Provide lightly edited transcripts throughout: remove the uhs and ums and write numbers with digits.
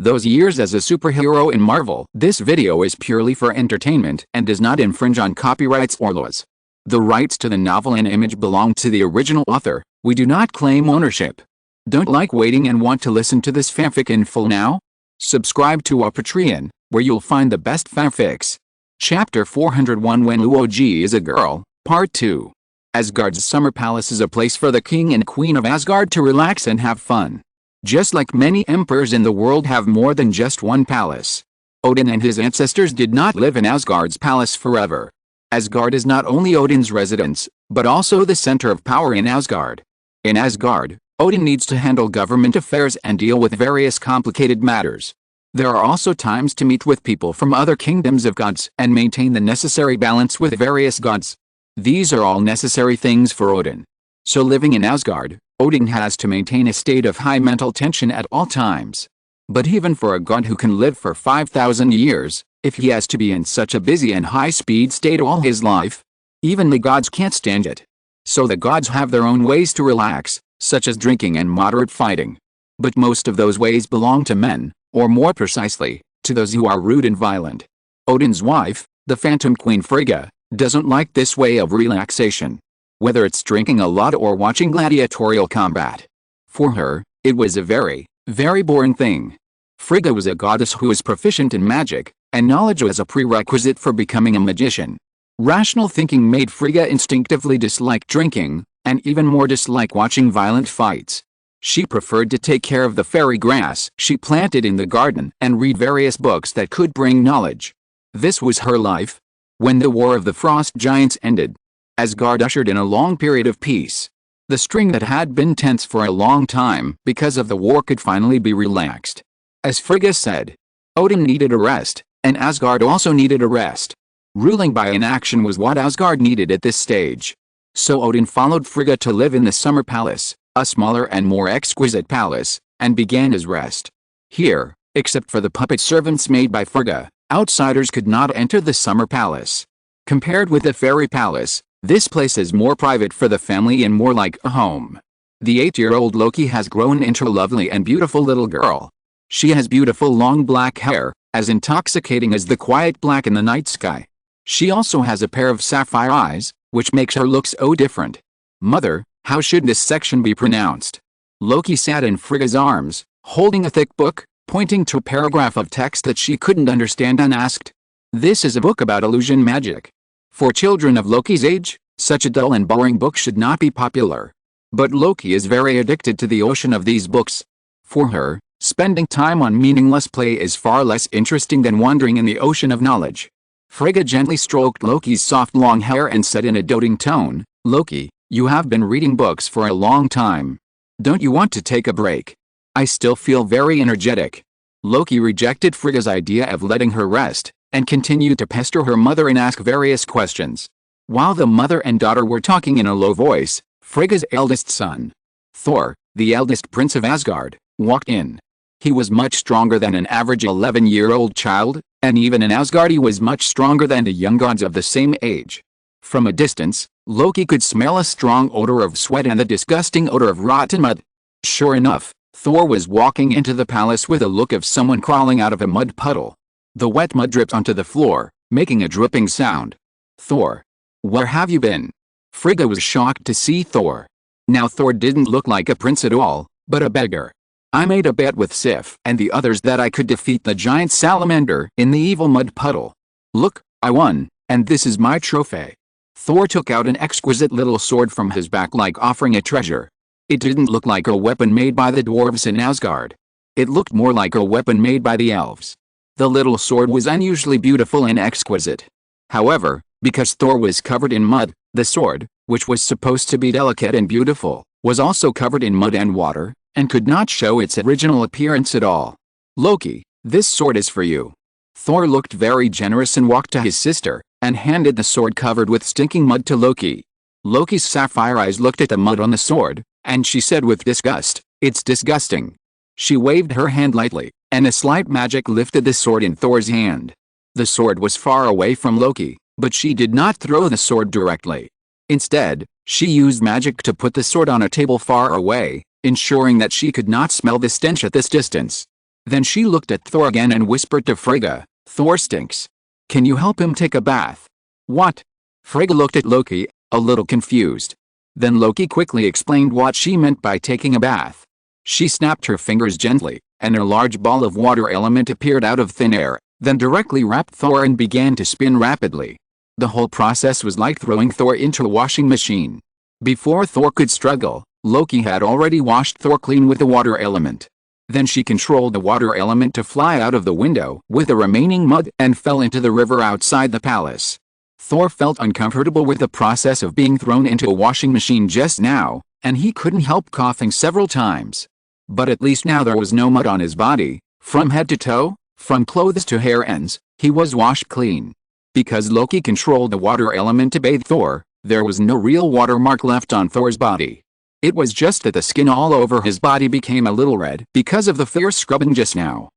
those years as a superhero in Marvel. This video is purely for entertainment and does not infringe on copyrights or laws. The rights to the novel and image belong to the original author. We do not claim ownership. Don't like waiting and want to listen to this fanfic in full now? Subscribe to our Patreon, where you'll find the best fanfics. Chapter 401 When Luoji is a Girl, Part 2. Asgard's summer palace is a place for the king and queen of Asgard to relax and have fun. Just like many emperors in the world have more than just one palace. Odin and his ancestors did not live in Asgard's palace forever. Asgard is not only Odin's residence, but also the center of power in Asgard. In Asgard, Odin needs to handle government affairs and deal with various complicated matters. There are also times to meet with people from other kingdoms of gods and maintain the necessary balance with various gods. These are all necessary things for Odin. So living in Asgard, Odin has to maintain a state of high mental tension at all times. But even for a god who can live for 5,000 years, if he has to be in such a busy and high-speed state all his life, even the gods can't stand it. So the gods have their own ways to relax, such as drinking and moderate fighting. But most of those ways belong to men, or more precisely, to those who are rude and violent. Odin's wife, the Phantom Queen Frigga, doesn't like this way of relaxation. Whether it's drinking a lot or watching gladiatorial combat. For her, it was a very, very boring thing. Frigga was a goddess who was proficient in magic, and knowledge was a prerequisite for becoming a magician. Rational thinking made Frigga instinctively dislike drinking, and even more dislike watching violent fights. She preferred to take care of the fairy grass she planted in the garden and read various books that could bring knowledge. This was her life. When the War of the Frost Giants ended, Asgard ushered in a long period of peace. The string that had been tense for a long time because of the war could finally be relaxed. As Frigga said, Odin needed a rest, and Asgard also needed a rest. Ruling by inaction was what Asgard needed at this stage. So Odin followed Frigga to live in the Summer Palace, a smaller and more exquisite palace, and began his rest. Here, except for the puppet servants made by Frigga, outsiders could not enter the Summer Palace. Compared with the Fairy Palace, this place is more private for the family and more like a home. The 8-year-old Loki has grown into a lovely and beautiful little girl. She has beautiful long black hair, as intoxicating as the quiet black in the night sky. She also has a pair of sapphire eyes, which makes her look so different. Mother, how should this section be pronounced? Loki sat in Frigga's arms, holding a thick book, pointing to a paragraph of text that she couldn't understand and asked. This is a book about illusion magic. For children of Loki's age, such a dull and boring book should not be popular. But Loki is very addicted to the ocean of these books. For her, spending time on meaningless play is far less interesting than wandering in the ocean of knowledge. Frigga gently stroked Loki's soft long hair and said in a doting tone, "Loki, you have been reading books for a long time. Don't you want to take a break? I still feel very energetic." Loki rejected Frigga's idea of letting her rest, and continued to pester her mother and ask various questions. While the mother and daughter were talking in a low voice, Frigga's eldest son, Thor, the eldest prince of Asgard, walked in. He was much stronger than an average 11-year-old child, and even in Asgard he was much stronger than the young gods of the same age. From a distance, Loki could smell a strong odor of sweat and the disgusting odor of rotten mud. Sure enough, Thor was walking into the palace with a look of someone crawling out of a mud puddle. The wet mud dripped onto the floor, making a dripping sound. "Thor, where have you been?" Frigga was shocked to see Thor. Now Thor didn't look like a prince at all, but a beggar. "I made a bet with Sif and the others that I could defeat the giant salamander in the evil mud puddle. Look, I won, and this is my trophy." Thor took out an exquisite little sword from his back like offering a treasure. It didn't look like a weapon made by the dwarves in Asgard. It looked more like a weapon made by the elves. The little sword was unusually beautiful and exquisite. However, because Thor was covered in mud, the sword, which was supposed to be delicate and beautiful, was also covered in mud and water, and could not show its original appearance at all. "Loki, this sword is for you." Thor looked very generous and walked to his sister, and handed the sword covered with stinking mud to Loki. Loki's sapphire eyes looked at the mud on the sword, and she said with disgust, "It's disgusting." She waved her hand lightly, and a slight magic lifted the sword in Thor's hand. The sword was far away from Loki, but she did not throw the sword directly. Instead, she used magic to put the sword on a table far away, ensuring that she could not smell the stench at this distance. Then she looked at Thor again and whispered to Frigga, "Thor stinks. Can you help him take a bath?" "What?" Frigga looked at Loki, a little confused. Then Loki quickly explained what she meant by taking a bath. She snapped her fingers gently, and a large ball of water element appeared out of thin air, then directly wrapped Thor and began to spin rapidly. The whole process was like throwing Thor into a washing machine. Before Thor could struggle, Loki had already washed Thor clean with the water element. Then she controlled the water element to fly out of the window with the remaining mud and fell into the river outside the palace. Thor felt uncomfortable with the process of being thrown into a washing machine just now, and he couldn't help coughing several times. But at least now there was no mud on his body, from head to toe, from clothes to hair ends, he was washed clean. Because Loki controlled the water element to bathe Thor, there was no real watermark left on Thor's body. It was just that the skin all over his body became a little red because of the fierce scrubbing just now.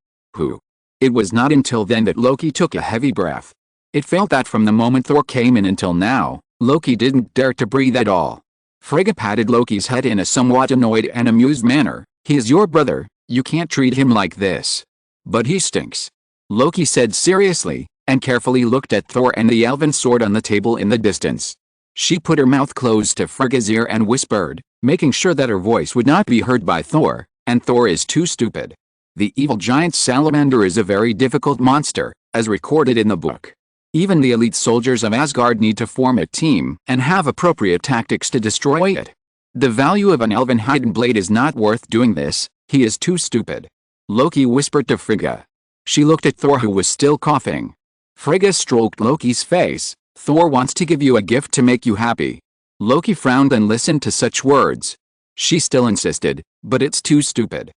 It was not until then that Loki took a heavy breath. It felt that from the moment Thor came in until now, Loki didn't dare to breathe at all. Frigga patted Loki's head in a somewhat annoyed and amused manner. "He is your brother, you can't treat him like this." "But he stinks," Loki said seriously, and carefully looked at Thor and the elven sword on the table in the distance. She put her mouth close to Frigga's ear and whispered, making sure that her voice would not be heard by Thor, "And Thor is too stupid. The evil giant salamander is a very difficult monster, as recorded in the book. Even the elite soldiers of Asgard need to form a team and have appropriate tactics to destroy it. The value of an elven hidden blade is not worth doing this, he is too stupid," Loki whispered to Frigga. She looked at Thor, who was still coughing. Frigga stroked Loki's face. "Thor wants to give you a gift to make you happy." Loki frowned and listened to such words. She still insisted, "But it's too stupid.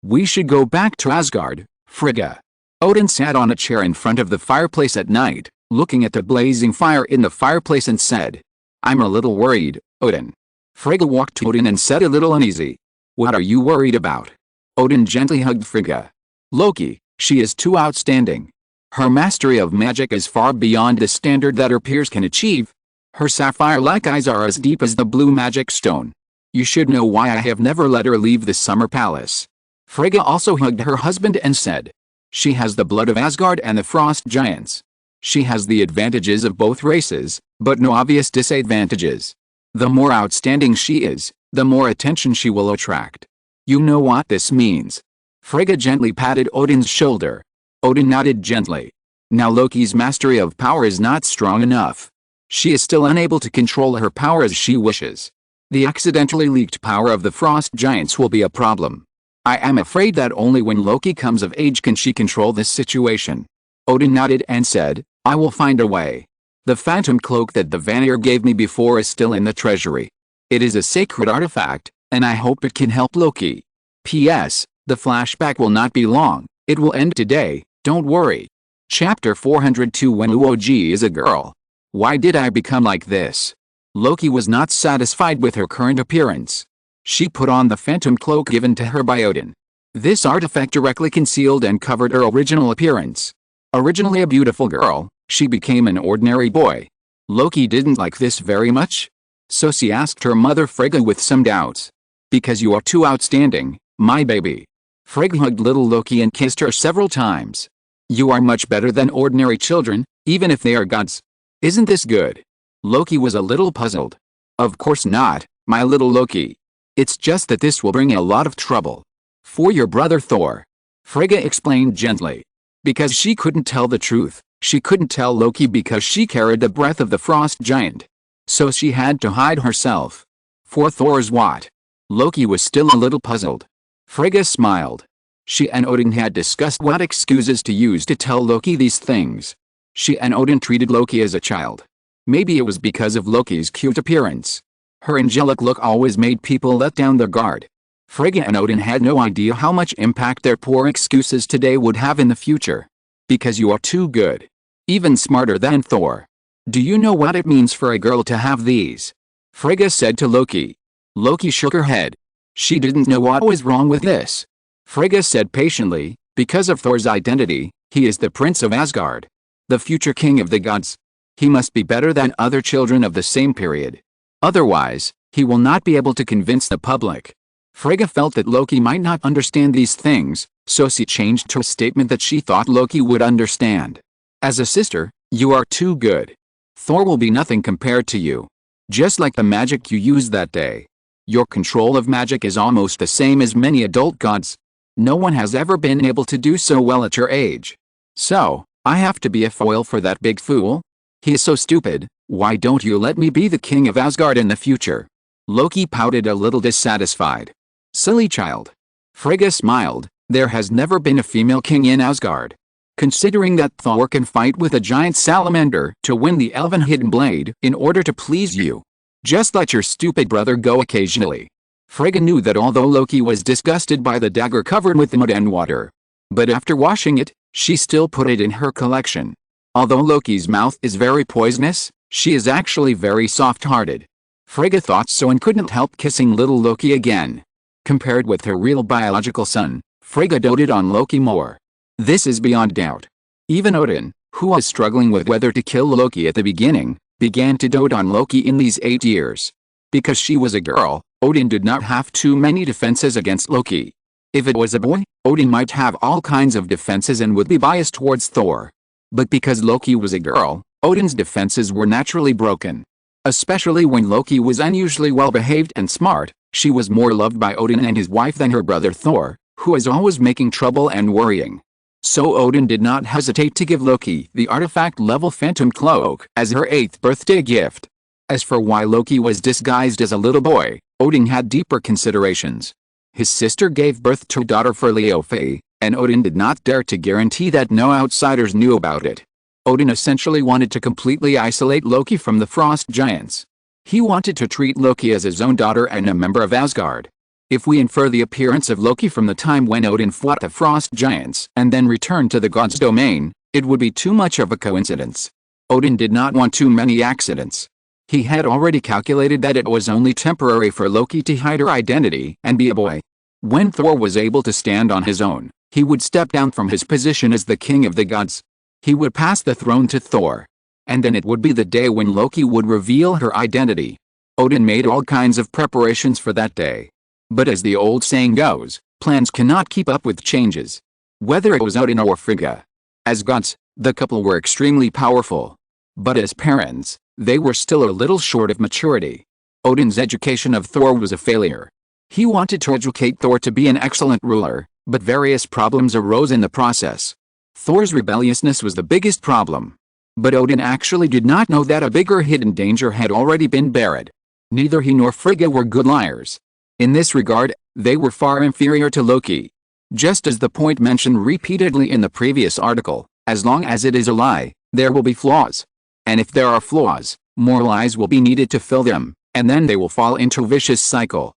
We should go back to Asgard, Frigga." Odin sat on a chair in front of the fireplace at night, looking at the blazing fire in the fireplace and said, "I'm a little worried, Odin." Frigga walked to Odin and said a little uneasy, "What are you worried about?" Odin gently hugged Frigga. "Loki, she is too outstanding. Her mastery of magic is far beyond the standard that her peers can achieve. Her sapphire-like eyes are as deep as the blue magic stone. You should know why I have never let her leave the summer palace." Frigga also hugged her husband and said, "She has the blood of Asgard and the frost giants. She has the advantages of both races, but no obvious disadvantages. The more outstanding she is, the more attention she will attract. You know what this means." Frigga gently patted Odin's shoulder. Odin nodded gently. Now Loki's mastery of power is not strong enough. She is still unable to control her power as she wishes. The accidentally leaked power of the frost giants will be a problem. I am afraid that only when Loki comes of age can she control this situation. Odin nodded and said, "I will find a way. The phantom cloak that the Vanir gave me before is still in the treasury. It is a sacred artifact, and I hope it can help Loki. P.S. The flashback will not be long, it will end today, don't worry." Chapter 402 When Luoji is a girl. Why did I become like this? Loki was not satisfied with her current appearance. She put on the phantom cloak given to her by Odin. This artifact directly concealed and covered her original appearance. Originally a beautiful girl, she became an ordinary boy. Loki didn't like this very much. So she asked her mother Frigga with some doubts. "Because you are too outstanding, my baby." Frigga hugged little Loki and kissed her several times. "You are much better than ordinary children, even if they are gods. Isn't this good?" Loki was a little puzzled. "Of course not, my little Loki. It's just that this will bring a lot of trouble. For your brother Thor," Frigga explained gently. Because she couldn't tell the truth, she couldn't tell Loki because she carried the breath of the frost giant. So she had to hide herself. "For Thor's what?" Loki was still a little puzzled. Frigga smiled. She and Odin had discussed what excuses to use to tell Loki these things. She and Odin treated Loki as a child. Maybe it was because of Loki's cute appearance. Her angelic look always made people let down their guard. Frigga and Odin had no idea how much impact their poor excuses today would have in the future. "Because you are too good. Even smarter than Thor. Do you know what it means for a girl to have these?" Frigga said to Loki. Loki shook her head. She didn't know what was wrong with this. Frigga said patiently, "Because of Thor's identity, he is the prince of Asgard. The future king of the gods. He must be better than other children of the same period. Otherwise, he will not be able to convince the public." Frigga felt that Loki might not understand these things, So she changed her statement that she thought Loki would understand. As a sister, you are too good. Thor will be nothing compared to you. Just like the magic you used that day. Your control of magic is almost the same as many adult gods. No one has ever been able to do so well at your age. So, I have to be a foil for that big fool? He is so stupid. Why don't you let me be the king of Asgard in the future? Loki pouted a little dissatisfied. Silly child. Frigga smiled. There has never been a female king in Asgard. Considering that Thor can fight with a giant salamander to win the elven hidden blade in order to please you. Just let your stupid brother go occasionally. Frigga knew that although Loki was disgusted by the dagger covered with mud and water, but after washing it, she still put it in her collection. Although Loki's mouth is very poisonous, she is actually very soft-hearted. Frigga thought so and couldn't help kissing little Loki again. Compared with her real biological son, Frigga doted on Loki more. This is beyond doubt. Even Odin, who was struggling with whether to kill Loki at the beginning, began to dote on Loki in these 8 years. Because she was a girl, Odin did not have too many defenses against Loki. If it was a boy, Odin might have all kinds of defenses and would be biased towards Thor. But because Loki was a girl, Odin's defenses were naturally broken. Especially when Loki was unusually well-behaved and smart, she was more loved by Odin and his wife than her brother Thor, who was always making trouble and worrying. So Odin did not hesitate to give Loki the artifact-level phantom cloak as her 8th birthday gift. As for why Loki was disguised as a little boy, Odin had deeper considerations. His sister gave birth to a daughter for Laufey, and Odin did not dare to guarantee that no outsiders knew about it. Odin essentially wanted to completely isolate Loki from the frost giants. He wanted to treat Loki as his own daughter and a member of Asgard. If we infer the appearance of Loki from the time when Odin fought the frost giants and then returned to the god's domain, it would be too much of a coincidence. Odin did not want too many accidents. He had already calculated that it was only temporary for Loki to hide her identity and be a boy. When Thor was able to stand on his own, he would step down from his position as the king of the gods. He would pass the throne to Thor. And then it would be the day when Loki would reveal her identity. Odin made all kinds of preparations for that day. But as the old saying goes, plans cannot keep up with changes. Whether it was Odin or Frigga. As gods, the couple were extremely powerful. But as parents, they were still a little short of maturity. Odin's education of Thor was a failure. He wanted to educate Thor to be an excellent ruler, but various problems arose in the process. Thor's rebelliousness was the biggest problem. But Odin actually did not know that a bigger hidden danger had already been buried. Neither he nor Frigga were good liars. In this regard, they were far inferior to Loki. Just as the point mentioned repeatedly in the previous article, as long as it is a lie, there will be flaws. And if there are flaws, more lies will be needed to fill them, and then they will fall into a vicious cycle.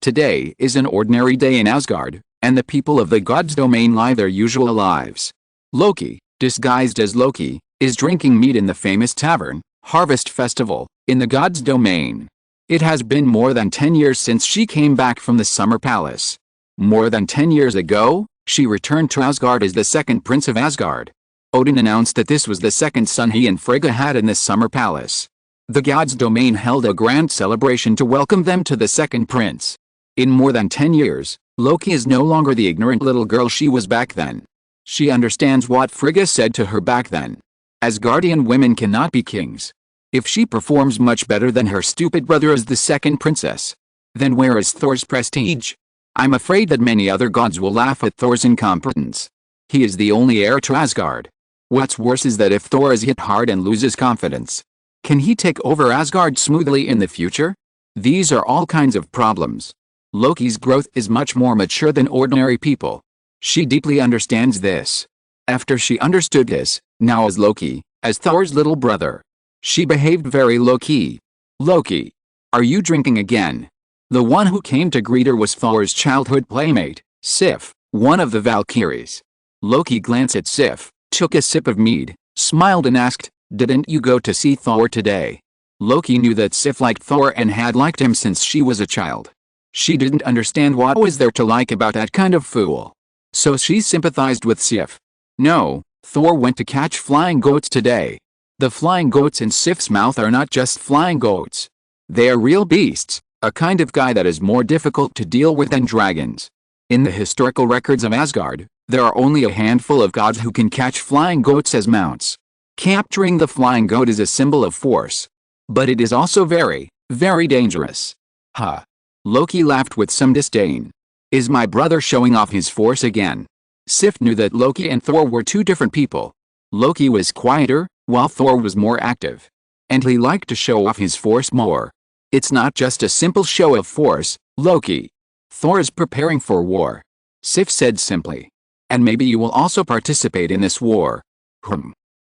Today is an ordinary day in Asgard, and the people of the god's domain live their usual lives. Loki, disguised as Loki, is drinking mead in the famous tavern, Harvest Festival, in the god's domain. It has been more than 10 years since she came back from the Summer Palace. More than 10 years ago, she returned to Asgard as the second prince of Asgard. Odin announced that this was the second son he and Frigga had in the Summer Palace. The god's domain held a grand celebration to welcome them to the second prince. In more than 10 years, Loki is no longer the ignorant little girl she was back then. She understands what Frigga said to her back then. Asgardian women cannot be kings. If she performs much better than her stupid brother as the second princess, then where is Thor's prestige? I'm afraid that many other gods will laugh at Thor's incompetence. He is the only heir to Asgard. What's worse is that if Thor is hit hard and loses confidence, can he take over Asgard smoothly in the future? These are all kinds of problems. Loki's growth is much more mature than ordinary people. She deeply understands this. After she understood this, now as Loki, as Thor's little brother, she behaved very low-key. Loki, are you drinking again? The one who came to greet her was Thor's childhood playmate, Sif, one of the Valkyries. Loki glanced at Sif, took a sip of mead, smiled and asked, "Didn't you go to see Thor today?" Loki knew that Sif liked Thor and had liked him since she was a child. She didn't understand what was there to like about that kind of fool. So she sympathized with Sif. No, Thor went to catch flying goats today. The flying goats in Sif's mouth are not just flying goats. They are real beasts, a kind of guy that is more difficult to deal with than dragons. In the historical records of Asgard, there are only a handful of gods who can catch flying goats as mounts. Capturing the flying goat is a symbol of force. But it is also very, very dangerous. Ha! Loki laughed with some disdain. Is my brother showing off his force again? Sif knew that Loki and Thor were two different people. Loki was quieter, while Thor was more active. And he liked to show off his force more. It's not just a simple show of force, Loki. Thor is preparing for war. Sif said simply. And maybe you will also participate in this war.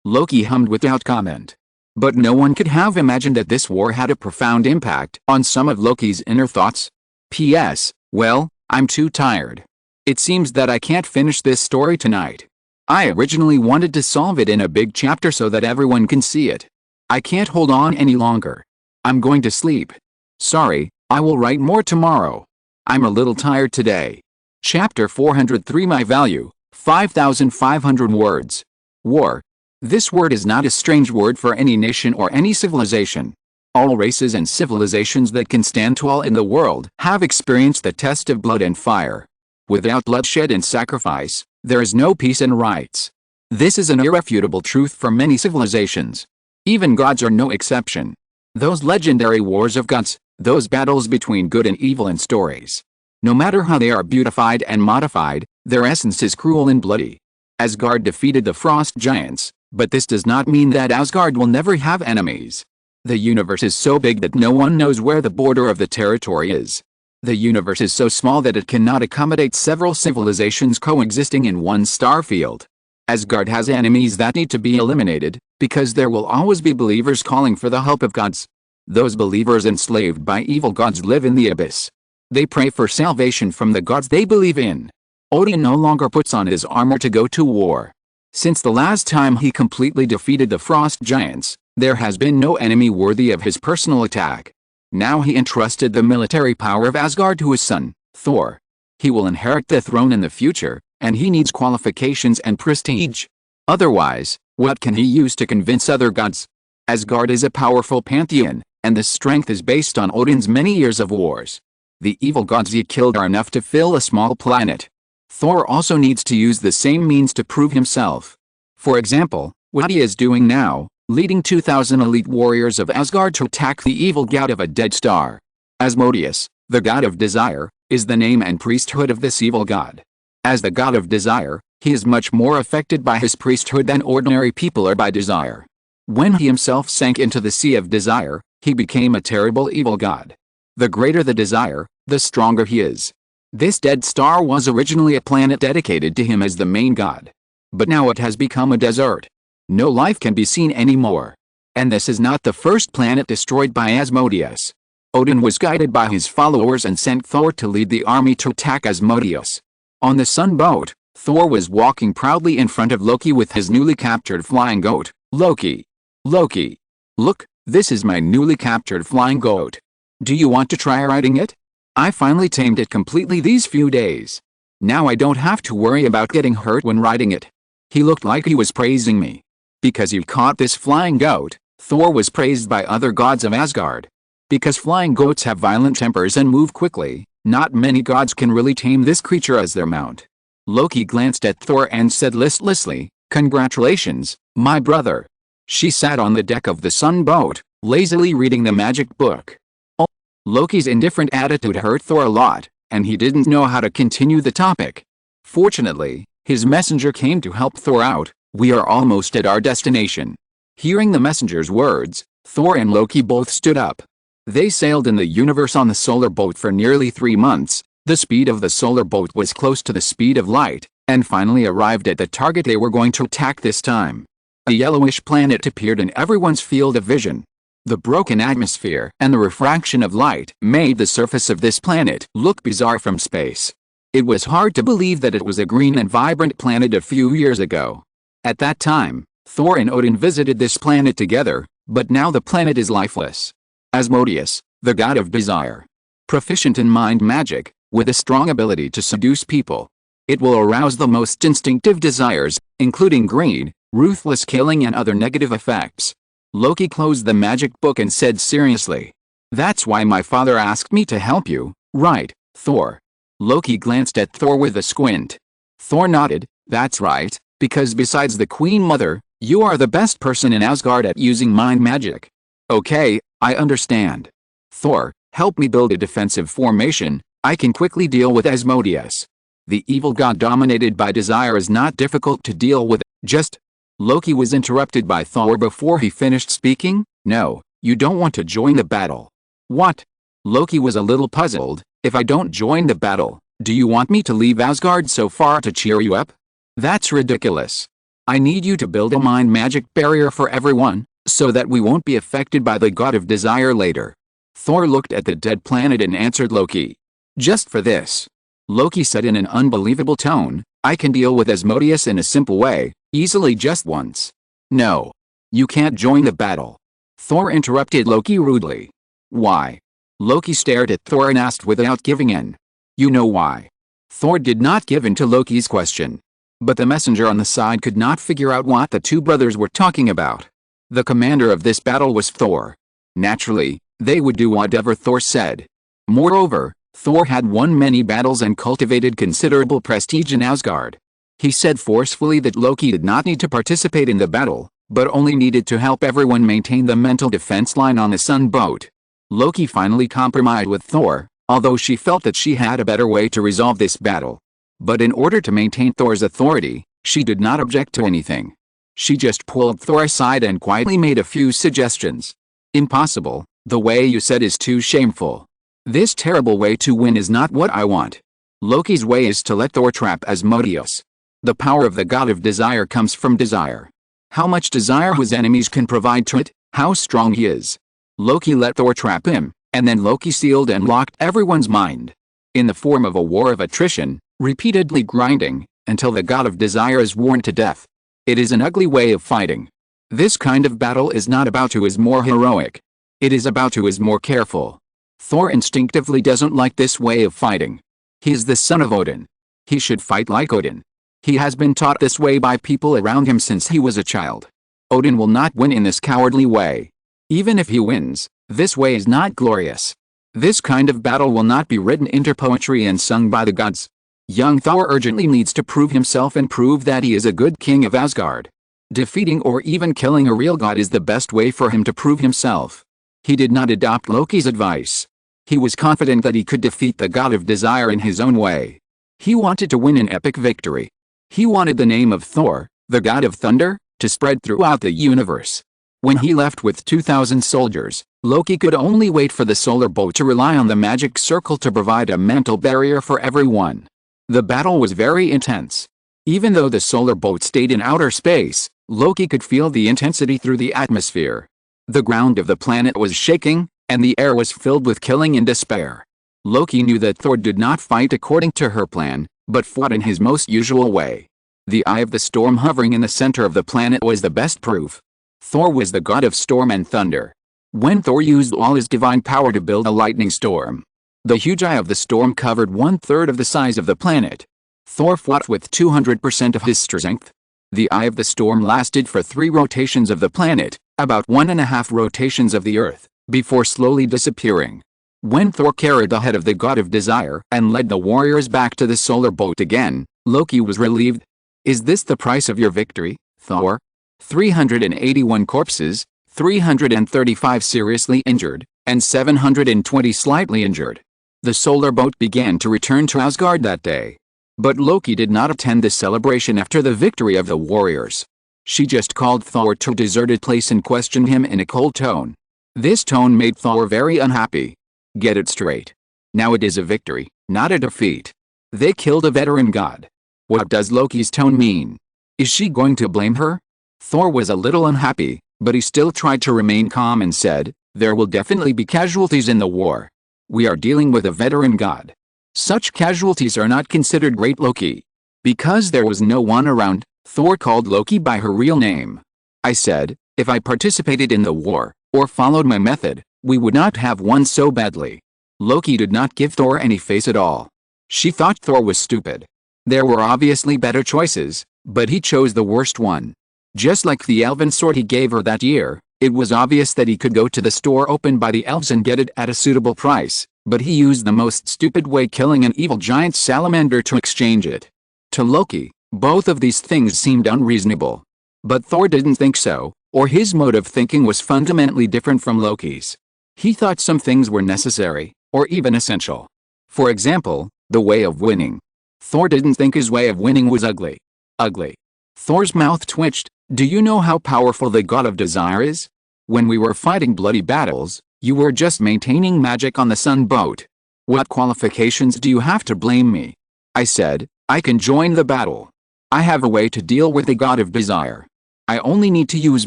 Loki hummed without comment. But no one could have imagined that this war had a profound impact on some of Loki's inner thoughts. P.S. Well, I'm too tired. It seems that I can't finish this story tonight. I originally wanted to solve it in a big chapter so that everyone can see it. I can't hold on any longer. I'm going to sleep. Sorry, I will write more tomorrow. I'm a little tired today. Chapter 403. My value, 5,500 words. War. This word is not a strange word for any nation or any civilization. All races and civilizations that can stand tall in the world have experienced the test of blood and fire. Without bloodshed and sacrifice, there is no peace and rights. This is an irrefutable truth for many civilizations. Even gods are no exception. Those legendary wars of gods, those battles between good and evil in stories. No matter how they are beautified and modified, their essence is cruel and bloody. Asgard defeated the frost giants, but this does not mean that Asgard will never have enemies. The universe is so big that no one knows where the border of the territory is. The universe is so small that it cannot accommodate several civilizations coexisting in one star field. Asgard has enemies that need to be eliminated, because there will always be believers calling for the help of gods. Those believers enslaved by evil gods live in the abyss. They pray for salvation from the gods they believe in. Odin no longer puts on his armor to go to war. Since the last time he completely defeated the frost giants, there has been no enemy worthy of his personal attack. Now he entrusted the military power of Asgard to his son, Thor. He will inherit the throne in the future, and he needs qualifications and prestige. Otherwise, what can he use to convince other gods? Asgard is a powerful pantheon, and this strength is based on Odin's many years of wars. The evil gods he killed are enough to fill a small planet. Thor also needs to use the same means to prove himself. For example, what he is doing now, leading 2,000 elite warriors of Asgard to attack the evil god of a dead star. Asmodeus, the god of desire, is the name and priesthood of this evil god. As the god of desire, he is much more affected by his priesthood than ordinary people are by desire. When he himself sank into the sea of desire, he became a terrible evil god. The greater the desire, the stronger he is. This dead star was originally a planet dedicated to him as the main god. But now it has become a desert. No life can be seen anymore. And this is not the first planet destroyed by Asmodeus. Odin was guided by his followers and sent Thor to lead the army to attack Asmodeus. On the sun boat, Thor was walking proudly in front of Loki with his newly captured flying goat. Loki. Loki. Look, this is my newly captured flying goat. Do you want to try riding it? I finally tamed it completely these few days. Now I don't have to worry about getting hurt when riding it. He looked like he was praising me. Because you caught this flying goat, Thor was praised by other gods of Asgard. Because flying goats have violent tempers and move quickly, not many gods can really tame this creature as their mount. Loki glanced at Thor and said listlessly, "Congratulations, my brother." She sat on the deck of the sun boat, lazily reading the magic book. Oh. Loki's indifferent attitude hurt Thor a lot, and he didn't know how to continue the topic. Fortunately, his messenger came to help Thor out. "We are almost at our destination." Hearing the messenger's words, Thor and Loki both stood up. They sailed in the universe on the solar boat for nearly 3 months. The speed of the solar boat was close to the speed of light, and finally arrived at the target they were going to attack this time. A yellowish planet appeared in everyone's field of vision. The broken atmosphere and the refraction of light made the surface of this planet look bizarre from space. It was hard to believe that it was a green and vibrant planet a few years ago. At that time, Thor and Odin visited this planet together, but now the planet is lifeless. Asmodeus, the god of desire. Proficient in mind magic, with a strong ability to seduce people. It will arouse the most instinctive desires, including greed, ruthless killing and other negative effects. Loki closed the magic book and said seriously, "That's why my father asked me to help you, right, Thor?" Loki glanced at Thor with a squint. Thor nodded. That's right, because besides the Queen Mother, you are the best person in Asgard at using mind magic. Okay, I understand. Thor, help me build a defensive formation. I can quickly deal with Asmodeus. The evil god dominated by desire is not difficult to deal with. Just... Loki was interrupted by Thor before he finished speaking. No, you don't want to join the battle. What? Loki was a little puzzled. If I don't join the battle, do you want me to leave Asgard so far to cheer you up? That's ridiculous. I need you to build a mind magic barrier for everyone, so that we won't be affected by the god of desire later. Thor looked at the dead planet and answered Loki. Just for this. Loki said in an unbelievable tone, I can deal with Asmodeus in a simple way, easily just once. No. You can't join the battle. Thor interrupted Loki rudely. Why? Loki stared at Thor and asked without giving in. You know why. Thor did not give in to Loki's question. But the messenger on the side could not figure out what the two brothers were talking about. The commander of this battle was Thor. Naturally, they would do whatever Thor said. Moreover, Thor had won many battles and cultivated considerable prestige in Asgard. He said forcefully that Loki did not need to participate in the battle, but only needed to help everyone maintain the mental defense line on the Sun boat. Loki finally compromised with Thor, although she felt that she had a better way to resolve this battle. But in order to maintain Thor's authority, she did not object to anything. She just pulled Thor aside and quietly made a few suggestions. Impossible, the way you said is too shameful. This terrible way to win is not what I want. Loki's way is to let Thor trap Asmodeus. The power of the god of desire comes from desire. How much desire his enemies can provide to it, how strong he is. Loki let Thor trap him, and then Loki sealed and locked everyone's mind. In the form of a war of attrition, repeatedly grinding, until the god of desire is worn to death. It is an ugly way of fighting. This kind of battle is not about who is more heroic. It is about who is more careful. Thor instinctively doesn't like this way of fighting. He is the son of Odin. He should fight like Odin. He has been taught this way by people around him since he was a child. Odin will not win in this cowardly way. Even if he wins, this way is not glorious. This kind of battle will not be written into poetry and sung by the gods. Young Thor urgently needs to prove himself and prove that he is a good king of Asgard. Defeating or even killing a real god is the best way for him to prove himself. He did not adopt Loki's advice. He was confident that he could defeat the god of desire in his own way. He wanted to win an epic victory. He wanted the name of Thor, the god of thunder, to spread throughout the universe. When he left with 2,000 soldiers, Loki could only wait for the solar boat to rely on the magic circle to provide a mental barrier for everyone. The battle was very intense. Even though the solar boat stayed in outer space, Loki could feel the intensity through the atmosphere. The ground of the planet was shaking, and the air was filled with killing and despair. Loki knew that Thor did not fight according to her plan, but fought in his most usual way. The eye of the storm hovering in the center of the planet was the best proof. Thor was the god of storm and thunder. When Thor used all his divine power to build a lightning storm, the huge eye of the storm covered 1/3 of the size of the planet. Thor fought with 200% of his strength. The eye of the storm lasted for 3 rotations of the planet, about 1.5 rotations of the Earth, before slowly disappearing. When Thor carried the head of the god of desire and led the warriors back to the solar boat again, Loki was relieved. Is this the price of your victory, Thor? 381 corpses, 335 seriously injured, and 720 slightly injured. The solar boat began to return to Asgard that day. But Loki did not attend the celebration after the victory of the warriors. She just called Thor to a deserted place and questioned him in a cold tone. This tone made Thor very unhappy. Get it straight. Now it is a victory, not a defeat. They killed a veteran god. What does Loki's tone mean? Is she going to blame her? Thor was a little unhappy, but he still tried to remain calm and said, there will definitely be casualties in the war. We are dealing with a veteran god. Such casualties are not considered great, Loki. Because there was no one around, Thor called Loki by her real name. I said, if I participated in the war, or followed my method, we would not have won so badly. Loki did not give Thor any face at all. She thought Thor was stupid. There were obviously better choices, but he chose the worst one. Just like the elven sword he gave her that year, it was obvious that he could go to the store opened by the elves and get it at a suitable price, But he used the most stupid way, killing an evil giant salamander to exchange it. To Loki, both of these things seemed unreasonable. But Thor didn't think so, or his mode of thinking was fundamentally different from Loki's. He thought some things were necessary, or even essential. For example, the way of winning. Thor didn't think his way of winning was ugly. Ugly. Thor's mouth twitched. Do you know how powerful the god of desire is? When we were fighting bloody battles, you were just maintaining magic on the sun boat. What qualifications do you have to blame me? I said, I can join the battle. I have a way to deal with the god of desire. I only need to use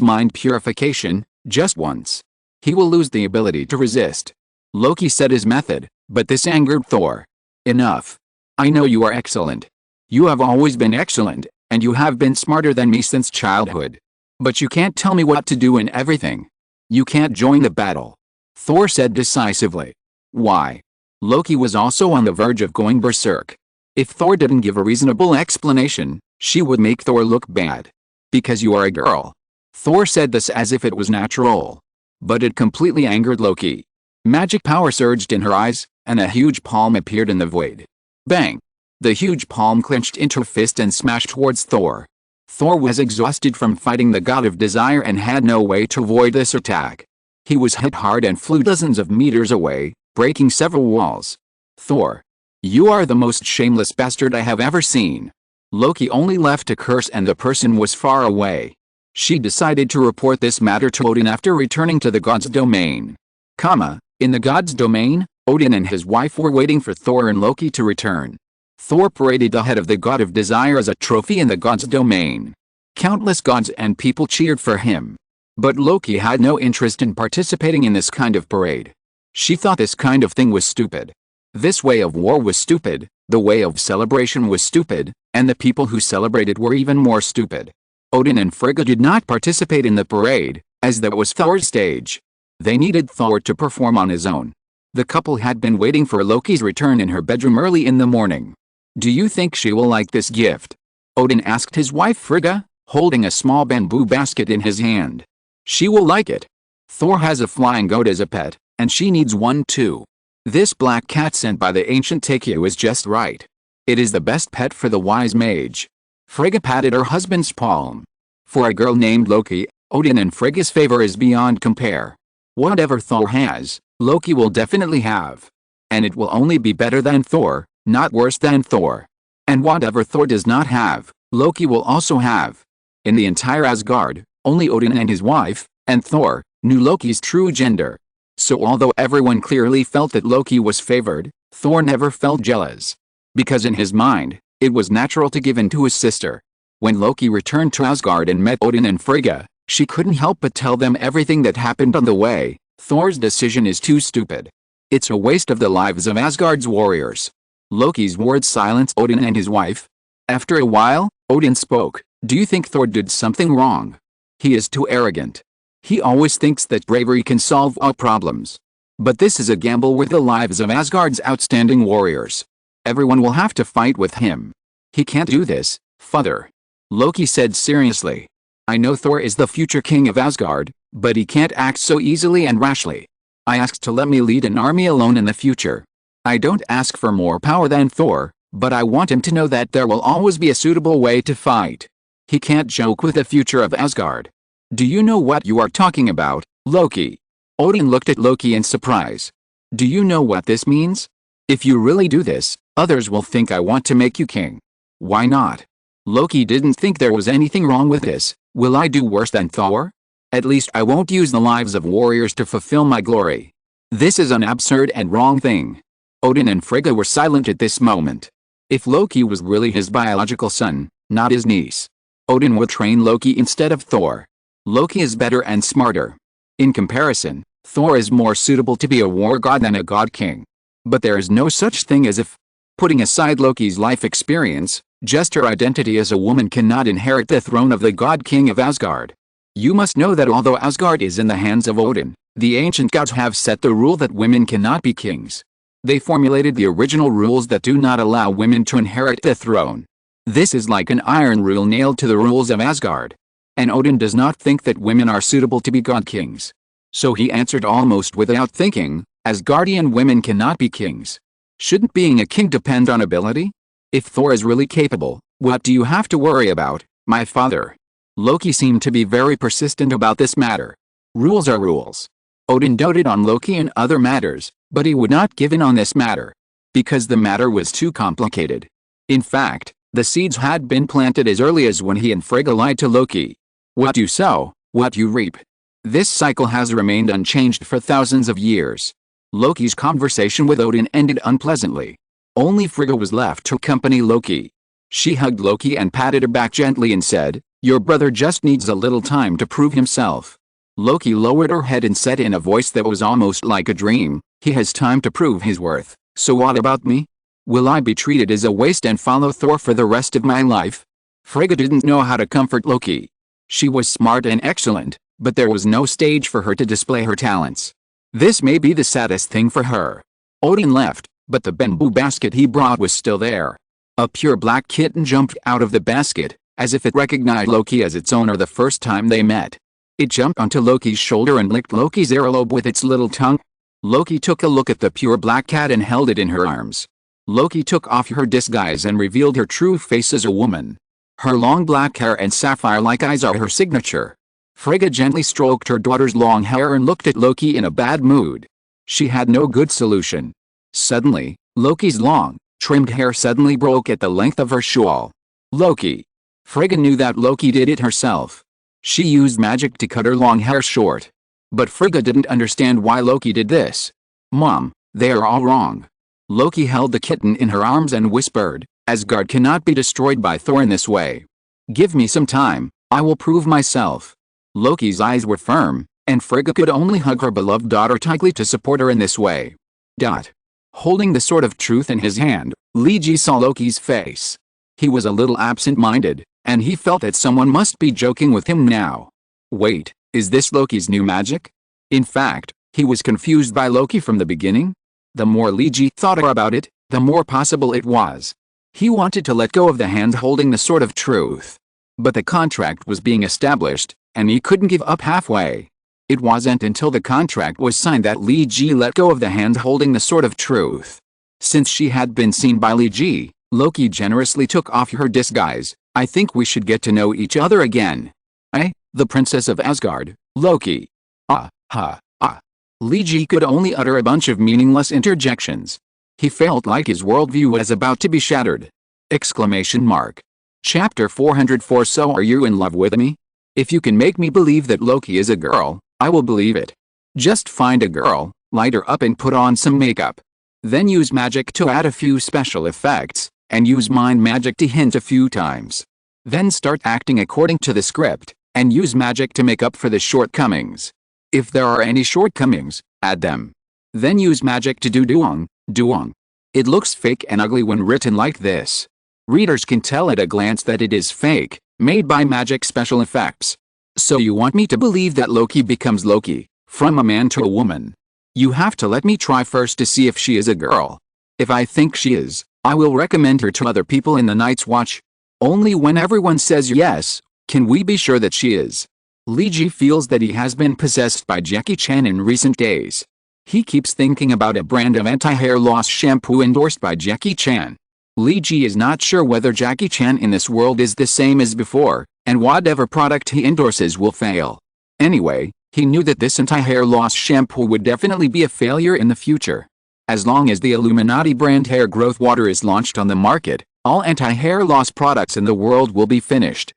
mind purification, just once. He will lose the ability to resist. Loki said his method, but this angered Thor. Enough. I know you are excellent. You have always been excellent, and you have been smarter than me since childhood. But you can't tell me what to do in everything. You can't join the battle. Thor said decisively. Why? Loki was also on the verge of going berserk. If Thor didn't give a reasonable explanation, she would make Thor look bad. Because you are a girl. Thor said this as if it was natural. But it completely angered Loki. Magic power surged in her eyes, and a huge palm appeared in the void. Bang! The huge palm clenched into a fist and smashed towards Thor. Thor was exhausted from fighting the god of desire and had no way to avoid this attack. He was hit hard and flew dozens of meters away, breaking several walls. Thor. You are the most shameless bastard I have ever seen. Loki only left a curse and the person was far away. She decided to report this matter to Odin after returning to the god's domain. In the god's domain, Odin and his wife were waiting for Thor and Loki to return. Thor paraded the head of the god of desire as a trophy in the god's domain. Countless gods and people cheered for him. But Loki had no interest in participating in this kind of parade. She thought this kind of thing was stupid. This way of war was stupid, the way of celebration was stupid, and the people who celebrated were even more stupid. Odin and Frigga did not participate in the parade, as that was Thor's stage. They needed Thor to perform on his own. The couple had been waiting for Loki's return in her bedroom early in the morning. Do you think she will like this gift? Odin asked his wife Frigga, holding a small bamboo basket in his hand. She will like it. Thor has a flying goat as a pet, and she needs one too. This black cat sent by the ancient Takeo is just right. It is the best pet for the wise mage. Frigga patted her husband's palm. For a girl named Loki, Odin and Frigga's favor is beyond compare. Whatever Thor has, Loki will definitely have. And it will only be better than Thor, not worse than Thor. And whatever Thor does not have, Loki will also have. In the entire Asgard, only Odin and his wife, and Thor, knew Loki's true gender. So although everyone clearly felt that Loki was favored, Thor never felt jealous. Because in his mind, it was natural to give in to his sister. When Loki returned to Asgard and met Odin and Frigga, she couldn't help but tell them everything that happened on the way. Thor's decision is too stupid. It's a waste of the lives of Asgard's warriors. Loki's words silenced Odin and his wife. After a while, Odin spoke. Do you think Thor did something wrong? He is too arrogant. He always thinks that bravery can solve all problems. But this is a gamble with the lives of Asgard's outstanding warriors. Everyone will have to fight with him. He can't do this, father. Loki said seriously. I know Thor is the future king of Asgard, but he can't act so easily and rashly. I asked to let me lead an army alone in the future. I don't ask for more power than Thor, but I want him to know that there will always be a suitable way to fight. He can't joke with the future of Asgard. Do you know what you are talking about, Loki? Odin looked at Loki in surprise. Do you know what this means? If you really do this, others will think I want to make you king. Why not? Loki didn't think there was anything wrong with this. Will I do worse than Thor? At least I won't use the lives of warriors to fulfill my glory. This is an absurd and wrong thing. Odin and Frigga were silent at this moment. If Loki was really his biological son, not his niece, Odin would train Loki instead of Thor. Loki is better and smarter. In comparison, Thor is more suitable to be a war god than a god king. But there is no such thing as if. Putting aside Loki's life experience, just her identity as a woman cannot inherit the throne of the god king of Asgard. You must know that although Asgard is in the hands of Odin, the ancient gods have set the rule that women cannot be kings. They formulated the original rules that do not allow women to inherit the throne. This is like an iron rule nailed to the rules of Asgard. And Odin does not think that women are suitable to be god kings. So he answered almost without thinking, Asgardian women cannot be kings. Shouldn't being a king depend on ability? If Thor is really capable, what do you have to worry about, my father? Loki seemed to be very persistent about this matter. Rules are rules. Odin doted on Loki in other matters, but he would not give in on this matter. Because the matter was too complicated. In fact, the seeds had been planted as early as when he and Frigga lied to Loki. What you sow, what you reap. This cycle has remained unchanged for thousands of years. Loki's conversation with Odin ended unpleasantly. Only Frigga was left to accompany Loki. She hugged Loki and patted her back gently and said, "Your brother just needs a little time to prove himself." Loki lowered her head and said in a voice that was almost like a dream, "He has time to prove his worth, so what about me? Will I be treated as a waste and follow Thor for the rest of my life?" Frigga didn't know how to comfort Loki. She was smart and excellent, but there was no stage for her to display her talents. This may be the saddest thing for her. Odin left, but the bamboo basket he brought was still there. A pure black kitten jumped out of the basket, as if it recognized Loki as its owner the first time they met. It jumped onto Loki's shoulder and licked Loki's earlobe with its little tongue. Loki took a look at the pure black cat and held it in her arms. Loki took off her disguise and revealed her true face as a woman. Her long black hair and sapphire-like eyes are her signature. Frigga gently stroked her daughter's long hair and looked at Loki in a bad mood. She had no good solution. Suddenly, Loki's long, trimmed hair suddenly broke at the length of her shawl. Loki. Frigga knew that Loki did it herself. She used magic to cut her long hair short. But Frigga didn't understand why Loki did this. "Mom, they are all wrong." Loki held the kitten in her arms and whispered, "Asgard cannot be destroyed by Thor in this way. Give me some time, I will prove myself." Loki's eyes were firm, and Frigga could only hug her beloved daughter tightly to support her in this way. Holding the sword of truth in his hand, Loki saw Loki's face. He was a little absent-minded, and he felt that someone must be joking with him now. Wait, is this Loki's new magic? In fact, he was confused by Loki from the beginning. The more Loki thought about it, the more possible it was. He wanted to let go of the hand holding the sword of truth. But the contract was being established, and he couldn't give up halfway. It wasn't until the contract was signed that Loki let go of the hand holding the sword of truth. Since she had been seen by Loki generously took off her disguise. "I think we should get to know each other again. The Princess of Asgard, Loki." Loki could only utter a bunch of meaningless interjections. He felt like his worldview was about to be shattered. Chapter 404. So are you in love with me? If you can make me believe that Loki is a girl, I will believe it. Just find a girl, light her up and put on some makeup. Then use magic to add a few special effects, and use mind magic to hint a few times. Then start acting according to the script, and use magic to make up for the shortcomings. If there are any shortcomings, add them. Then use magic to do duong. It looks fake and ugly when written like this. Readers can tell at a glance that it is fake, made by magic special effects. So you want me to believe that Loki becomes Loki, from a man to a woman? You have to let me try first to see if she is a girl. If I think she is, I will recommend her to other people in the Night's Watch. Only when everyone says yes, can we be sure that she is. Loki feels that he has been possessed by Jackie Chan in recent days. He keeps thinking about a brand of anti-hair loss shampoo endorsed by Jackie Chan. Loki is not sure whether Jackie Chan in this world is the same as before, and whatever product he endorses will fail. Anyway, he knew that this anti-hair loss shampoo would definitely be a failure in the future. As long as the Illuminati brand hair growth water is launched on the market, all anti-hair loss products in the world will be finished.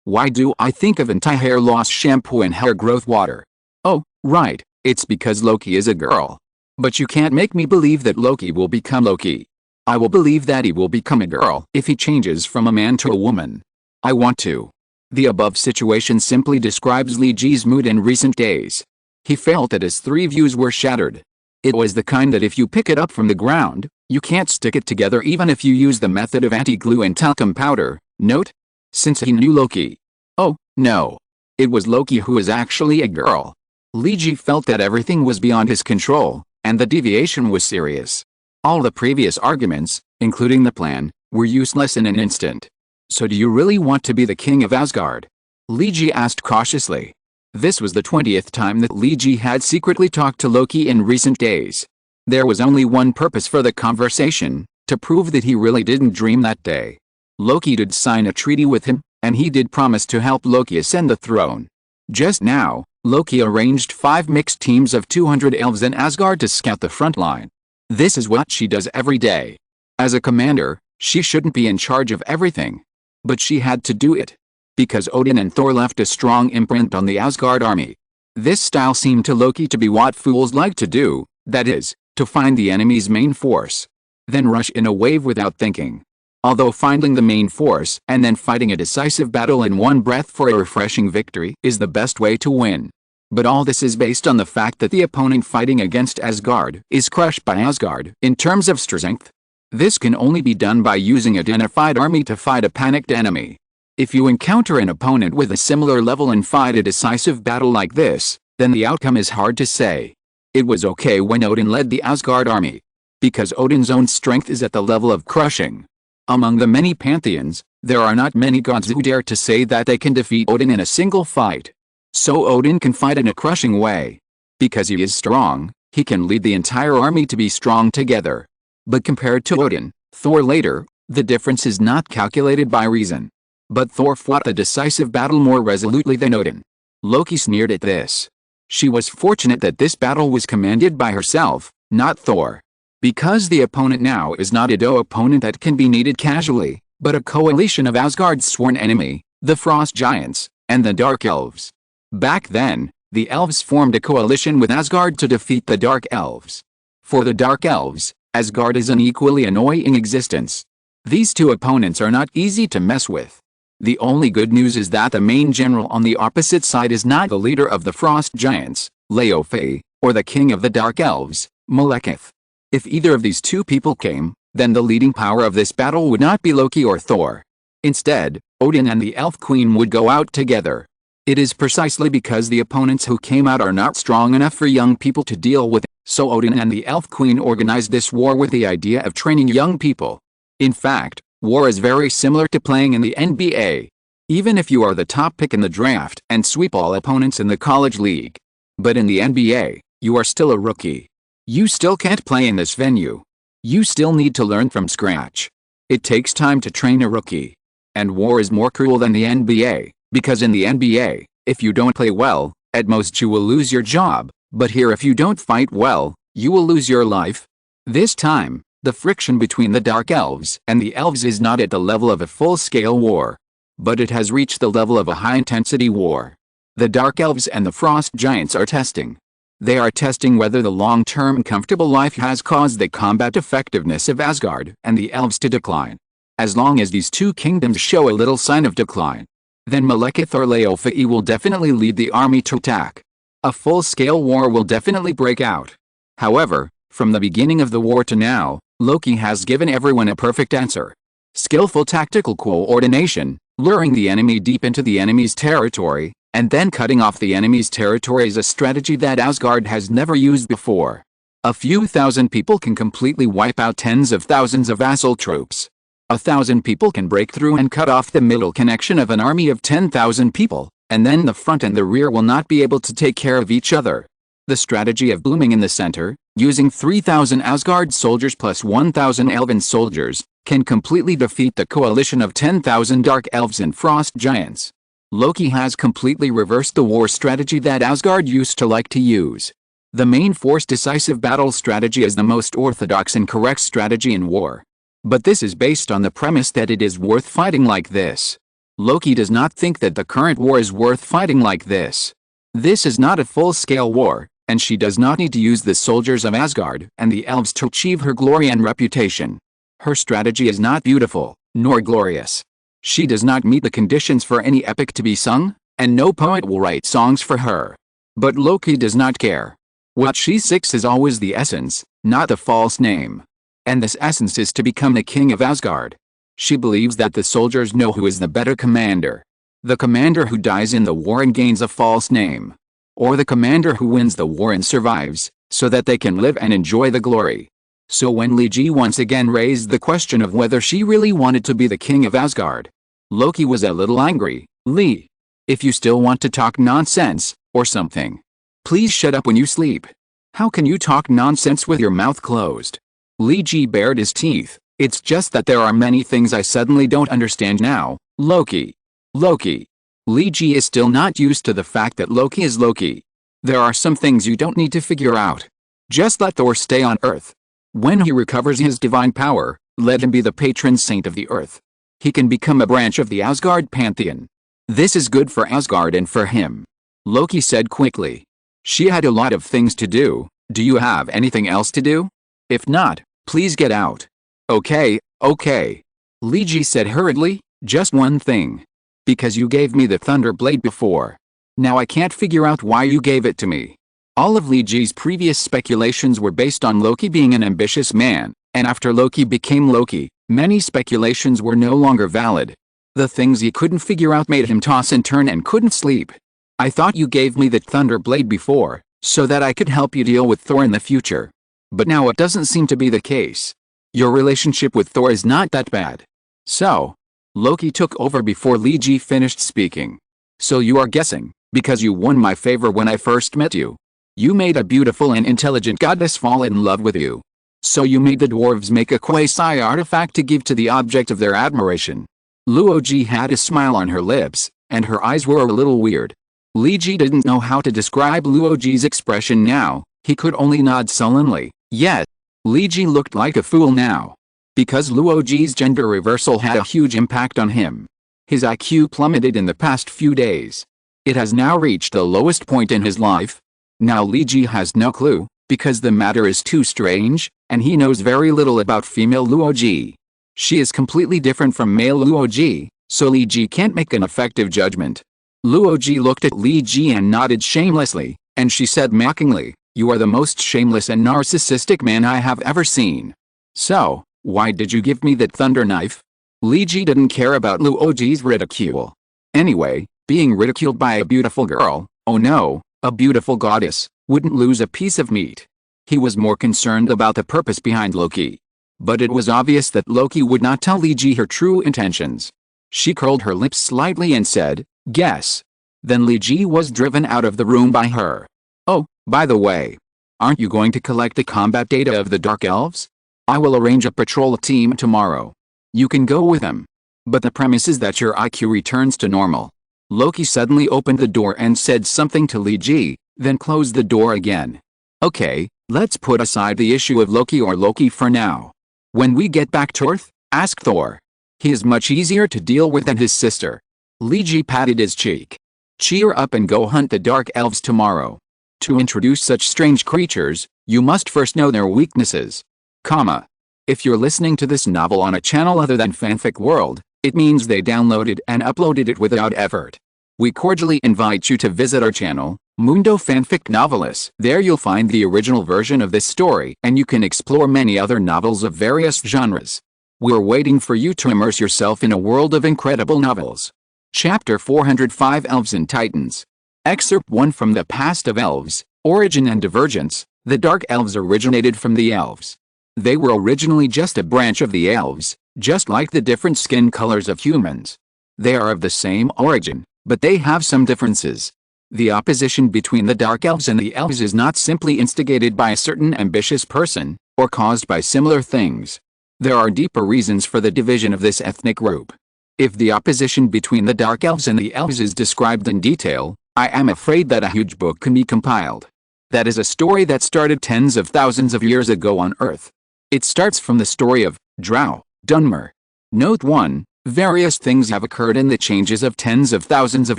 Why do I think of anti-hair loss shampoo and hair growth water? Oh, right, it's because Loki is a girl. But you can't make me believe that Loki will become Loki. I will believe that he will become a girl if he changes from a man to a woman. I want to. The above situation simply describes Loki's mood in recent days. He felt that his three views were shattered. It was the kind that if you pick it up from the ground, you can't stick it together even if you use the method of anti-glue and talcum powder. Note? Since he knew Loki. Oh, no. It was Loki who was actually a girl. Loki felt that everything was beyond his control, and the deviation was serious. All the previous arguments, including the plan, were useless in an instant. So do you really want to be the king of Asgard? Loki asked cautiously. This was the 20th time that Loki had secretly talked to Loki in recent days. There was only one purpose for the conversation, to prove that he really didn't dream that day. Loki did sign a treaty with him, and he did promise to help Loki ascend the throne. Just now, Loki arranged 5 mixed teams of 200 elves in Asgard to scout the front line. This is what she does every day. As a commander, she shouldn't be in charge of everything. But she had to do it. Because Odin and Thor left a strong imprint on the Asgard army. This style seemed to Loki to be what fools like to do, that is, to find the enemy's main force. Then rush in a wave without thinking. Although finding the main force and then fighting a decisive battle in one breath for a refreshing victory is the best way to win. But all this is based on the fact that the opponent fighting against Asgard is crushed by Asgard in terms of strength. This can only be done by using a unified army to fight a panicked enemy. If you encounter an opponent with a similar level and fight a decisive battle like this, then the outcome is hard to say. It was okay when Odin led the Asgard army. Because Odin's own strength is at the level of crushing. Among the many pantheons, there are not many gods who dare to say that they can defeat Odin in a single fight. So Odin can fight in a crushing way. Because he is strong, he can lead the entire army to be strong together. But compared to Odin, Thor later, the difference is not calculated by reason. But Thor fought the decisive battle more resolutely than Odin. Loki sneered at this. She was fortunate that this battle was commanded by herself, not Thor. Because the opponent now is not a opponent that can be needed casually, but a coalition of Asgard's sworn enemy, the Frost Giants, and the Dark Elves. Back then, the Elves formed a coalition with Asgard to defeat the Dark Elves. For the Dark Elves, Asgard is an equally annoying existence. These two opponents are not easy to mess with. The only good news is that the main general on the opposite side is not the leader of the Frost Giants, Laufey, or the king of the Dark Elves, Malekith. If either of these two people came, then the leading power of this battle would not be Loki or Thor. Instead, Odin and the Elf Queen would go out together. It is precisely because the opponents who came out are not strong enough for young people to deal with, so Odin and the Elf Queen organized this war with the idea of training young people. In fact, war is very similar to playing in the NBA. Even if you are the top pick in the draft and sweep all opponents in the college league. But in the NBA, you are still a rookie. You still can't play in this venue. You still need to learn from scratch. It takes time to train a rookie. And war is more cruel than the NBA, because in the NBA, if you don't play well, at most you will lose your job, but here if you don't fight well, you will lose your life. This time, the friction between the Dark Elves and the Elves is not at the level of a full-scale war. But it has reached the level of a high-intensity war. The Dark Elves and the Frost Giants are testing. They are testing whether the long-term comfortable life has caused the combat effectiveness of Asgard and the Elves to decline. As long as these two kingdoms show a little sign of decline, then Malekith or Laufey will definitely lead the army to attack. A full-scale war will definitely break out. However, from the beginning of the war to now, Loki has given everyone a perfect answer. Skillful tactical coordination, luring the enemy deep into the enemy's territory, and then cutting off the enemy's territory is a strategy that Asgard has never used before. A few thousand people can completely wipe out tens of thousands of vassal troops. 1,000 people can break through and cut off the middle connection of an army of 10,000 people, and then the front and the rear will not be able to take care of each other. The strategy of blooming in the center, using 3,000 Asgard soldiers plus 1,000 Elven soldiers, can completely defeat the coalition of 10,000 Dark Elves and Frost Giants. Loki has completely reversed the war strategy that Asgard used to like to use. The main force decisive battle strategy is the most orthodox and correct strategy in war. But this is based on the premise that it is worth fighting like this. Loki does not think that the current war is worth fighting like this. This is not a full-scale war, and she does not need to use the soldiers of Asgard and the elves to achieve her glory and reputation. Her strategy is not beautiful, nor glorious. She does not meet the conditions for any epic to be sung, and no poet will write songs for her. But Loki does not care. What she seeks is always the essence, not the false name. And this essence is to become the king of Asgard. She believes that the soldiers know who is the better commander. The commander who dies in the war and gains a false name. Or the commander who wins the war and survives, so that they can live and enjoy the glory. So when Loki once again raised the question of whether she really wanted to be the king of Asgard, Loki was a little angry. Lee, if you still want to talk nonsense, or something. Please shut up when you sleep. How can you talk nonsense with your mouth closed? Lee Ji bared his teeth. It's just that there are many things I suddenly don't understand now. Loki. Loki. Lee Ji is still not used to the fact that Loki is Loki. There are some things you don't need to figure out. Just let Thor stay on Earth. When he recovers his divine power, let him be the patron saint of the Earth. He can become a branch of the Asgard pantheon. This is good for Asgard and for him. Loki said quickly. She had a lot of things to do. Do you have anything else to do? If not, please get out. Okay, okay. Lee Ji said hurriedly, just one thing. Because you gave me the Thunder Blade before. Now I can't figure out why you gave it to me. All of Lee Ji's previous speculations were based on Loki being an ambitious man, and after Loki became Loki, many speculations were no longer valid. The things he couldn't figure out made him toss and turn and couldn't sleep. I thought you gave me the Thunder Blade before, so that I could help you deal with Thor in the future. But now it doesn't seem to be the case. Your relationship with Thor is not that bad. So, Loki took over before Lee Ji finished speaking. So you are guessing, because you won my favor when I first met you. You made a beautiful and intelligent goddess fall in love with you. So you made the dwarves make a quasi-artifact to give to the object of their admiration. Luo Ji had a smile on her lips, and her eyes were a little weird. Lee Ji didn't know how to describe Luo Ji's expression now, he could only nod sullenly. Yet, Lee Ji looked like a fool now. Because Luo Ji's gender reversal had a huge impact on him. His IQ plummeted in the past few days. It has now reached the lowest point in his life. Now Lee Ji has no clue, because the matter is too strange, and he knows very little about female Luo Ji. She is completely different from male Luo Ji, so Lee Ji can't make an effective judgment. Luo Ji looked at Lee Ji and nodded shamelessly, and she said mockingly, "You are the most shameless and narcissistic man I have ever seen. So, why did you give me that thunder knife?" Lee Ji didn't care about Luo Ji's ridicule. Anyway, being ridiculed by a beautiful girl, oh no, a beautiful goddess, wouldn't lose a piece of meat. He was more concerned about the purpose behind Loki. But it was obvious that Loki would not tell Lee Ji her true intentions. She curled her lips slightly and said, "Guess." Then Lee Ji was driven out of the room by her. "Oh, by the way, aren't you going to collect the combat data of the Dark Elves? I will arrange a patrol team tomorrow. You can go with them. But the premise is that your IQ returns to normal." Loki suddenly opened the door and said something to Lee Ji, then closed the door again. "Okay, let's put aside the issue of Loki or Loki for now. When we get back to Earth, ask Thor. He is much easier to deal with than his sister." Lee Ji patted his cheek. "Cheer up and go hunt the Dark Elves tomorrow. To introduce such strange creatures, you must first know their weaknesses. Comma. If you're listening to this novel on a channel other than Fanfic World, it means they downloaded and uploaded it without effort. We cordially invite you to visit our channel, Mundo Fanfic Novelis. There you'll find the original version of this story and you can explore many other novels of various genres. We're waiting for you to immerse yourself in a world of incredible novels. Chapter 405 Elves and Titans. Excerpt 1 from The Past of Elves, Origin and Divergence. The Dark Elves originated from the Elves. They were originally just a branch of the Elves, just like the different skin colors of humans. They are of the same origin, but they have some differences. The opposition between the Dark Elves and the Elves is not simply instigated by a certain ambitious person, or caused by similar things. There are deeper reasons for the division of this ethnic group. If the opposition between the Dark Elves and the Elves is described in detail, I am afraid that a huge book can be compiled. That is a story that started tens of thousands of years ago on Earth. It starts from the story of Drow, Dunmer. Note 1. Various things have occurred in the changes of tens of thousands of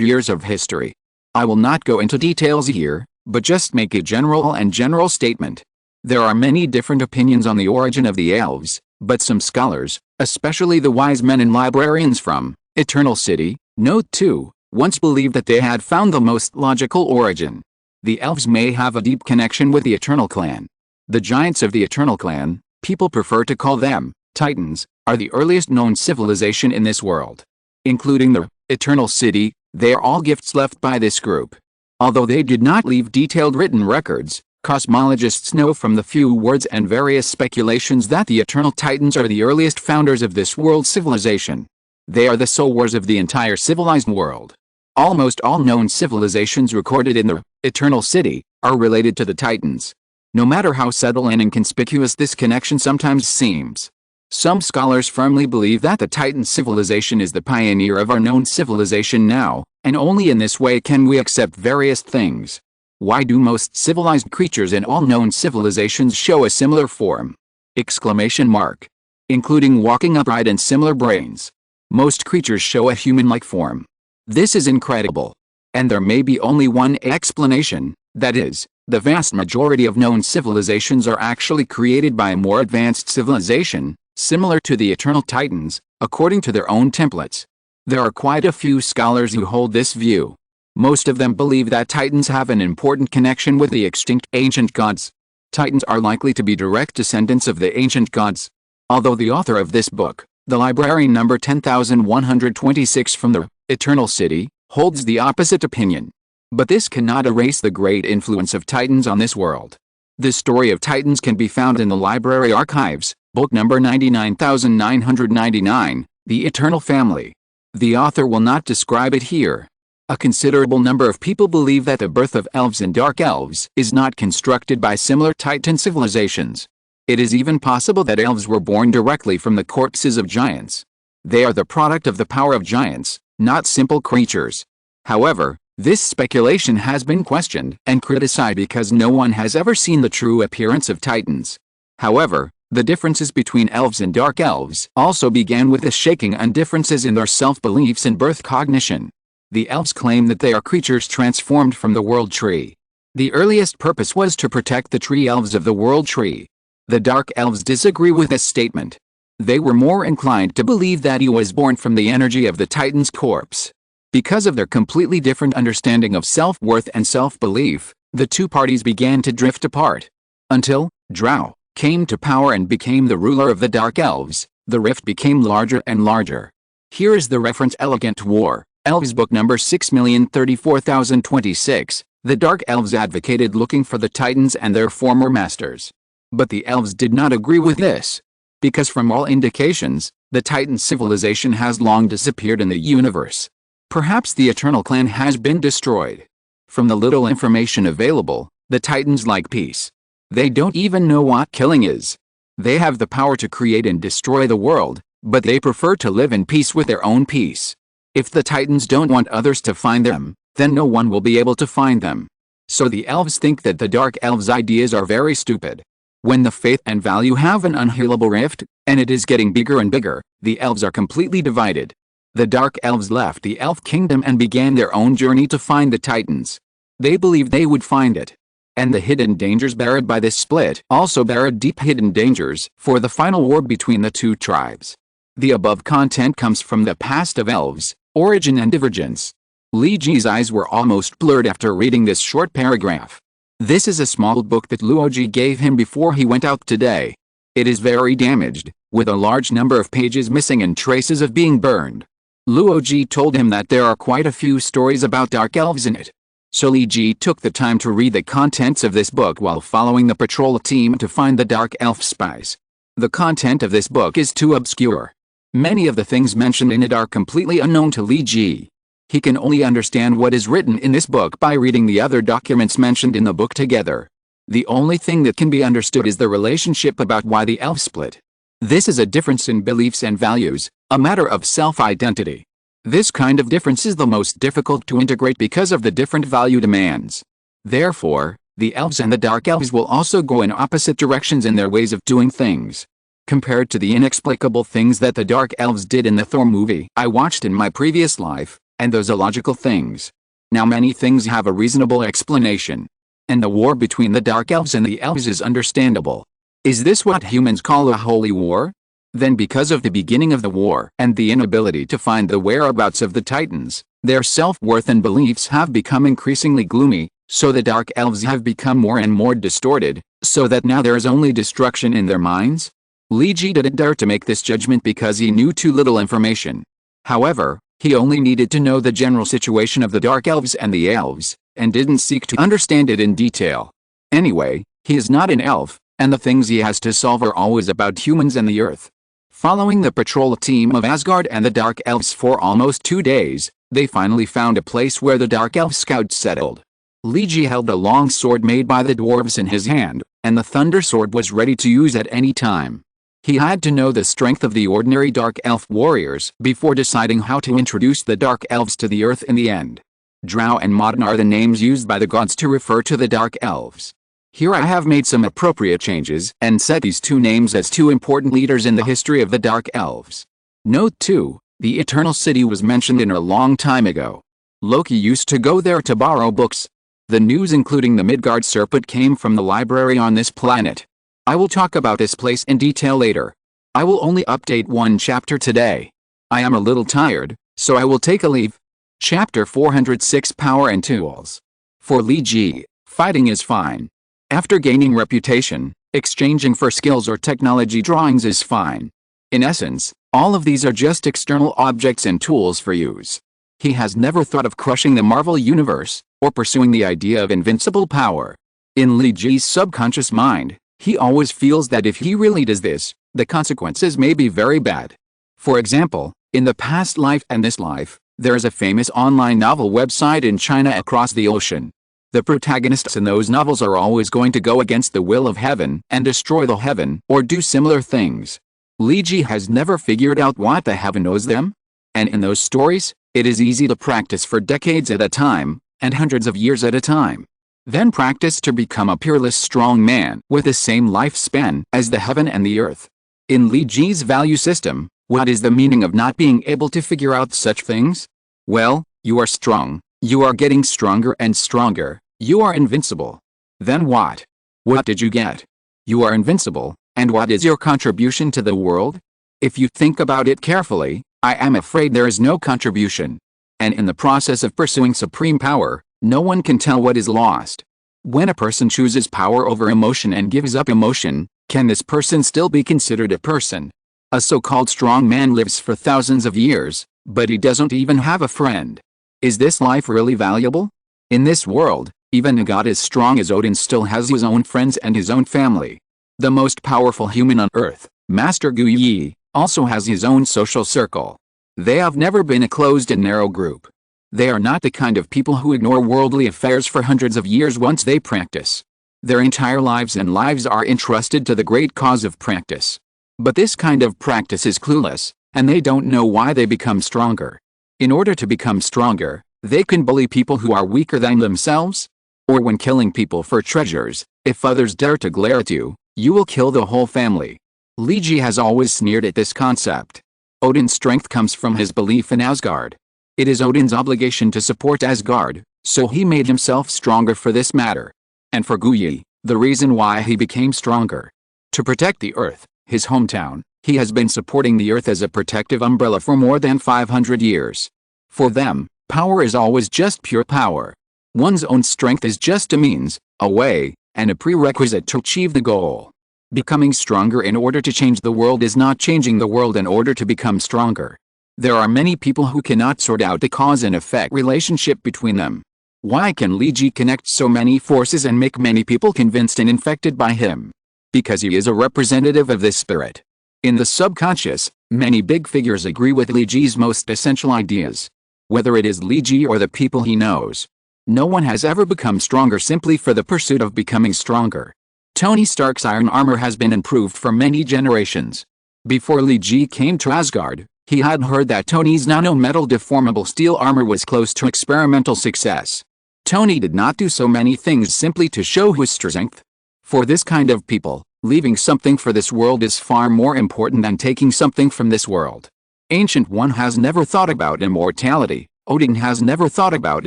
years of history. I will not go into details here, but just make a general statement. There are many different opinions on the origin of the Elves, but some scholars, especially the wise men and librarians from Eternal City, Note 2, once believed that they had found the most logical origin. The Elves may have a deep connection with the Eternal Clan. The giants of the Eternal Clan, people prefer to call them Titans, are the earliest known civilization in this world. Including the Eternal City, they are all gifts left by this group. Although they did not leave detailed written records, cosmologists know from the few words and various speculations that the Eternal Titans are the earliest founders of this world's civilization. They are the sowers of the entire civilized world. Almost all known civilizations recorded in the Eternal City are related to the Titans. No matter how subtle and inconspicuous this connection sometimes seems. Some scholars firmly believe that the Titan civilization is the pioneer of our known civilization now, and only in this way can we accept various things. Why do most civilized creatures in all known civilizations show a similar form? Exclamation mark. Including walking upright and similar brains. Most creatures show a human-like form. This is incredible. And there may be only one explanation, that is, the vast majority of known civilizations are actually created by a more advanced civilization, similar to the Eternal Titans, according to their own templates. There are quite a few scholars who hold this view. Most of them believe that Titans have an important connection with the extinct ancient gods. Titans are likely to be direct descendants of the ancient gods. Although the author of this book, the librarian number 10,126 from the Eternal City, holds the opposite opinion. But this cannot erase the great influence of Titans on this world. The story of Titans can be found in the library archives, book number 99,999, The Eternal Family. The author will not describe it here. A considerable number of people believe that the birth of elves and dark elves is not constructed by similar Titan civilizations. It is even possible that elves were born directly from the corpses of giants. They are the product of the power of giants, not simple creatures. However, this speculation has been questioned and criticized because no one has ever seen the true appearance of Titans. However, the differences between elves and dark elves also began with the shaking and differences in their self-beliefs and birth cognition. The elves claim that they are creatures transformed from the world tree. The earliest purpose was to protect the tree elves of the world tree. The dark elves disagree with this statement. They were more inclined to believe that he was born from the energy of the Titan's corpse. Because of their completely different understanding of self-worth and self-belief, the two parties began to drift apart. Until Drow came to power and became the ruler of the Dark Elves, the rift became larger and larger. Here is the reference: Elegant War, Elves book number 6,034,026. The Dark Elves advocated looking for the Titans and their former masters. But the Elves did not agree with this. Because from all indications, the Titan civilization has long disappeared in the universe. Perhaps the Eternal Clan has been destroyed. From the little information available, the Titans like peace. They don't even know what killing is. They have the power to create and destroy the world, but they prefer to live in peace with their own peace. If the Titans don't want others to find them, then no one will be able to find them. So the Elves think that the Dark Elves' ideas are very stupid. When the faith and value have an unhealable rift, and it is getting bigger and bigger, the Elves are completely divided. The Dark Elves left the Elf Kingdom and began their own journey to find the Titans. They believed they would find it. And the hidden dangers buried by this split also buried deep hidden dangers for the final war between the two tribes. The above content comes from the past of Elves, origin and divergence. Li Ji's eyes were almost blurred after reading this short paragraph. This is a small book that Luoji gave him before he went out today. It is very damaged, with a large number of pages missing and traces of being burned. Luoji told him that there are quite a few stories about Dark Elves in it. So Li Ji took the time to read the contents of this book while following the patrol team to find the Dark Elf spies. The content of this book is too obscure. Many of the things mentioned in it are completely unknown to Li Ji. He can only understand what is written in this book by reading the other documents mentioned in the book together. The only thing that can be understood is the relationship about why the elves split. This is a difference in beliefs and values, a matter of self-identity. This kind of difference is the most difficult to integrate because of the different value demands. Therefore, the elves and the dark elves will also go in opposite directions in their ways of doing things. Compared to the inexplicable things that the dark elves did in the Thor movie I watched in my previous life, and those illogical things. Now many things have a reasonable explanation. And the war between the dark elves and the elves is understandable. Is this what humans call a holy war? Then because of the beginning of the war and the inability to find the whereabouts of the Titans, their self-worth and beliefs have become increasingly gloomy, so the dark elves have become more and more distorted, so that now there is only destruction in their minds? Li Ji didn't dare to make this judgment because he knew too little information. However, he only needed to know the general situation of the dark elves and the elves, and didn't seek to understand it in detail. Anyway, he is not an elf, and the things he has to solve are always about humans and the earth. Following the patrol team of Asgard and the Dark Elves for almost 2 days, They finally found a place where the Dark Elf scouts settled. Li Ji held a long sword made by the dwarves in his hand, and the Thunder Sword was ready to use at any time. He had to know the strength of the ordinary Dark Elf warriors before deciding how to introduce the Dark Elves to the Earth in the end. Drow and Modern are the names used by the gods to refer to the Dark Elves. Here I have made some appropriate changes and set these two names as two important leaders in the history of the Dark Elves. Note 2, the Eternal City was mentioned in a long time ago. Loki used to go there to borrow books. The news including the Midgard Serpent came from the library on this planet. I will talk about this place in detail later. I will only update one chapter today. I am a little tired, so I will take a leave. Chapter 406 Power and Tools. For Li Ji, fighting is fine. After gaining reputation, exchanging for skills or technology drawings is fine. In essence, all of these are just external objects and tools for use. He has never thought of crushing the Marvel Universe, or pursuing the idea of invincible power. In Li Ji's subconscious mind, he always feels that if he really does this, the consequences may be very bad. For example, in the past life and this life, there is a famous online novel website in China across the ocean. The protagonists in those novels are always going to go against the will of heaven and destroy the heaven or do similar things. Li Ji has never figured out what the heaven owes them. And in those stories, it is easy to practice for decades at a time, and hundreds of years at a time. Then practice to become a peerless strong man with the same lifespan as the heaven and the earth. In Li Ji's value system, what is the meaning of not being able to figure out such things? Well, you are strong. You are getting stronger and stronger. You are invincible. Then what? What did you get? You are invincible, and what is your contribution to the world? If you think about it carefully, I am afraid there is no contribution. And in the process of pursuing supreme power, no one can tell what is lost. When a person chooses power over emotion and gives up emotion, can this person still be considered a person? A so-called strong man lives for thousands of years, but he doesn't even have a friend. Is this life really valuable? In this world, even a god as strong as Odin still has his own friends and his own family. The most powerful human on earth, Master Gu Yi, also has his own social circle. They have never been a closed and narrow group. They are not the kind of people who ignore worldly affairs for hundreds of years once they practice. Their entire lives and lives are entrusted to the great cause of practice. But this kind of practice is clueless, and they don't know why they become stronger. In order to become stronger, they can bully people who are weaker than themselves. Or when killing people for treasures, if others dare to glare at you, you will kill the whole family. Li Ji has always sneered at this concept. Odin's strength comes from his belief in Asgard. It is Odin's obligation to support Asgard, so he made himself stronger for this matter. And for Gu Yi, the reason why he became stronger. To protect the earth, his hometown, he has been supporting the earth as a protective umbrella for more than 500 years. For them, power is always just pure power. One's own strength is just a means, a way, and a prerequisite to achieve the goal. Becoming stronger in order to change the world is not changing the world in order to become stronger. There are many people who cannot sort out the cause and effect relationship between them. Why can Li Ji connect so many forces and make many people convinced and infected by him? Because he is a representative of this spirit. In the subconscious, many big figures agree with Li Ji's most essential ideas. Whether it is Li Ji or the people he knows. No one has ever become stronger simply for the pursuit of becoming stronger. Tony Stark's iron armor has been improved for many generations. Before Li Ji came to Asgard, he had heard that Tony's nano-metal deformable steel armor was close to experimental success. Tony did not do so many things simply to show his strength. For this kind of people, leaving something for this world is far more important than taking something from this world. Ancient One has never thought about immortality, Odin has never thought about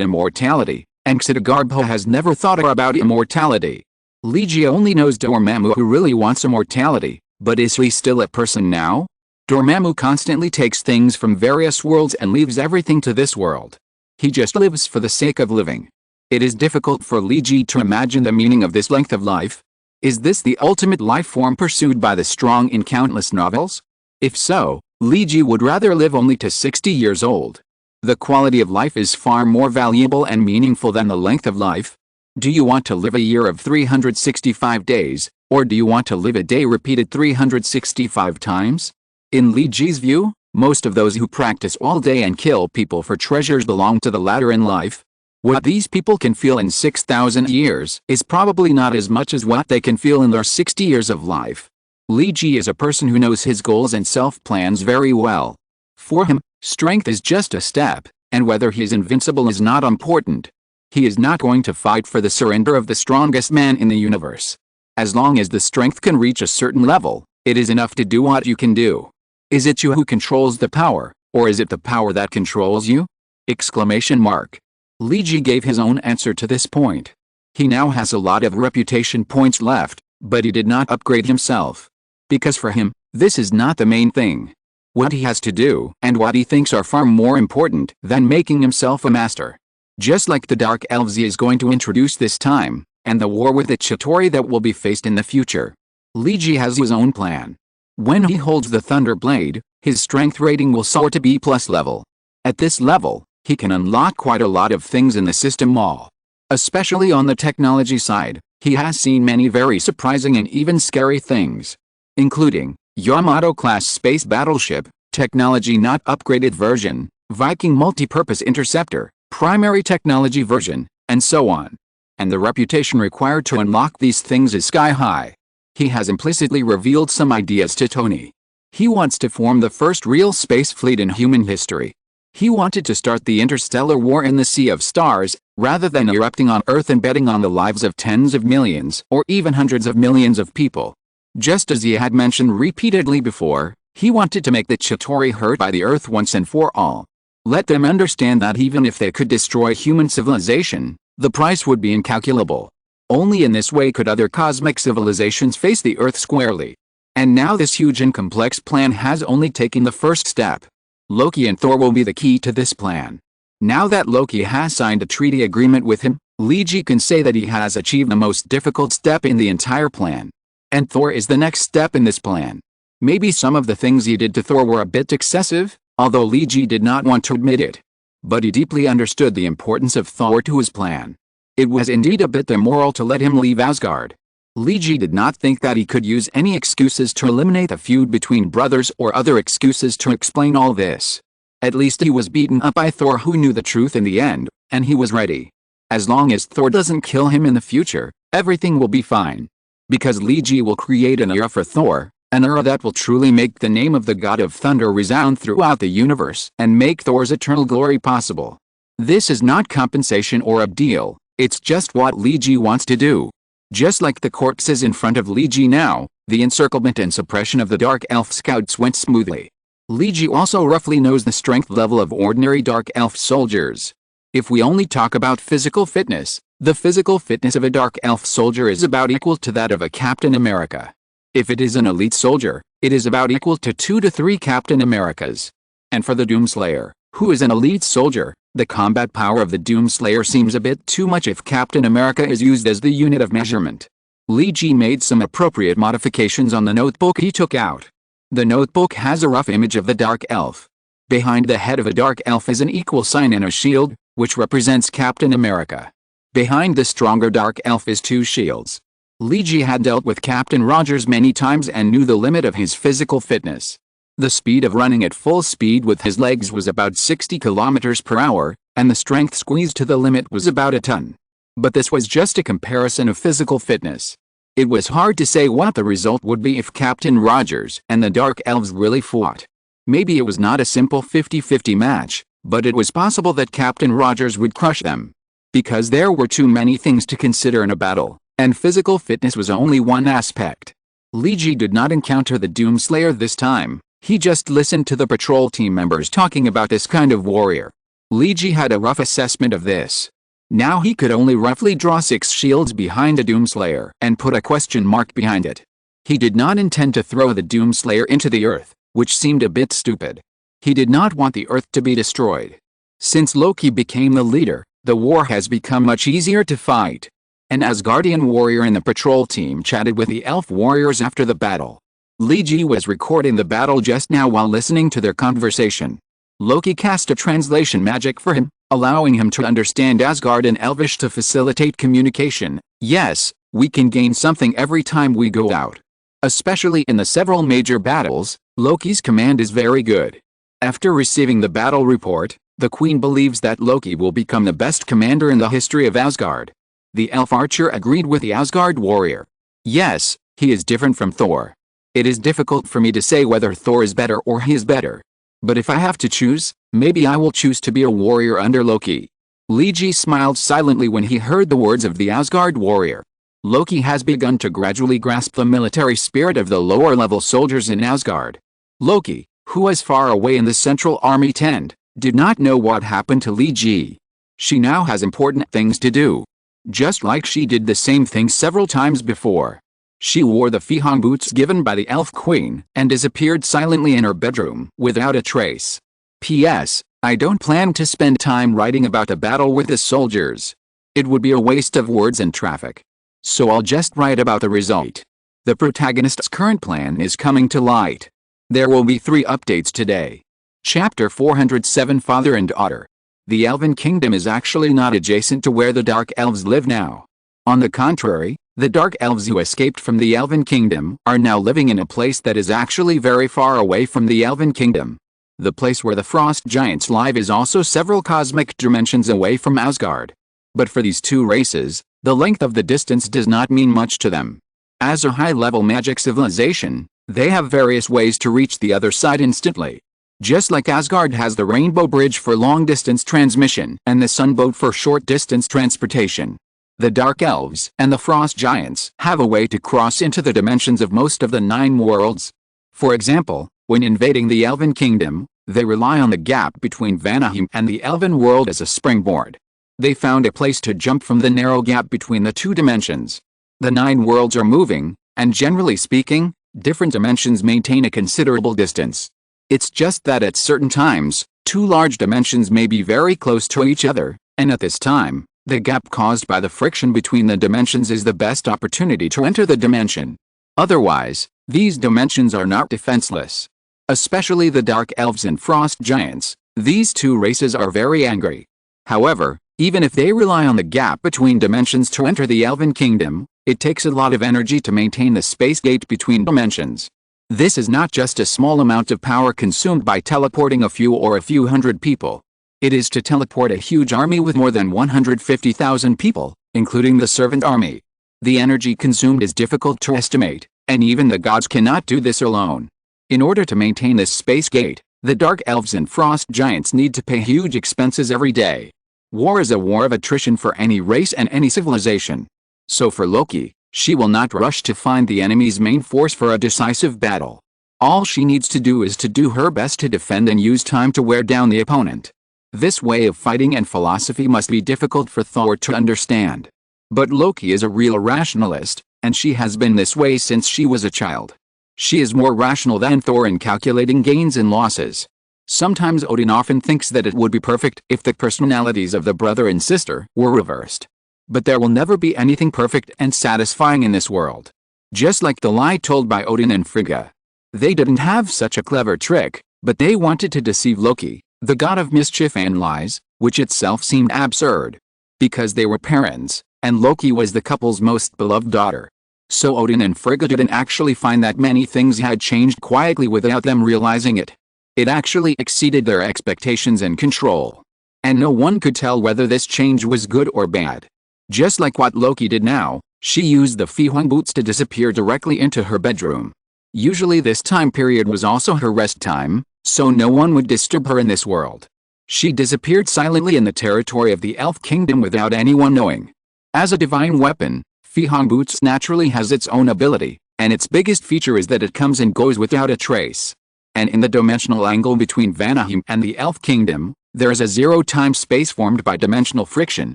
immortality, and Xitigarbha has never thought about immortality. Li Ji only knows Dormammu who really wants immortality, but is he still a person now? Dormammu constantly takes things from various worlds and leaves everything to this world. He just lives for the sake of living. It is difficult for Li Ji to imagine the meaning of this length of life. Is this the ultimate life form pursued by the strong in countless novels? If so, Li Ji would rather live only to 60 years old. The quality of life is far more valuable and meaningful than the length of life. Do you want to live a year of 365 days, or do you want to live a day repeated 365 times? In Li Ji's view, Most of those who practice all day and kill people for treasures belong to the latter in life. What these people can feel in 6,000 years is probably not as much as what they can feel in their 60 years of life. Li Ji is a person who knows his goals and self-plans very well. For him, strength is just a step, and whether he is invincible is not important. He is not going to fight for the surrender of the strongest man in the universe. As long as the strength can reach a certain level, it is enough to do what you can do. Is it you who controls the power, or is it the power that controls you? Exclamation mark. Li Ji gave his own answer to this point. He now has a lot of reputation points left, but he did not upgrade himself. Because for him, this is not the main thing. What he has to do and what he thinks are far more important than making himself a master. Just like the Dark Elves he is going to introduce this time, and the war with the Chitauri that will be faced in the future. Li Ji has his own plan. When he holds the Thunder Blade, his strength rating will soar to B+ level. At this level, he can unlock quite a lot of things in the system mall. Especially on the technology side, he has seen many very surprising and even scary things. Including, Yamato-class space battleship, technology not upgraded version, Viking multi-purpose interceptor, primary technology version, and so on. And the reputation required to unlock these things is sky high. He has implicitly revealed some ideas to Tony. He wants to form the first real space fleet in human history. He wanted to start the interstellar war in the Sea of Stars, rather than erupting on Earth and betting on the lives of tens of millions or even hundreds of millions of people. Just as he had mentioned repeatedly before, he wanted to make the Chitauri hurt by the Earth once and for all. Let them understand that even if they could destroy human civilization, the price would be incalculable. Only in this way could other cosmic civilizations face the Earth squarely. And now this huge and complex plan has only taken the first step. Loki and Thor will be the key to this plan. Now that Loki has signed a treaty agreement with him, Li Ji can say that he has achieved the most difficult step in the entire plan. And Thor is the next step in this plan. Maybe some of the things he did to Thor were a bit excessive, although Li Ji did not want to admit it. But he deeply understood the importance of Thor to his plan. It was indeed a bit immoral to let him leave Asgard. Li Ji did not think that he could use any excuses to eliminate the feud between brothers or other excuses to explain all this. At least he was beaten up by Thor, who knew the truth in the end, and he was ready. As long as Thor doesn't kill him in the future, everything will be fine. Because Li Ji will create an era for Thor, an era that will truly make the name of the God of Thunder resound throughout the universe and make Thor's eternal glory possible. This is not compensation or a deal, it's just what Li Ji wants to do. Just like the corpses in front of Li Ji now, the encirclement and suppression of the Dark Elf scouts went smoothly. Li Ji also roughly knows the strength level of ordinary Dark Elf soldiers. If we only talk about physical fitness, the physical fitness of a Dark Elf soldier is about equal to that of a Captain America. If it is an elite soldier, it is about equal to 2 to 3 Captain Americas. And for the Doomslayer, who is an elite soldier, the combat power of the Doomslayer seems a bit too much if Captain America is used as the unit of measurement. Li Ji made some appropriate modifications on the notebook he took out. The notebook has a rough image of the Dark Elf. Behind the head of a Dark Elf is an equal sign and a shield, which represents Captain America. Behind the stronger Dark Elf is 2 shields. Li Ji had dealt with Captain Rogers many times and knew the limit of his physical fitness. The speed of running at full speed with his legs was about 60 kilometers per hour, and the strength squeezed to the limit was about a ton. But this was just a comparison of physical fitness. It was hard to say what the result would be if Captain Rogers and the Dark Elves really fought. Maybe it was not a simple 50-50 match, but it was possible that Captain Rogers would crush them. Because there were too many things to consider in a battle, and physical fitness was only one aspect. Li Ji did not encounter the Doomslayer this time. He just listened to the patrol team members talking about this kind of warrior. Li Ji had a rough assessment of this. Now he could only roughly draw 6 shields behind a Doomslayer and put a question mark behind it. He did not intend to throw the Doomslayer into the earth, which seemed a bit stupid. He did not want the earth to be destroyed. Since Loki became the leader, the war has become much easier to fight. An Asgardian warrior in the patrol team chatted with the elf warriors after the battle. Li Ji was recording the battle just now while listening to their conversation. Loki cast a translation magic for him, allowing him to understand Asgard and Elvish to facilitate communication. Yes, we can gain something every time we go out. Especially in the several major battles, Loki's command is very good. After receiving the battle report, the Queen believes that Loki will become the best commander in the history of Asgard. The elf archer agreed with the Asgard warrior. Yes, he is different from Thor. It is difficult for me to say whether Thor is better or he is better. But if I have to choose, maybe I will choose to be a warrior under Loki. Loki smiled silently when he heard the words of the Asgard warrior. Loki has begun to gradually grasp the military spirit of the lower-level soldiers in Asgard. Loki, who was far away in the central army tent, did not know what happened to Loki. She now has important things to do. Just like she did the same thing several times before. She wore the Fihong boots given by the Elf Queen and disappeared silently in her bedroom without a trace. P.S. I don't plan to spend time writing about a battle with the soldiers. It would be a waste of words and traffic. So I'll just write about the result. The protagonist's current plan is coming to light. There will be 3 updates today. Chapter 407 Father and Daughter. The Elven Kingdom is actually not adjacent to where the Dark Elves live now. On the contrary, the Dark Elves who escaped from the Elven Kingdom are now living in a place that is actually very far away from the Elven Kingdom. The place where the Frost Giants live is also several cosmic dimensions away from Asgard. But for these 2 races, the length of the distance does not mean much to them. As a high-level magic civilization, they have various ways to reach the other side instantly. Just like Asgard has the Rainbow Bridge for long-distance transmission and the Sunboat for short-distance transportation. The Dark Elves and the Frost Giants have a way to cross into the dimensions of most of the 9 worlds. For example, when invading the Elven Kingdom, they rely on the gap between Vanaheim and the Elven world as a springboard. They found a place to jump from the narrow gap between the 2 dimensions. The 9 worlds are moving, and generally speaking, different dimensions maintain a considerable distance. It's just that at certain times, 2 large dimensions may be very close to each other, and at this time, the gap caused by the friction between the dimensions is the best opportunity to enter the dimension. Otherwise, these dimensions are not defenseless. Especially the Dark Elves and Frost Giants, these 2 races are very angry. However, even if they rely on the gap between dimensions to enter the Elven Kingdom, it takes a lot of energy to maintain the space gate between dimensions. This is not just a small amount of power consumed by teleporting a few or a few hundred people. It is to teleport a huge army with more than 150,000 people, including the servant army. The energy consumed is difficult to estimate, and even the gods cannot do this alone. In order to maintain this space gate, the Dark Elves and Frost Giants need to pay huge expenses every day. War is a war of attrition for any race and any civilization. So for Loki, she will not rush to find the enemy's main force for a decisive battle. All she needs to do is to do her best to defend and use time to wear down the opponent. This way of fighting and philosophy must be difficult for Thor to understand. But Loki is a real rationalist, and she has been this way since she was a child. She is more rational than Thor in calculating gains and losses. Sometimes Odin often thinks that it would be perfect if the personalities of the brother and sister were reversed. But there will never be anything perfect and satisfying in this world. Just like the lie told by Odin and Frigga. They didn't have such a clever trick, but they wanted to deceive Loki, the god of mischief and lies, which itself seemed absurd. Because they were parents, and Loki was the couple's most beloved daughter. So Odin and Frigga didn't actually find that many things had changed quietly without them realizing it. It actually exceeded their expectations and control. And no one could tell whether this change was good or bad. Just like what Loki did now, she used the Fihong boots to disappear directly into her bedroom. Usually this time period was also her rest time, so no one would disturb her in this world. She disappeared silently in the territory of the Elf Kingdom without anyone knowing. As a divine weapon, Fihong boots naturally has its own ability, and its biggest feature is that it comes and goes without a trace. And in the dimensional angle between Vanaheim and the Elf Kingdom, there is a zero-time space formed by dimensional friction,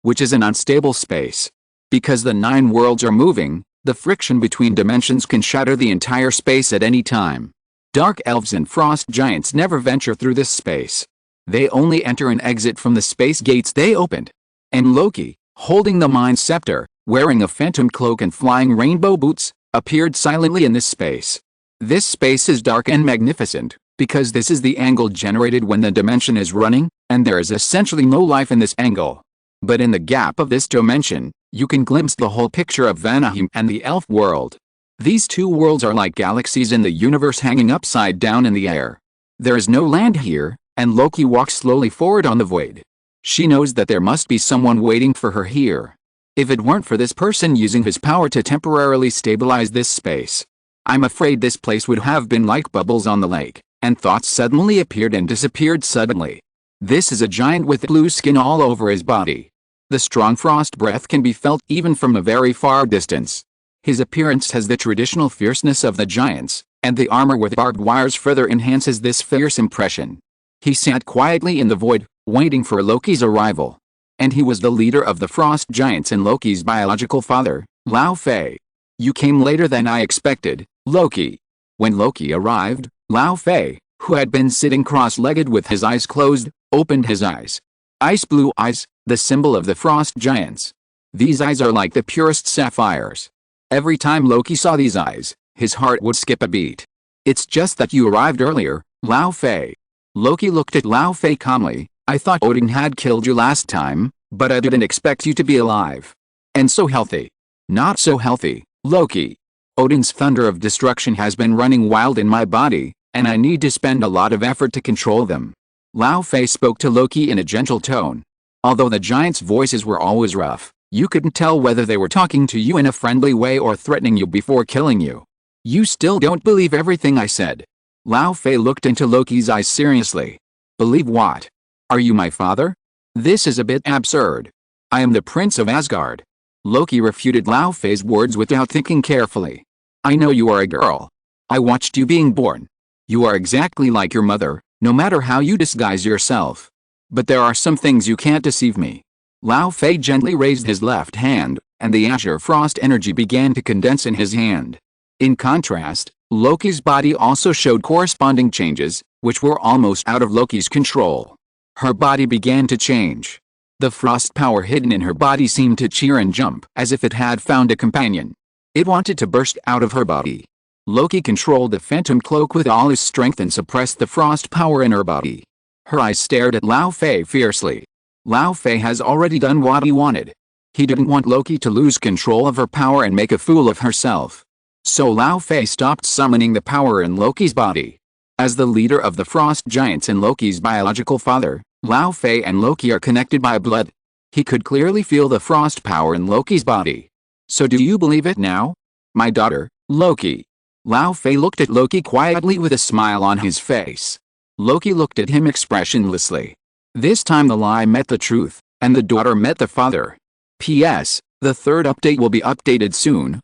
which is an unstable space. Because the 9 worlds are moving, the friction between dimensions can shatter the entire space at any time. Dark Elves and Frost Giants never venture through this space. They only enter and exit from the space gates they opened. And Loki, holding the Mind Scepter, wearing a phantom cloak and flying rainbow boots, appeared silently in this space. This space is dark and magnificent, because this is the angle generated when the dimension is running, and there is essentially no life in this angle. But in the gap of this dimension, you can glimpse the whole picture of Vanaheim and the Elf world. These 2 worlds are like galaxies in the universe hanging upside down in the air. There is no land here, and Loki walks slowly forward on the void. She knows that there must be someone waiting for her here. If it weren't for this person using his power to temporarily stabilize this space, I'm afraid this place would have been like bubbles on the lake, and thoughts suddenly appeared and disappeared suddenly. This is a giant with blue skin all over his body. The strong frost breath can be felt even from a very far distance. His appearance has the traditional fierceness of the giants, and the armor with barbed wires further enhances this fierce impression. He sat quietly in the void, waiting for Loki's arrival. And he was the leader of the frost giants and Loki's biological father, Lao Fei. You came later than I expected, Loki. When Loki arrived, Lao Fei, who had been sitting cross-legged with his eyes closed, opened his eyes. Ice blue eyes, the symbol of the frost giants. These eyes are like the purest sapphires. Every time Loki saw these eyes, his heart would skip a beat. It's just that you arrived earlier, Lao Fei. Loki looked at Lao Fei calmly. I thought Odin had killed you last time, but I didn't expect you to be alive. And so healthy. Not so healthy, Loki. Odin's thunder of destruction has been running wild in my body, and I need to spend a lot of effort to control them. Lao Fei spoke to Loki in a gentle tone. Although the giants' voices were always rough, you couldn't tell whether they were talking to you in a friendly way or threatening you before killing you. You still don't believe everything I said. Lao Fei looked into Loki's eyes seriously. Believe what? Are you my father? This is a bit absurd. I am the prince of Asgard. Loki refuted Lao Fei's words without thinking carefully. I know you are a girl. I watched you being born. You are exactly like your mother, no matter how you disguise yourself. But there are some things you can't deceive me. Lao Fei gently raised his left hand, and the azure frost energy began to condense in his hand. In contrast, Loki's body also showed corresponding changes, which were almost out of Loki's control. Her body began to change. The frost power hidden in her body seemed to cheer and jump as if it had found a companion. It wanted to burst out of her body. Loki controlled the phantom cloak with all his strength and suppressed the frost power in her body. Her eyes stared at Lao Fei fiercely. Lao Fei has already done what he wanted. He didn't want Loki to lose control of her power and make a fool of herself. So Lao Fei stopped summoning the power in Loki's body. As the leader of the frost giants and Loki's biological father, Lao Fei and Loki are connected by blood. He could clearly feel the frost power in Loki's body. So do you believe it now? My daughter, Loki. Lao Fei looked at Loki quietly with a smile on his face. Loki looked at him expressionlessly. This time the lie met the truth, and the daughter met the father. P.S. The third update will be updated soon.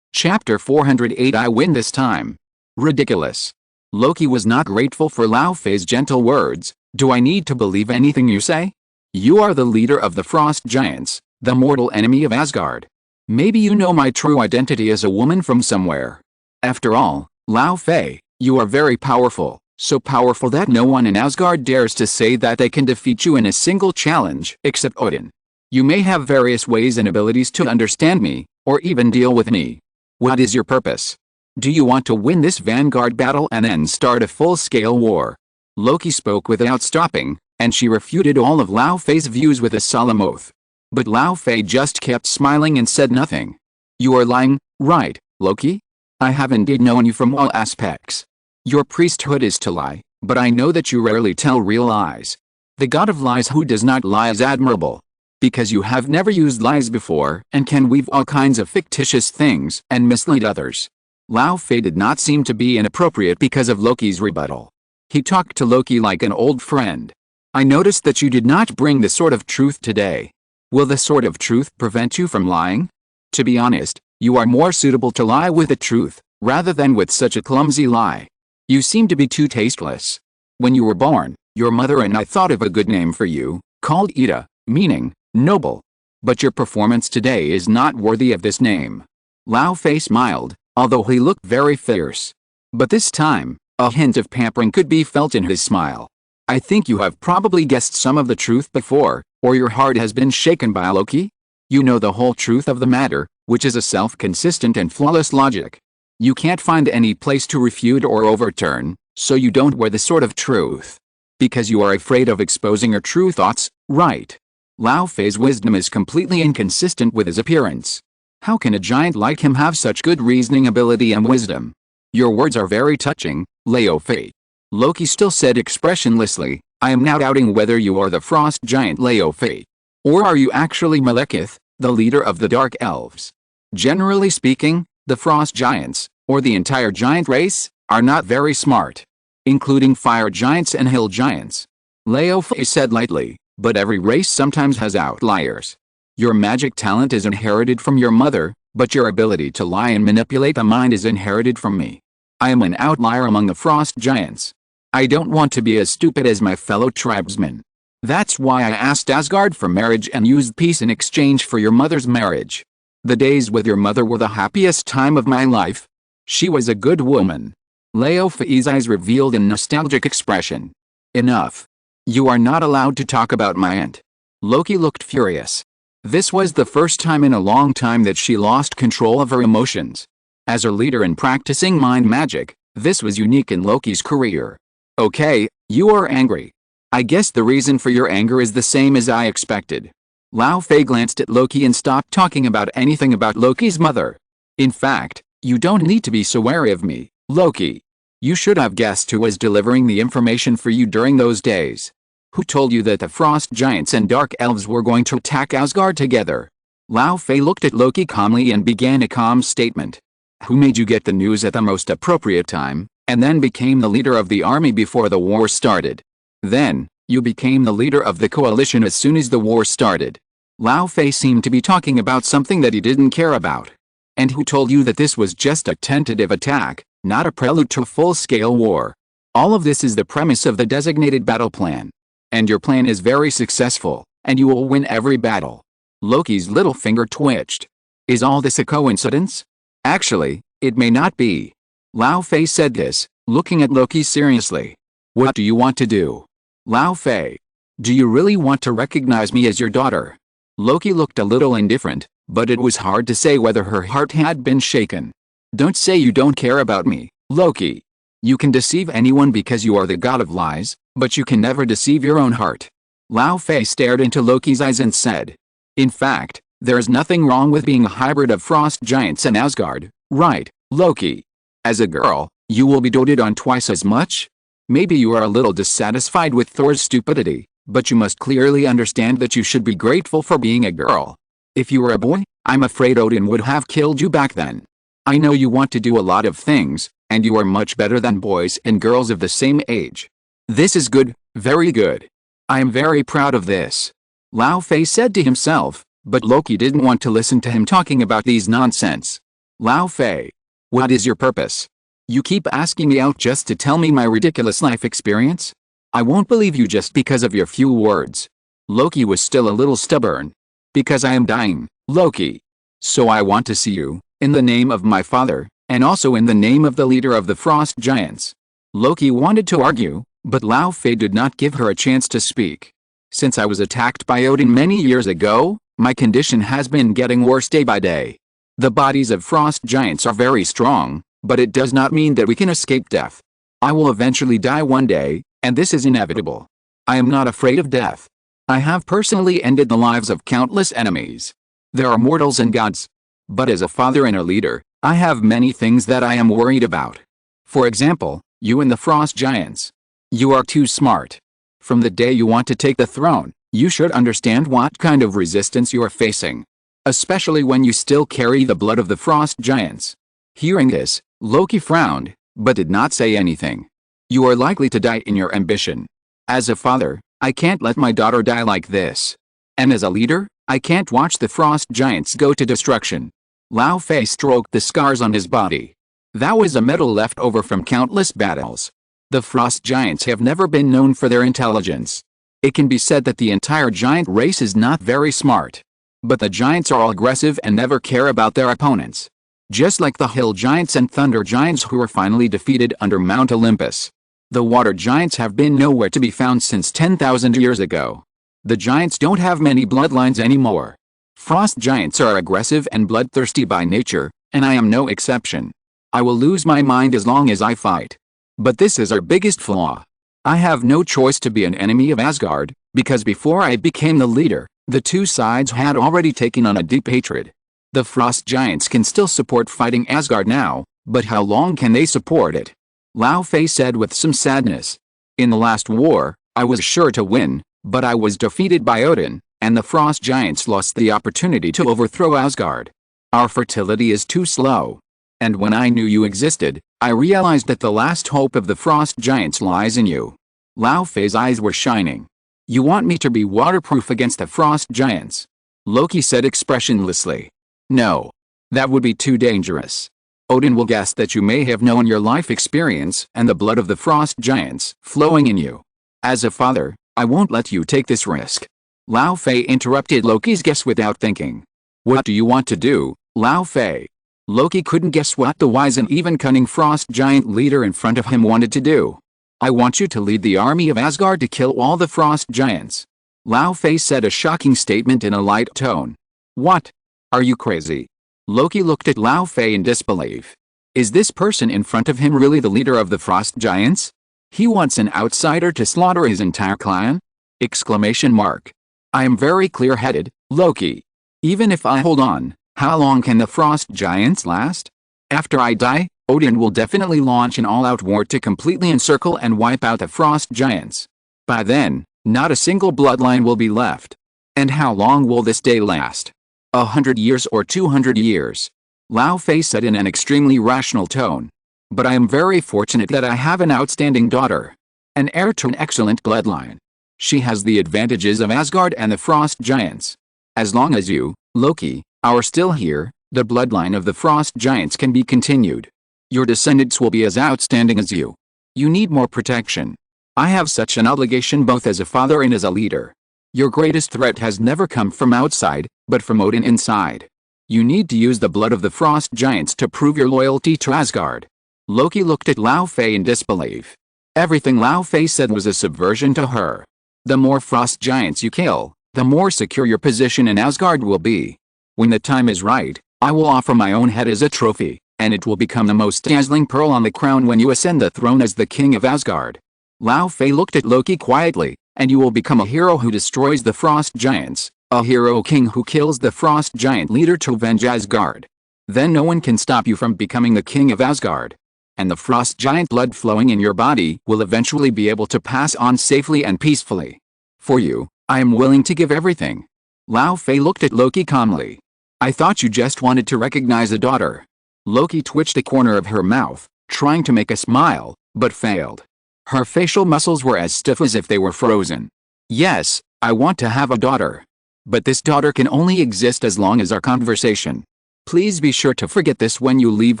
Chapter 408 I win this time. Ridiculous. Loki was not grateful for Lao Fei's gentle words. Do I need to believe anything you say? You are the leader of the frost giants, the mortal enemy of Asgard. Maybe you know my true identity as a woman from somewhere. After all, Lao Fei, you are very powerful, so powerful that no one in Asgard dares to say that they can defeat you in a single challenge except Odin. You may have various ways and abilities to understand me, or even deal with me. What is your purpose? Do you want to win this vanguard battle and then start a full-scale war? Loki spoke without stopping, and she refuted all of Lao Fei's views with a solemn oath. But Lao Fei just kept smiling and said nothing. You are lying, right, Loki? I have indeed known you from all aspects. Your priesthood is to lie, but I know that you rarely tell real lies. The god of lies who does not lie is admirable. Because you have never used lies before and can weave all kinds of fictitious things and mislead others. Lao Fei did not seem to be inappropriate because of Loki's rebuttal. He talked to Loki like an old friend. I noticed that you did not bring the sword of truth today. Will the sword of truth prevent you from lying? To be honest, you are more suitable to lie with the truth, rather than with such a clumsy lie. You seem to be too tasteless. When you were born, your mother and I thought of a good name for you, called Ida, meaning noble. But your performance today is not worthy of this name. Lao Fei smiled, although he looked very fierce. But this time, a hint of pampering could be felt in his smile. I think you have probably guessed some of the truth before, or your heart has been shaken by Loki. You know the whole truth of the matter, which is a self-consistent and flawless logic. You can't find any place to refute or overturn, so you don't wear the sword of truth. Because you are afraid of exposing your true thoughts, right? Lao Fei's wisdom is completely inconsistent with his appearance. How can a giant like him have such good reasoning ability and wisdom? Your words are very touching, Lao Fei. Loki still said expressionlessly, I am now doubting whether you are the frost giant Laufey. Or are you actually Malekith, the leader of the Dark Elves? Generally speaking, the frost giants, or the entire giant race, are not very smart. Including fire giants and hill giants. Laufey said lightly, but every race sometimes has outliers. Your magic talent is inherited from your mother, but your ability to lie and manipulate the mind is inherited from me. I am an outlier among the frost giants. I don't want to be as stupid as my fellow tribesmen. That's why I asked Asgard for marriage and used peace in exchange for your mother's marriage. The days with your mother were the happiest time of my life. She was a good woman. Laufey's eyes revealed a nostalgic expression. Enough. You are not allowed to talk about my aunt. Loki looked furious. This was the first time in a long time that she lost control of her emotions. As a leader in practicing mind magic, this was unique in Loki's career. Okay, you are angry. I guess the reason for your anger is the same as I expected. Laufey glanced at Loki and stopped talking about anything about Loki's mother. In fact, you don't need to be so wary of me, Loki. You should have guessed who was delivering the information for you during those days. Who told you that the frost giants and dark elves were going to attack Asgard together? Laufey looked at Loki calmly and began a calm statement. Who made you get the news at the most appropriate time, and then became the leader of the army before the war started? Then, you became the leader of the coalition as soon as the war started. Laufey seemed to be talking about something that he didn't care about. And who told you that this was just a tentative attack, not a prelude to a full-scale war? All of this is the premise of the designated battle plan. And your plan is very successful, and you will win every battle. Loki's little finger twitched. Is all this a coincidence? Actually, it may not be. Laufey said this, looking at Loki seriously. What do you want to do? Laufey. Do you really want to recognize me as your daughter? Loki looked a little indifferent, but it was hard to say whether her heart had been shaken. Don't say you don't care about me, Loki. You can deceive anyone because you are the god of lies, but you can never deceive your own heart. Laufey stared into Loki's eyes and said. In fact, there is nothing wrong with being a hybrid of frost giants and Asgard, right, Loki? As a girl, you will be doted on twice as much? Maybe you are a little dissatisfied with Thor's stupidity, but you must clearly understand that you should be grateful for being a girl. If you were a boy, I'm afraid Odin would have killed you back then. I know you want to do a lot of things, and you are much better than boys and girls of the same age. This is good, very good. I am very proud of this. Laufey said to himself, but Loki didn't want to listen to him talking about these nonsense. Laufey. What is your purpose? You keep asking me out just to tell me my ridiculous life experience? I won't believe you just because of your few words. Loki was still a little stubborn. Because I am dying, Loki. So I want to see you, in the name of my father, and also in the name of the leader of the frost giants. Loki wanted to argue, but Laufey did not give her a chance to speak. Since I was attacked by Odin many years ago, my condition has been getting worse day by day. The bodies of frost giants are very strong, but it does not mean that we can escape death. I will eventually die one day, and this is inevitable. I am not afraid of death. I have personally ended the lives of countless enemies. There are mortals and gods. But as a father and a leader, I have many things that I am worried about. For example, you and the frost giants. You are too smart. From the day you want to take the throne, you should understand what kind of resistance you are facing. Especially when you still carry the blood of the frost giants. Hearing this, Loki frowned, but did not say anything. You are likely to die in your ambition. As a father, I can't let my daughter die like this. And as a leader, I can't watch the frost giants go to destruction. Laufey stroked the scars on his body. That was a metal left over from countless battles. The frost giants have never been known for their intelligence. It can be said that the entire giant race is not very smart. But the giants are all aggressive and never care about their opponents. Just like the hill giants and thunder giants who were finally defeated under Mount Olympus. The water giants have been nowhere to be found since 10,000 years ago. The giants don't have many bloodlines anymore. Frost giants are aggressive and bloodthirsty by nature, and I am no exception. I will lose my mind as long as I fight. But this is our biggest flaw. I have no choice to be an enemy of Asgard, because before I became the leader, the two sides had already taken on a deep hatred. The frost giants can still support fighting Asgard now, but how long can they support it? Lao Fei said with some sadness. In the last war, I was sure to win, but I was defeated by Odin, and the frost giants lost the opportunity to overthrow Asgard. Our fertility is too slow. And when I knew you existed, I realized that the last hope of the frost giants lies in you. Lao Fei's eyes were shining. You want me to be waterproof against the frost giants? Loki said expressionlessly. No. That would be too dangerous. Odin will guess that you may have known your life experience and the blood of the frost giants flowing in you. As a father, I won't let you take this risk. Lao Fei interrupted Loki's guess without thinking. What do you want to do, Lao Fei? Loki couldn't guess what the wise and even cunning frost giant leader in front of him wanted to do. I want you to lead the army of Asgard to kill all the frost giants. Lao Fei said a shocking statement in a light tone. What? Are you crazy? Loki looked at Lao Fei in disbelief. Is this person in front of him really the leader of the frost giants? He wants an outsider to slaughter his entire clan? Exclamation mark. I am very clear-headed, Loki. Even if I hold on, how long can the frost giants last? After I die, Odin will definitely launch an all-out war to completely encircle and wipe out the frost giants. By then, not a single bloodline will be left. And how long will this day last? 100 years or 200 years? Lao Fei said in an extremely rational tone. But I am very fortunate that I have an outstanding daughter. An heir to an excellent bloodline. She has the advantages of Asgard and the frost giants. As long as you, Loki, are still here, the bloodline of the frost giants can be continued. Your descendants will be as outstanding as you. You need more protection. I have such an obligation both as a father and as a leader. Your greatest threat has never come from outside, but from Odin inside. You need to use the blood of the frost giants to prove your loyalty to Asgard. Loki looked at Lao Fei in disbelief. Everything Lao Fei said was a subversion to her. The more frost giants you kill, the more secure your position in Asgard will be. When the time is right, I will offer my own head as a trophy, and it will become the most dazzling pearl on the crown when you ascend the throne as the king of Asgard. Lao Fei looked at Loki quietly, and you will become a hero who destroys the frost giants, a hero king who kills the frost giant leader to avenge Asgard. Then no one can stop you from becoming the king of Asgard. And the frost giant blood flowing in your body will eventually be able to pass on safely and peacefully. For you, I am willing to give everything. Lao Fei looked at Loki calmly. I thought you just wanted to recognize a daughter. Loki twitched a corner of her mouth, trying to make a smile, but failed. Her facial muscles were as stiff as if they were frozen. Yes, I want to have a daughter. But this daughter can only exist as long as our conversation. Please be sure to forget this when you leave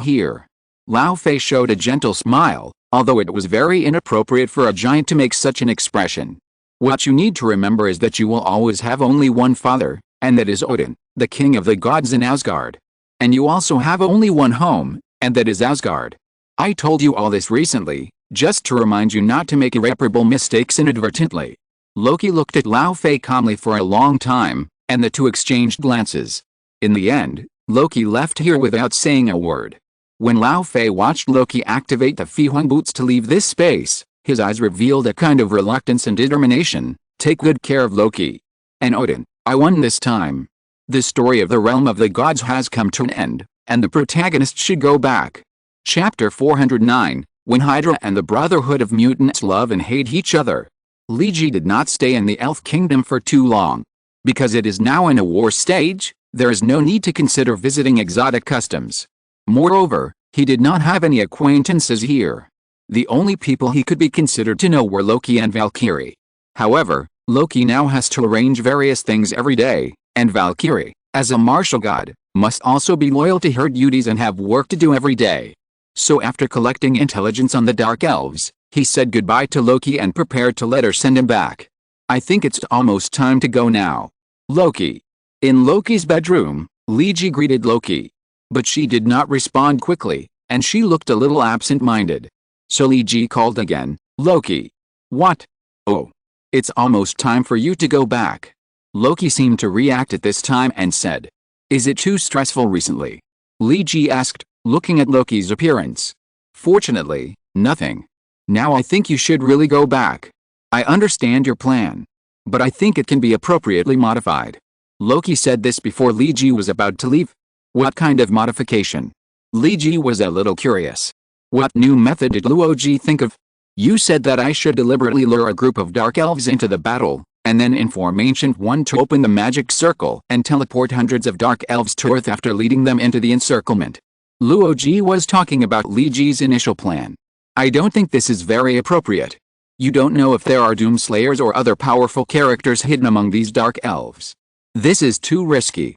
here. Lao Fei showed a gentle smile, although it was very inappropriate for a giant to make such an expression. What you need to remember is that you will always have only one father, and that is Odin, the king of the gods in Asgard. And you also have only one home, and that is Asgard. I told you all this recently, just to remind you not to make irreparable mistakes inadvertently. Loki looked at Lao Fei calmly for a long time, and the two exchanged glances. In the end, Loki left here without saying a word. When Lao Fei watched Loki activate the Fihong boots to leave this space, his eyes revealed a kind of reluctance and determination. Take good care of Loki. And Odin, I won this time. The story of the realm of the gods has come to an end, and the protagonist should go back. Chapter 409, When Hydra and the Brotherhood of Mutants love and hate each other. Liji did not stay in the Elf Kingdom for too long. Because it is now in a war stage, there is no need to consider visiting exotic customs. Moreover, he did not have any acquaintances here. The only people he could be considered to know were Loki and Valkyrie. However, Loki now has to arrange various things every day, and Valkyrie, as a martial god, must also be loyal to her duties and have work to do every day. So after collecting intelligence on the Dark Elves, he said goodbye to Loki and prepared to let her send him back. I think it's almost time to go now. Loki. In Loki's bedroom, Liji greeted Loki. But she did not respond quickly, and she looked a little absent-minded. So Liji called again, Loki. What? Oh. It's almost time for you to go back. Loki seemed to react at this time and said, Is it too stressful recently? Liji asked, looking at Loki's appearance. Fortunately, nothing. Now I think you should really go back. I understand your plan. But I think it can be appropriately modified. Loki said this before Liji was about to leave. What kind of modification? Liji was a little curious. What new method did Luoji think of? You said that I should deliberately lure a group of dark elves into the battle, and then inform Ancient One to open the magic circle and teleport hundreds of dark elves to Earth after leading them into the encirclement. Luoji was talking about Li Ji's initial plan. I don't think this is very appropriate. You don't know if there are Doomslayers or other powerful characters hidden among these dark elves. This is too risky.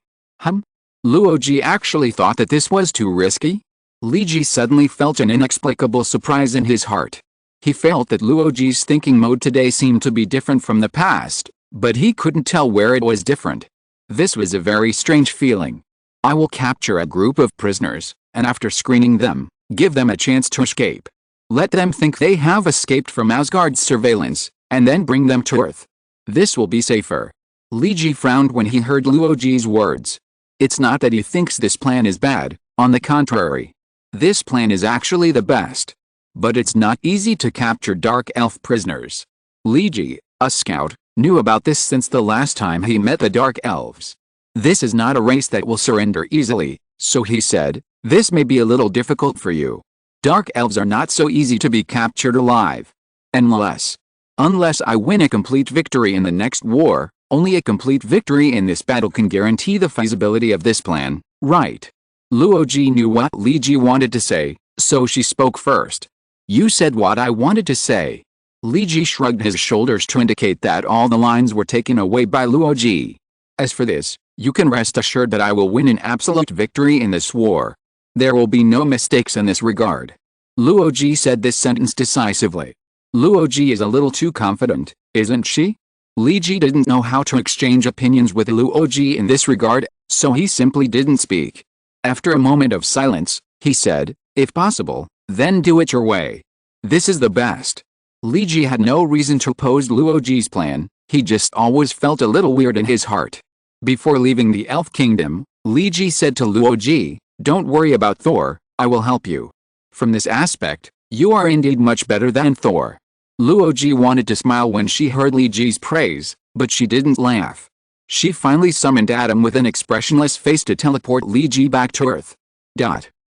Luoji actually thought that this was too risky? Li Ji suddenly felt an inexplicable surprise in his heart. He felt that Luoji's thinking mode today seemed to be different from the past, but he couldn't tell where it was different. This was a very strange feeling. I will capture a group of prisoners, and after screening them, give them a chance to escape. Let them think they have escaped from Asgard's surveillance, and then bring them to Earth. This will be safer. Li Ji frowned when he heard Luoji's words. It's not that he thinks this plan is bad, on the contrary. This plan is actually the best. But it's not easy to capture dark elf prisoners. Li Ji, a scout, knew about this since the last time he met the dark elves. This is not a race that will surrender easily, so he said, this may be a little difficult for you. Dark elves are not so easy to be captured alive. Unless I win a complete victory in the next war, only a complete victory in this battle can guarantee the feasibility of this plan, right? Luoji knew what Li Ji wanted to say, so she spoke first. You said what I wanted to say. Li Ji shrugged his shoulders to indicate that all the lines were taken away by Luoji. As for this, you can rest assured that I will win an absolute victory in this war. There will be no mistakes in this regard. Luoji said this sentence decisively. Luoji is a little too confident, isn't she? Li Ji didn't know how to exchange opinions with Luoji in this regard, so he simply didn't speak. After a moment of silence, he said, if possible, then do it your way. This is the best. Li Ji had no reason to oppose Luoji's plan, he just always felt a little weird in his heart. Before leaving the Elf Kingdom, Li Ji said to Luoji, don't worry about Thor, I will help you. From this aspect, you are indeed much better than Thor. Luoji wanted to smile when she heard Li Ji's praise, but she didn't laugh. She finally summoned Adam with an expressionless face to teleport Li Ji back to Earth.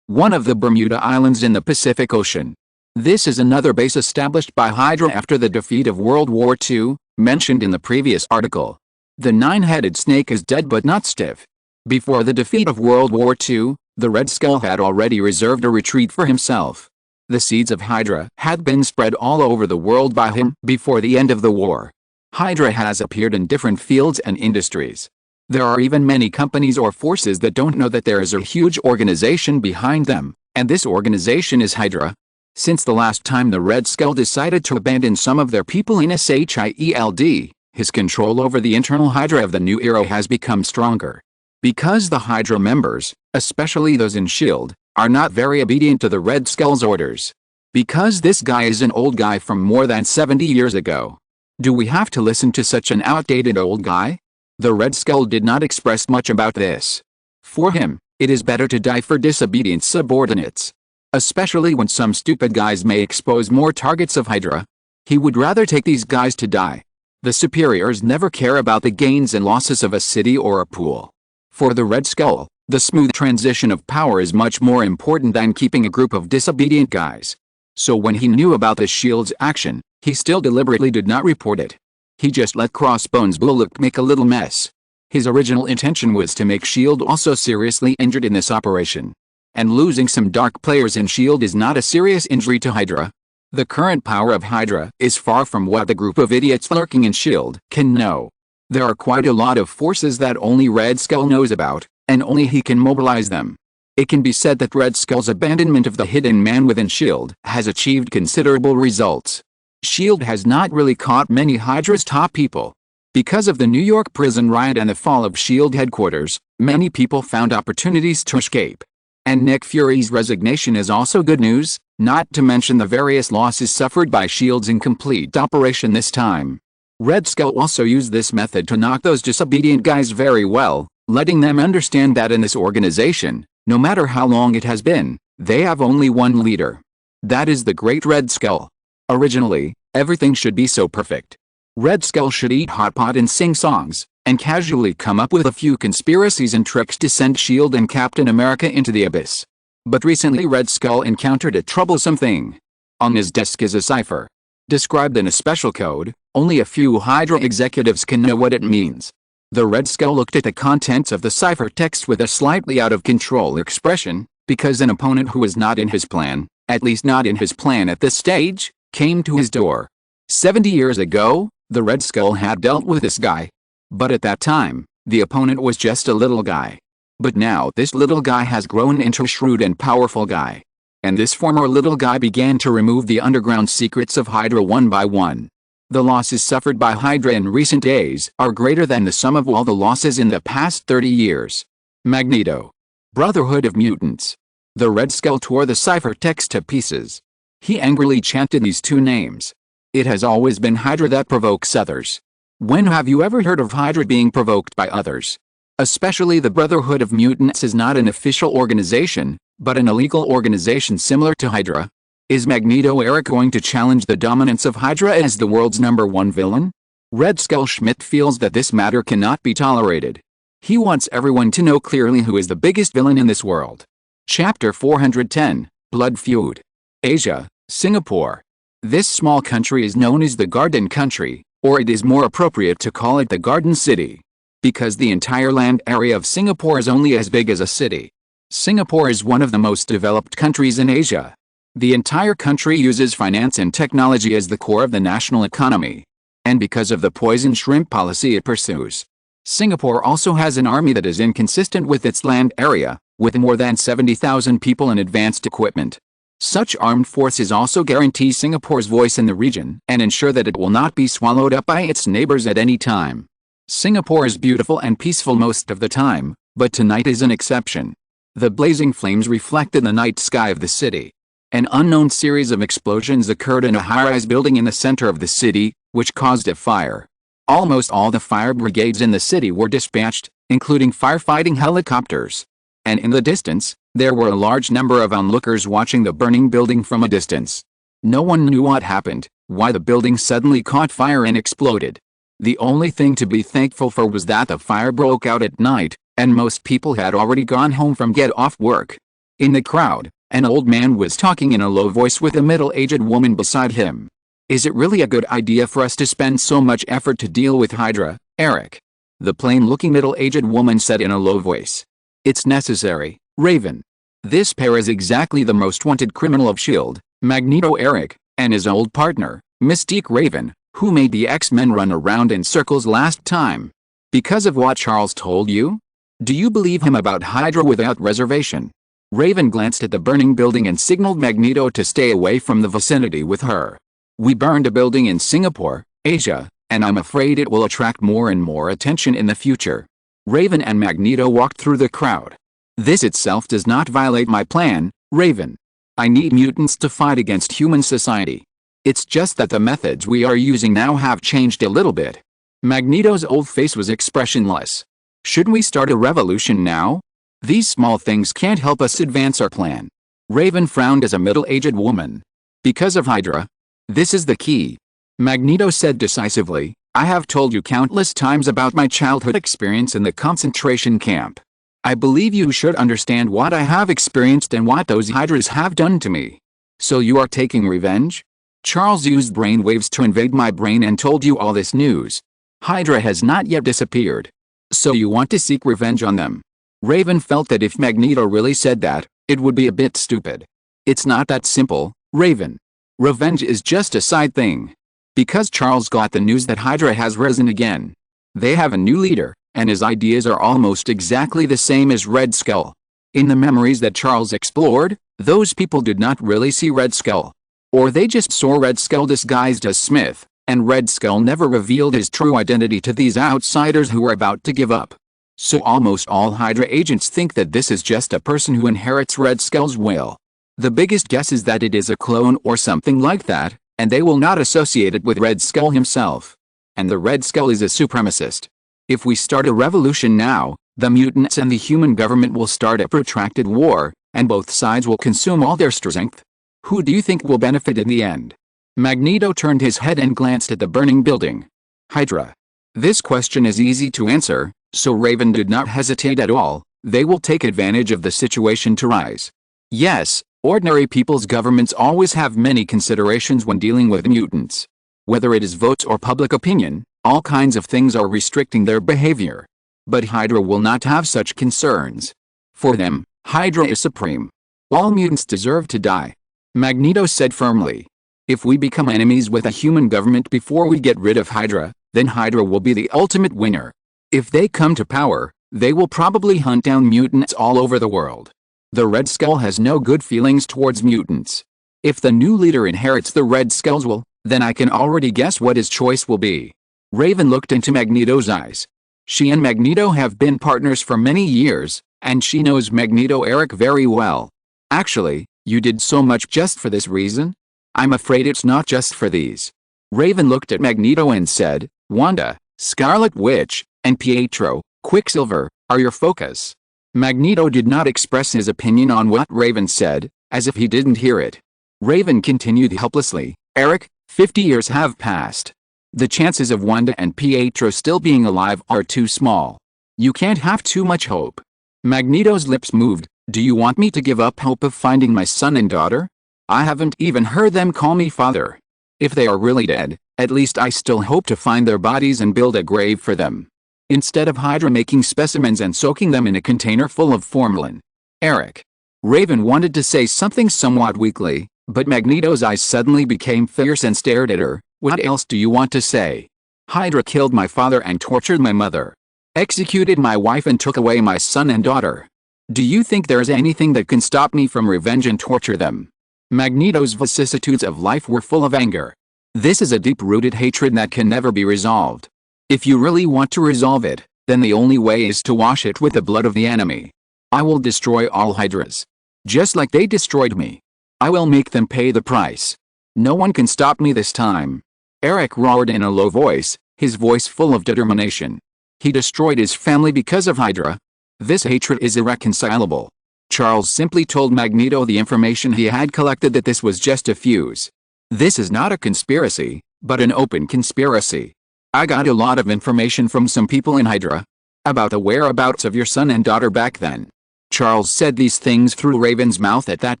One of the Bermuda Islands in the Pacific Ocean. This is another base established by Hydra after the defeat of World War II, mentioned in the previous article. The nine-headed snake is dead but not stiff. Before the defeat of World War II, the Red Skull had already reserved a retreat for himself. The seeds of Hydra had been spread all over the world by him before the end of the war. Hydra has appeared in different fields and industries. There are even many companies or forces that don't know that there is a huge organization behind them, and this organization is Hydra. Since the last time the Red Skull decided to abandon some of their people in SHIELD, his control over the internal Hydra of the new era has become stronger. Because the Hydra members, especially those in SHIELD, are not very obedient to the Red Skull's orders. Because this guy is an old guy from more than 70 years ago. Do we have to listen to such an outdated old guy? The Red Skull did not express much about this. For him, it is better to die for disobedient subordinates. Especially when some stupid guys may expose more targets of Hydra. He would rather take these guys to die. The superiors never care about the gains and losses of a city or a pool. For the Red Skull, the smooth transition of power is much more important than keeping a group of disobedient guys. So when he knew about the SHIELD's action, he still deliberately did not report it. He just let Crossbones Bullock make a little mess. His original intention was to make SHIELD also seriously injured in this operation. And losing some dark players in SHIELD is not a serious injury to Hydra. The current power of Hydra is far from what the group of idiots lurking in SHIELD can know. There are quite a lot of forces that only Red Skull knows about, and only he can mobilize them. It can be said that Red Skull's abandonment of the hidden man within SHIELD has achieved considerable results. SHIELD has not really caught many Hydra's top people. Because of the New York prison riot and the fall of SHIELD headquarters, many people found opportunities to escape. And Nick Fury's resignation is also good news, not to mention the various losses suffered by SHIELD's incomplete operation this time. Red Skull also used this method to knock those disobedient guys very well, letting them understand that in this organization, no matter how long it has been, they have only one leader. That is the Great Red Skull. Originally, everything should be so perfect. Red Skull should eat hot pot and sing songs, and casually come up with a few conspiracies and tricks to send SHIELD and Captain America into the abyss. But recently Red Skull encountered a troublesome thing. On his desk is a cipher. Described in a special code, only a few Hydra executives can know what it means. The Red Skull looked at the contents of the cipher text with a slightly out-of-control expression, because an opponent who was not in his plan, at least not in his plan at this stage, came to his door. 70 years ago, the Red Skull had dealt with this guy. But at that time, the opponent was just a little guy. But now this little guy has grown into a shrewd and powerful guy. And this former little guy began to remove the underground secrets of Hydra one by one. The losses suffered by Hydra in recent days are greater than the sum of all the losses in the past 30 years. Magneto. Brotherhood of Mutants. The Red Skull tore the cipher text to pieces. He angrily chanted these two names. It has always been Hydra that provokes others. When have you ever heard of Hydra being provoked by others? Especially the Brotherhood of Mutants is not an official organization, but an illegal organization similar to Hydra. Is Magneto Eric going to challenge the dominance of Hydra as the world's #1 villain? Red Skull Schmidt feels that this matter cannot be tolerated. He wants everyone to know clearly who is the biggest villain in this world. Chapter 410, Blood Feud. Asia, Singapore. This small country is known as the Garden Country, or it is more appropriate to call it the Garden City. Because the entire land area of Singapore is only as big as a city. Singapore is one of the most developed countries in Asia. The entire country uses finance and technology as the core of the national economy. And because of the poison shrimp policy it pursues, Singapore also has an army that is inconsistent with its land area, with more than 70,000 people and advanced equipment. Such armed forces also guarantee Singapore's voice in the region and ensure that it will not be swallowed up by its neighbors at any time. Singapore is beautiful and peaceful most of the time, but tonight is an exception. The blazing flames reflected the night sky of the city. An unknown series of explosions occurred in a high-rise building in the center of the city, which caused a fire. Almost all the fire brigades in the city were dispatched, including firefighting helicopters. And in the distance, there were a large number of onlookers watching the burning building from a distance. No one knew what happened, why the building suddenly caught fire and exploded. The only thing to be thankful for was that the fire broke out at night, and most people had already gone home from get-off work. In the crowd, an old man was talking in a low voice with a middle-aged woman beside him. Is it really a good idea for us to spend so much effort to deal with Hydra, Eric? The plain-looking middle-aged woman said in a low voice. It's necessary, Raven. This pair is exactly the most wanted criminal of S.H.I.E.L.D., Magneto Eric, and his old partner, Mystique Raven, who made the X-Men run around in circles last time. Because of what Charles told you? Do you believe him about Hydra without reservation? Raven glanced at the burning building and signaled Magneto to stay away from the vicinity with her. We burned a building in Singapore, Asia, and I'm afraid it will attract more and more attention in the future. Raven and Magneto walked through the crowd. This itself does not violate my plan, Raven. I need mutants to fight against human society. It's just that the methods we are using now have changed a little bit. Magneto's old face was expressionless. Shouldn't we start a revolution now? These small things can't help us advance our plan. Raven frowned as a middle-aged woman. Because of Hydra? This is the key. Magneto said decisively, I have told you countless times about my childhood experience in the concentration camp. I believe you should understand what I have experienced and what those Hydras have done to me. So you are taking revenge? Charles used brainwaves to invade my brain and told you all this news. Hydra has not yet disappeared. So you want to seek revenge on them. Raven felt that if Magneto really said that, it would be a bit stupid. It's not that simple, Raven. Revenge is just a side thing. Because Charles got the news that Hydra has risen again. They have a new leader, and his ideas are almost exactly the same as Red Skull. In the memories that Charles explored, those people did not really see Red Skull. Or they just saw Red Skull disguised as Smith, and Red Skull never revealed his true identity to these outsiders who were about to give up. So almost all Hydra agents think that this is just a person who inherits Red Skull's will. The biggest guess is that it is a clone or something like that, and they will not associate it with Red Skull himself. And the Red Skull is a supremacist. If we start a revolution now, the mutants and the human government will start a protracted war, and both sides will consume all their strength. Who do you think will benefit in the end? Magneto turned his head and glanced at the burning building. Hydra. This question is easy to answer, so Raven did not hesitate at all. They will take advantage of the situation to rise. Yes, ordinary people's governments always have many considerations when dealing with mutants. Whether it is votes or public opinion, all kinds of things are restricting their behavior. But Hydra will not have such concerns. For them, Hydra is supreme. All mutants deserve to die. Magneto said firmly. If we become enemies with a human government before we get rid of Hydra, then Hydra will be the ultimate winner. If they come to power, they will probably hunt down mutants all over the world. The Red Skull has no good feelings towards mutants. If the new leader inherits the Red Skull's will, then I can already guess what his choice will be. Raven looked into Magneto's eyes. She and Magneto have been partners for many years, and she knows Magneto Eric very well. Actually, you did so much just for this reason? I'm afraid it's not just for these. Raven looked at Magneto and said, Wanda, Scarlet Witch, and Pietro, Quicksilver, are your focus. Magneto did not express his opinion on what Raven said, as if he didn't hear it. Raven continued helplessly, Eric, 50 years have passed. The chances of Wanda and Pietro still being alive are too small. You can't have too much hope. Magneto's lips moved. Do you want me to give up hope of finding my son and daughter? I haven't even heard them call me father. If they are really dead, at least I still hope to find their bodies and build a grave for them. Instead of Hydra making specimens and soaking them in a container full of formalin. Eric. Raven wanted to say something somewhat weakly, but Magneto's eyes suddenly became fierce and stared at her. What else do you want to say? Hydra killed my father and tortured my mother. Executed my wife and took away my son and daughter. Do you think there's anything that can stop me from revenge and torture them? Magneto's vicissitudes of life were full of anger. This is a deep-rooted hatred that can never be resolved. If you really want to resolve it, then the only way is to wash it with the blood of the enemy. I will destroy all Hydras. Just like they destroyed me. I will make them pay the price. No one can stop me this time. Eric roared in a low voice, his voice full of determination. He destroyed his family because of Hydra. This hatred is irreconcilable. Charles simply told Magneto the information he had collected, that this was just a fuse. This is not a conspiracy, but an open conspiracy. I got a lot of information from some people in Hydra about the whereabouts of your son and daughter back then. Charles said these things through Raven's mouth at that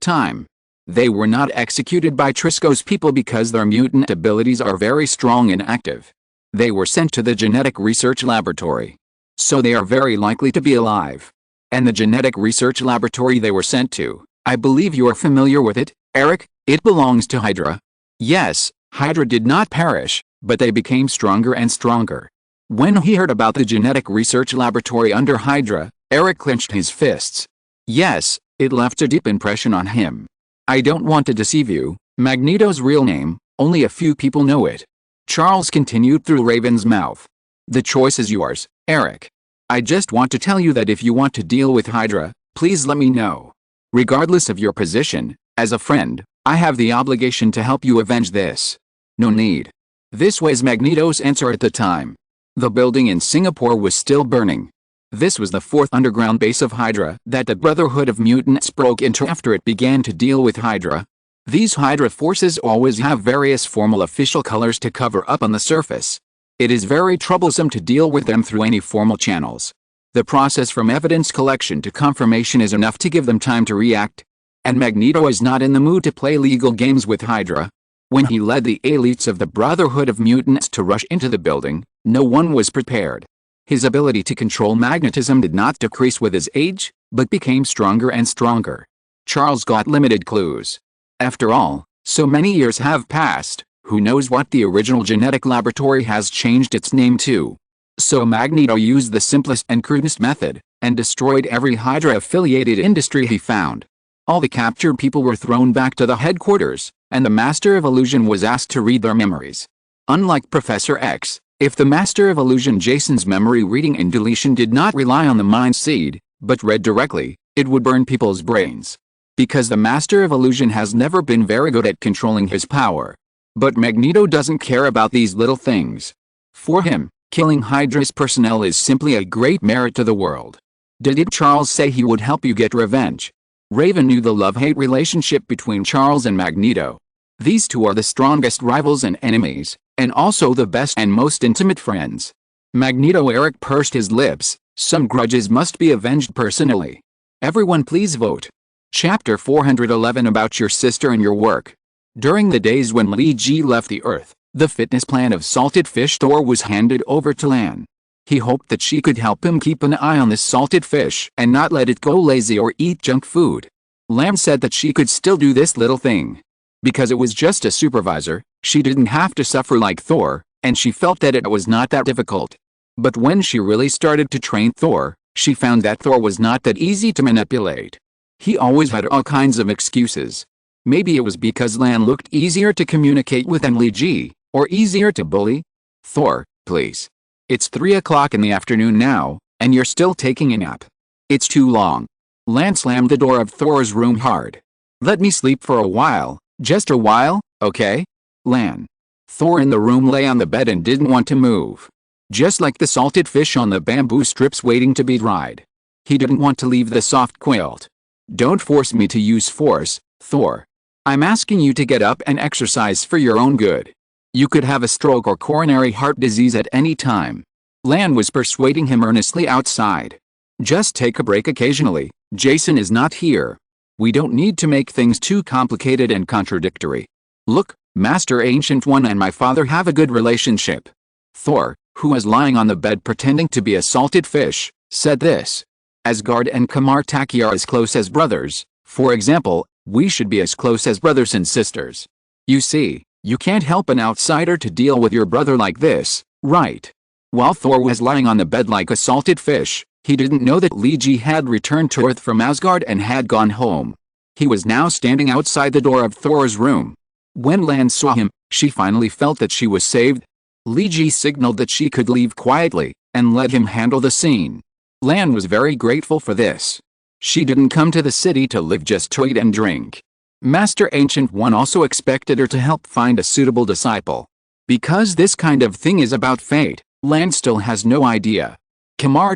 time. They were not executed by Trisco's people because their mutant abilities are very strong and active. They were sent to the genetic research laboratory. So they are very likely to be alive. And the genetic research laboratory they were sent to, I believe you are familiar with it, Eric, it belongs to Hydra. Yes, Hydra did not perish, but they became stronger and stronger. When he heard about the genetic research laboratory under Hydra, Eric clenched his fists. Yes, it left a deep impression on him. I don't want to deceive you, Magneto's real name, only a few people know it. Charles continued through Raven's mouth. The choice is yours, Eric. I just want to tell you that if you want to deal with Hydra, please let me know. Regardless of your position, as a friend, I have the obligation to help you avenge this. No need. This was Magneto's answer at the time. The building in Singapore was still burning. This was the fourth underground base of Hydra that the Brotherhood of Mutants broke into after it began to deal with Hydra. These Hydra forces always have various formal official colors to cover up on the surface. It is very troublesome to deal with them through any formal channels. The process from evidence collection to confirmation is enough to give them time to react. And Magneto is not in the mood to play legal games with Hydra. When he led the elites of the Brotherhood of Mutants to rush into the building, no one was prepared. His ability to control magnetism did not decrease with his age, but became stronger and stronger. Charles got limited clues. After all, so many years have passed, who knows what the original genetic laboratory has changed its name to. So Magneto used the simplest and crudest method, and destroyed every Hydra-affiliated industry he found. All the captured people were thrown back to the headquarters, and the Master of Illusion was asked to read their memories. Unlike Professor X, if the Master of Illusion Jason's memory reading and deletion did not rely on the mind seed, but read directly, it would burn people's brains. Because the Master of Illusion has never been very good at controlling his power. But Magneto doesn't care about these little things. For him, killing Hydra's personnel is simply a great merit to the world. Did Charles say he would help you get revenge? Raven knew the love-hate relationship between Charles and Magneto. These two are the strongest rivals and enemies, and also the best and most intimate friends. Magneto Eric pursed his lips. Some grudges must be avenged personally. Everyone please vote. Chapter 411 about your sister and your work. During the days when Li Ji left the Earth, the fitness plan of salted fish Thor was handed over to Lan. He hoped that she could help him keep an eye on this salted fish and not let it go lazy or eat junk food. Lan said that she could still do this little thing. Because it was just a supervisor, she didn't have to suffer like Thor, and she felt that it was not that difficult. But when she really started to train Thor, she found that Thor was not that easy to manipulate. He always had all kinds of excuses. Maybe it was because Lan looked easier to communicate with than Li Ji, or easier to bully. Thor, please. It's 3 o'clock in the afternoon now, and you're still taking a nap. It's too long. Lan slammed the door of Thor's room hard. Let me sleep for a while, just a while, okay? Lan. Thor in the room lay on the bed and didn't want to move. Just like the salted fish on the bamboo strips waiting to be dried. He didn't want to leave the soft quilt. Don't force me to use force, Thor. I'm asking you to get up and exercise for your own good. You could have a stroke or coronary heart disease at any time. Lan was persuading him earnestly outside. Just take a break occasionally, Jason is not here. We don't need to make things too complicated and contradictory. Look, Master Ancient One and my father have a good relationship. Thor, who was lying on the bed pretending to be a salted fish, said this. Asgard and Taki are as close as brothers. For example, we should be as close as brothers and sisters. You see, you can't help an outsider to deal with your brother like this, right? While Thor was lying on the bed like a salted fish, he didn't know that Li Ji had returned to Earth from Asgard and had gone home. He was now standing outside the door of Thor's room. When Lan saw him, she finally felt that she was saved. Li Ji signaled that she could leave quietly, and let him handle the scene. Lan was very grateful for this. She didn't come to the city to live just to eat and drink. Master Ancient One also expected her to help find a suitable disciple. Because this kind of thing is about fate, Lan still has no idea.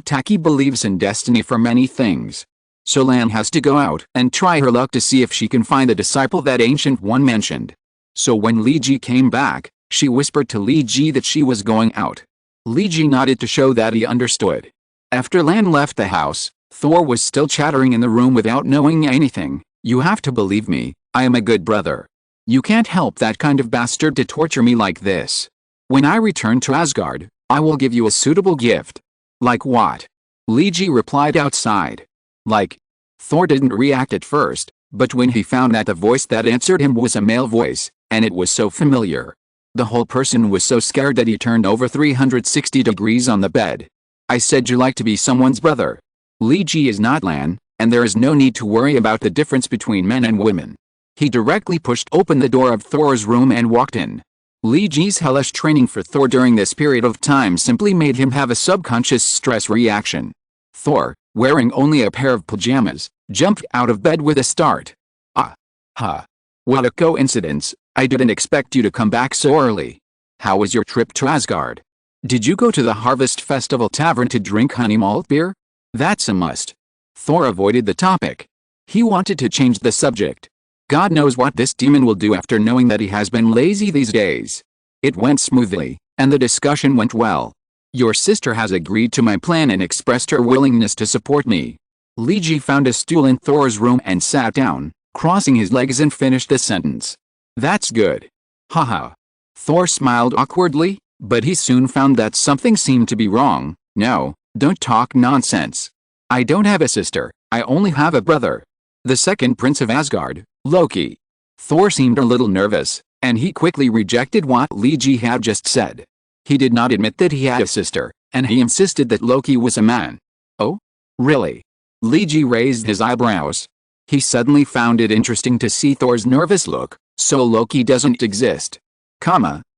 Taki believes in destiny for many things. So Lan has to go out and try her luck to see if she can find the disciple that Ancient One mentioned. So when Li Ji came back, she whispered to Li Ji that she was going out. Li Ji nodded to show that he understood. After Lan left the house, Thor was still chattering in the room without knowing anything. You have to believe me, I am a good brother. You can't help that kind of bastard to torture me like this. When I return to Asgard, I will give you a suitable gift. Like what? Li Ji replied outside. Like. Thor didn't react at first, but when he found that the voice that answered him was a male voice, and it was so familiar. The whole person was so scared that he turned over 360 degrees on the bed. I said you like to be someone's brother. Li Ji is not Lan, and there is no need to worry about the difference between men and women. He directly pushed open the door of Thor's room and walked in. Li Ji's hellish training for Thor during this period of time simply made him have a subconscious stress reaction. Thor, wearing only a pair of pajamas, jumped out of bed with a start. Ah. Ha. What a coincidence, I didn't expect you to come back so early. How was your trip to Asgard? Did you go to the Harvest Festival Tavern to drink honey malt beer? That's a must. Thor avoided the topic. He wanted to change the subject. God knows what this demon will do after knowing that he has been lazy these days. It went smoothly, and the discussion went well. Your sister has agreed to my plan and expressed her willingness to support me. Li Ji found a stool in Thor's room and sat down, crossing his legs and finished the sentence. That's good. Haha. Thor smiled awkwardly, but he soon found that something seemed to be wrong. No, don't talk nonsense. I don't have a sister, I only have a brother. The second prince of Asgard, Loki. Thor seemed a little nervous, and he quickly rejected what Li Ji had just said. He did not admit that he had a sister, and he insisted that Loki was a man. Oh? Really? Li Ji raised his eyebrows. He suddenly found it interesting to see Thor's nervous look. So Loki doesn't exist.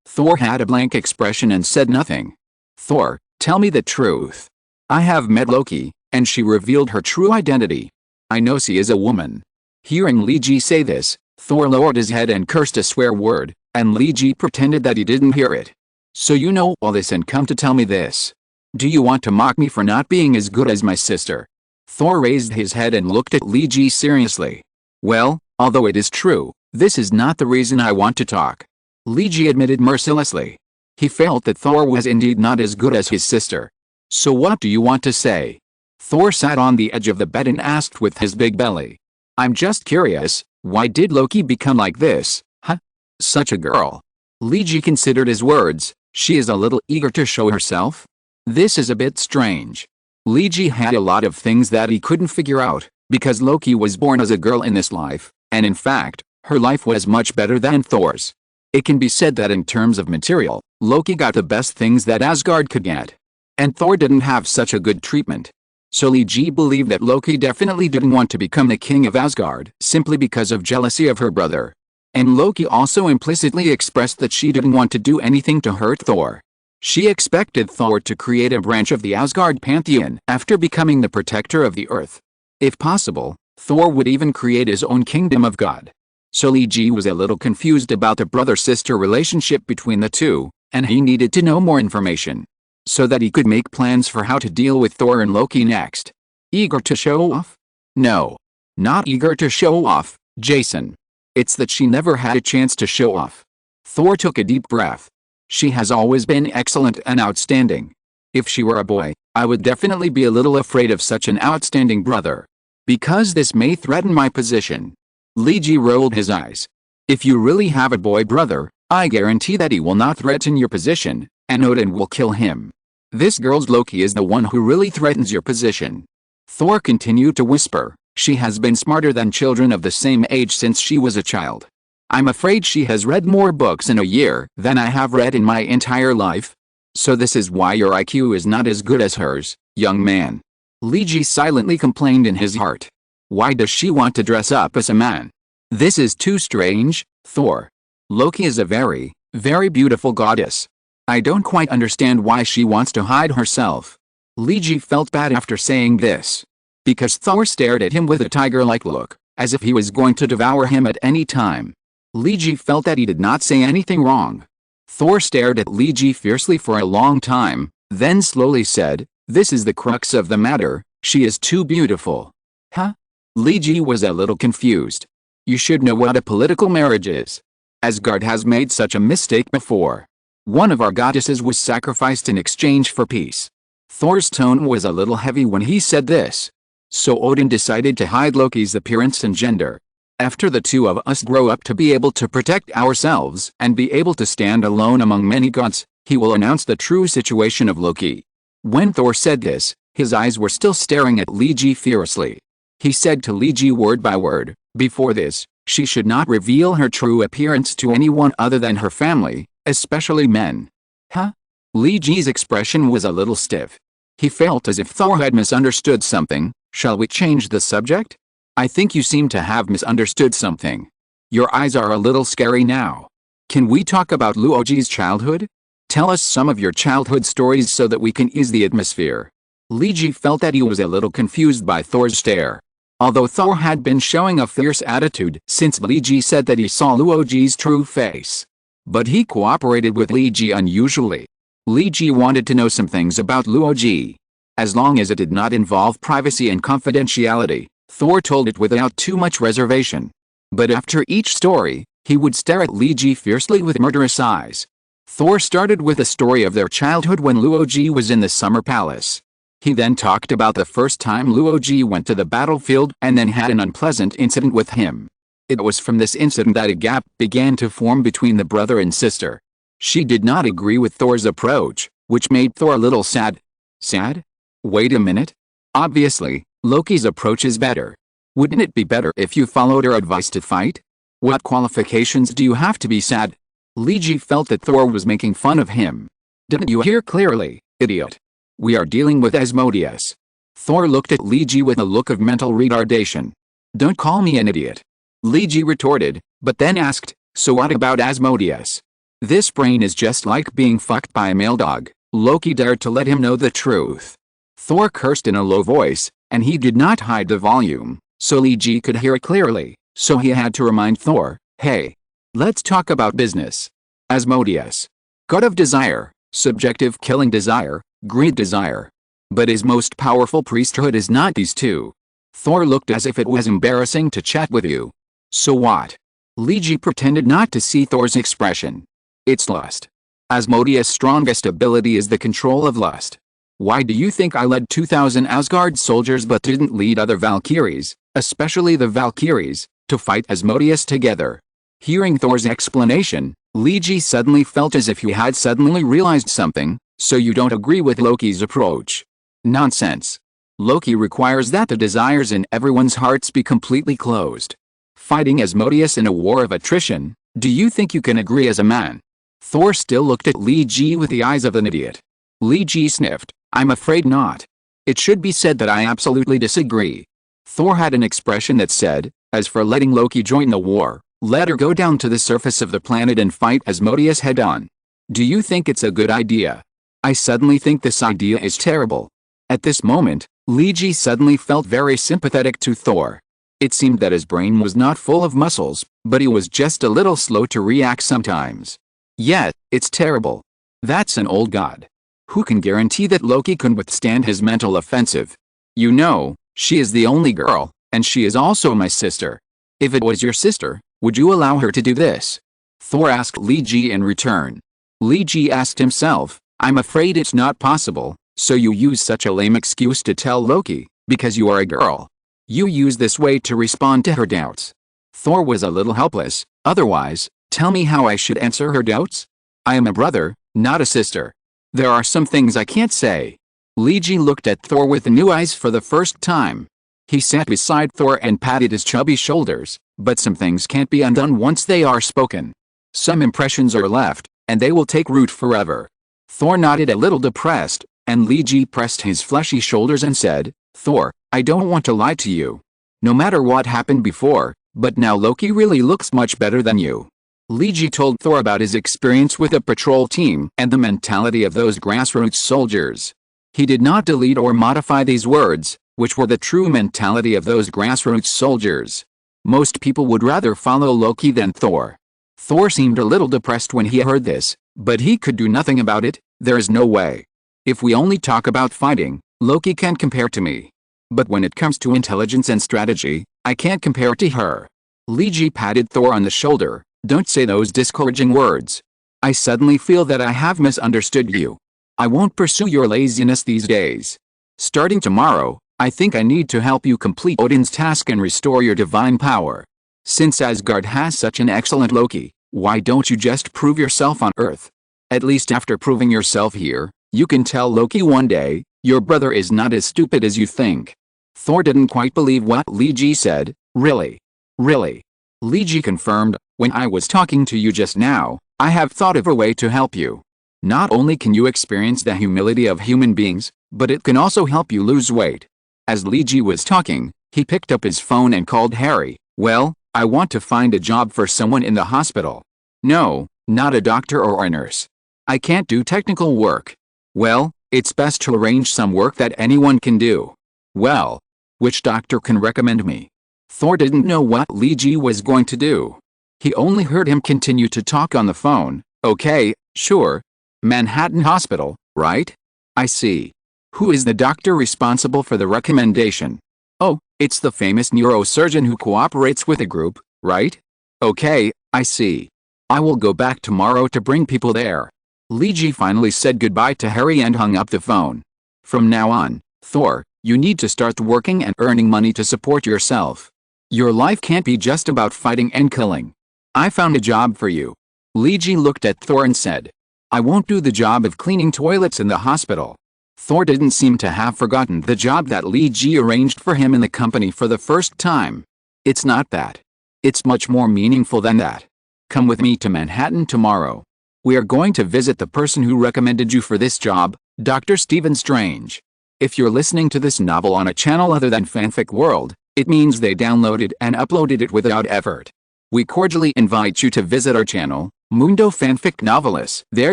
Thor had a blank expression and said nothing. Thor, tell me the truth. I have met Loki, and she revealed her true identity. I know she is a woman. Hearing Li Ji say this, Thor lowered his head and cursed a swear word, and Li Ji pretended that he didn't hear it. So you know all this and come to tell me this. Do you want to mock me for not being as good as my sister? Thor raised his head and looked at Li Ji seriously. Well, although it is true, this is not the reason I want to talk. Li Ji admitted mercilessly. He felt that Thor was indeed not as good as his sister. So what do you want to say? Thor sat on the edge of the bed and asked with his big belly. I'm just curious, why did Loki become like this, huh? Such a girl. Leiji considered his words. She is a little eager to show herself? This is a bit strange. Leiji had a lot of things that he couldn't figure out, because Loki was born as a girl in this life, and in fact, her life was much better than Thor's. It can be said that in terms of material, Loki got the best things that Asgard could get. And Thor didn't have such a good treatment. So Leiji believed that Loki definitely didn't want to become the king of Asgard simply because of jealousy of her brother. And Loki also implicitly expressed that she didn't want to do anything to hurt Thor. She expected Thor to create a branch of the Asgard pantheon after becoming the protector of the earth. If possible, Thor would even create his own kingdom of God. So Leiji was a little confused about the brother-sister relationship between the two, and he needed to know more information, so that he could make plans for how to deal with Thor and Loki next. Eager to show off? No. Not eager to show off, Jason. It's that she never had a chance to show off. Thor took a deep breath. She has always been excellent and outstanding. If she were a boy, I would definitely be a little afraid of such an outstanding brother. Because this may threaten my position. Leiji rolled his eyes. If you really have a boy brother, I guarantee that he will not threaten your position, and Odin will kill him. This girl's Loki is the one who really threatens your position. Thor continued to whisper. She has been smarter than children of the same age since she was a child. I'm afraid she has read more books in a year than I have read in my entire life. So this is why your IQ is not as good as hers, young man. Leiji silently complained in his heart. Why does she want to dress up as a man? This is too strange, Thor. Loki is a very, very beautiful goddess. I don't quite understand why she wants to hide herself. Leiji felt bad after saying this. Because Thor stared at him with a tiger-like look, as if he was going to devour him at any time. Leiji felt that he did not say anything wrong. Thor stared at Leiji fiercely for a long time, then slowly said, "This is the crux of the matter, she is too beautiful." Huh? Leiji was a little confused. You should know what a political marriage is. Asgard has made such a mistake before. One of our goddesses was sacrificed in exchange for peace. Thor's tone was a little heavy when he said this. So Odin decided to hide Loki's appearance and gender. After the two of us grow up to be able to protect ourselves and be able to stand alone among many gods, he will announce the true situation of Loki. When Thor said this, his eyes were still staring at Leiji fiercely. He said to Leiji word by word, before this, she should not reveal her true appearance to anyone other than her family, especially men. Huh? Leiji's expression was a little stiff. He felt as if Thor had misunderstood something. Shall we change the subject? I think you seem to have misunderstood something. Your eyes are a little scary now. Can we talk about Luoji's childhood? Tell us some of your childhood stories so that we can ease the atmosphere. Leiji felt that he was a little confused by Thor's stare. Although Thor had been showing a fierce attitude since Leiji said that he saw Luoji's true face. But he cooperated with Leiji unusually. Leiji wanted to know some things about Luoji. As long as it did not involve privacy and confidentiality, Thor told it without too much reservation. But after each story, he would stare at Leiji fiercely with murderous eyes. Thor started with a story of their childhood when Luoji was in the summer palace. He then talked about the first time Luoji went to the battlefield and then had an unpleasant incident with him. It was from this incident that a gap began to form between the brother and sister. She did not agree with Thor's approach, which made Thor a little sad. Sad? Wait a minute. Obviously, Loki's approach is better. Wouldn't it be better if you followed her advice to fight? What qualifications do you have to be sad? Leiji felt that Thor was making fun of him. Didn't you hear clearly, idiot? We are dealing with Asmodeus. Thor looked at Leiji with a look of mental retardation. Don't call me an idiot. Leiji retorted, but then asked, so what about Asmodeus? This brain is just like being fucked by a male dog. Loki dared to let him know the truth. Thor cursed in a low voice, and he did not hide the volume, so Leiji could hear it clearly, so he had to remind Thor, hey. Let's talk about business. Asmodeus. God of desire, subjective killing desire, greed desire. But his most powerful priesthood is not these two. Thor looked as if it was embarrassing to chat with you. So what? Leiji pretended not to see Thor's expression. It's lust. Asmodeus' strongest ability is the control of lust. Why do you think I led 2,000 Asgard soldiers but didn't lead other Valkyries, especially the Valkyries, to fight Asmodeus together? Hearing Thor's explanation, Loki suddenly felt as if he had suddenly realized something. So you don't agree with Loki's approach? Nonsense. Loki requires that the desires in everyone's hearts be completely closed. Fighting Asmodeus in a war of attrition, do you think you can agree as a man? Thor still looked at Loki with the eyes of an idiot. Loki sniffed. I'm afraid not. It should be said that I absolutely disagree. Thor had an expression that said, as for letting Loki join the war, let her go down to the surface of the planet and fight Asmodeus head on. Do you think it's a good idea? I suddenly think this idea is terrible. At this moment, Loki suddenly felt very sympathetic to Thor. It seemed that his brain was not full of muscles, but he was just a little slow to react sometimes. Yet, it's terrible. That's an old god. Who can guarantee that Loki can withstand his mental offensive? You know, she is the only girl, and she is also my sister. If it was your sister, would you allow her to do this? Thor asked Loki in return. Loki asked himself, I'm afraid it's not possible, so you use such a lame excuse to tell Loki, because you are a girl. You use this way to respond to her doubts. Thor was a little helpless. Otherwise, tell me how I should answer her doubts? I am a brother, not a sister. There are some things I can't say. Loki looked at Thor with new eyes for the first time. He sat beside Thor and patted his chubby shoulders, but some things can't be undone once they are spoken. Some impressions are left, and they will take root forever. Thor nodded a little depressed, and Loki pressed his fleshy shoulders and said, Thor, I don't want to lie to you. No matter what happened before, but now Loki really looks much better than you. Loki told Thor about his experience with a patrol team and the mentality of those grassroots soldiers. He did not delete or modify these words, which were the true mentality of those grassroots soldiers. Most people would rather follow Loki than Thor. Thor seemed a little depressed when he heard this, but he could do nothing about it. There is no way. If we only talk about fighting, Loki can't compare to me. But when it comes to intelligence and strategy, I can't compare to her. Loki patted Thor on the shoulder. Don't say those discouraging words. I suddenly feel that I have misunderstood you. I won't pursue your laziness these days. Starting tomorrow, I think I need to help you complete Odin's task and restore your divine power. Since Asgard has such an excellent Loki, why don't you just prove yourself on Earth? At least after proving yourself here, you can tell Loki one day, your brother is not as stupid as you think. Thor didn't quite believe what Loki said. Really? Really? Loki confirmed, when I was talking to you just now, I have thought of a way to help you. Not only can you experience the humility of human beings, but it can also help you lose weight. As Loki was talking, he picked up his phone and called Harry. Well, I want to find a job for someone in the hospital. No, not a doctor or a nurse. I can't do technical work. Well, it's best to arrange some work that anyone can do. Well, which doctor can recommend me? Thor didn't know what Loki was going to do. He only heard him continue to talk on the phone. Okay, sure. Manhattan Hospital, right? I see. Who is the doctor responsible for the recommendation? Oh, it's the famous neurosurgeon who cooperates with a group, right? Okay, I see. I will go back tomorrow to bring people there. Loki finally said goodbye to Harry and hung up the phone. From now on, Thor, you need to start working and earning money to support yourself. Your life can't be just about fighting and killing. I found a job for you. Loki looked at Thor and said, I won't do the job of cleaning toilets in the hospital. Thor didn't seem to have forgotten the job that Loki arranged for him in the company for the first time. It's not that. It's much more meaningful than that. Come with me to Manhattan tomorrow. We are going to visit the person who recommended you for this job, Dr. Stephen Strange. If you're listening to this novel on a channel other than Fanfic World, it means they downloaded and uploaded it without effort. We cordially invite you to visit our channel, Mundo Fanfic Novelis. There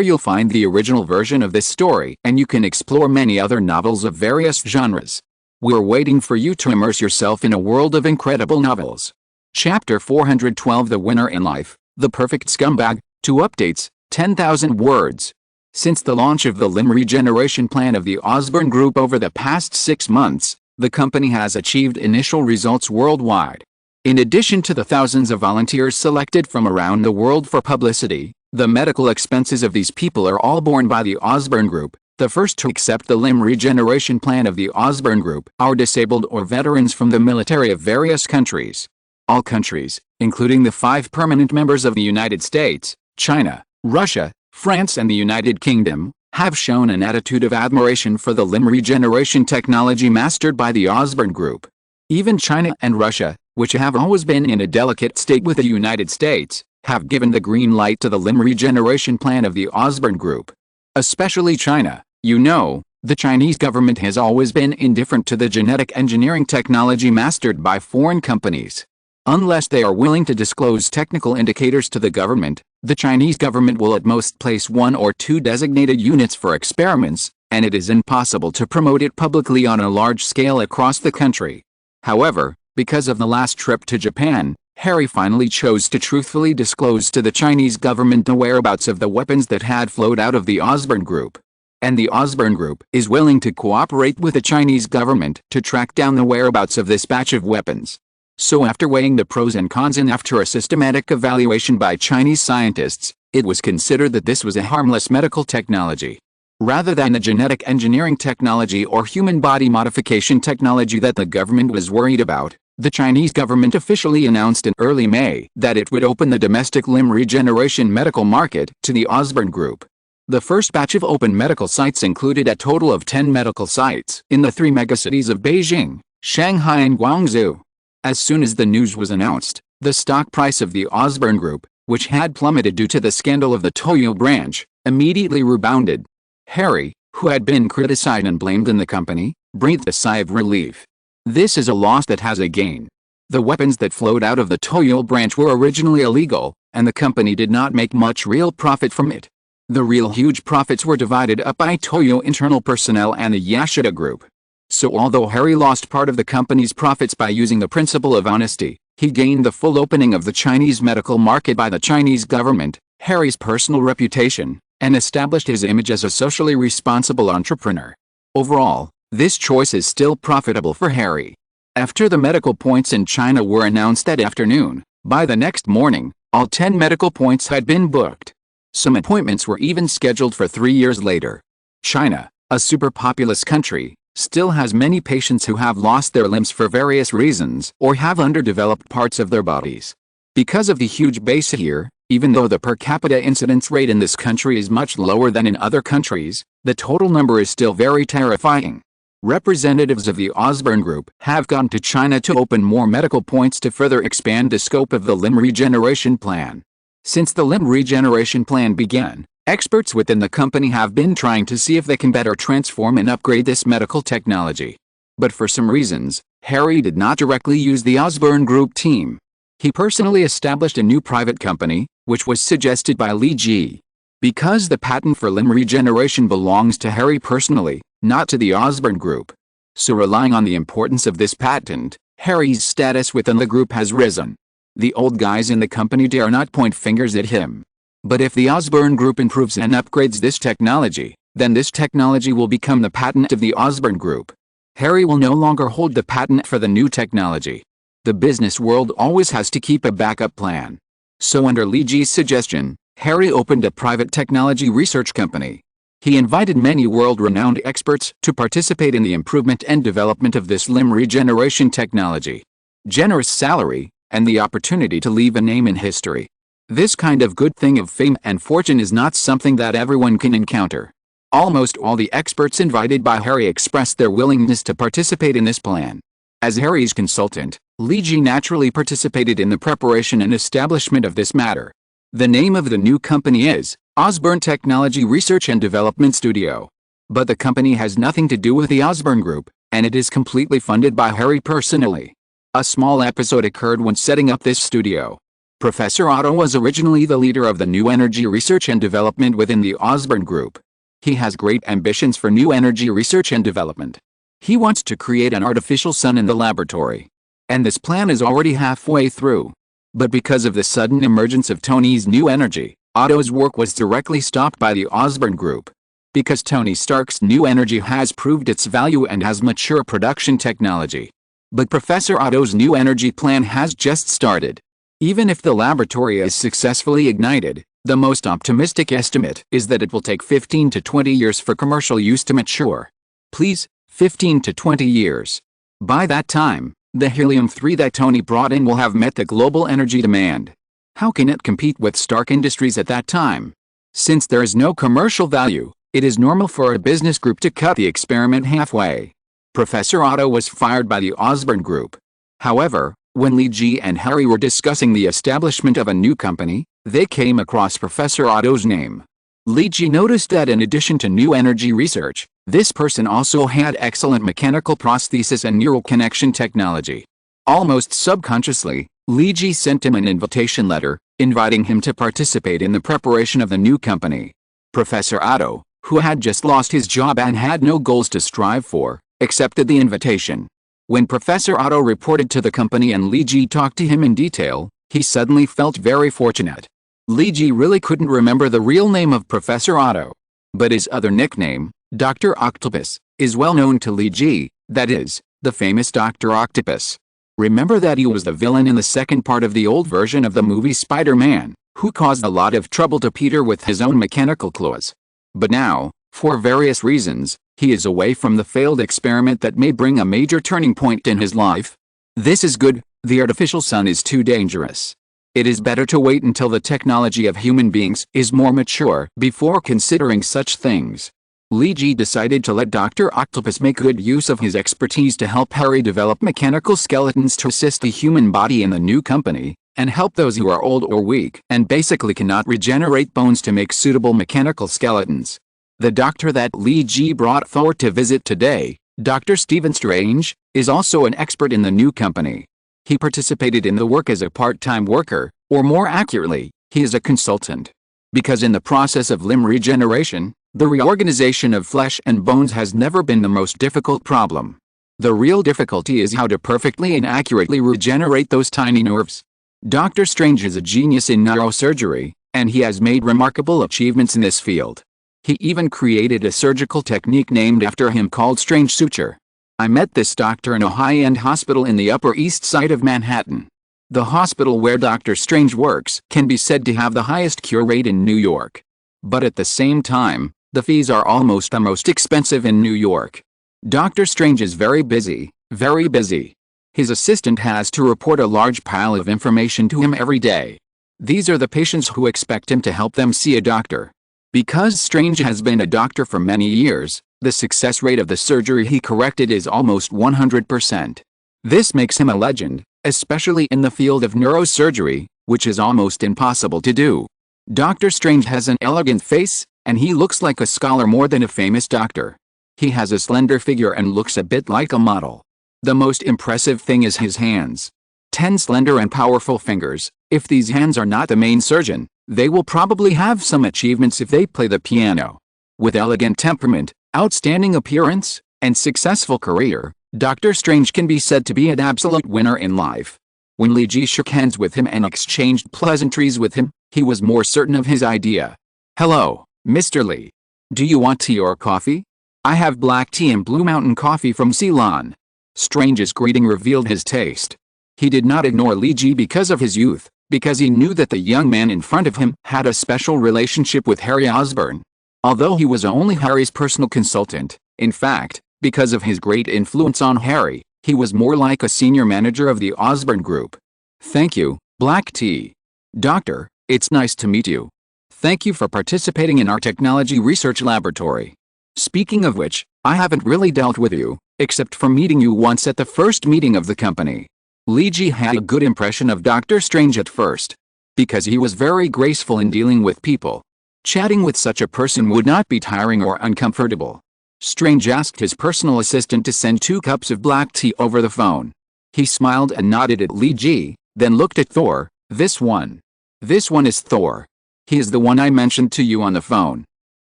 you'll find the original version of this story and you can explore many other novels of various genres. We're waiting for you to immerse yourself in a world of incredible novels. Chapter 412 The Winner in Life, The Perfect Scumbag, 2 updates, 10,000 words. Since the launch of the limb regeneration plan of the Osborn Group over the past 6 months, the company has achieved initial results worldwide. In addition to the thousands of volunteers selected from around the world for publicity, the medical expenses of these people are all borne by the Osborn Group, The first to accept the limb regeneration plan of the Osborne Group are disabled or veterans from the military of various countries. All countries, including the 5 permanent members of the United States, China, Russia, France and the United Kingdom, have shown an attitude of admiration for the limb regeneration technology mastered by the Osborne Group. Even China and Russia, which have always been in a delicate state with the United States, have given the green light to the limb regeneration plan of the Osborne Group. Especially China. The Chinese government has always been indifferent to the genetic engineering technology mastered by foreign companies. Unless they are willing to disclose technical indicators to the government, the Chinese government will at most place 1 or 2 designated units for experiments, and it is impossible to promote it publicly on a large scale across the country. However, because of the last trip to Japan, Harry finally chose to truthfully disclose to the Chinese government the whereabouts of the weapons that had flowed out of the Osborne Group. And the Osborne Group is willing to cooperate with the Chinese government to track down the whereabouts of this batch of weapons. So after weighing the pros and cons and after a systematic evaluation by Chinese scientists, it was considered that this was a harmless medical technology. Rather than the genetic engineering technology or human body modification technology that the government was worried about, the Chinese government officially announced in early May that it would open the domestic limb regeneration medical market to the Osborne Group. The first batch of open medical sites included a total of 10 medical sites in the 3 megacities of Beijing, Shanghai and Guangzhou. As soon as the news was announced, the stock price of the Osborne Group, which had plummeted due to the scandal of the Toyo branch, immediately rebounded. Harry, who had been criticized and blamed in the company, breathed a sigh of relief. This is a loss that has a gain. The weapons that flowed out of the Toyo branch were originally illegal, and the company did not make much real profit from it. The real huge profits were divided up by Toyo internal personnel and the Yashida Group. So although Harry lost part of the company's profits by using the principle of honesty, he gained the full opening of the Chinese medical market by the Chinese government, Harry's personal reputation, and established his image as a socially responsible entrepreneur. Overall, this choice is still profitable for Harry. After the medical points in China were announced that afternoon, by the next morning, all 10 medical points had been booked. Some appointments were even scheduled for 3 years later. China, a superpopulous country, still has many patients who have lost their limbs for various reasons or have underdeveloped parts of their bodies. Because of the huge base here, even though the per capita incidence rate in this country is much lower than in other countries, the total number is still very terrifying. Representatives of the Osborne Group have gone to China to open more medical points to further expand the scope of the limb regeneration plan. Since the limb regeneration plan began, experts within the company have been trying to see if they can better transform and upgrade this medical technology. But for some reasons, Harry did not directly use the Osborne Group team. He personally established a new private company, which was suggested by Li Ji. Because the patent for limb regeneration belongs to Harry personally, not to the Osborne Group. So relying on the importance of this patent, Harry's status within the group has risen. The old guys in the company dare not point fingers at him. But if the Osborne Group improves and upgrades this technology, then this technology will become the patent of the Osborne Group. Harry will no longer hold the patent for the new technology. The business world always has to keep a backup plan. So under Li Ji's suggestion, Harry opened a private technology research company. He invited many world-renowned experts to participate in the improvement and development of this limb regeneration technology. Generous salary, and the opportunity to leave a name in history. This kind of good thing of fame and fortune is not something that everyone can encounter. Almost all the experts invited by Harry expressed their willingness to participate in this plan. As Harry's consultant, Li Ji naturally participated in the preparation and establishment of this matter. The name of the new company is Osborne Technology Research and Development Studio. But the company has nothing to do with the Osborne Group, and it is completely funded by Harry personally. A small episode occurred when setting up this studio. Professor Otto was originally the leader of the new energy research and development within the Osborne Group. He has great ambitions for new energy research and development. He wants to create an artificial sun in the laboratory. And this plan is already halfway through. But because of the sudden emergence of Tony's new energy, Otto's work was directly stopped by the Osborne Group. Because Tony Stark's new energy has proved its value and has mature production technology. But Professor Otto's new energy plan has just started. Even if the laboratory is successfully ignited, The most optimistic estimate is that it will take 15 to 20 years for commercial use to mature. Please, 15 to 20 years. By that time, the helium-3 that Tony brought in will have met the global energy demand. How can it compete with Stark Industries at that time? Since there is no commercial value, it is normal for a business group to cut the experiment halfway. Professor Otto was fired by the Osborn Group. However, when Li Ji and Harry were discussing the establishment of a new company, they came across Professor Otto's name. Li Ji noticed that in addition to new energy research, this person also had excellent mechanical prosthesis and neural connection technology. Almost subconsciously, Li Ji sent him an invitation letter, inviting him to participate in the preparation of the new company. Professor Otto, who had just lost his job and had no goals to strive for, accepted the invitation. When Professor Otto reported to the company and Li Ji talked to him in detail, he suddenly felt very fortunate. Li Ji really couldn't remember the real name of Professor Otto. But his other nickname, Dr. Octopus, is well known to Li Ji, that is, the famous Dr. Octopus. Remember that he was the villain in the second part of the old version of the movie Spider-Man, who caused a lot of trouble to Peter with his own mechanical claws. But now, for various reasons, he is away from the failed experiment that may bring a major turning point in his life. This is good. The artificial sun is too dangerous. It is better to wait until the technology of human beings is more mature before considering such things. Li Ji decided to let Dr. Octopus make good use of his expertise to help Harry develop mechanical skeletons to assist the human body in the new company, and help those who are old or weak and basically cannot regenerate bones to make suitable mechanical skeletons. The doctor that Li Ji brought Thor to visit today, Dr. Stephen Strange, is also an expert in the new company. He participated in the work as a part-time worker, or more accurately, he is a consultant. Because in the process of limb regeneration, the reorganization of flesh and bones has never been the most difficult problem. The real difficulty is how to perfectly and accurately regenerate those tiny nerves. Dr. Strange is a genius in neurosurgery, and he has made remarkable achievements in this field. He even created a surgical technique named after him called Strange Suture. I met this doctor in a high-end hospital in the Upper East Side of Manhattan. The hospital where Dr. Strange works can be said to have the highest cure rate in New York. But at the same time, the fees are almost the most expensive in New York. Dr. Strange is very busy, very busy. His assistant has to report a large pile of information to him every day. These are the patients who expect him to help them see a doctor. Because Strange has been a doctor for many years, the success rate of the surgery he corrected is almost 100%. This makes him a legend, especially in the field of neurosurgery, which is almost impossible to do. Dr. Strange has an elegant face, and he looks like a scholar more than a famous doctor. He has a slender figure and looks a bit like a model. The most impressive thing is his hands. 10 slender and powerful fingers. If these hands are not the main surgeon, they will probably have some achievements if they play the piano. With elegant temperament, outstanding appearance, and successful career, Dr. Strange can be said to be an absolute winner in life. When Li Ji shook hands with him and exchanged pleasantries with him, he was more certain of his idea. "Hello, Mr. Li. Do you want tea or coffee? I have black tea and Blue Mountain coffee from Ceylon." Strange's greeting revealed his taste. He did not ignore Li Ji because of his youth, because he knew that the young man in front of him had a special relationship with Harry Osborn. Although he was only Harry's personal consultant, in fact, because of his great influence on Harry, he was more like a senior manager of the Osborn Group. "Thank you, black tea. Doctor, it's nice to meet you. Thank you for participating in our technology research laboratory. Speaking of which, I haven't really dealt with you, except for meeting you once at the first meeting of the company." Li Ji had a good impression of Dr. Strange at first, because he was very graceful in dealing with people. Chatting with such a person would not be tiring or uncomfortable. Strange asked his personal assistant to send 2 cups of black tea over the phone. He smiled and nodded at Li Ji, then looked at Thor. This one is Thor. He is the one I mentioned to you on the phone.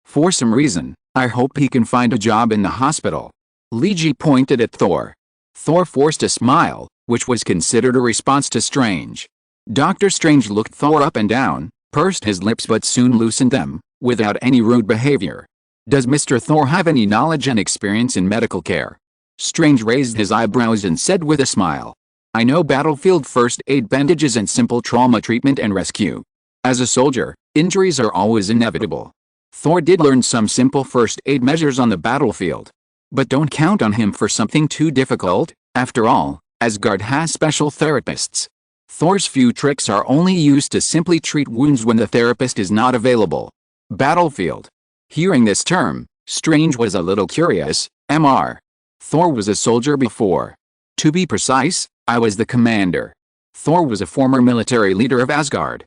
For some reason, I hope he can find a job in the hospital." Li Ji pointed at Thor. Thor forced a smile, which was considered a response to Strange. Dr. Strange looked Thor up and down, pursed his lips but soon loosened them, without any rude behavior. "Does Mr. Thor have any knowledge and experience in medical care?" Strange raised his eyebrows and said with a smile. "I know battlefield first aid, bandages and simple trauma treatment and rescue." As a soldier, injuries are always inevitable. Thor did learn some simple first aid measures on the battlefield. But don't count on him for something too difficult. After all, Asgard has special therapists. Thor's few tricks are only used to simply treat wounds when the therapist is not available. Battlefield. Hearing this term, Strange was a little curious. Mr. Thor was a soldier before. To be precise, I was the commander. Thor was a former military leader of Asgard.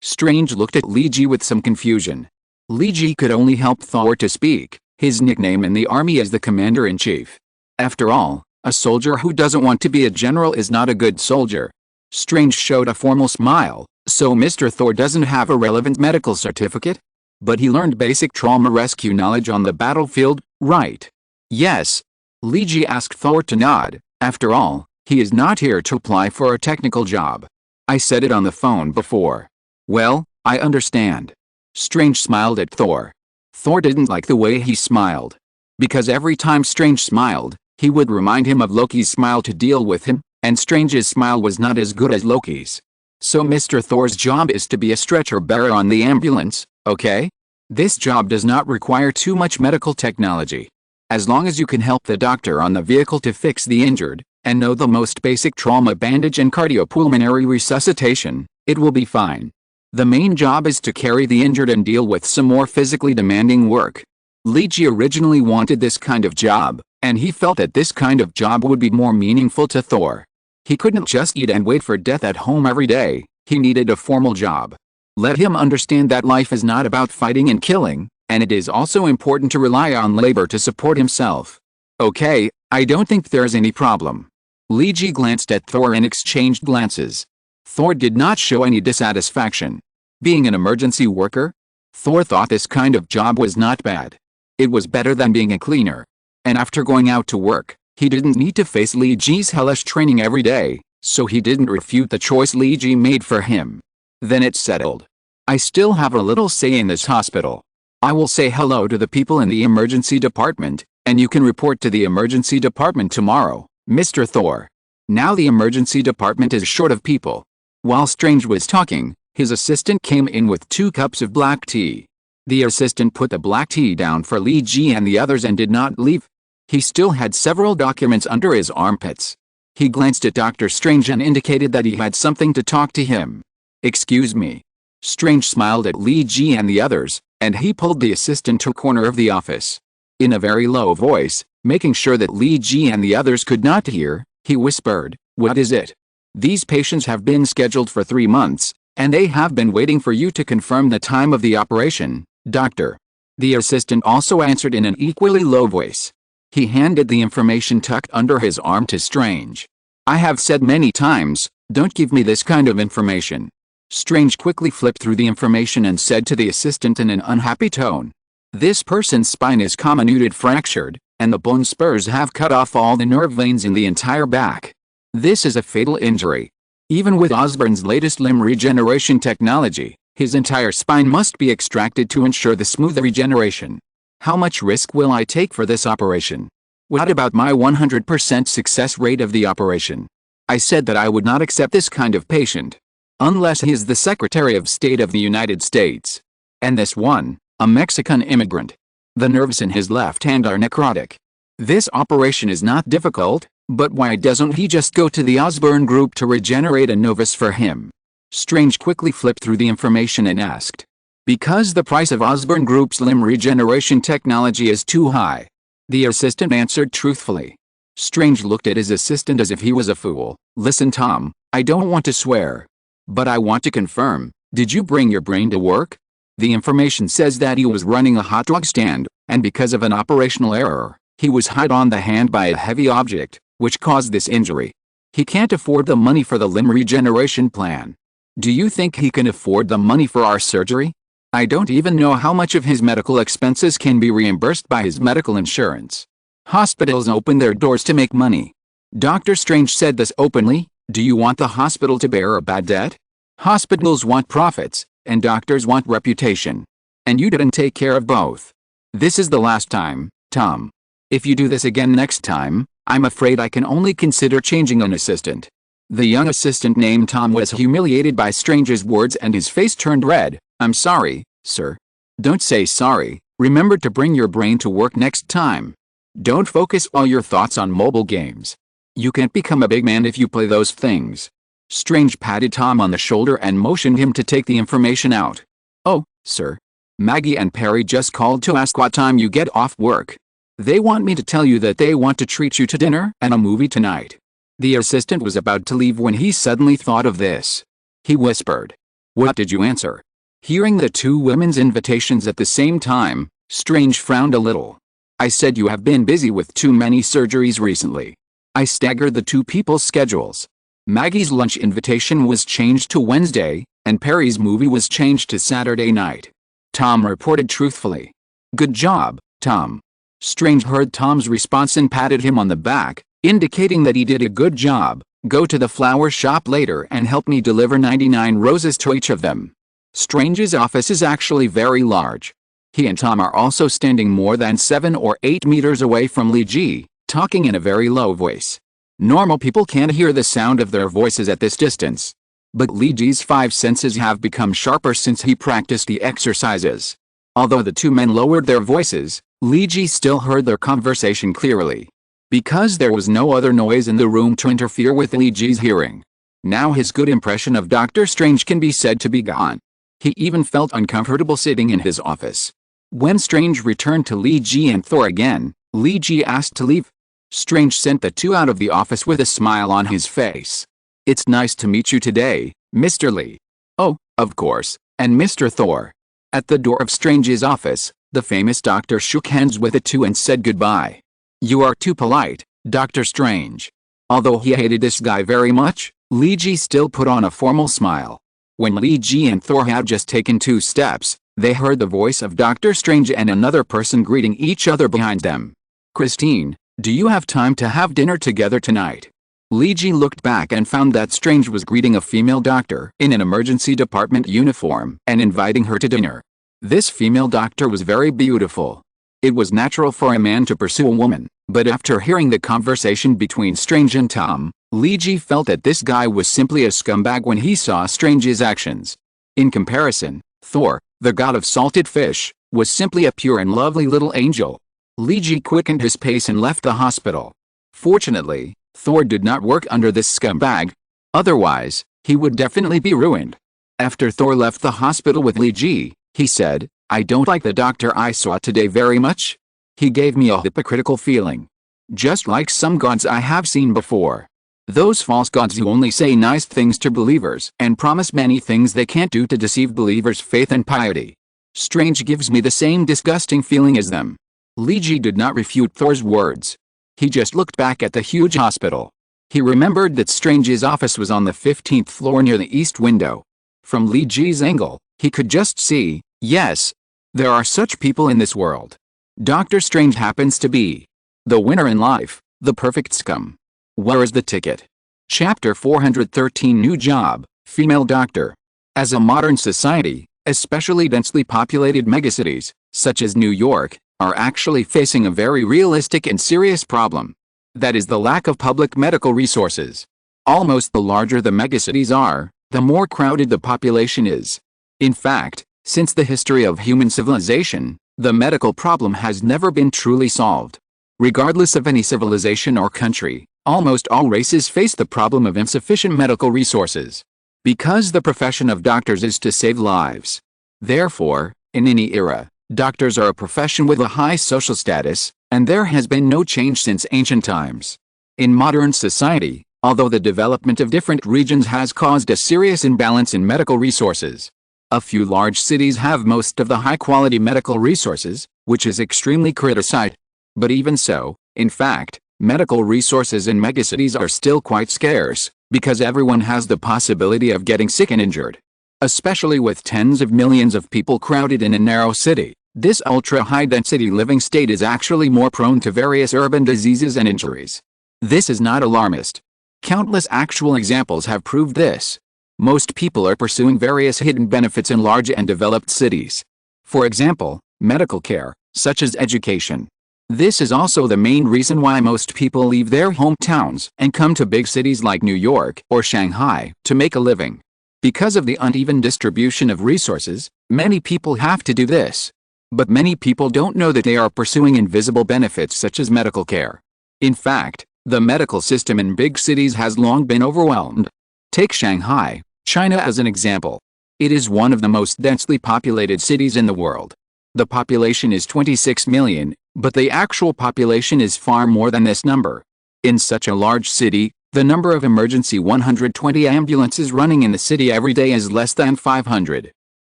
Strange looked at Loki with some confusion. Loki could only help Thor to speak. His nickname in the army is the commander-in-chief. After all, a soldier who doesn't want to be a general is not a good soldier. Strange showed a formal smile. So Mr. Thor doesn't have a relevant medical certificate? But he learned basic trauma rescue knowledge on the battlefield, right? Yes. Loki asked Thor to nod. After all, he is not here to apply for a technical job. I said it on the phone before. Well, I understand. Strange smiled at Thor. Thor didn't like the way he smiled. Because every time Strange smiled, he would remind him of Loki's smile to deal with him, and Strange's smile was not as good as Loki's. So Mr. Thor's job is to be a stretcher bearer on the ambulance, okay? This job does not require too much medical technology. As long as you can help the doctor on the vehicle to fix the injured, and know the most basic trauma bandage and cardiopulmonary resuscitation, it will be fine. The main job is to carry the injured and deal with some more physically demanding work. Loki originally wanted this kind of job, and he felt that this kind of job would be more meaningful to Thor. He couldn't just eat and wait for death at home every day. He needed a formal job. Let him understand that life is not about fighting and killing, and it is also important to rely on labor to support himself. Okay, I don't think there's any problem. Loki glanced at Thor and exchanged glances. Thor did not show any dissatisfaction. Being an emergency worker? Thor thought this kind of job was not bad. It was better than being a cleaner. And after going out to work, he didn't need to face Loki's hellish training every day, so he didn't refute the choice Loki made for him. Then it's settled. I still have a little say in this hospital. I will say hello to the people in the emergency department, and you can report to the emergency department tomorrow, Mr. Thor. Now the emergency department is short of people. While Strange was talking, his assistant came in with 2 cups of black tea. The assistant put the black tea down for Loki and the others and did not leave. He still had several documents under his armpits. He glanced at Dr. Strange and indicated that he had something to talk to him. Excuse me. Strange smiled at Loki and the others, and he pulled the assistant to a corner of the office. In a very low voice, making sure that Loki and the others could not hear, he whispered, "What is it? These patients have been scheduled for 3 months, and they have been waiting for you to confirm the time of the operation, doctor." The assistant also answered in an equally low voice. He handed the information tucked under his arm to Strange. "I have said many times, don't give me this kind of information." Strange quickly flipped through the information and said to the assistant in an unhappy tone, "This person's spine is comminuted fractured, and the bone spurs have cut off all the nerve veins in the entire back. This is a fatal injury. Even with Osborn's latest limb regeneration technology, his entire spine must be extracted to ensure the smooth regeneration. How much risk will I take for this operation? What about my 100% success rate of the operation? I said that I would not accept this kind of patient. Unless he is the Secretary of State of the United States. And this one, a Mexican immigrant. The nerves in his left hand are necrotic. This operation is not difficult, but why doesn't he just go to the Osborn group to regenerate a novice for him?" Strange quickly flipped through the information and asked. "Because the price of Osborn Group's limb regeneration technology is too high." The assistant answered truthfully. Strange looked at his assistant as if he was a fool. "Listen, Tom, I don't want to swear. But I want to confirm, did you bring your brain to work? The information says that he was running a hot dog stand, and because of an operational error, he was hit on the hand by a heavy object, which caused this injury. He can't afford the money for the limb regeneration plan. Do you think he can afford the money for our surgery? I don't even know how much of his medical expenses can be reimbursed by his medical insurance. Hospitals open their doors to make money." Dr. Strange said this openly. "Do you want the hospital to bear a bad debt? Hospitals want profits, and doctors want reputation. And you didn't take care of both. This is the last time, Tom. If you do this again next time, I'm afraid I can only consider changing an assistant." The young assistant named Tom was humiliated by Strange's words and his face turned red. "I'm sorry, sir." "Don't say sorry. Remember to bring your brain to work next time. Don't focus all your thoughts on mobile games. You can't become a big man if you play those things." Strange patted Tom on the shoulder and motioned him to take the information out. "Oh, sir. Maggie and Perry just called to ask what time you get off work. They want me to tell you that they want to treat you to dinner and a movie tonight." The assistant was about to leave when he suddenly thought of this. He whispered, "What did you answer?" Hearing the two women's invitations at the same time, Strange frowned a little. "I said you have been busy with too many surgeries recently. I staggered the two people's schedules. Maggie's lunch invitation was changed to Wednesday, and Perry's movie was changed to Saturday night." Tom reported truthfully. "Good job, Tom." Strange heard Tom's response and patted him on the back, indicating that he did a good job. "Go to the flower shop later and help me deliver 99 roses to each of them." Strange's office is actually very large. He and Tom are also standing more than 7 or 8 meters away from Li Ji, talking in a very low voice. Normal people can't hear the sound of their voices at this distance. But Li Ji's 5 senses have become sharper since he practiced the exercises. Although the two men lowered their voices, Li Ji still heard their conversation clearly. Because there was no other noise in the room to interfere with Li Ji's hearing. Now his good impression of Doctor Strange can be said to be gone. He even felt uncomfortable sitting in his office. When Strange returned to Li Ji and Thor again, Li Ji asked to leave. Strange sent the two out of the office with a smile on his face. "It's nice to meet you today, Mr. Li." "Oh, of course, and Mr. Thor." At the door of Strange's office, the famous doctor shook hands with the two and said goodbye. "You are too polite, Dr. Strange." Although he hated this guy very much, Li Ji still put on a formal smile. When Li Ji and Thor had just taken 2 steps, they heard the voice of Doctor Strange and another person greeting each other behind them. "Christine, do you have time to have dinner together tonight?" Li Ji looked back and found that Strange was greeting a female doctor in an emergency department uniform and inviting her to dinner. This female doctor was very beautiful. It was natural for a man to pursue a woman, but after hearing the conversation between Strange and Tom, Li Ji felt that this guy was simply a scumbag when he saw Strange's actions. In comparison, Thor, the god of salted fish, was simply a pure and lovely little angel. Li Ji quickened his pace and left the hospital. Fortunately, Thor did not work under this scumbag. Otherwise, he would definitely be ruined. After Thor left the hospital with Li Ji, he said, "I don't like the doctor I saw today very much. He gave me a hypocritical feeling. Just like some gods I have seen before. Those false gods who only say nice things to believers and promise many things they can't do to deceive believers' faith and piety. Strange gives me the same disgusting feeling as them." Li Ji did not refute Thor's words. He just looked back at the huge hospital. He remembered that Strange's office was on the 15th floor near the east window. From Li Ji's angle, he could just see, yes, there are such people in this world. Doctor Strange happens to be the winner in life, the perfect scum. Where is the ticket? Chapter 413 New Job, Female Doctor. As a modern society, especially densely populated megacities, such as New York, are actually facing a very realistic and serious problem. That is the lack of public medical resources. Almost the larger the megacities are, the more crowded the population is. In fact, since the history of human civilization, the medical problem has never been truly solved. Regardless of any civilization or country, almost all races face the problem of insufficient medical resources. Because the profession of doctors is to save lives. Therefore, in any era, doctors are a profession with a high social status, and there has been no change since ancient times. In modern society, although the development of different regions has caused a serious imbalance in medical resources, a few large cities have most of the high-quality medical resources, which is extremely criticized. But even so, in fact, medical resources in megacities are still quite scarce, because everyone has the possibility of getting sick and injured. Especially with tens of millions of people crowded in a narrow city, this ultra-high-density living state is actually more prone to various urban diseases and injuries. This is not alarmist. Countless actual examples have proved this. Most people are pursuing various hidden benefits in large and developed cities. For example, medical care, such as education. This is also the main reason why most people leave their hometowns and come to big cities like New York or Shanghai to make a living. Because of the uneven distribution of resources, many people have to do this. But many people don't know that they are pursuing invisible benefits such as medical care. In fact, the medical system in big cities has long been overwhelmed. Take Shanghai, China as an example. It is one of the most densely populated cities in the world. The population is 26 million, but the actual population is far more than this number. In such a large city, the number of emergency 120 ambulances running in the city every day is less than 500.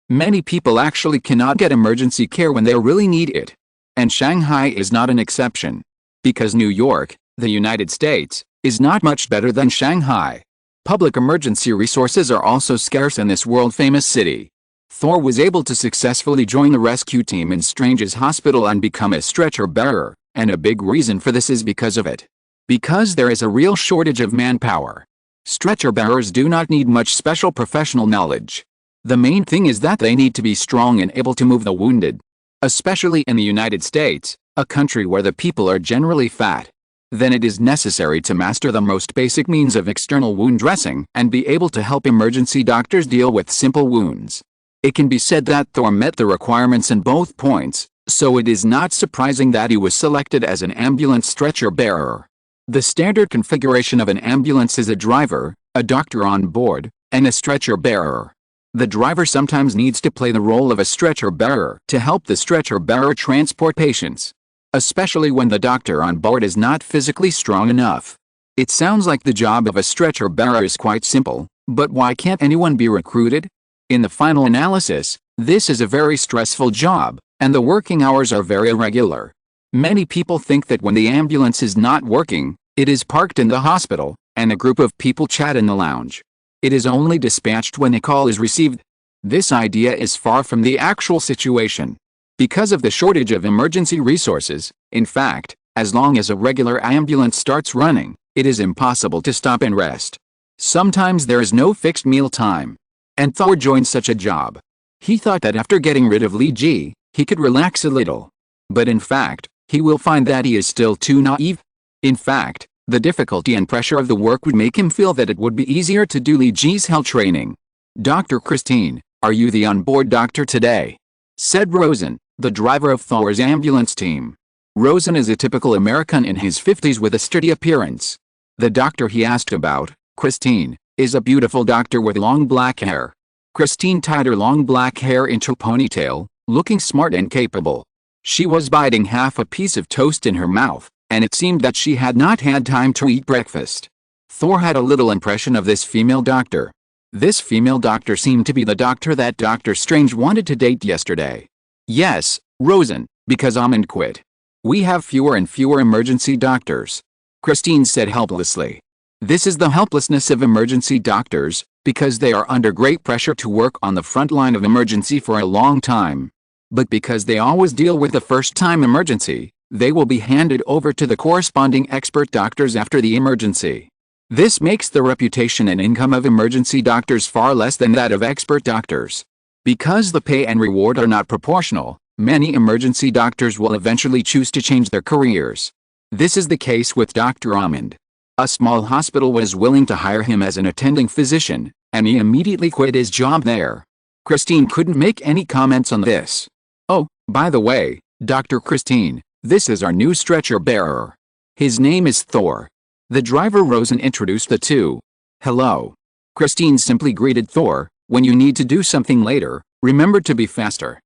Many people actually cannot get emergency care when they really need it. And Shanghai is not an exception. Because New York, the United States, is not much better than Shanghai. Public emergency resources are also scarce in this world-famous city. Thor was able to successfully join the rescue team in Strange's hospital and become a stretcher bearer, and a big reason for this is because of it. Because there is a real shortage of manpower. Stretcher bearers do not need much special professional knowledge. The main thing is that they need to be strong and able to move the wounded. Especially in the United States, a country where the people are generally fat. Then it is necessary to master the most basic means of external wound dressing and be able to help emergency doctors deal with simple wounds. It can be said that Thor met the requirements in both points, so it is not surprising that he was selected as an ambulance stretcher bearer. The standard configuration of an ambulance is a driver, a doctor on board, and a stretcher bearer. The driver sometimes needs to play the role of a stretcher bearer to help the stretcher bearer transport patients. Especially when the doctor on board is not physically strong enough. It sounds like the job of a stretcher bearer is quite simple, but why can't anyone be recruited? In the final analysis, this is a very stressful job, and the working hours are very irregular. Many people think that when the ambulance is not working, it is parked in the hospital, and a group of people chat in the lounge. It is only dispatched when a call is received. This idea is far from the actual situation. Because of the shortage of emergency resources, in fact, as long as a regular ambulance starts running, it is impossible to stop and rest. Sometimes there is no fixed meal time. And Thor joined such a job. He thought that after getting rid of Li Ji, he could relax a little. But in fact, he will find that he is still too naive. In fact, the difficulty and pressure of the work would make him feel that it would be easier to do Li Ji's health training. "Dr. Christine, are you the onboard doctor today?" said Rosen, the driver of Thor's ambulance team. Rosen is a typical American in his 50s with a sturdy appearance. The doctor he asked about, Christine, is a beautiful doctor with long black hair. Christine tied her long black hair into a ponytail, looking smart and capable. She was biting half a piece of toast in her mouth, and it seemed that she had not had time to eat breakfast. Thor had a little impression of this female doctor. This female doctor seemed to be the doctor that Doctor Strange wanted to date yesterday. "Yes, Rosen, because Amand quit. We have fewer and fewer emergency doctors," Christine said helplessly. This is the helplessness of emergency doctors, because they are under great pressure to work on the front line of emergency for a long time. But because they always deal with the first-time emergency, they will be handed over to the corresponding expert doctors after the emergency. This makes the reputation and income of emergency doctors far less than that of expert doctors. Because the pay and reward are not proportional, many emergency doctors will eventually choose to change their careers. This is the case with Dr. Amand. A small hospital was willing to hire him as an attending physician, and he immediately quit his job there. Christine couldn't make any comments on this. "Oh, by the way, Dr. Christine, this is our new stretcher bearer. His name is Thor." The driver rose and introduced the two. "Hello." Christine simply greeted Thor. "When you need to do something later, remember to be faster."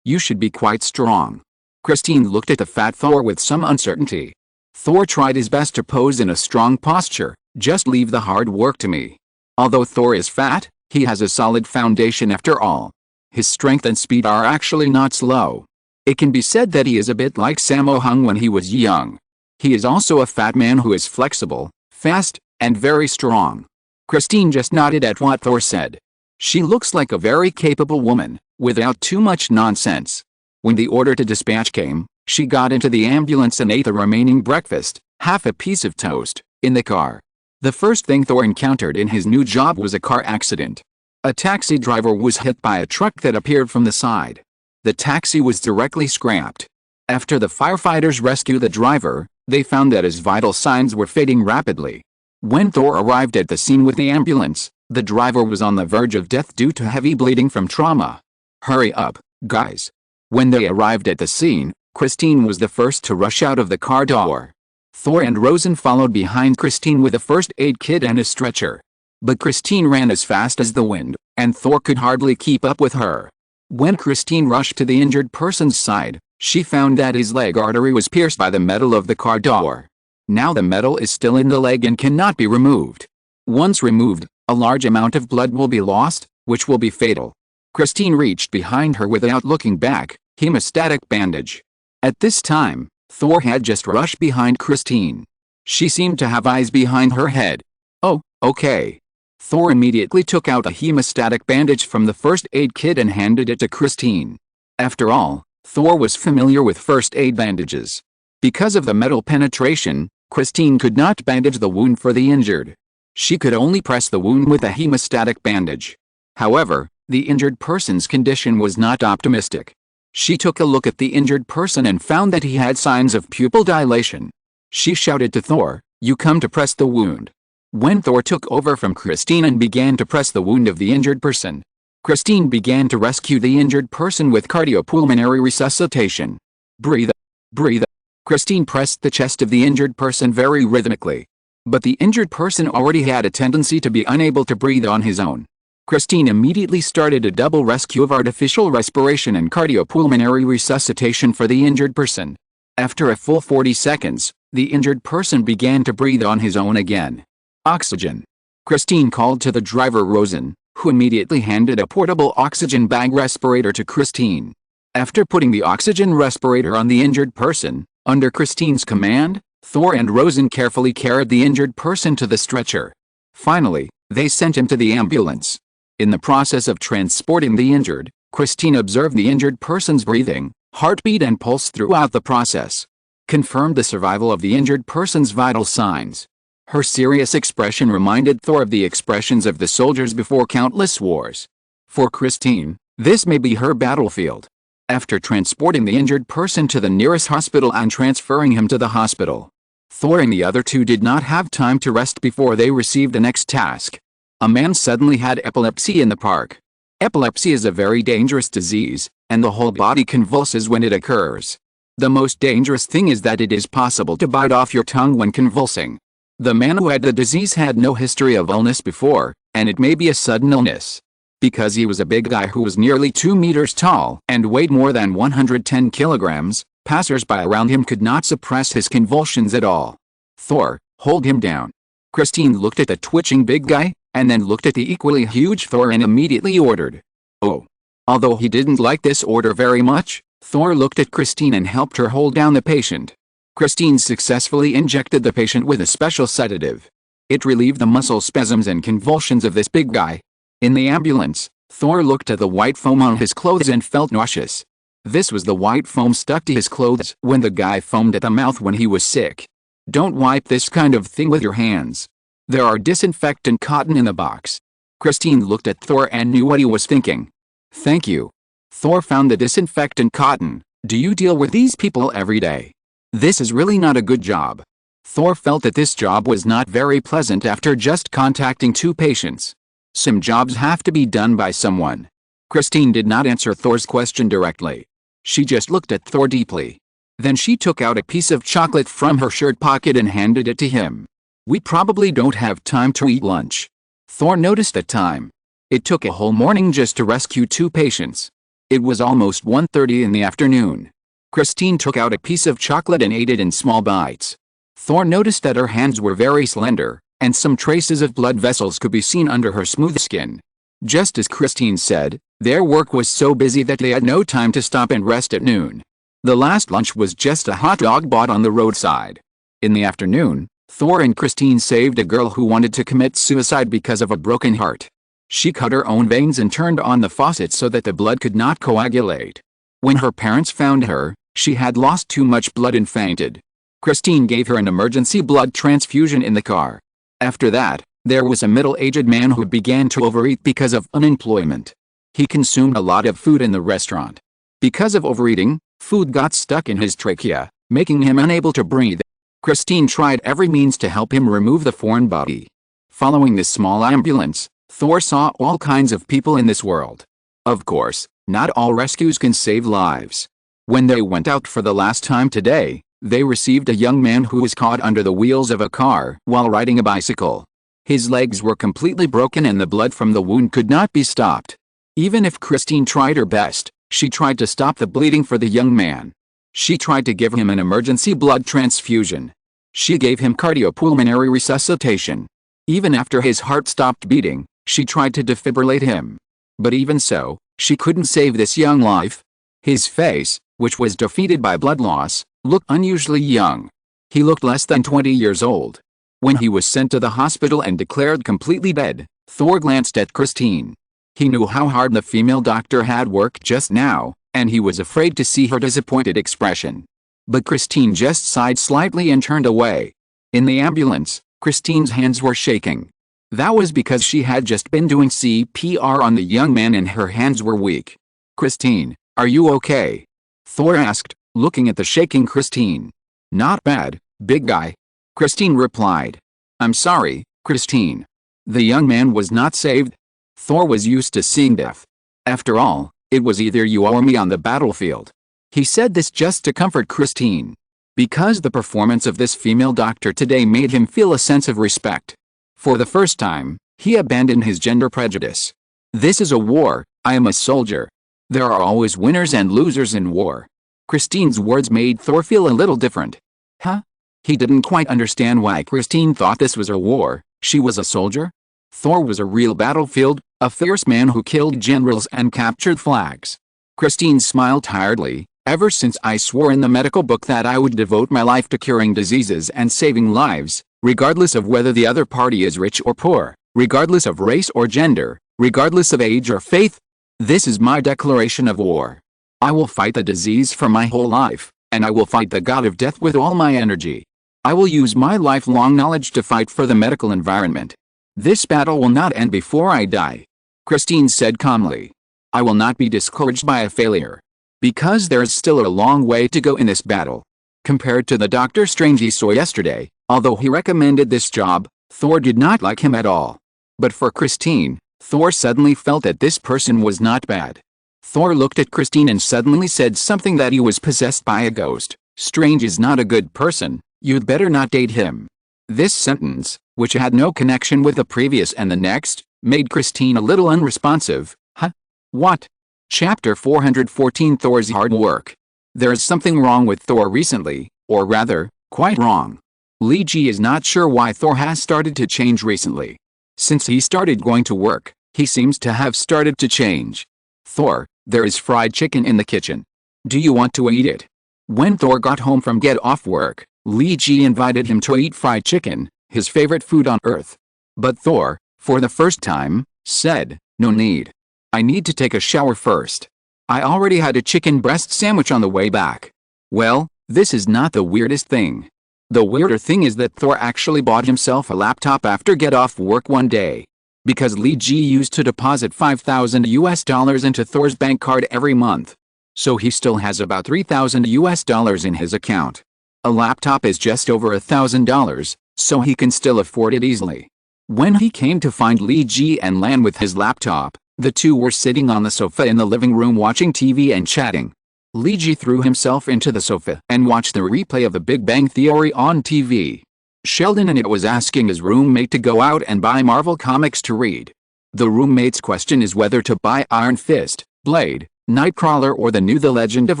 You should be quite strong." Christine looked at the fat Thor with some uncertainty. Thor tried his best to pose in a strong posture. "Just leave the hard work to me." Although Thor is fat, he has a solid foundation after all. His strength and speed are actually not slow. It can be said that he is a bit like Sammo Hung when he was young. He is also a fat man who is flexible, fast, and very strong. Christine just nodded at what Thor said. She looks like a very capable woman, without too much nonsense. When the order to dispatch came, she got into the ambulance and ate the remaining breakfast, half a piece of toast, in the car. The first thing Thor encountered in his new job was a car accident. A taxi driver was hit by a truck that appeared from the side. The taxi was directly scrapped. After the firefighters rescued the driver, they found that his vital signs were fading rapidly. When Thor arrived at the scene with the ambulance, the driver was on the verge of death due to heavy bleeding from trauma. Hurry up, guys. When they arrived at the scene, Christine was the first to rush out of the car door. Thor and Rosen followed behind Christine with a first aid kit and a stretcher. But Christine ran as fast as the wind, and Thor could hardly keep up with her. When Christine rushed to the injured person's side, she found that his leg artery was pierced by the metal of the car door. Now the metal is still in the leg and cannot be removed. Once removed, a large amount of blood will be lost, which will be fatal. Christine reached behind her without looking back, hemostatic bandage. At this time, Thor had just rushed behind Christine. She seemed to have eyes behind her head. Oh, okay. Thor immediately took out a hemostatic bandage from the first aid kit and handed it to Christine. After all, Thor was familiar with first aid bandages. Because of the metal penetration, Christine could not bandage the wound for the injured. She could only press the wound with a hemostatic bandage. However, the injured person's condition was not optimistic. She took a look at the injured person and found that he had signs of pupil dilation. She shouted to Thor, "You come to press the wound." When Thor took over from Christine and began to press the wound of the injured person, Christine began to rescue the injured person with cardiopulmonary resuscitation. Breathe. Breathe. Christine pressed the chest of the injured person very rhythmically. But the injured person already had a tendency to be unable to breathe on his own. Christine immediately started a double rescue of artificial respiration and cardiopulmonary resuscitation for the injured person. After a full 40 seconds, the injured person began to breathe on his own again. Oxygen. Christine called to the driver Rosen, who immediately handed a portable oxygen bag respirator to Christine. After putting the oxygen respirator on the injured person, under Christine's command, Thor and Rosen carefully carried the injured person to the stretcher. Finally, they sent him to the ambulance. In the process of transporting the injured, Christine observed the injured person's breathing, heartbeat and pulse throughout the process. Confirmed the survival of the injured person's vital signs. Her serious expression reminded Thor of the expressions of the soldiers before countless wars. For Christine, this may be her battlefield. After transporting the injured person to the nearest hospital and transferring him to the hospital, Thor and the other two did not have time to rest before they received the next task. A man suddenly had epilepsy in the park. Epilepsy is a very dangerous disease, and the whole body convulses when it occurs. The most dangerous thing is that it is possible to bite off your tongue when convulsing. The man who had the disease had no history of illness before, and it may be a sudden illness. Because he was a big guy who was nearly 2 meters tall and weighed more than 110 kilograms, passers-by around him could not suppress his convulsions at all. Thor, hold him down. Christine looked at the twitching big guy, and then looked at the equally huge Thor and immediately ordered. Oh. Although he didn't like this order very much, Thor looked at Christine and helped her hold down the patient. Christine successfully injected the patient with a special sedative. It relieved the muscle spasms and convulsions of this big guy. In the ambulance, Thor looked at the white foam on his clothes and felt nauseous. This was the white foam stuck to his clothes when the guy foamed at the mouth when he was sick. Don't wipe this kind of thing with your hands. There are disinfectant cotton in the box. Christine looked at Thor and knew what he was thinking. Thank you. Thor found the disinfectant cotton. Do you deal with these people every day? This is really not a good job. Thor felt that this job was not very pleasant after just contacting 2 patients. Some jobs have to be done by someone. Christine did not answer Thor's question directly. She just looked at Thor deeply. Then she took out a piece of chocolate from her shirt pocket and handed it to him. We probably don't have time to eat lunch. Thor noticed the time. It took a whole morning just to rescue 2 patients. It was almost 1:30 in the afternoon. Christine took out a piece of chocolate and ate it in small bites. Thor noticed that her hands were very slender, and some traces of blood vessels could be seen under her smooth skin. Just as Christine said, their work was so busy that they had no time to stop and rest at noon. The last lunch was just a hot dog bought on the roadside. In the afternoon, Thor and Christine saved a girl who wanted to commit suicide because of a broken heart. She cut her own veins and turned on the faucet so that the blood could not coagulate. When her parents found her, she had lost too much blood and fainted. Christine gave her an emergency blood transfusion in the car. After that, there was a middle-aged man who began to overeat because of unemployment. He consumed a lot of food in the restaurant. Because of overeating, Food got stuck in his trachea, making him unable to breathe. Christine tried every means to help him remove the foreign body. Following this small ambulance, Thor saw all kinds of people in this world. Of course, not all rescues can save lives. When they went out for the last time today, they received a young man who was caught under the wheels of a car while riding a bicycle. His legs were completely broken and the blood from the wound could not be stopped. Even if Christine tried her best, she tried to stop the bleeding for the young man. She tried to give him an emergency blood transfusion. She gave him cardiopulmonary resuscitation. Even after his heart stopped beating, she tried to defibrillate him. But even so, she couldn't save this young life. His face, which was defeated by blood loss, looked unusually young. He looked less than 20 years old. When he was sent to the hospital and declared completely dead, Thor glanced at Christine. He knew how hard the female doctor had worked just now, and he was afraid to see her disappointed expression. But Christine just sighed slightly and turned away. In the ambulance, Christine's hands were shaking. That was because she had just been doing CPR on the young man and her hands were weak. "Christine, are you okay?" Thor asked, looking at the shaking Christine. "Not bad, big guy," Christine replied. "I'm sorry, Christine." The young man was not saved. Thor was used to seeing death. After all, it was either you or me on the battlefield. He said this just to comfort Christine. Because the performance of this female doctor today made him feel a sense of respect. For the first time, he abandoned his gender prejudice. "This is a war, I am a soldier. There are always winners and losers in war." Christine's words made Thor feel a little different. Huh? He didn't quite understand why Christine thought this was a war. She was a soldier? Thor was a real battlefield, a fierce man who killed generals and captured flags. Christine smiled tiredly. "Ever since I swore in the medical book that I would devote my life to curing diseases and saving lives, regardless of whether the other party is rich or poor, regardless of race or gender, regardless of age or faith, this is my declaration of war. I will fight the disease for my whole life, and I will fight the god of death with all my energy. I will use my lifelong knowledge to fight for the medical environment. This battle will not end before I die," Christine said calmly. "I will not be discouraged by a failure. Because there is still a long way to go in this battle." Compared to the Doctor Strange he saw yesterday, although he recommended this job, Thor did not like him at all. But for Christine, Thor suddenly felt that this person was not bad. Thor looked at Christine and suddenly said something that he was possessed by a ghost. "Strange is not a good person, you'd better not date him." This sentence, which had no connection with the previous and the next, made Christine a little unresponsive. Huh? What? Chapter 414 Thor's hard work. There is something wrong with Thor recently, or rather, quite wrong. Lee Ji is not sure why Thor has started to change recently. Since he started going to work, he seems to have started to change. "Thor, there is fried chicken in the kitchen. Do you want to eat it?" When Thor got home from get off work, Lee Ji invited him to eat fried chicken, his favorite food on earth. But Thor, for the first time, said, "No need. I need to take a shower first. I already had a chicken breast sandwich on the way back." Well, this is not the weirdest thing. The weirder thing is that Thor actually bought himself a laptop after get off work one day. Because Lee Ji used to deposit $5,000 into Thor's bank card every month. So he still has about $3,000 in his account. A laptop is just over $1,000, so he can still afford it easily. When he came to find Lee Ji and Lan with his laptop, the two were sitting on the sofa in the living room watching TV and chatting. Lee Ji threw himself into the sofa and watched the replay of The Big Bang Theory on TV. Sheldon and it was asking his roommate to go out and buy Marvel comics to read. The roommate's question is whether to buy Iron Fist, Blade, Nightcrawler or the new The Legend of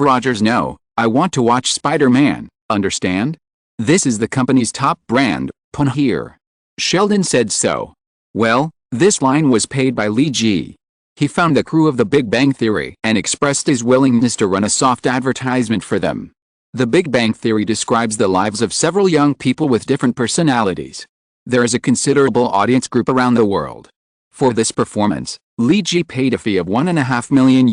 Rogers. "No, I want to watch Spider-Man, understand? This is the company's top brand, pun here." Sheldon said so. Well, this line was paid by Lee Ji. He found the crew of The Big Bang Theory and expressed his willingness to run a soft advertisement for them. The Big Bang Theory describes the lives of several young people with different personalities. There is a considerable audience group around the world. For this performance, Lee Ji paid a fee of $1.5 million.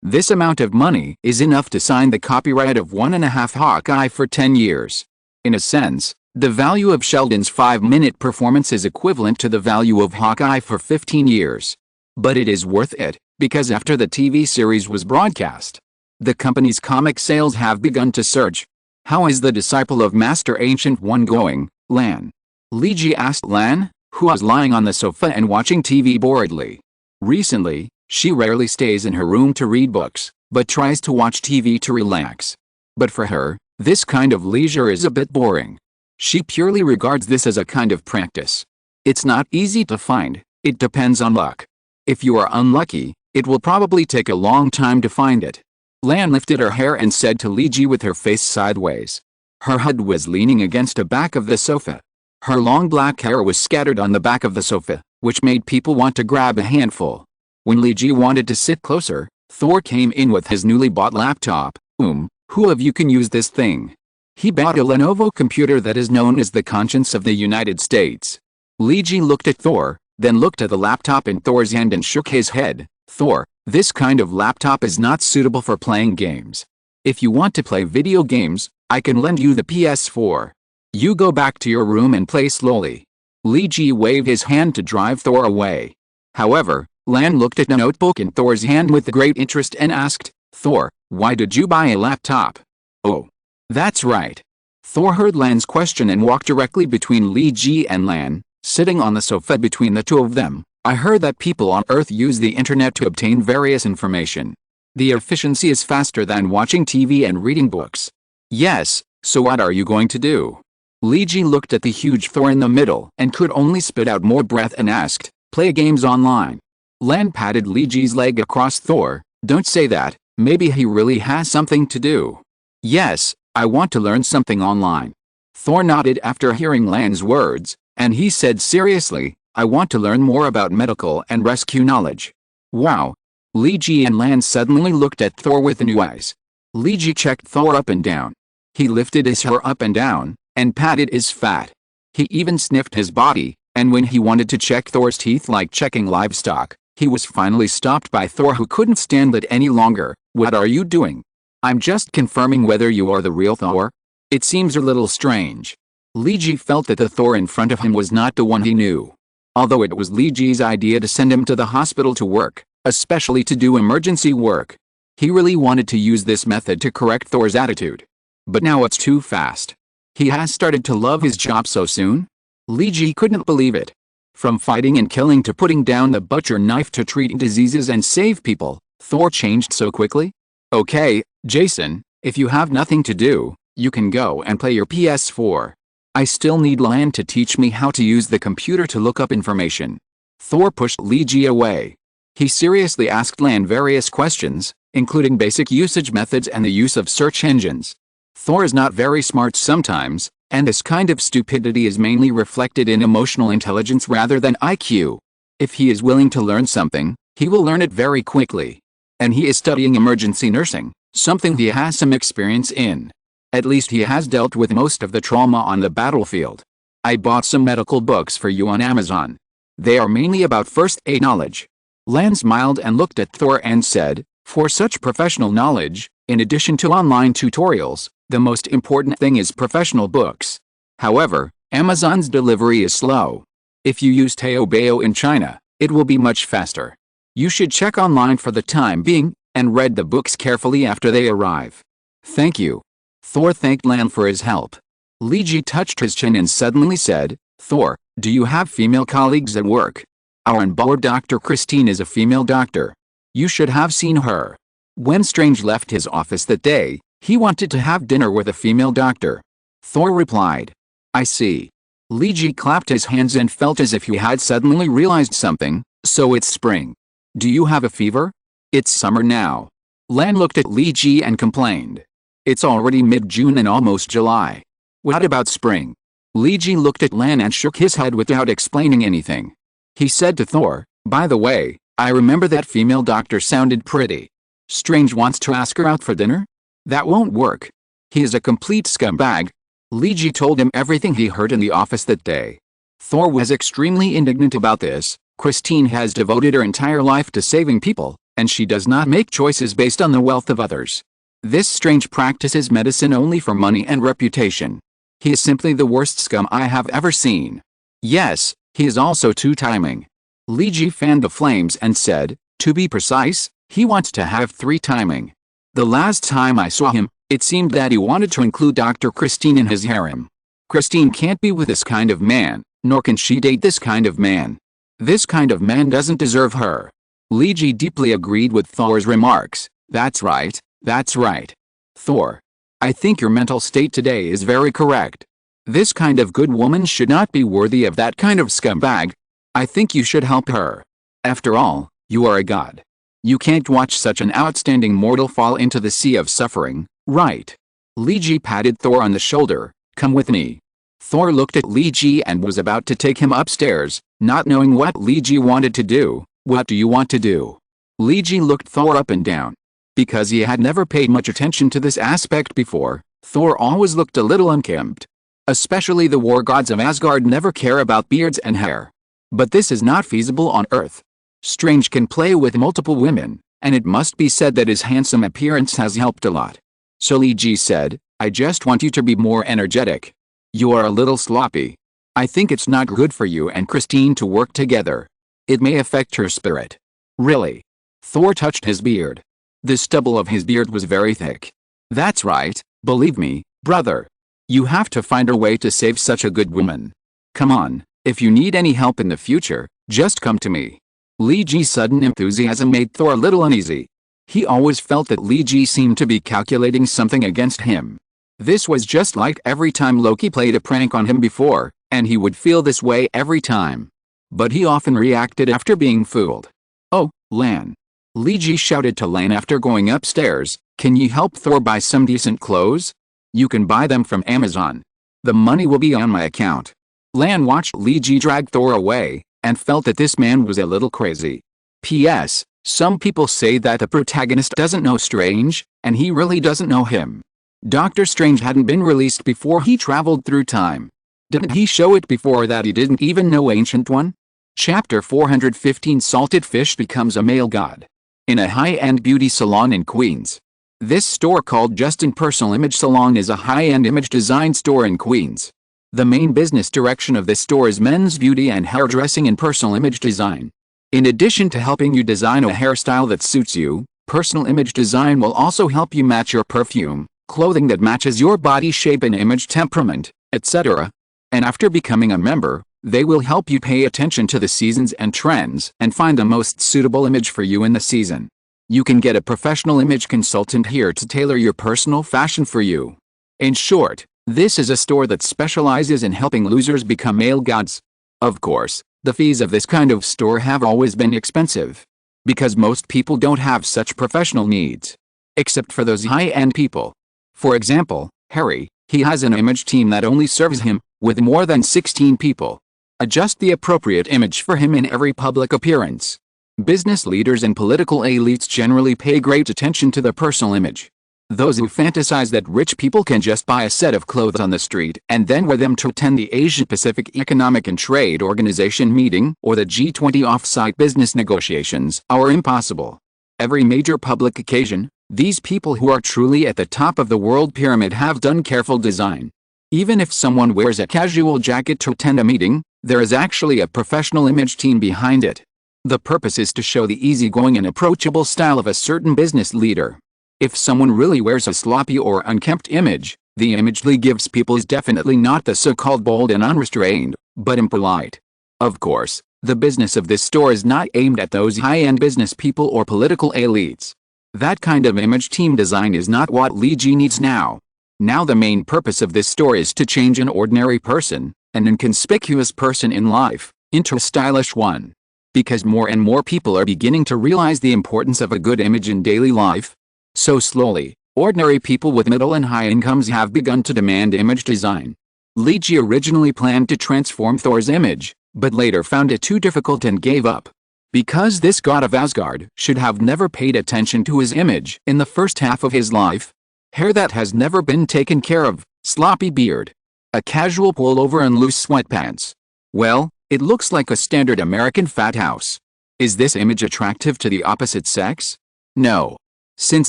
This amount of money is enough to sign the copyright of 1.5 Hawkeye for 10 years. In a sense, the value of Sheldon's 5-minute performance is equivalent to the value of Hawkeye for 15 years. But it is worth it, because after the TV series was broadcast, The company's comic sales have begun to surge. How is the disciple of Master Ancient One going, Lan? Li Ji asked Lan, who was lying on the sofa and watching TV boredly. Recently, she rarely stays in her room to read books, but tries to watch TV to relax. But for her, this kind of leisure is a bit boring. She purely regards this as a kind of practice. It's not easy to find, it depends on luck. If you are unlucky, it will probably take a long time to find it. Lan lifted her hair and said to Li Ji with her face sideways. Her head was leaning against the back of the sofa. Her long black hair was scattered on the back of the sofa, which made people want to grab a handful. When Li Ji wanted to sit closer, Thor came in with his newly bought laptop. Who of you can use this thing? He bought a Lenovo computer that is known as the conscience of the United States. Li Ji looked at Thor, then looked at the laptop in Thor's hand and shook his head. Thor, this kind of laptop is not suitable for playing games. If you want to play video games, I can lend you the PS4. You go back to your room and play slowly. Li Ji waved his hand to drive Thor away. However, Lan looked at the notebook in Thor's hand with great interest and asked, Thor, why did you buy a laptop? Oh. That's right. Thor heard Lan's question and walked directly between Li Ji and Lan, sitting on the sofa between the two of them. I heard that people on Earth use the internet to obtain various information. The efficiency is faster than watching TV and reading books. Yes, so what are you going to do? Li Ji looked at the huge Thor in the middle and could only spit out more breath and asked, play games online. Lan patted Li Ji's leg across Thor. Don't say that, maybe he really has something to do. Yes, I want to learn something online. Thor nodded after hearing Lan's words, and he said seriously, I want to learn more about medical and rescue knowledge. Wow. Li Ji and Lan suddenly looked at Thor with new eyes. Li Ji checked Thor up and down. He lifted his hair up and down, and patted his fat. He even sniffed his body, and when he wanted to check Thor's teeth like checking livestock, he was finally stopped by Thor, who couldn't stand it any longer. What are you doing? I'm just confirming whether you are the real Thor. It seems a little strange. Li Ji felt that the Thor in front of him was not the one he knew. Although it was Li Ji's idea to send him to the hospital to work, especially to do emergency work. He really wanted to use this method to correct Thor's attitude. But now it's too fast. He has started to love his job so soon? Li Ji couldn't believe it. From fighting and killing to putting down the butcher knife to treating diseases and save people, Thor changed so quickly. Okay, Jason, if you have nothing to do, you can go and play your PS4. I still need Lan to teach me how to use the computer to look up information. Thor pushed Li Ji away. He seriously asked Lan various questions, including basic usage methods and the use of search engines. Thor is not very smart sometimes, and this kind of stupidity is mainly reflected in emotional intelligence rather than IQ. If he is willing to learn something, he will learn it very quickly. And he is studying emergency nursing, something he has some experience in. At least he has dealt with most of the trauma on the battlefield. I bought some medical books for you on Amazon. They are mainly about first aid knowledge. Lan smiled and looked at Thor and said, for such professional knowledge, in addition to online tutorials, the most important thing is professional books. However, Amazon's delivery is slow. If you use Taobao in China, it will be much faster. You should check online for the time being, and read the books carefully after they arrive. Thank you. Thor thanked Lan for his help. Li Ji touched his chin and suddenly said, Thor, do you have female colleagues at work? Our on-board Dr. Christine is a female doctor. You should have seen her. When Strange left his office that day, he wanted to have dinner with a female doctor. Thor replied. I see. Li Ji clapped his hands and felt as if he had suddenly realized something, so it's spring. Do you have a fever? It's summer now. Lan looked at Li Ji and complained. It's already mid-June and almost July. What about spring? Li Ji looked at Lan and shook his head without explaining anything. He said to Thor, by the way, I remember that female doctor sounded pretty. Strange wants to ask her out for dinner? That won't work. He is a complete scumbag. Li Ji told him everything he heard in the office that day. Thor was extremely indignant about this. Christine has devoted her entire life to saving people, and she does not make choices based on the wealth of others. This Strange practices medicine only for money and reputation. He is simply the worst scum I have ever seen. Yes, he is also two-timing. Li Ji fanned the flames and said, to be precise, he wants to have three-timing. The last time I saw him, it seemed that he wanted to include Dr. Christine in his harem. Christine can't be with this kind of man, nor can she date this kind of man. This kind of man doesn't deserve her. Liji deeply agreed with Thor's remarks. That's right, that's right. Thor. I think your mental state today is very correct. This kind of good woman should not be worthy of that kind of scumbag. I think you should help her. After all, you are a god. You can't watch such an outstanding mortal fall into the sea of suffering, right? Liji patted Thor on the shoulder. Come with me. Thor looked at Liji and was about to take him upstairs, not knowing what Liji wanted to do. What do you want to do? Liji looked Thor up and down. Because he had never paid much attention to this aspect before, Thor always looked a little unkempt. Especially the war gods of Asgard never care about beards and hair. But this is not feasible on Earth. Strange can play with multiple women, and it must be said that his handsome appearance has helped a lot. So Liji said, I just want you to be more energetic. You are a little sloppy. I think it's not good for you and Christine to work together. It may affect her spirit. Really? Thor touched his beard. The stubble of his beard was very thick. That's right, believe me, brother. You have to find a way to save such a good woman. Come on, if you need any help in the future, just come to me. Liji's sudden enthusiasm made Thor a little uneasy. He always felt that Liji seemed to be calculating something against him. This was just like every time Loki played a prank on him before, and he would feel this way every time. But he often reacted after being fooled. Oh, Lan. Liji shouted to Lan after going upstairs, can you help Thor buy some decent clothes? You can buy them from Amazon. The money will be on my account. Lan watched Liji drag Thor away, and felt that this man was a little crazy. P.S. Some people say that the protagonist doesn't know Strange, and he really doesn't know him. Doctor Strange hadn't been released before he traveled through time. Didn't he show it before that he didn't even know Ancient One? Chapter 415 Salted Fish becomes a male god. In a high-end beauty salon in Queens. This store called Justin Personal Image Salon is a high-end image design store in Queens. The main business direction of this store is men's beauty and hairdressing and personal image design. In addition to helping you design a hairstyle that suits you, personal image design will also help you match your perfume, clothing that matches your body shape and image temperament, etc. And after becoming a member, they will help you pay attention to the seasons and trends and find the most suitable image for you in the season. You can get a professional image consultant here to tailor your personal fashion for you. In short, this is a store that specializes in helping losers become male gods. Of course, the fees of this kind of store have always been expensive. Because most people don't have such professional needs. Except for those high-end people. For example, Harry, he has an image team that only serves him, with more than 16 people. Adjust the appropriate image for him in every public appearance. Business leaders and political elites generally pay great attention to their personal image. Those who fantasize that rich people can just buy a set of clothes on the street and then wear them to attend the Asia-Pacific Economic and Trade Organization meeting or the G20 off-site business negotiations are impossible. Every major public occasion, these people who are truly at the top of the world pyramid have done careful design. Even if someone wears a casual jacket to attend a meeting, there is actually a professional image team behind it. The purpose is to show the easygoing and approachable style of a certain business leader. If someone really wears a sloppy or unkempt image, the image he gives people is definitely not the so-called bold and unrestrained, but impolite. Of course, the business of this store is not aimed at those high-end business people or political elites. That kind of image team design is not what Liji needs now. Now the main purpose of this store is to change an ordinary person, an inconspicuous person in life, into a stylish one. Because more and more people are beginning to realize the importance of a good image in daily life. So slowly, ordinary people with middle and high incomes have begun to demand image design. Liji originally planned to transform Thor's image, but later found it too difficult and gave up. Because this god of Asgard should have never paid attention to his image in the first half of his life. Hair that has never been taken care of, sloppy beard, a casual pullover and loose sweatpants. Well, it looks like a standard American fat house. Is this image attractive to the opposite sex? No. Since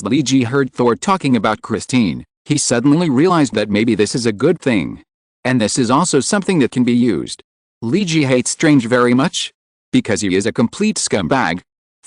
Liji heard Thor talking about Christine, he suddenly realized that maybe this is a good thing. And this is also something that can be used. Liji hates Strange very much. Because he is a complete scumbag.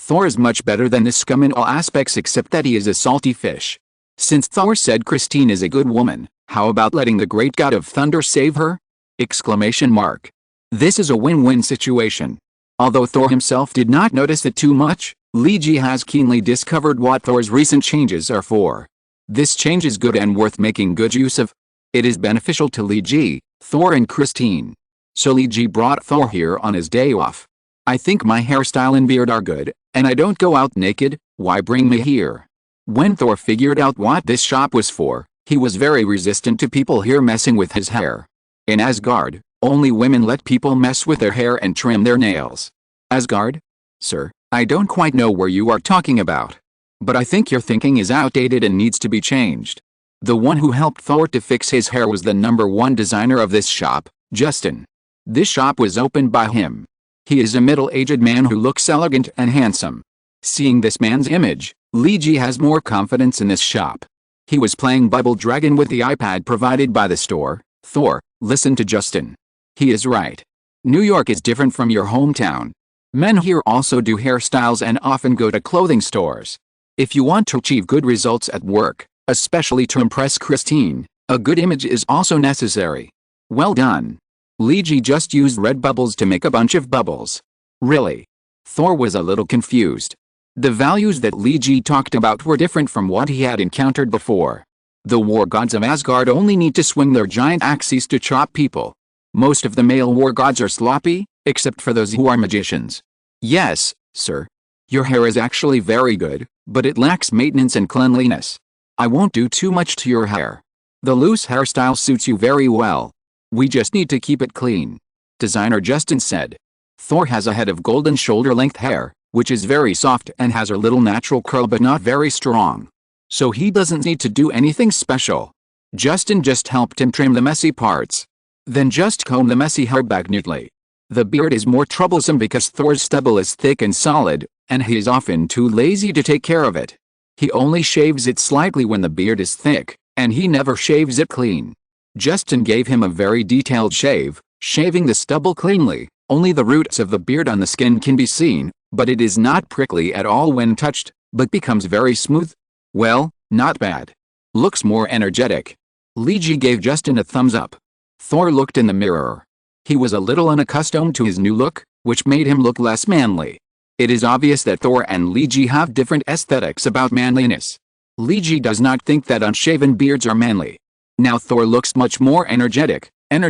Thor is much better than this scum in all aspects except that he is a salty fish. Since Thor said Christine is a good woman, how about letting the great god of thunder save her? Exclamation mark. This is a win-win situation. Although Thor himself did not notice it too much, Lee has keenly discovered what Thor's recent changes are for. This change is good and worth making good use of. It is beneficial to Lee, Thor and Christine. So Lee brought Thor here on his day off. I think my hairstyle and beard are good, and I don't go out naked, why bring me here? When Thor figured out what this shop was for, he was very resistant to people here messing with his hair. In Asgard, only women let people mess with their hair and trim their nails. Asgard? Sir, I don't quite know where you are talking about. But I think your thinking is outdated and needs to be changed. The one who helped Thor to fix his hair was the #1 designer of this shop, Justin. This shop was opened by him. He is a middle-aged man who looks elegant and handsome. Seeing this man's image, Lee has more confidence in this shop. He was playing Bubble Dragon with the iPad provided by the store. Thor, listen to Justin. He is right. New York is different from your hometown. Men here also do hairstyles and often go to clothing stores. If you want to achieve good results at work, especially to impress Christine, a good image is also necessary. Well done. Lee just used red bubbles to make a bunch of bubbles. Really? Thor was a little confused. The values that Lee talked about were different from what he had encountered before. The war gods of Asgard only need to swing their giant axes to chop people. Most of the male war gods are sloppy, except for those who are magicians. Yes, sir. Your hair is actually very good, but it lacks maintenance and cleanliness. I won't do too much to your hair. The loose hairstyle suits you very well. We just need to keep it clean. Designer Justin said. Thor has a head of golden shoulder-length hair, which is very soft and has a little natural curl but not very strong. So he doesn't need to do anything special. Justin just helped him trim the messy parts. Then just comb the messy hair back neatly. The beard is more troublesome because Thor's stubble is thick and solid, and he is often too lazy to take care of it. He only shaves it slightly when the beard is thick, and he never shaves it clean. Justin gave him a very detailed shave, shaving the stubble cleanly. Only the roots of the beard on the skin can be seen, but it is not prickly at all when touched, but becomes very smooth. Well, not bad. Looks more energetic. Lee gave Justin a thumbs up. Thor looked in the mirror. He was a little unaccustomed to his new look, which made him look less manly. It is obvious that Thor and Lee have different aesthetics about manliness. Lee does not think that unshaven beards are manly. Now Thor looks much more energetic, and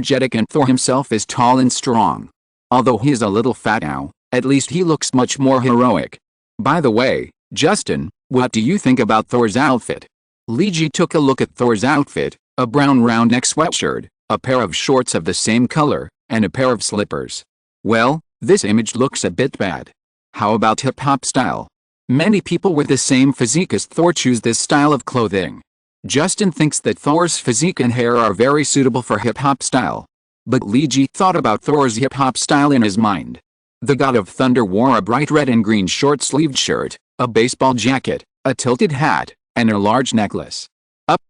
Thor himself is tall and strong. Although he is a little fat now, at least he looks much more heroic. By the way, Justin, what do you think about Thor's outfit? Lee took a look at Thor's outfit, a brown round neck sweatshirt, a pair of shorts of the same color, and a pair of slippers. Well, this image looks a bit bad. How about hip-hop style? Many people with the same physique as Thor choose this style of clothing. Justin thinks that Thor's physique and hair are very suitable for hip-hop style. But Lee thought about Thor's hip-hop style in his mind. The god of thunder wore a bright red and green short-sleeved shirt, a baseball jacket, a tilted hat, and a large necklace.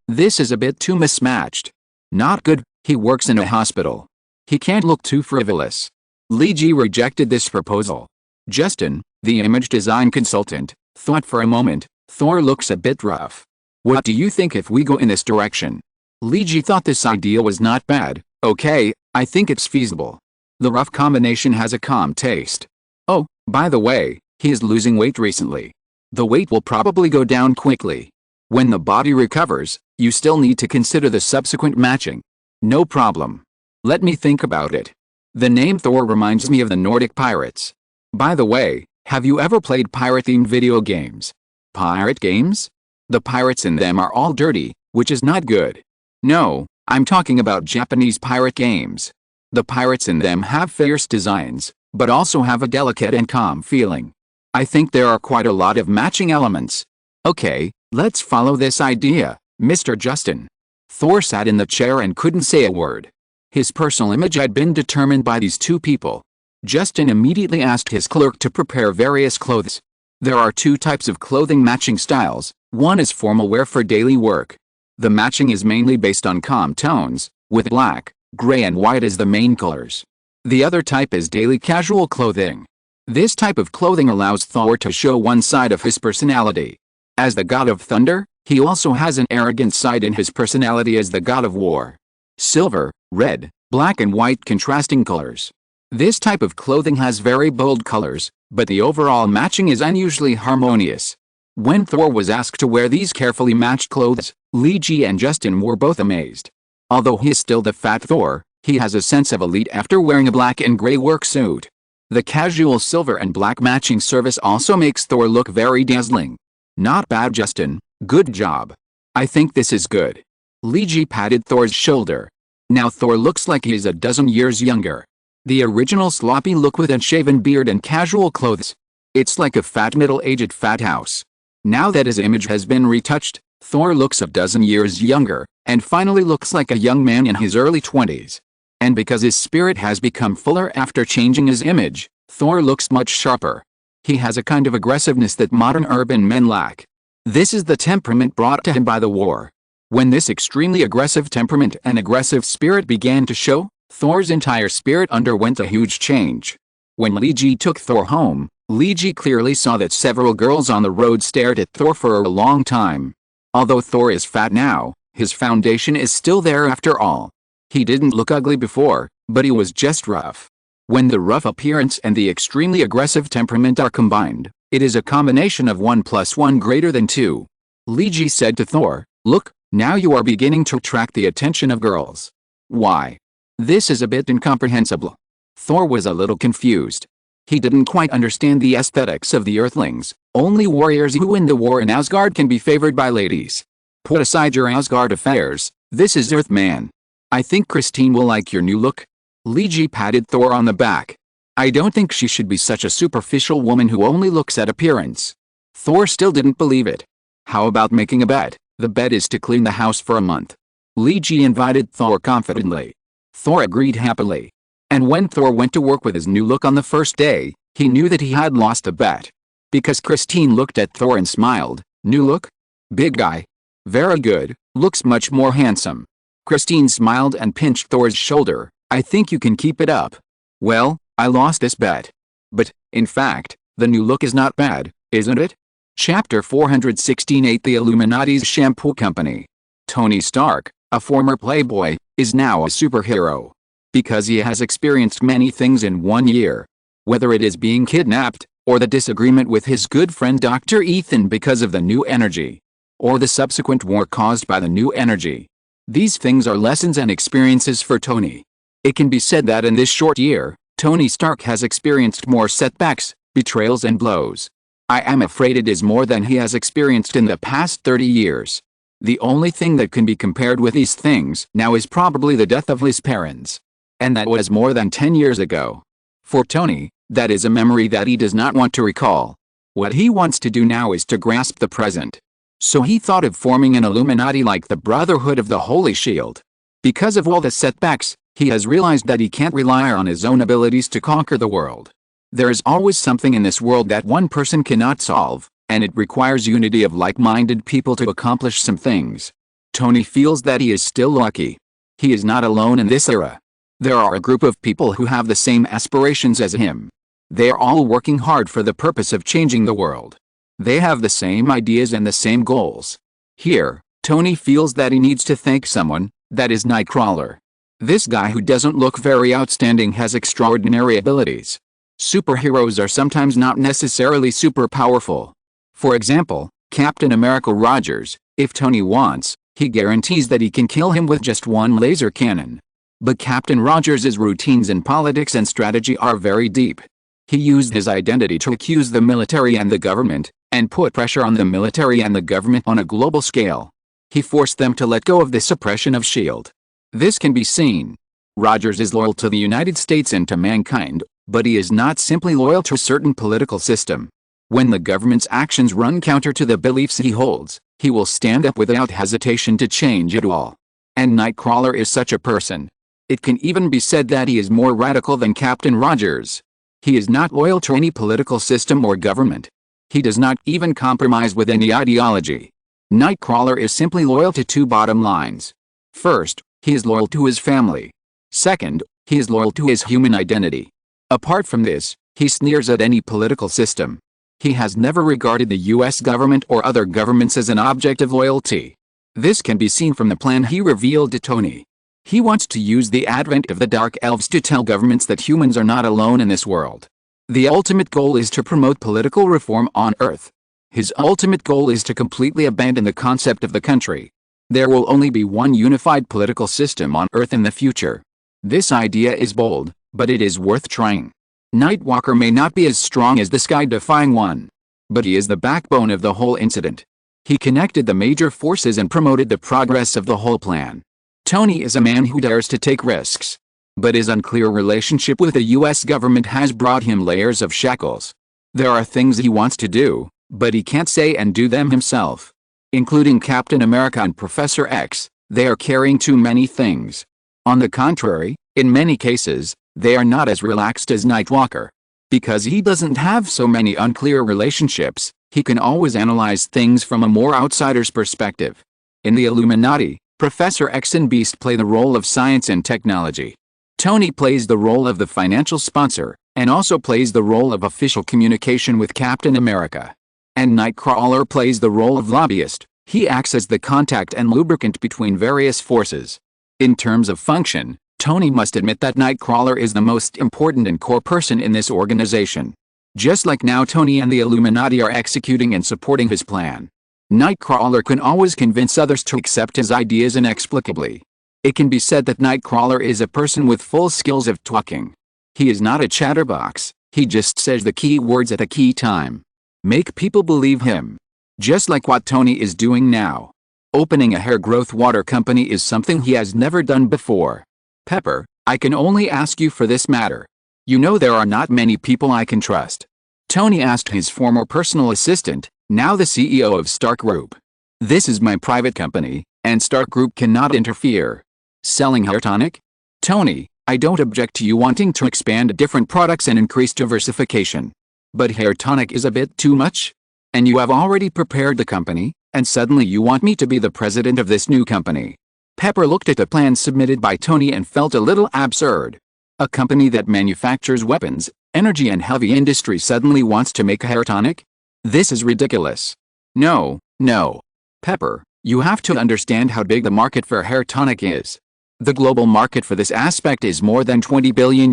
This is a bit too mismatched. Not good. He works in a hospital. He can't look too frivolous. Lee rejected this proposal. Justin, the image design consultant, thought for a moment. Thor looks a bit rough. What do you think if we go in this direction? Lee thought this idea was not bad. Okay, I think it's feasible. The rough combination has a calm taste. Oh, by the way, he is losing weight recently. The weight will probably go down quickly. When the body recovers, you still need to consider the subsequent matching. No problem. Let me think about it. The name Thor reminds me of the Nordic pirates. By the way, have you ever played pirate-themed video games? Pirate games? The pirates in them are all dirty, which is not good. No, I'm talking about Japanese pirate games. The pirates in them have fierce designs, but also have a delicate and calm feeling. I think there are quite a lot of matching elements. Okay, let's follow this idea, Mr. Justin. Thor sat in the chair and couldn't say a word. His personal image had been determined by these two people. Justin immediately asked his clerk to prepare various clothes. There are two types of clothing matching styles. One is formal wear for daily work. The matching is mainly based on calm tones, with black, gray and white as the main colors. The other type is daily casual clothing. This type of clothing allows Thor to show one side of his personality. As the god of thunder, he also has an arrogant side in his personality as the god of war. Silver, red, black and white contrasting colors. This type of clothing has very bold colors, but the overall matching is unusually harmonious. When Thor was asked to wear these carefully matched clothes, Lee and Justin were both amazed. Although he is still the fat Thor, he has a sense of elite after wearing a black and gray work suit. The casual silver and black matching service also makes Thor look very dazzling. Not bad, Justin, good job. I think this is good. Lee patted Thor's shoulder. Now Thor looks like he's a dozen years younger. The original sloppy look with unshaven beard and casual clothes. It's like a fat middle-aged fat house. Now that his image has been retouched, Thor looks a dozen years younger, and finally looks like a young man in his early 20s. And because his spirit has become fuller after changing his image, Thor looks much sharper. He has a kind of aggressiveness that modern urban men lack. This is the temperament brought to him by the war. When this extremely aggressive temperament and aggressive spirit began to show, Thor's entire spirit underwent a huge change. When Lee took Thor home, Lee clearly saw that several girls on the road stared at Thor for a long time. Although Thor is fat now, his foundation is still there after all. He didn't look ugly before, but he was just rough. When the rough appearance and the extremely aggressive temperament are combined, it is a combination of 1 + 1 greater than 2. Lee said to Thor, "Look, now you are beginning to attract the attention of girls." Why? This is a bit incomprehensible. Thor was a little confused. He didn't quite understand the aesthetics of the Earthlings. Only warriors who win the war in Asgard can be favored by ladies. Put aside your Asgard affairs, this is Earthman. I think Christine will like your new look. Lee patted Thor on the back. I don't think she should be such a superficial woman who only looks at appearance. Thor still didn't believe it. How about making a bet? The bet is to clean the house for a month. Lee invited Thor confidently. Thor agreed happily. And when Thor went to work with his new look on the first day, he knew that he had lost the bet. Because Christine looked at Thor and smiled. New look? Big guy. Very good, looks much more handsome. Christine smiled and pinched Thor's shoulder. I think you can keep it up. Well, I lost this bet. But, in fact, the new look is not bad, isn't it? Chapter 416 The Illuminati's Shampoo Company. Tony Stark, a former playboy, is now a superhero. Because he has experienced many things in 1 year. Whether it is being kidnapped, or the disagreement with his good friend Dr. Ethan because of the new energy. Or the subsequent war caused by the new energy. These things are lessons and experiences for Tony. It can be said that in this short year, Tony Stark has experienced more setbacks, betrayals and blows. I am afraid it is more than he has experienced in the past 30 years. The only thing that can be compared with these things now is probably the death of his parents. And that was more than 10 years ago. For Tony, that is a memory that he does not want to recall. What he wants to do now is to grasp the present. So he thought of forming an Illuminati like the Brotherhood of the Holy Shield. Because of all the setbacks, he has realized that he can't rely on his own abilities to conquer the world. There is always something in this world that one person cannot solve, and it requires unity of like-minded people to accomplish some things. Tony feels that he is still lucky. He is not alone in this era. There are a group of people who have the same aspirations as him. They are all working hard for the purpose of changing the world. They have the same ideas and the same goals. Here, Tony feels that he needs to thank someone, that is Nightcrawler. This guy who doesn't look very outstanding has extraordinary abilities. Superheroes are sometimes not necessarily super powerful. For example, Captain America Rogers, if Tony wants, he guarantees that he can kill him with just one laser cannon. But Captain Rogers' routines in politics and strategy are very deep. He used his identity to accuse the military and the government, and put pressure on the military and the government on a global scale. He forced them to let go of the suppression of S.H.I.E.L.D. This can be seen. Rogers is loyal to the United States and to mankind, but he is not simply loyal to a certain political system. When the government's actions run counter to the beliefs he holds, he will stand up without hesitation to change it all. And Nightcrawler is such a person. It can even be said that he is more radical than Captain Rogers. He is not loyal to any political system or government. He does not even compromise with any ideology. Nightcrawler is simply loyal to two bottom lines. First, he is loyal to his family. Second, he is loyal to his human identity. Apart from this, He sneers at any political system. He has never regarded the US government or other governments as an object of loyalty. This can be seen from the plan he revealed to Tony. He wants to use the advent of the Dark Elves to tell governments that humans are not alone in this world. The ultimate goal is to promote political reform on Earth. His ultimate goal is to completely abandon the concept of the country. There will only be one unified political system on Earth in the future. This idea is bold, but it is worth trying. Nightwalker may not be as strong as the sky-defying one, but he is the backbone of the whole incident. He connected the major forces and promoted the progress of the whole plan. Tony is a man who dares to take risks, but his unclear relationship with the US government has brought him layers of shackles. There are things he wants to do, but he can't say and do them himself. Including Captain America and Professor X, they are carrying too many things. On the contrary, in many cases, they are not as relaxed as Nightwalker. Because he doesn't have so many unclear relationships, he can always analyze things from a more outsider's perspective. In the Illuminati, Professor X and Beast play the role of science and technology. Tony plays the role of the financial sponsor, and also plays the role of official communication with Captain America. And Nightcrawler plays the role of lobbyist. He acts as the contact and lubricant between various forces. In terms of function, Tony must admit that Nightcrawler is the most important and core person in this organization. Just like now Tony and the Illuminati are executing and supporting his plan. Nightcrawler can always convince others to accept his ideas inexplicably. It can be said that Nightcrawler is a person with full skills of talking. He is not a chatterbox, he just says the key words at the key time. Make people believe him. Just like what Tony is doing now. Opening a hair growth water company is something he has never done before. Pepper, I can only ask you for this matter. You know there are not many people I can trust. Tony asked his former personal assistant, now the CEO of Stark Group. This is my private company, and Stark Group cannot interfere. Selling hair tonic? Tony, I don't object to you wanting to expand different products and increase diversification. But hair tonic is a bit too much? And you have already prepared the company, and suddenly you want me to be the president of this new company. Pepper looked at the plan submitted by Tony and felt a little absurd. A company that manufactures weapons, energy and heavy industry suddenly wants to make a hair tonic? This is ridiculous. No. Pepper, you have to understand how big the market for hair tonic is. The global market for this aspect is more than $20 billion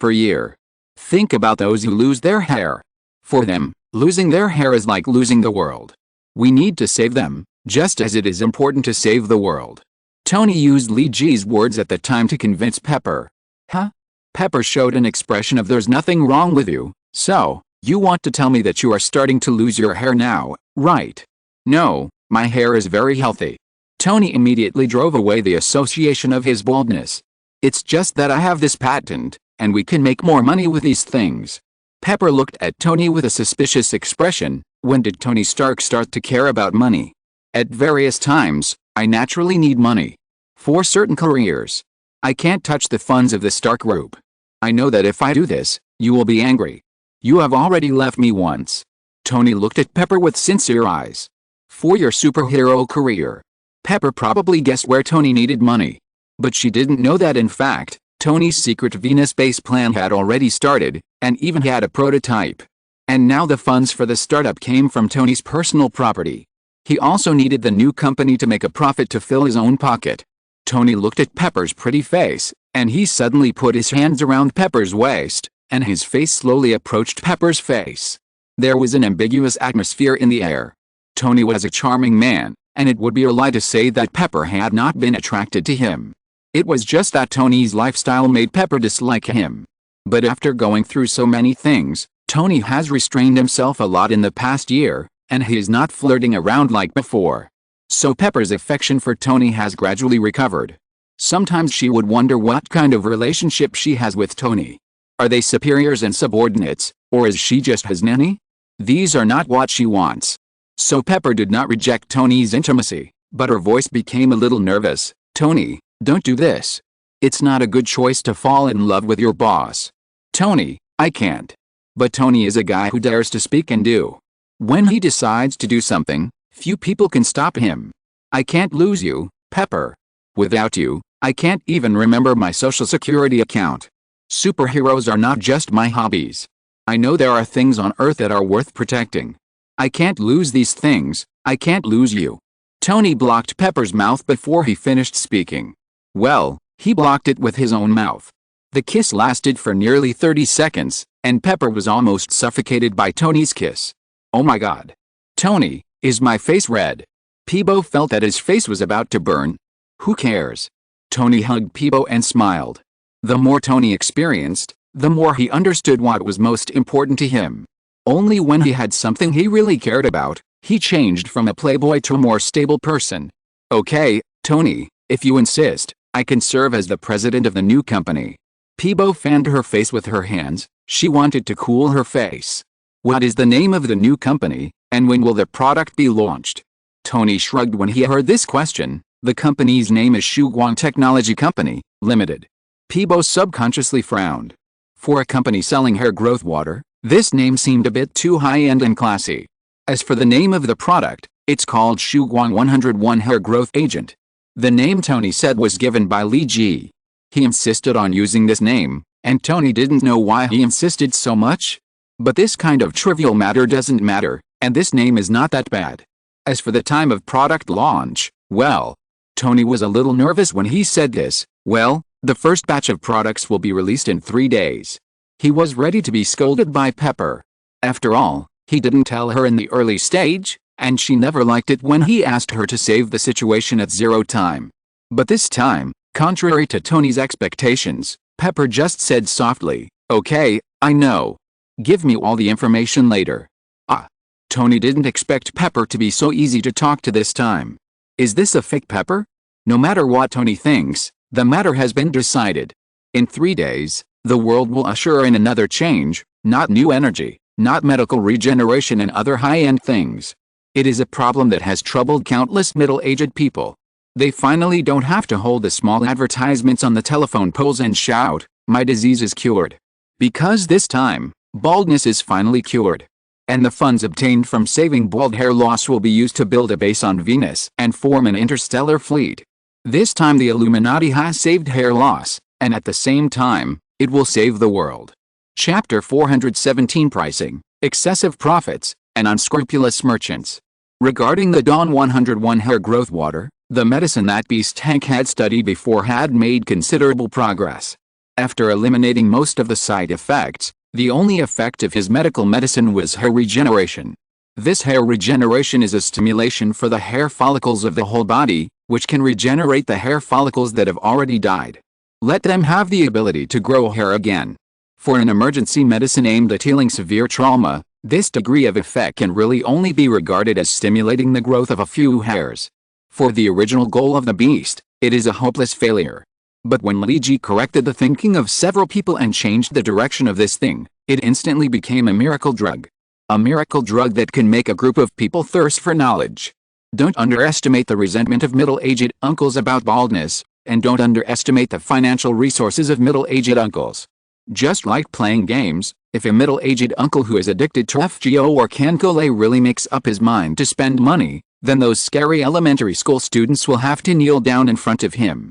per year. Think about those who lose their hair. For them, losing their hair is like losing the world. We need to save them, just as it is important to save the world. Tony used Lee G's words at the time to convince Pepper. Huh? Pepper showed an expression of there's nothing wrong with you, so, you want to tell me that you are starting to lose your hair now, right? No, my hair is very healthy. Tony immediately drove away the association of his baldness. It's just that I have this patent, and we can make more money with these things. Pepper looked at Tony with a suspicious expression. When did Tony Stark start to care about money? At various times, I naturally need money. For certain careers. I can't touch the funds of the Stark Group. I know that if I do this, you will be angry. You have already left me once. Tony looked at Pepper with sincere eyes. For your superhero career. Pepper probably guessed where Tony needed money. But she didn't know that in fact, Tony's secret Venus base plan had already started, and even had a prototype. And now the funds for the startup came from Tony's personal property. He also needed the new company to make a profit to fill his own pocket. Tony looked at Pepper's pretty face, and he suddenly put his hands around Pepper's waist, and his face slowly approached Pepper's face. There was an ambiguous atmosphere in the air. Tony was a charming man, and it would be a lie to say that Pepper had not been attracted to him. It was just that Tony's lifestyle made Pepper dislike him. But after going through so many things, Tony has restrained himself a lot in the past year, and he is not flirting around like before. So Pepper's affection for Tony has gradually recovered. Sometimes she would wonder what kind of relationship she has with Tony. Are they superiors and subordinates, or is she just his nanny? These are not what she wants. So Pepper did not reject Tony's intimacy, but her voice became a little nervous. Tony, don't do this. It's not a good choice to fall in love with your boss. Tony, I can't. But Tony is a guy who dares to speak and do. When he decides to do something, few people can stop him. I can't lose you, Pepper. Without you, I can't even remember my social security account. Superheroes are not just my hobbies. I know there are things on Earth that are worth protecting. I can't lose these things, I can't lose you. Tony blocked Pepper's mouth before he finished speaking. Well, he blocked it with his own mouth. The kiss lasted for nearly 30 seconds, and Pepper was almost suffocated by Tony's kiss. Oh my God. Tony, is my face red? Peebo felt that his face was about to burn. Who cares? Tony hugged Peebo and smiled. The more Tony experienced, the more he understood what was most important to him. Only when he had something he really cared about, he changed from a playboy to a more stable person. Okay, Tony, if you insist, I can serve as the president of the new company. Peebo fanned her face with her hands. She wanted to cool her face. What is the name of the new company, and when will the product be launched? Tony shrugged when he heard this question. The company's name is Shuguang Technology Company, Limited. Peebo subconsciously frowned. For a company selling hair growth water, this name seemed a bit too high-end and classy. As for the name of the product, it's called Shuguang 101 Hair Growth Agent. The name Tony said was given by Li Ji. He insisted on using this name, and Tony didn't know why he insisted so much. But this kind of trivial matter doesn't matter, and this name is not that bad. As for the time of product launch, well, Tony was a little nervous when he said this. Well, the first batch of products will be released in 3 days. He was ready to be scolded by Pepper. After all, he didn't tell her in the early stage, and she never liked it when he asked her to save the situation at 0 time. But this time, contrary to Tony's expectations, Pepper just said softly, "Okay, I know. Give me all the information later." Ah. Tony didn't expect Pepper to be so easy to talk to this time. Is this a fake Pepper? No matter what Tony thinks, the matter has been decided. In 3 days, the world will usher in another change, not new energy, not medical regeneration and other high-end things. It is a problem that has troubled countless middle-aged people. They finally don't have to hold the small advertisements on the telephone poles and shout, "My disease is cured." Because this time, baldness is finally cured. And the funds obtained from saving bald hair loss will be used to build a base on Venus and form an interstellar fleet. This time the Illuminati has saved hair loss, and at the same time, it will save the world. Chapter 417 Pricing, Excessive Profits, and Unscrupulous Merchants. Regarding the Dawn 101 hair growth water, the medicine that Beast Tank had studied before had made considerable progress. After eliminating most of the side effects, the only effect of his medical medicine was hair regeneration. This hair regeneration is a stimulation for the hair follicles of the whole body, which can regenerate the hair follicles that have already died. Let them have the ability to grow hair again. For an emergency medicine aimed at healing severe trauma, this degree of effect can really only be regarded as stimulating the growth of a few hairs. For the original goal of the Beast, it is a hopeless failure. But when Li Ji corrected the thinking of several people and changed the direction of this thing, it instantly became a miracle drug. A miracle drug that can make a group of people thirst for knowledge. Don't underestimate the resentment of middle-aged uncles about baldness, and don't underestimate the financial resources of middle-aged uncles. Just like playing games, if a middle-aged uncle who is addicted to FGO or Cancole really makes up his mind to spend money, then those scary elementary school students will have to kneel down in front of him.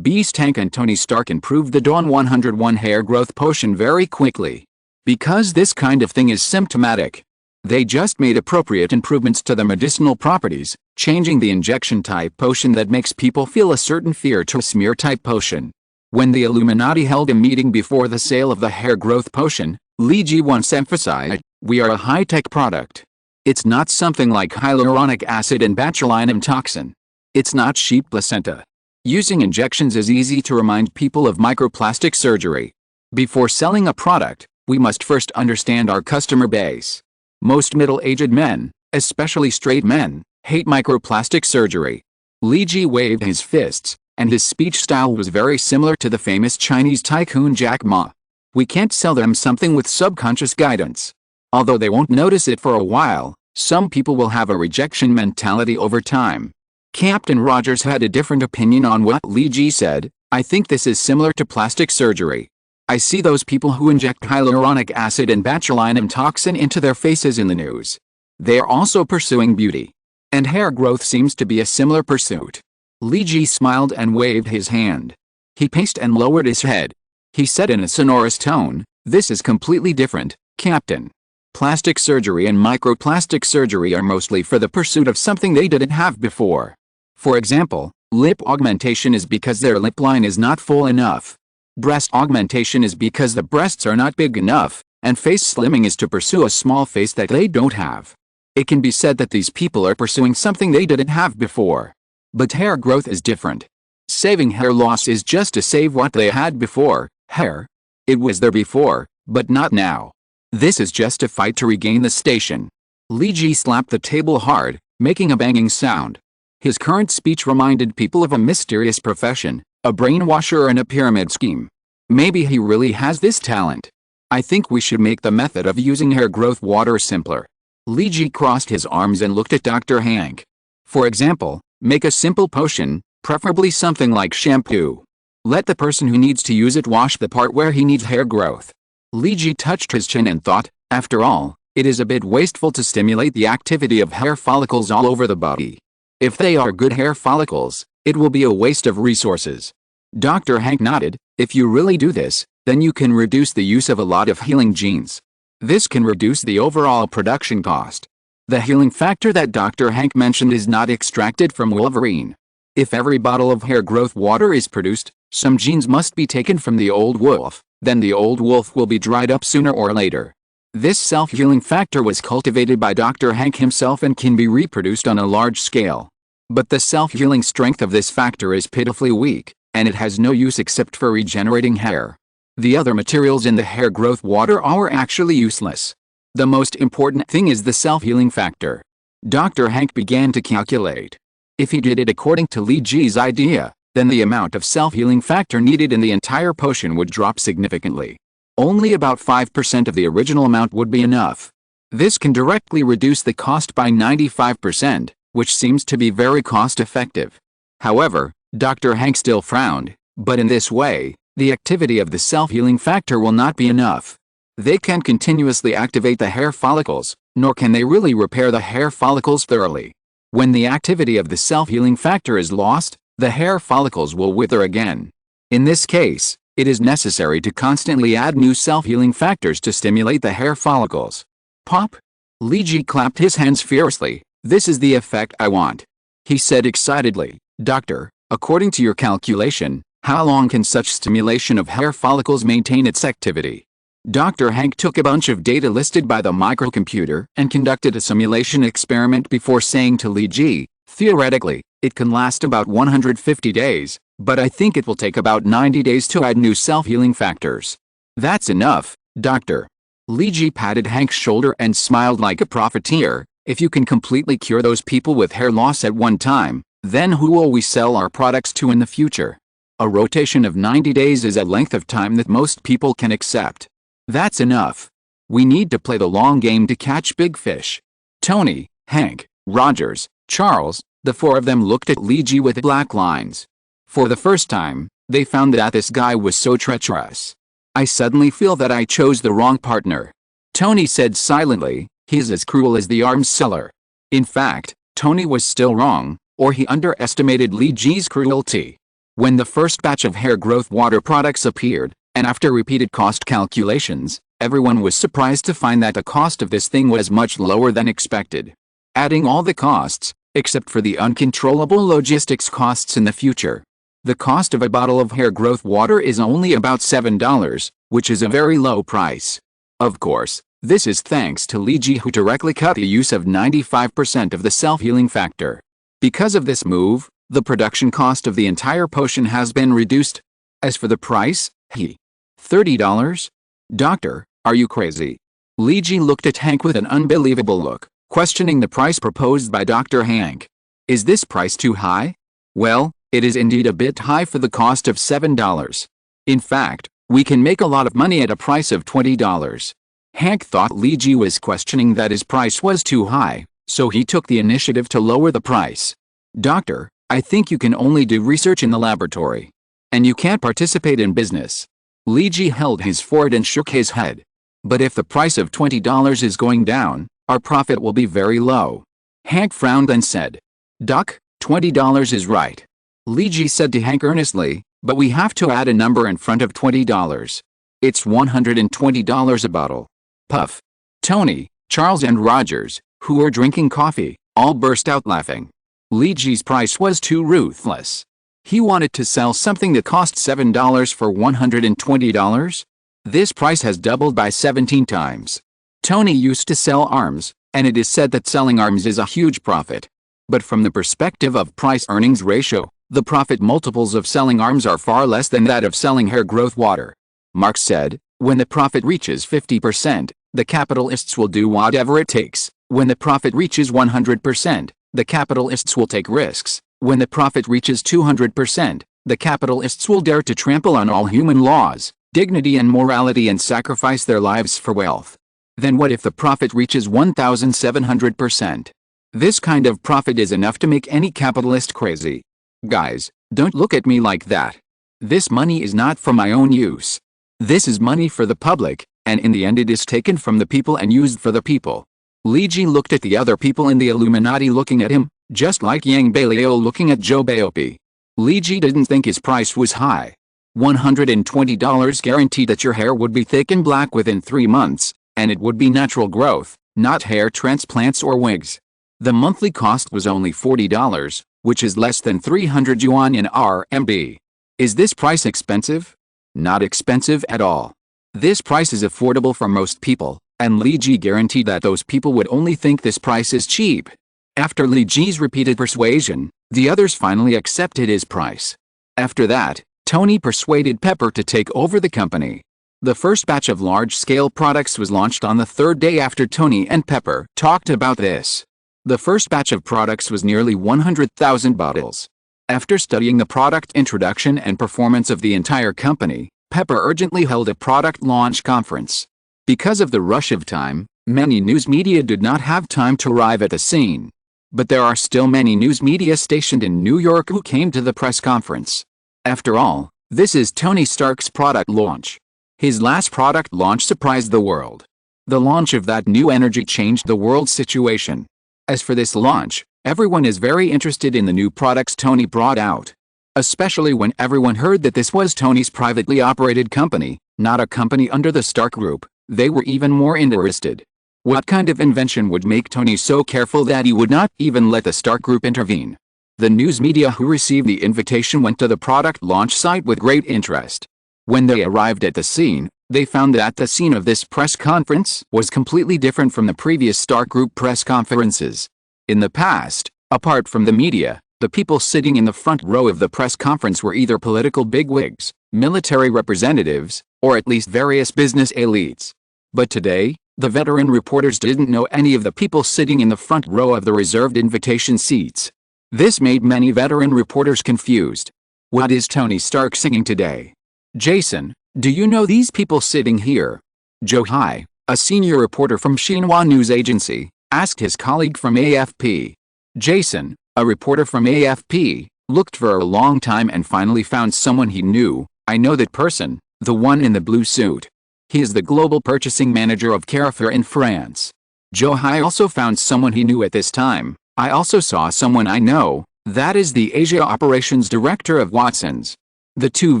Beast Tank and Tony Stark improved the Dawn 101 hair growth potion very quickly. Because this kind of thing is symptomatic. They just made appropriate improvements to the medicinal properties, changing the injection type potion that makes people feel a certain fear to a smear type potion. When the Illuminati held a meeting before the sale of the hair growth potion, Li Ji once emphasized, "We are a high-tech product. It's not something like hyaluronic acid and botulinum toxin. It's not sheep placenta. Using injections is easy to remind people of microplastic surgery. Before selling a product, we must first understand our customer base. Most middle-aged men, especially straight men, hate microplastic surgery." Li Ji waved his fists, and his speech style was very similar to the famous Chinese tycoon Jack Ma. We can't sell them something with subconscious guidance. Although they won't notice it for a while, some people will have a rejection mentality over time. Captain Rogers had a different opinion on what Li Ji said. "I think this is similar to plastic surgery. I see those people who inject hyaluronic acid and botulinum toxin into their faces in the news. They are also pursuing beauty. And hair growth seems to be a similar pursuit." Li Ji smiled and waved his hand. He paced and lowered his head. He said in a sonorous tone, "This is completely different. Captain. Plastic surgery and microplastic surgery are mostly for the pursuit of something they didn't have before. For example, lip augmentation is because their lip line is not full enough. Breast augmentation is because the breasts are not big enough, and face slimming is to pursue a small face that they don't have. It can be said that these people are pursuing something they didn't have before. But hair growth is different. Saving hair loss is just to save what they had before, hair. It was there before, but not now. This is just a fight to regain the station. Li Ji slapped the table hard, making a banging sound. His current speech reminded people of a mysterious profession, a brainwasher and a pyramid scheme. Maybe he really has this talent. I think we should make the method of using hair growth water simpler. Li Ji crossed his arms and looked at Dr. Hank. For example, make a simple potion, preferably something like shampoo. Let the person who needs to use it wash the part where he needs hair growth. Li Ji touched his chin and thought, after all, it is a bit wasteful to stimulate the activity of hair follicles all over the body. If they are good hair follicles, it will be a waste of resources. Dr. Hank nodded. If you really do this, then you can reduce the use of a lot of healing genes. This can reduce the overall production cost. The healing factor that Dr. Hank mentioned is not extracted from Wolverine. If every bottle of hair growth water is produced, some genes must be taken from the old wolf, then the old wolf will be dried up sooner or later. This self-healing factor was cultivated by Dr. Hank himself and can be reproduced on a large scale. But the self-healing strength of this factor is pitifully weak, and it has no use except for regenerating hair. The other materials in the hair growth water are actually useless. The most important thing is the self-healing factor. Dr. Hank began to calculate. If he did it according to Li Ji's idea, then the amount of self-healing factor needed in the entire potion would drop significantly. Only about 5% of the original amount would be enough. This can directly reduce the cost by 95%, which seems to be very cost-effective. However, Dr. Hank still frowned, but in this way, the activity of the self-healing factor will not be enough. They can't continuously activate the hair follicles, nor can they really repair the hair follicles thoroughly. When the activity of the self-healing factor is lost, the hair follicles will wither again. In this case, it is necessary to constantly add new self-healing factors to stimulate the hair follicles. Pop! Li Ji clapped his hands fiercely. This is the effect I want. He said excitedly, Doctor, according to your calculation, how long can such stimulation of hair follicles maintain its activity? Dr. Hank took a bunch of data listed by the microcomputer and conducted a simulation experiment before saying to Li Ji, theoretically, it can last about 150 days, but I think it will take about 90 days to add new self-healing factors. That's enough, Doctor. Li Ji patted Hank's shoulder and smiled like a profiteer. If you can completely cure those people with hair loss at one time, then who will we sell our products to in the future? A rotation of 90 days is a length of time that most people can accept. That's enough. We need to play the long game to catch big fish. Tony, Hank, Rogers, Charles, the four of them looked at Li Ji with black lines. For the first time, they found that this guy was so treacherous. I suddenly feel that I chose the wrong partner. Tony said silently, he's as cruel as the arms seller. In fact, Tony was still wrong, or he underestimated Li Ji's cruelty. When the first batch of hair growth water products appeared, and after repeated cost calculations, everyone was surprised to find that the cost of this thing was much lower than expected. Adding all the costs, except for the uncontrollable logistics costs in the future, the cost of a bottle of hair growth water is only about $7, which is a very low price. Of course, this is thanks to Li Ji, who directly cut the use of 95% of the self-healing factor. Because of this move, the production cost of the entire potion has been reduced. As for the price, $30? Doctor, are you crazy? Li Ji looked at Hank with an unbelievable look, questioning the price proposed by Dr. Hank. Is this price too high? Well, it is indeed a bit high for the cost of $7. In fact, we can make a lot of money at a price of $20. Hank thought Li Ji was questioning that his price was too high, so he took the initiative to lower the price. Doctor, I think you can only do research in the laboratory. And you can't participate in business. Li Ji held his forehead and shook his head. But if the price of $20 is going down, our profit will be very low. Hank frowned and said, Doc, $20 is right. Li Ji said to Hank earnestly, but we have to add a number in front of $20. It's $120 a bottle. Puff. Tony, Charles and Rogers, who were drinking coffee, all burst out laughing. Li Ji's price was too ruthless. He wanted to sell something that cost $7 for $120? This price has doubled by 17 times. Tony used to sell arms, and it is said that selling arms is a huge profit. But from the perspective of price-earnings ratio, the profit multiples of selling arms are far less than that of selling hair growth water. Marx said, when the profit reaches 50%, the capitalists will do whatever it takes. When the profit reaches 100%, the capitalists will take risks. When the profit reaches 200%, the capitalists will dare to trample on all human laws, dignity and morality and sacrifice their lives for wealth. Then what if the profit reaches 1,700%? This kind of profit is enough to make any capitalist crazy. Guys, don't look at me like that. This money is not for my own use. This is money for the public, and in the end it is taken from the people and used for the people. Li Ji looked at the other people in the Illuminati looking at him, just like Yang Baleo looking at Joe Baopi. Li Ji didn't think his price was high. $120 guaranteed that your hair would be thick and black within 3 months, and it would be natural growth, not hair transplants or wigs. The monthly cost was only $40, which is less than 300 yuan in RMB. Is this price expensive? Not expensive at all. This price is affordable for most people, and Li Ji guaranteed that those people would only think this price is cheap. After Li Ji's repeated persuasion, the others finally accepted his price. After that, Tony persuaded Pepper to take over the company. The first batch of large-scale products was launched on the third day after Tony and Pepper talked about this. The first batch of products was nearly 100,000 bottles. After studying the product introduction and performance of the entire company, Pepper urgently held a product launch conference. Because of the rush of time, many news media did not have time to arrive at the scene. But there are still many news media stationed in New York who came to the press conference. After all, this is Tony Stark's product launch. His last product launch surprised the world. The launch of that new energy changed the world's situation. As for this launch, everyone is very interested in the new products Tony brought out. Especially when everyone heard that this was Tony's privately operated company, not a company under the Stark Group, they were even more interested. What kind of invention would make Tony so careful that he would not even let the Stark Group intervene? The news media who received the invitation went to the product launch site with great interest. When they arrived at the scene, they found that the scene of this press conference was completely different from the previous Stark Group press conferences. In the past, apart from the media, the people sitting in the front row of the press conference were either political bigwigs, military representatives, or at least various business elites. But today, the veteran reporters didn't know any of the people sitting in the front row of the reserved invitation seats. This made many veteran reporters confused. What is Tony Stark singing today? Jason, do you know these people sitting here? Joe Hai, a senior reporter from Xinhua News Agency, asked his colleague from AFP. Jason, a reporter from AFP, looked for a long time and finally found someone he knew. I know that person, the one in the blue suit. He is the global purchasing manager of Carrefour in France. Joe Hai also found someone he knew at this time. I also saw someone I know, that is the Asia operations director of Watsons. The two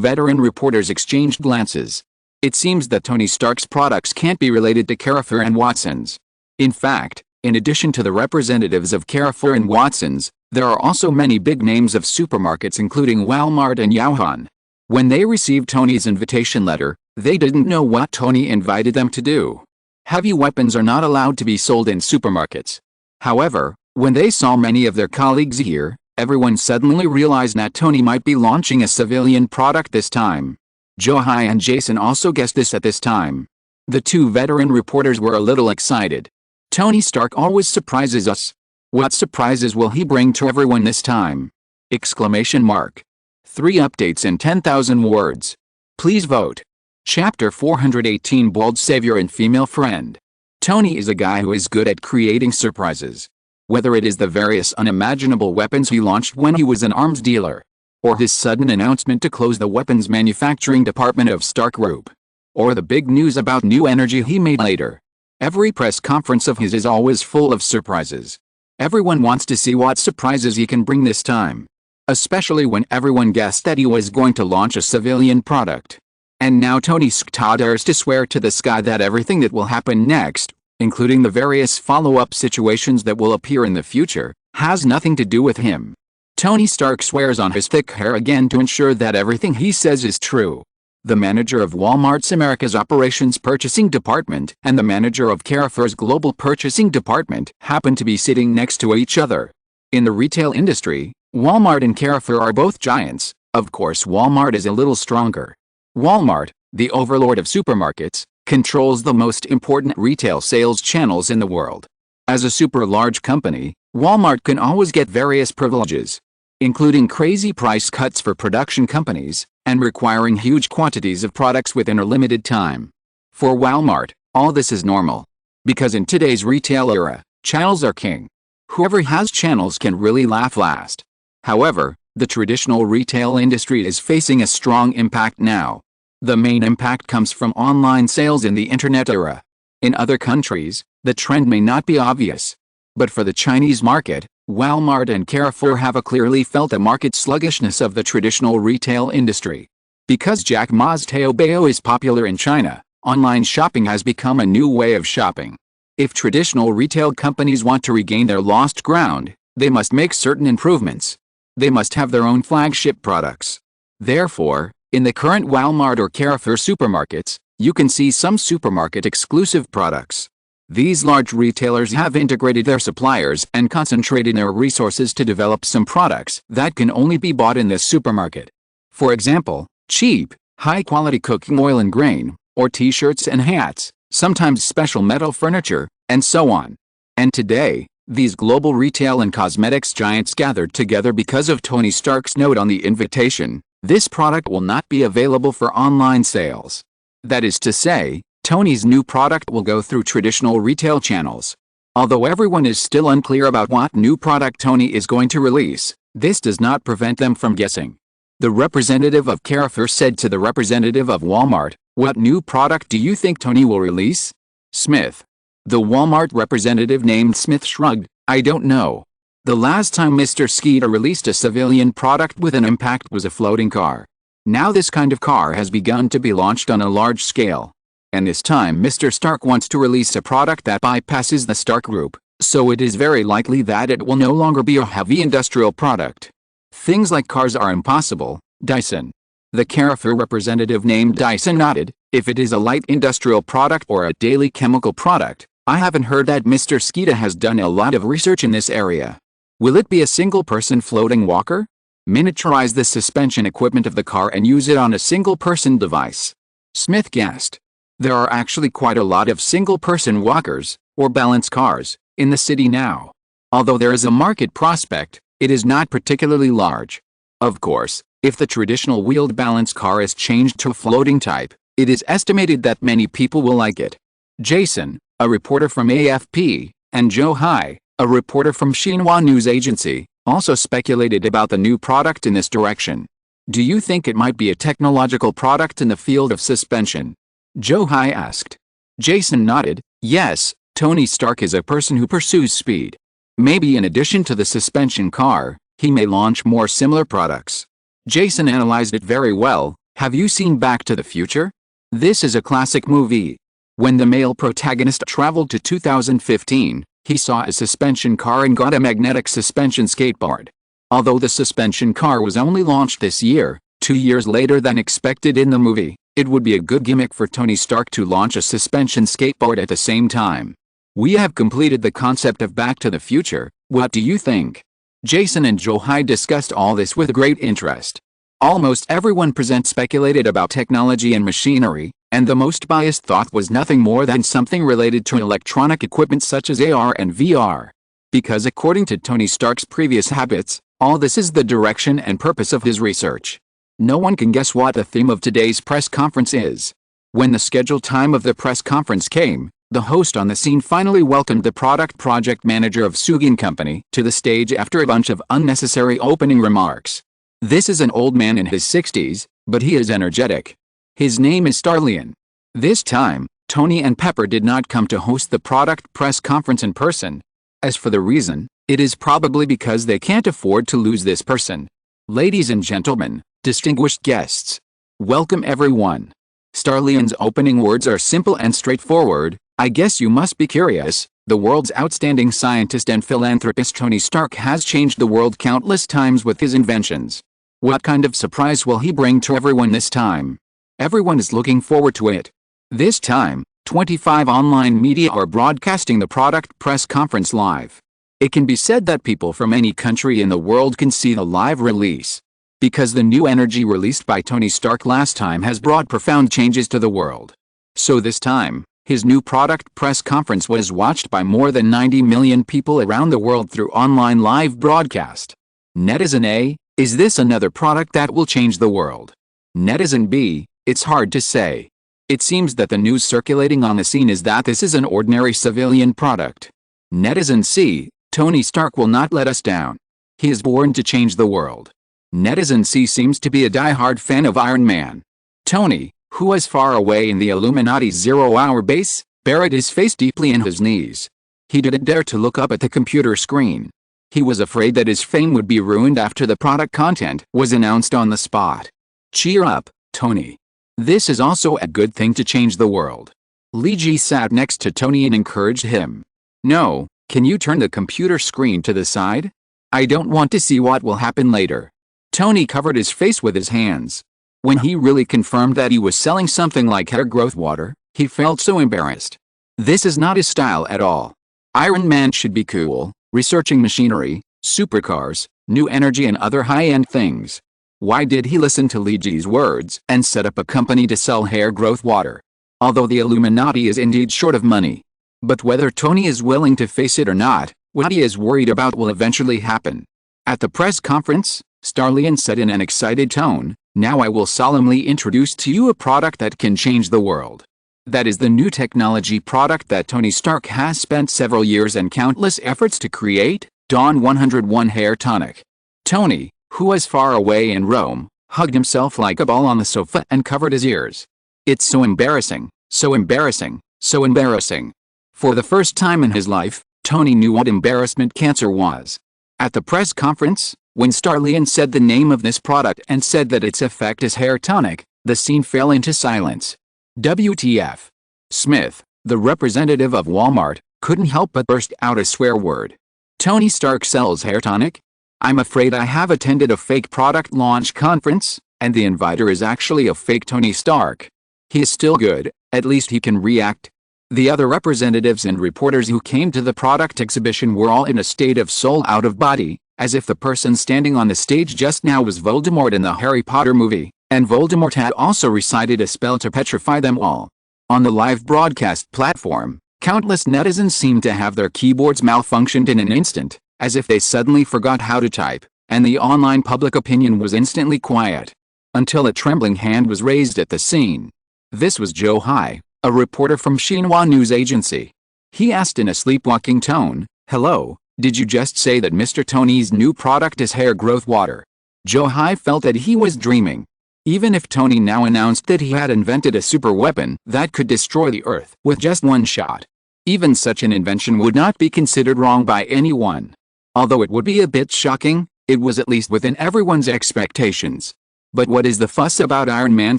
veteran reporters exchanged glances. It seems that Tony Stark's products can't be related to Carrefour and Watsons. In fact, in addition to the representatives of Carrefour and Watsons, there are also many big names of supermarkets including Walmart and Yaohan. When they received Tony's invitation letter, they didn't know what Tony invited them to do. Heavy weapons are not allowed to be sold in supermarkets. However, when they saw many of their colleagues here, everyone suddenly realized that Tony might be launching a civilian product this time. Joe Hai and Jason also guessed this at this time. The two veteran reporters were a little excited. Tony Stark always surprises us. What surprises will he bring to everyone this time? Exclamation mark. 3 updates in 10,000 words. Please vote. Chapter 418 Bold Savior and Female Friend. Tony is a guy who is good at creating surprises. Whether it is the various unimaginable weapons he launched when he was an arms dealer, or his sudden announcement to close the weapons manufacturing department of Stark Group, or the big news about new energy he made later. Every press conference of his is always full of surprises. Everyone wants to see what surprises he can bring this time. Especially when everyone guessed that he was going to launch a civilian product. And now Tony Stark dares to swear to the sky that everything that will happen next, including the various follow-up situations that will appear in the future, has nothing to do with him. Tony Stark swears on his thick hair again to ensure that everything he says is true. The manager of Walmart's America's Operations Purchasing Department and the manager of Carrefour's Global Purchasing Department happen to be sitting next to each other. In the retail industry, Walmart and Carrefour are both giants. Of course, Walmart is a little stronger. Walmart, the overlord of supermarkets, controls the most important retail sales channels in the world. As a super large company, Walmart can always get various privileges, including crazy price cuts for production companies, and requiring huge quantities of products within a limited time. For Walmart, all this is normal. Because in today's retail era, channels are king. Whoever has channels can really laugh last. However, the traditional retail industry is facing a strong impact now. The main impact comes from online sales in the internet era. In other countries, the trend may not be obvious. But for the Chinese market, Walmart and Carrefour have clearly felt the market sluggishness of the traditional retail industry. Because Jack Ma's Taobao is popular in China, online shopping has become a new way of shopping. If traditional retail companies want to regain their lost ground, they must make certain improvements. They must have their own flagship products. Therefore, in the current Walmart or Carrefour supermarkets, you can see some supermarket-exclusive products. These large retailers have integrated their suppliers and concentrated their resources to develop some products that can only be bought in this supermarket. For example, cheap, high-quality cooking oil and grain, or t-shirts and hats, sometimes special metal furniture, and so on. And today, these global retail and cosmetics giants gathered together because of Tony Stark's note on the invitation. This product will not be available for online sales. That is to say, Tony's new product will go through traditional retail channels. Although everyone is still unclear about what new product Tony is going to release, this does not prevent them from guessing. The representative of Carrefour said to the representative of Walmart, "What new product do you think Tony will release?" Smith. The Walmart representative named Smith shrugged, "I don't know. The last time Mr. Skeeter released a civilian product with an impact was a floating car. Now this kind of car has begun to be launched on a large scale. And this time Mr. Stark wants to release a product that bypasses the Stark Group, so it is very likely that it will no longer be a heavy industrial product. Things like cars are impossible, Dyson." The Carrefour representative named Dyson nodded, "If it is a light industrial product or a daily chemical product, I haven't heard that Mr. Skeeter has done a lot of research in this area. Will it be a single-person floating walker? Miniaturize the suspension equipment of the car and use it on a single-person device?" Smith guessed. There are actually quite a lot of single-person walkers, or balance cars, in the city now. Although there is a market prospect, it is not particularly large. Of course, if the traditional wheeled balance car is changed to a floating type, it is estimated that many people will like it. Jason, a reporter from AFP, and Joe Hai, a reporter from Xinhua News Agency, also speculated about the new product in this direction. "Do you think it might be a technological product in the field of suspension?" Joe Hai asked. Jason nodded, "Yes, Tony Stark is a person who pursues speed. Maybe in addition to the suspension car, he may launch more similar products." Jason analyzed it very well. "Have you seen Back to the Future? This is a classic movie. When the male protagonist traveled to 2015, he saw a suspension car and got a magnetic suspension skateboard. Although the suspension car was only launched this year, 2 years later than expected in the movie, it would be a good gimmick for Tony Stark to launch a suspension skateboard at the same time. We have completed the concept of Back to the Future. What do you think?" Jason and Joe Hai discussed all this with great interest. Almost everyone present speculated about technology and machinery, and the most biased thought was nothing more than something related to electronic equipment such as AR and VR. Because according to Tony Stark's previous habits, all this is the direction and purpose of his research. No one can guess what the theme of today's press conference is. When the scheduled time of the press conference came, the host on the scene finally welcomed the product project manager of Sugin Company to the stage after a bunch of unnecessary opening remarks. This is an old man in his 60s, but he is energetic. His name is Starlian. This time, Tony and Pepper did not come to host the product press conference in person. As for the reason, it is probably because they can't afford to lose this person. Ladies and gentlemen, distinguished guests, welcome everyone. Starleon's opening words are simple and straightforward. I guess you must be curious. The world's outstanding scientist and philanthropist Tony Stark has changed the world countless times with his inventions. What kind of surprise will he bring to everyone this time? Everyone is looking forward to it. This time, 25 online media are broadcasting the product press conference live. It can be said that people from any country in the world can see the live release. Because the new energy released by Tony Stark last time has brought profound changes to the world. So this time, his new product press conference was watched by more than 90 million people around the world through online live broadcast. Netizen A: is this another product that will change the world? Netizen B: it's hard to say. It seems that the news circulating on the scene is that this is an ordinary civilian product. Netizen C: Tony Stark will not let us down. He is born to change the world. Netizen C seems to be a die-hard fan of Iron Man. Tony, who was far away in the Illuminati's zero-hour base, buried his face deeply in his knees. He didn't dare to look up at the computer screen. He was afraid that his fame would be ruined after the product content was announced on the spot. Cheer up, Tony. This is also a good thing to change the world. Li Ji sat next to Tony and encouraged him. No, can you turn the computer screen to the side? I don't want to see what will happen later. Tony covered his face with his hands. When he really confirmed that he was selling something like hair growth water, he felt so embarrassed. This is not his style at all. Iron Man should be cool, researching machinery, supercars, new energy and other high-end things. Why did he listen to Li Ji's words and set up a company to sell hair growth water? Although the Illuminati is indeed short of money. But whether Tony is willing to face it or not, what he is worried about will eventually happen. At the press conference, Starleon said in an excited tone, "Now I will solemnly introduce to you a product that can change the world." That is the new technology product that Tony Stark has spent several years and countless efforts to create, Dawn 101 Hair Tonic. Tony, who was far away in Rome, hugged himself like a ball on the sofa and covered his ears. It's so embarrassing, so embarrassing, so embarrassing. For the first time in his life, Tony knew what embarrassment cancer was. At the press conference, when Starleon said the name of this product and said that its effect is hair tonic, the scene fell into silence. WTF. Smith, the representative of Walmart, couldn't help but burst out a swear word. Tony Stark sells hair tonic? I'm afraid I have attended a fake product launch conference, and the inviter is actually a fake Tony Stark. He is still good, at least he can react. The other representatives and reporters who came to the product exhibition were all in a state of soul out of body, as if the person standing on the stage just now was Voldemort in the Harry Potter movie, and Voldemort had also recited a spell to petrify them all. On the live broadcast platform, countless netizens seemed to have their keyboards malfunctioned in an instant, as if they suddenly forgot how to type, and the online public opinion was instantly quiet. Until a trembling hand was raised at the scene. This was Joe Hai, a reporter from Xinhua News Agency. He asked in a sleepwalking tone, "Hello, did you just say that Mr. Tony's new product is hair growth water?" Joe Hai felt that he was dreaming. Even if Tony now announced that he had invented a super weapon that could destroy the Earth with just one shot, even such an invention would not be considered wrong by anyone. Although it would be a bit shocking, it was at least within everyone's expectations. But what is the fuss about Iron Man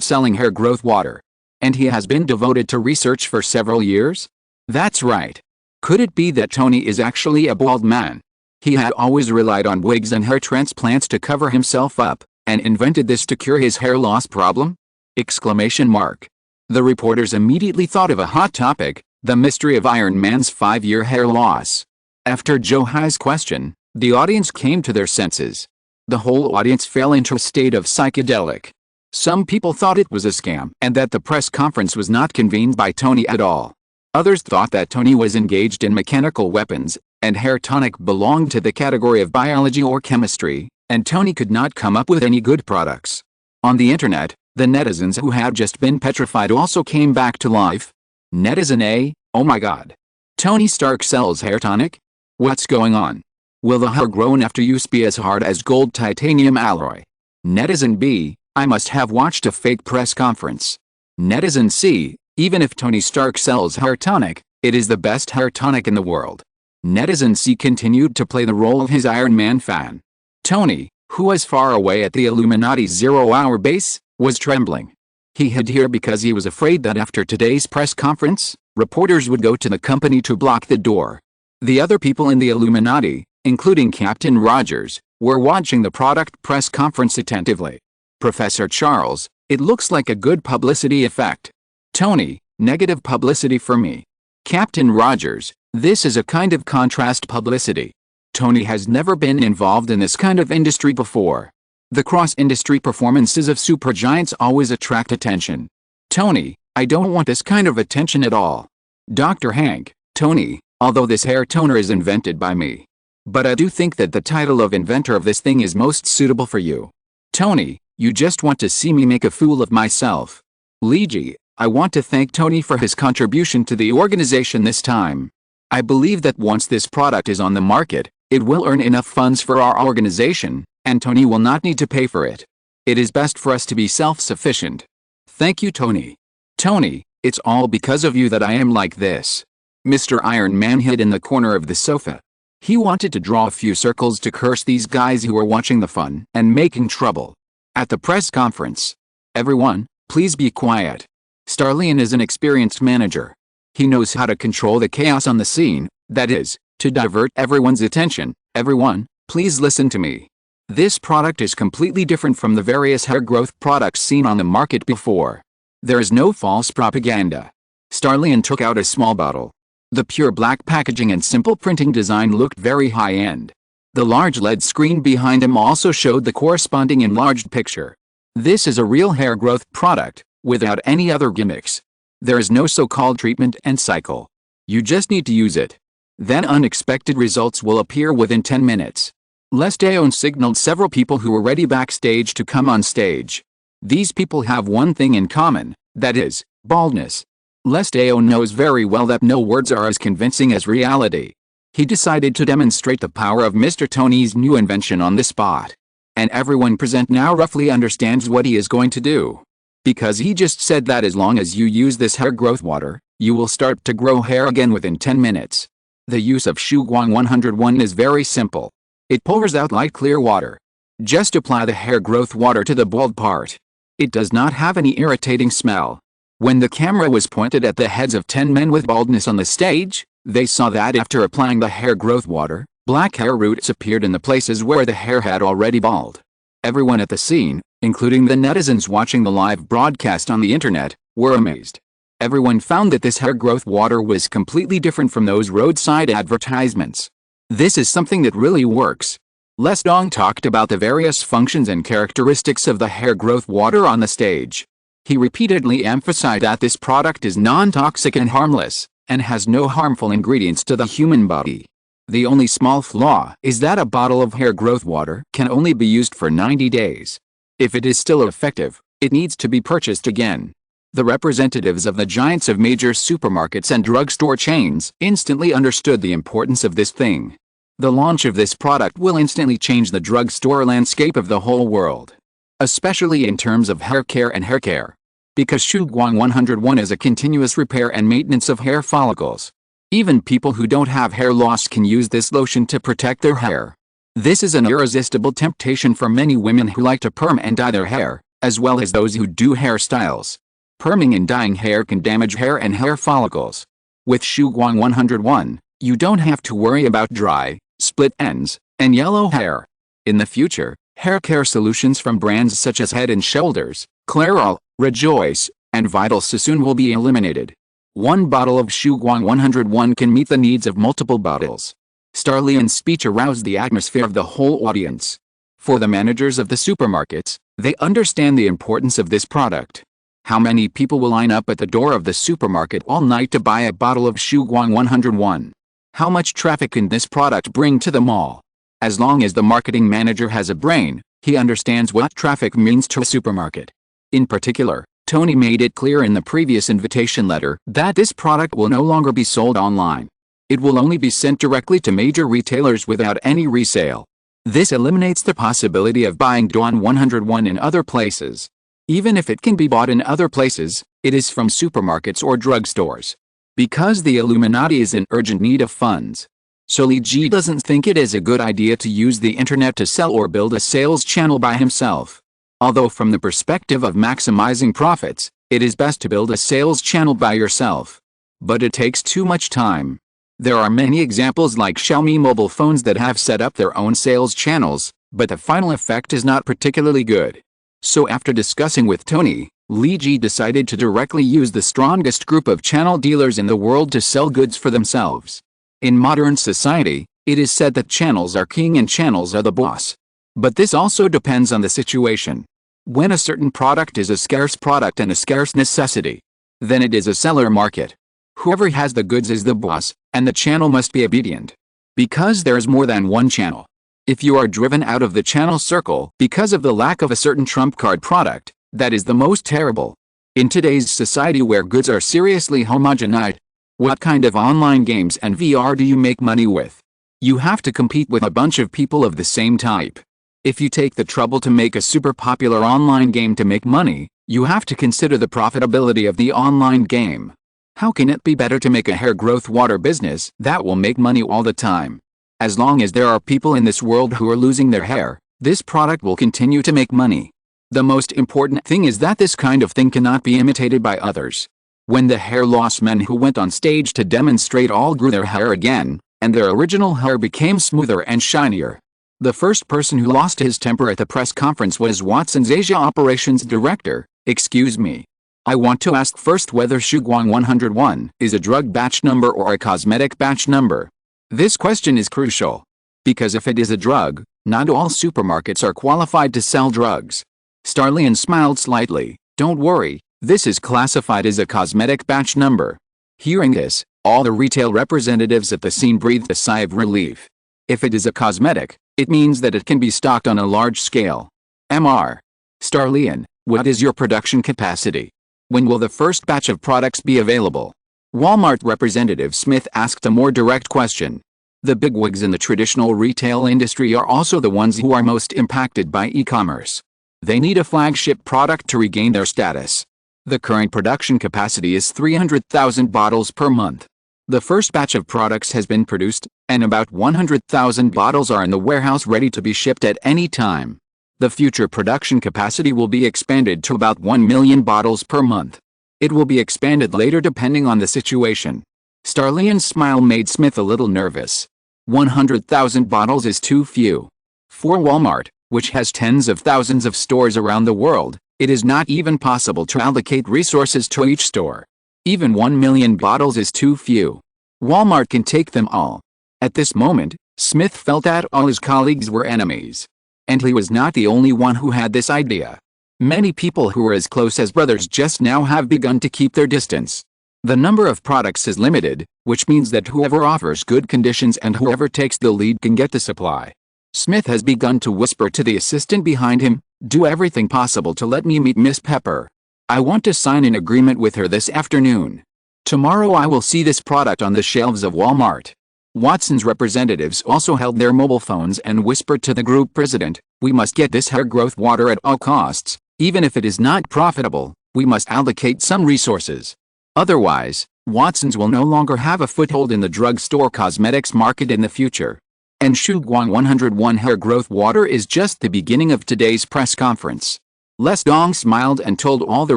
selling hair growth water? And he has been devoted to research for several years? That's right. Could it be that Tony is actually a bald man? He had always relied on wigs and hair transplants to cover himself up, and invented this to cure his hair loss problem? Exclamation mark. The reporters immediately thought of a hot topic, the mystery of Iron Man's 5-year hair loss. After Joe Hai's question, the audience came to their senses. The whole audience fell into a state of psychedelic. Some people thought it was a scam and that the press conference was not convened by Tony at all. Others thought that Tony was engaged in mechanical weapons, and hair tonic belonged to the category of biology or chemistry, and Tony could not come up with any good products. On the internet, the netizens who had just been petrified also came back to life. Netizen A: oh my god. Tony Stark sells hair tonic? What's going on? Will the hair grown after use be as hard as gold titanium alloy? Netizen B: I must have watched a fake press conference. Netizen C: even if Tony Stark sells hair tonic, it is the best hair tonic in the world. Netizen C continued to play the role of his Iron Man fan. Tony, who was far away at the Illuminati's zero-hour base, was trembling. He hid here because he was afraid that after today's press conference, reporters would go to the company to block the door. The other people in the Illuminati, including Captain Rogers, were watching the product press conference attentively. Professor Charles, it looks like a good publicity effect. Tony, negative publicity for me. Captain Rogers, this is a kind of contrast publicity. Tony has never been involved in this kind of industry before. The cross-industry performances of supergiants always attract attention. Tony, I don't want this kind of attention at all. Dr. Hank, Tony, although this hair toner is invented by me. But I do think that the title of inventor of this thing is most suitable for you. Tony, you just want to see me make a fool of myself. Luigi, I want to thank Tony for his contribution to the organization this time. I believe that once this product is on the market, it will earn enough funds for our organization, and Tony will not need to pay for it. It is best for us to be self-sufficient. Thank you, Tony. Tony, it's all because of you that I am like this. Mr. Iron Man hid in the corner of the sofa. He wanted to draw a few circles to curse these guys who were watching the fun and making trouble. At the press conference, everyone, please be quiet. Starlian is an experienced manager. He knows how to control the chaos on the scene, that is, to divert everyone's attention. Everyone, please listen to me. This product is completely different from the various hair growth products seen on the market before. There is no false propaganda. Starlian took out a small bottle. The pure black packaging and simple printing design looked very high-end. The large LED screen behind him also showed the corresponding enlarged picture. This is a real hair growth product, without any other gimmicks. There is no so-called treatment and cycle. You just need to use it. Then unexpected results will appear within 10 minutes. Lesteon signaled several people who were ready backstage to come on stage. These people have one thing in common, that is, baldness. Lesteon knows very well that no words are as convincing as reality. He decided to demonstrate the power of Mr. Tony's new invention on the spot. And everyone present now roughly understands what he is going to do. Because he just said that as long as you use this hair growth water, you will start to grow hair again within 10 minutes. The use of Shuguang 101 is very simple. It pours out light clear water. Just apply the hair growth water to the bald part. It does not have any irritating smell. When the camera was pointed at the heads of 10 men with baldness on the stage, they saw that after applying the hair growth water, black hair roots appeared in the places where the hair had already bald. Everyone at the scene, including the netizens watching the live broadcast on the internet, were amazed. Everyone found that this hair growth water was completely different from those roadside advertisements. This is something that really works. Les Dong talked about the various functions and characteristics of the hair growth water on the stage. He repeatedly emphasized that this product is non-toxic and harmless, and has no harmful ingredients to the human body. The only small flaw is that a bottle of hair growth water can only be used for 90 days. If it is still effective, it needs to be purchased again. The representatives of the giants of major supermarkets and drugstore chains instantly understood the importance of this thing. The launch of this product will instantly change the drugstore landscape of the whole world. Especially in terms of hair care and hair care. Because Shuguang 101 is a continuous repair and maintenance of hair follicles. Even people who don't have hair loss can use this lotion to protect their hair. This is an irresistible temptation for many women who like to perm and dye their hair, as well as those who do hairstyles. Perming and dyeing hair can damage hair and hair follicles. With Shuguang 101, you don't have to worry about dry, split ends, and yellow hair. In the future, hair care solutions from brands such as Head & Shoulders, Clairol, Rejoice, and Vital Sassoon will be eliminated. One bottle of Shuguang 101 can meet the needs of multiple bottles. Starlian's speech aroused the atmosphere of the whole audience. For the managers of the supermarkets, they understand the importance of this product. How many people will line up at the door of the supermarket all night to buy a bottle of Shuguang 101? How much traffic can this product bring to the mall? As long as the marketing manager has a brain, he understands what traffic means to a supermarket. In particular, Tony made it clear in the previous invitation letter that this product will no longer be sold online. It will only be sent directly to major retailers without any resale. This eliminates the possibility of buying Dawn 101 in other places. Even if it can be bought in other places, it is from supermarkets or drugstores. Because the Illuminati is in urgent need of funds. So Li Ji doesn't think it is a good idea to use the internet to sell or build a sales channel by himself. Although from the perspective of maximizing profits, it is best to build a sales channel by yourself. But it takes too much time. There are many examples like Xiaomi mobile phones that have set up their own sales channels, but the final effect is not particularly good. So after discussing with Tony, Li Ji decided to directly use the strongest group of channel dealers in the world to sell goods for themselves. In modern society, it is said that channels are king and channels are the boss. But this also depends on the situation. When a certain product is a scarce product and a scarce necessity, then it is a seller market. Whoever has the goods is the boss, and the channel must be obedient. Because there is more than one channel. If you are driven out of the channel circle because of the lack of a certain trump card product, that is the most terrible. In today's society where goods are seriously homogenized, what kind of online games and VR do you make money with? You have to compete with a bunch of people of the same type. If you take the trouble to make a super popular online game to make money, you have to consider the profitability of the online game. How can it be better to make a hair growth water business that will make money all the time? As long as there are people in this world who are losing their hair, this product will continue to make money. The most important thing is that this kind of thing cannot be imitated by others. When the hair loss men who went on stage to demonstrate all grew their hair again, and their original hair became smoother and shinier. The first person who lost his temper at the press conference was Watson's Asia Operations Director. Excuse me. I want to ask first whether Shuguang 101 is a drug batch number or a cosmetic batch number. This question is crucial. Because if it is a drug, not all supermarkets are qualified to sell drugs. Starlian smiled slightly. Don't worry, this is classified as a cosmetic batch number. Hearing this, all the retail representatives at the scene breathed a sigh of relief. If it is a cosmetic, it means that it can be stocked on a large scale. Mr. Starlian, what is your production capacity? When will the first batch of products be available? Walmart representative Smith asked a more direct question. The bigwigs in the traditional retail industry are also the ones who are most impacted by e-commerce. They need a flagship product to regain their status. The current production capacity is 300,000 bottles per month. The first batch of products has been produced, and about 100,000 bottles are in the warehouse ready to be shipped at any time. The future production capacity will be expanded to about 1 million bottles per month. It will be expanded later depending on the situation. Starlian's smile made Smith a little nervous. 100,000 bottles is too few. For Walmart, which has tens of thousands of stores around the world, it is not even possible to allocate resources to each store. Even 1 million bottles is too few. Walmart can take them all. At this moment, Smith felt that all his colleagues were enemies. And he was not the only one who had this idea. Many people who were as close as brothers just now have begun to keep their distance. The number of products is limited, which means that whoever offers good conditions and whoever takes the lead can get the supply. Smith has begun to whisper to the assistant behind him, "Do everything possible to let me meet Miss Pepper. I want to sign an agreement with her this afternoon. Tomorrow I will see this product on the shelves of Walmart." Watson's representatives also held their mobile phones and whispered to the group president, "We must get this hair growth water at all costs. Even if it is not profitable, we must allocate some resources. Otherwise, Watson's will no longer have a foothold in the drugstore cosmetics market in the future." And Shuguang 101 hair growth water is just the beginning of today's press conference. Les Dong smiled and told all the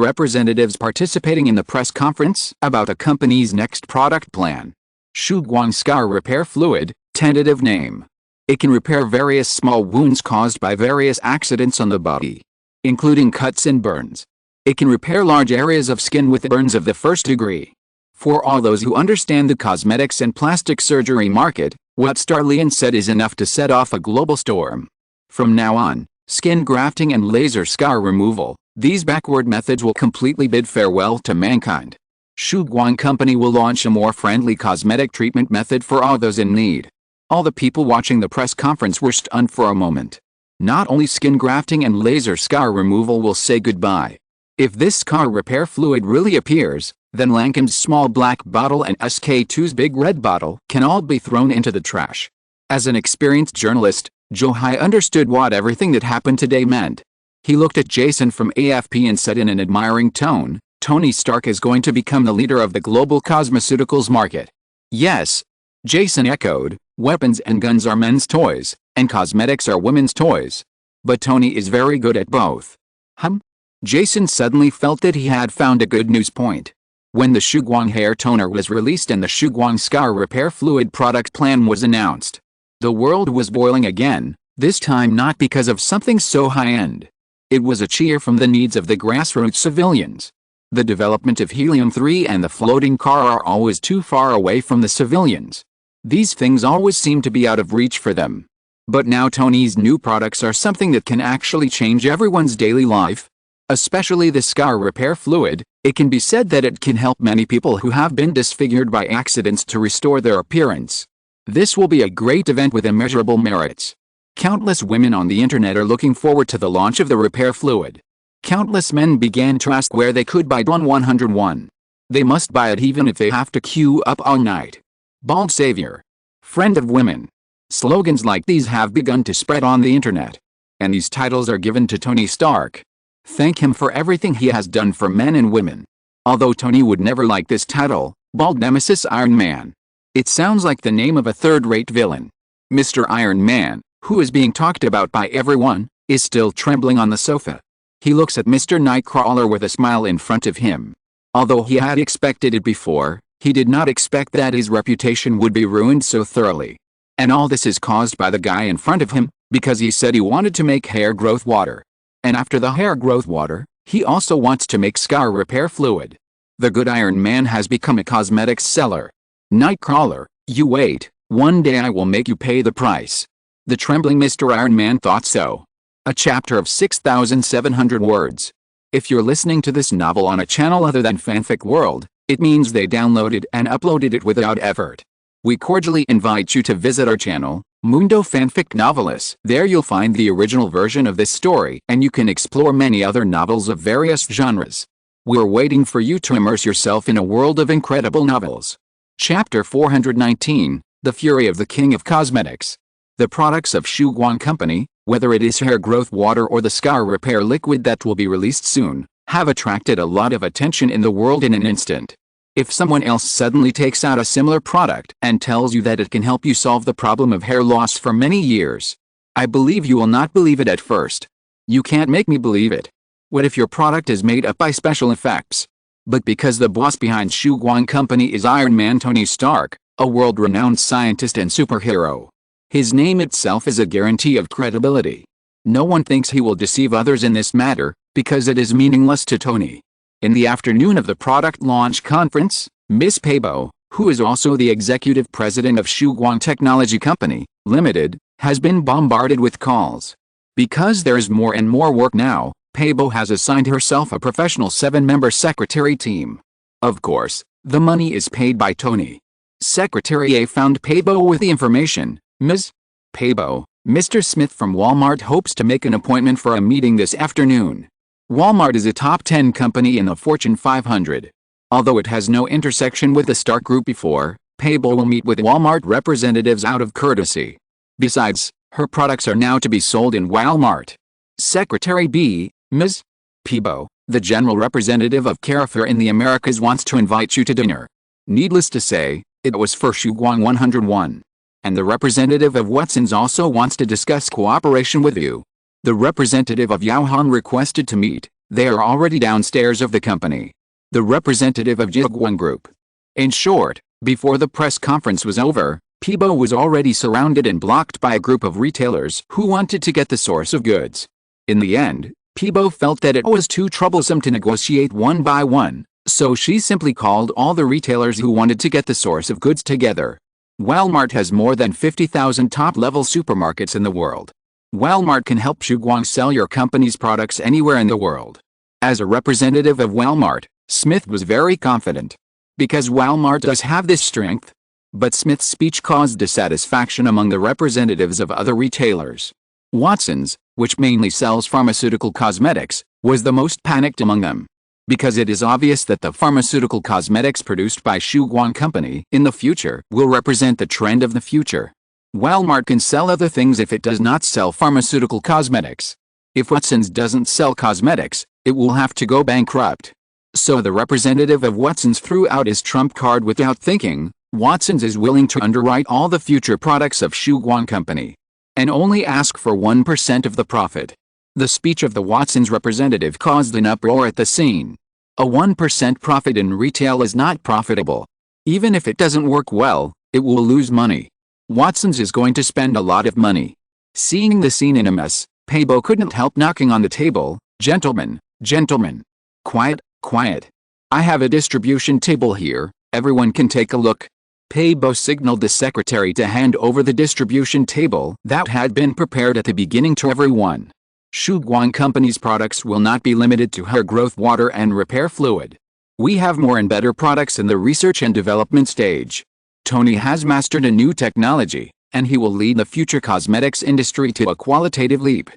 representatives participating in the press conference about the company's next product plan. Shuguang Scar Repair Fluid, tentative name. It can repair various small wounds caused by various accidents on the body, including cuts and burns. It can repair large areas of skin with burns of the first degree. For all those who understand the cosmetics and plastic surgery market, what Starlian said is enough to set off a global storm. From now on, skin grafting and laser scar removal, these backward methods will completely bid farewell to mankind. Shuguang Company will launch a more friendly cosmetic treatment method for all those in need. All the people watching the press conference were stunned for a moment. Not only skin grafting and laser scar removal will say goodbye. If this scar repair fluid really appears, then Lancom's small black bottle and SK2's big red bottle can all be thrown into the trash. As an experienced journalist, Joe Hai understood what everything that happened today meant. He looked at Jason from AFP and said in an admiring tone, "Tony Stark is going to become the leader of the global cosmeceuticals market." "Yes," Jason echoed, "weapons and guns are men's toys, and cosmetics are women's toys. But Tony is very good at both. Jason suddenly felt that he had found a good news point. When the Shuguang hair toner was released and the Shuguang scar repair fluid product plan was announced, the world was boiling again, this time not because of something so high-end. It was a cheer from the needs of the grassroots civilians. The development of helium-3 and the floating car are always too far away from the civilians. These things always seem to be out of reach for them. But now Tony's new products are something that can actually change everyone's daily life. Especially the scar repair fluid, it can be said that it can help many people who have been disfigured by accidents to restore their appearance. This will be a great event with immeasurable merits. Countless women on the internet are looking forward to the launch of the repair fluid. Countless men began to ask where they could buy Don 101. They must buy it even if they have to queue up all night. Bald savior. Friend of women. Slogans like these have begun to spread on the internet. And these titles are given to Tony Stark. Thank him for everything he has done for men and women. Although Tony would never like this title, Bald Nemesis Iron Man. It sounds like the name of a third-rate villain. Mr. Iron Man, who is being talked about by everyone, is still trembling on the sofa. He looks at Mr. Nightcrawler with a smile in front of him. Although he had expected it before, he did not expect that his reputation would be ruined so thoroughly. And all this is caused by the guy in front of him, because he said he wanted to make hair growth water. And after the hair growth water, he also wants to make scar repair fluid. The good Iron Man has become a cosmetics seller. Nightcrawler, you wait, one day I will make you pay the price. The trembling Mr. Iron Man thought so. A chapter of 6,700 words. If you're listening to this novel on a channel other than Fanfic World, it means they downloaded and uploaded it without effort. We cordially invite you to visit our channel, Mundo Fanfic Novelists. There you'll find the original version of this story and you can explore many other novels of various genres. We're waiting for you to immerse yourself in a world of incredible novels. Chapter 419, The Fury of the King of Cosmetics. The products of Shuguang Company, whether it is hair growth water or the scar repair liquid that will be released soon, have attracted a lot of attention in the world in an instant. If someone else suddenly takes out a similar product and tells you that it can help you solve the problem of hair loss for many years, I believe you will not believe it at first. You can't make me believe it. What if your product is made up by special effects? But because the boss behind Shuguang Company is Iron Man Tony Stark, a world-renowned scientist and superhero. His name itself is a guarantee of credibility. No one thinks he will deceive others in this matter, because it is meaningless to Tony. In the afternoon of the product launch conference, Miss Peibo, who is also the executive president of Shuguang Technology Company, Limited, has been bombarded with calls. Because there is more and more work now, Peibo has assigned herself a professional 7-member secretary team. Of course, the money is paid by Tony. Secretary A found Peibo with the information. Ms. Peibo, Mr. Smith from Walmart hopes to make an appointment for a meeting this afternoon. Walmart is a top 10 company in the Fortune 500. Although it has no intersection with the Stark Group before, Peibo will meet with Walmart representatives out of courtesy. Besides, her products are now to be sold in Walmart. Secretary B, Ms. Peibo, the general representative of Carrefour in the Americas wants to invite you to dinner. Needless to say, it was for Shuguang 101. And the representative of Watson's also wants to discuss cooperation with you. The representative of Yaohan requested to meet. They are already downstairs of the company. The representative of Jiguang Group. In short, before the press conference was over, Peibo was already surrounded and blocked by a group of retailers who wanted to get the source of goods. In the end, Peibo felt that it was too troublesome to negotiate one by one, so she simply called all the retailers who wanted to get the source of goods together. Walmart has more than 50,000 top-level supermarkets in the world. Walmart can help Shuguang sell your company's products anywhere in the world. As a representative of Walmart, Smith was very confident. Because Walmart does have this strength. But Smith's speech caused dissatisfaction among the representatives of other retailers. Watson's, which mainly sells pharmaceutical cosmetics, was the most panicked among them. Because it is obvious that the pharmaceutical cosmetics produced by Shuguang Company in the future will represent the trend of the future. Walmart can sell other things if it does not sell pharmaceutical cosmetics. If Watson's doesn't sell cosmetics, it will have to go bankrupt. So the representative of Watson's threw out his trump card without thinking. Watson's is willing to underwrite all the future products of Shuguang Company. And only ask for 1% of the profit. The speech of the Watsons representative caused an uproar at the scene. A 1% profit in retail is not profitable. Even if it doesn't work well, it will lose money. Watsons is going to spend a lot of money. Seeing the scene in a mess, Paybo couldn't help knocking on the table. Gentlemen, gentlemen. Quiet, quiet. I have a distribution table here, everyone can take a look. Paybo signaled the secretary to hand over the distribution table that had been prepared at the beginning to everyone. Shuguang Company's products will not be limited to hair growth water and repair fluid. We have more and better products in the research and development stage. Tony has mastered a new technology, and he will lead the future cosmetics industry to a qualitative leap.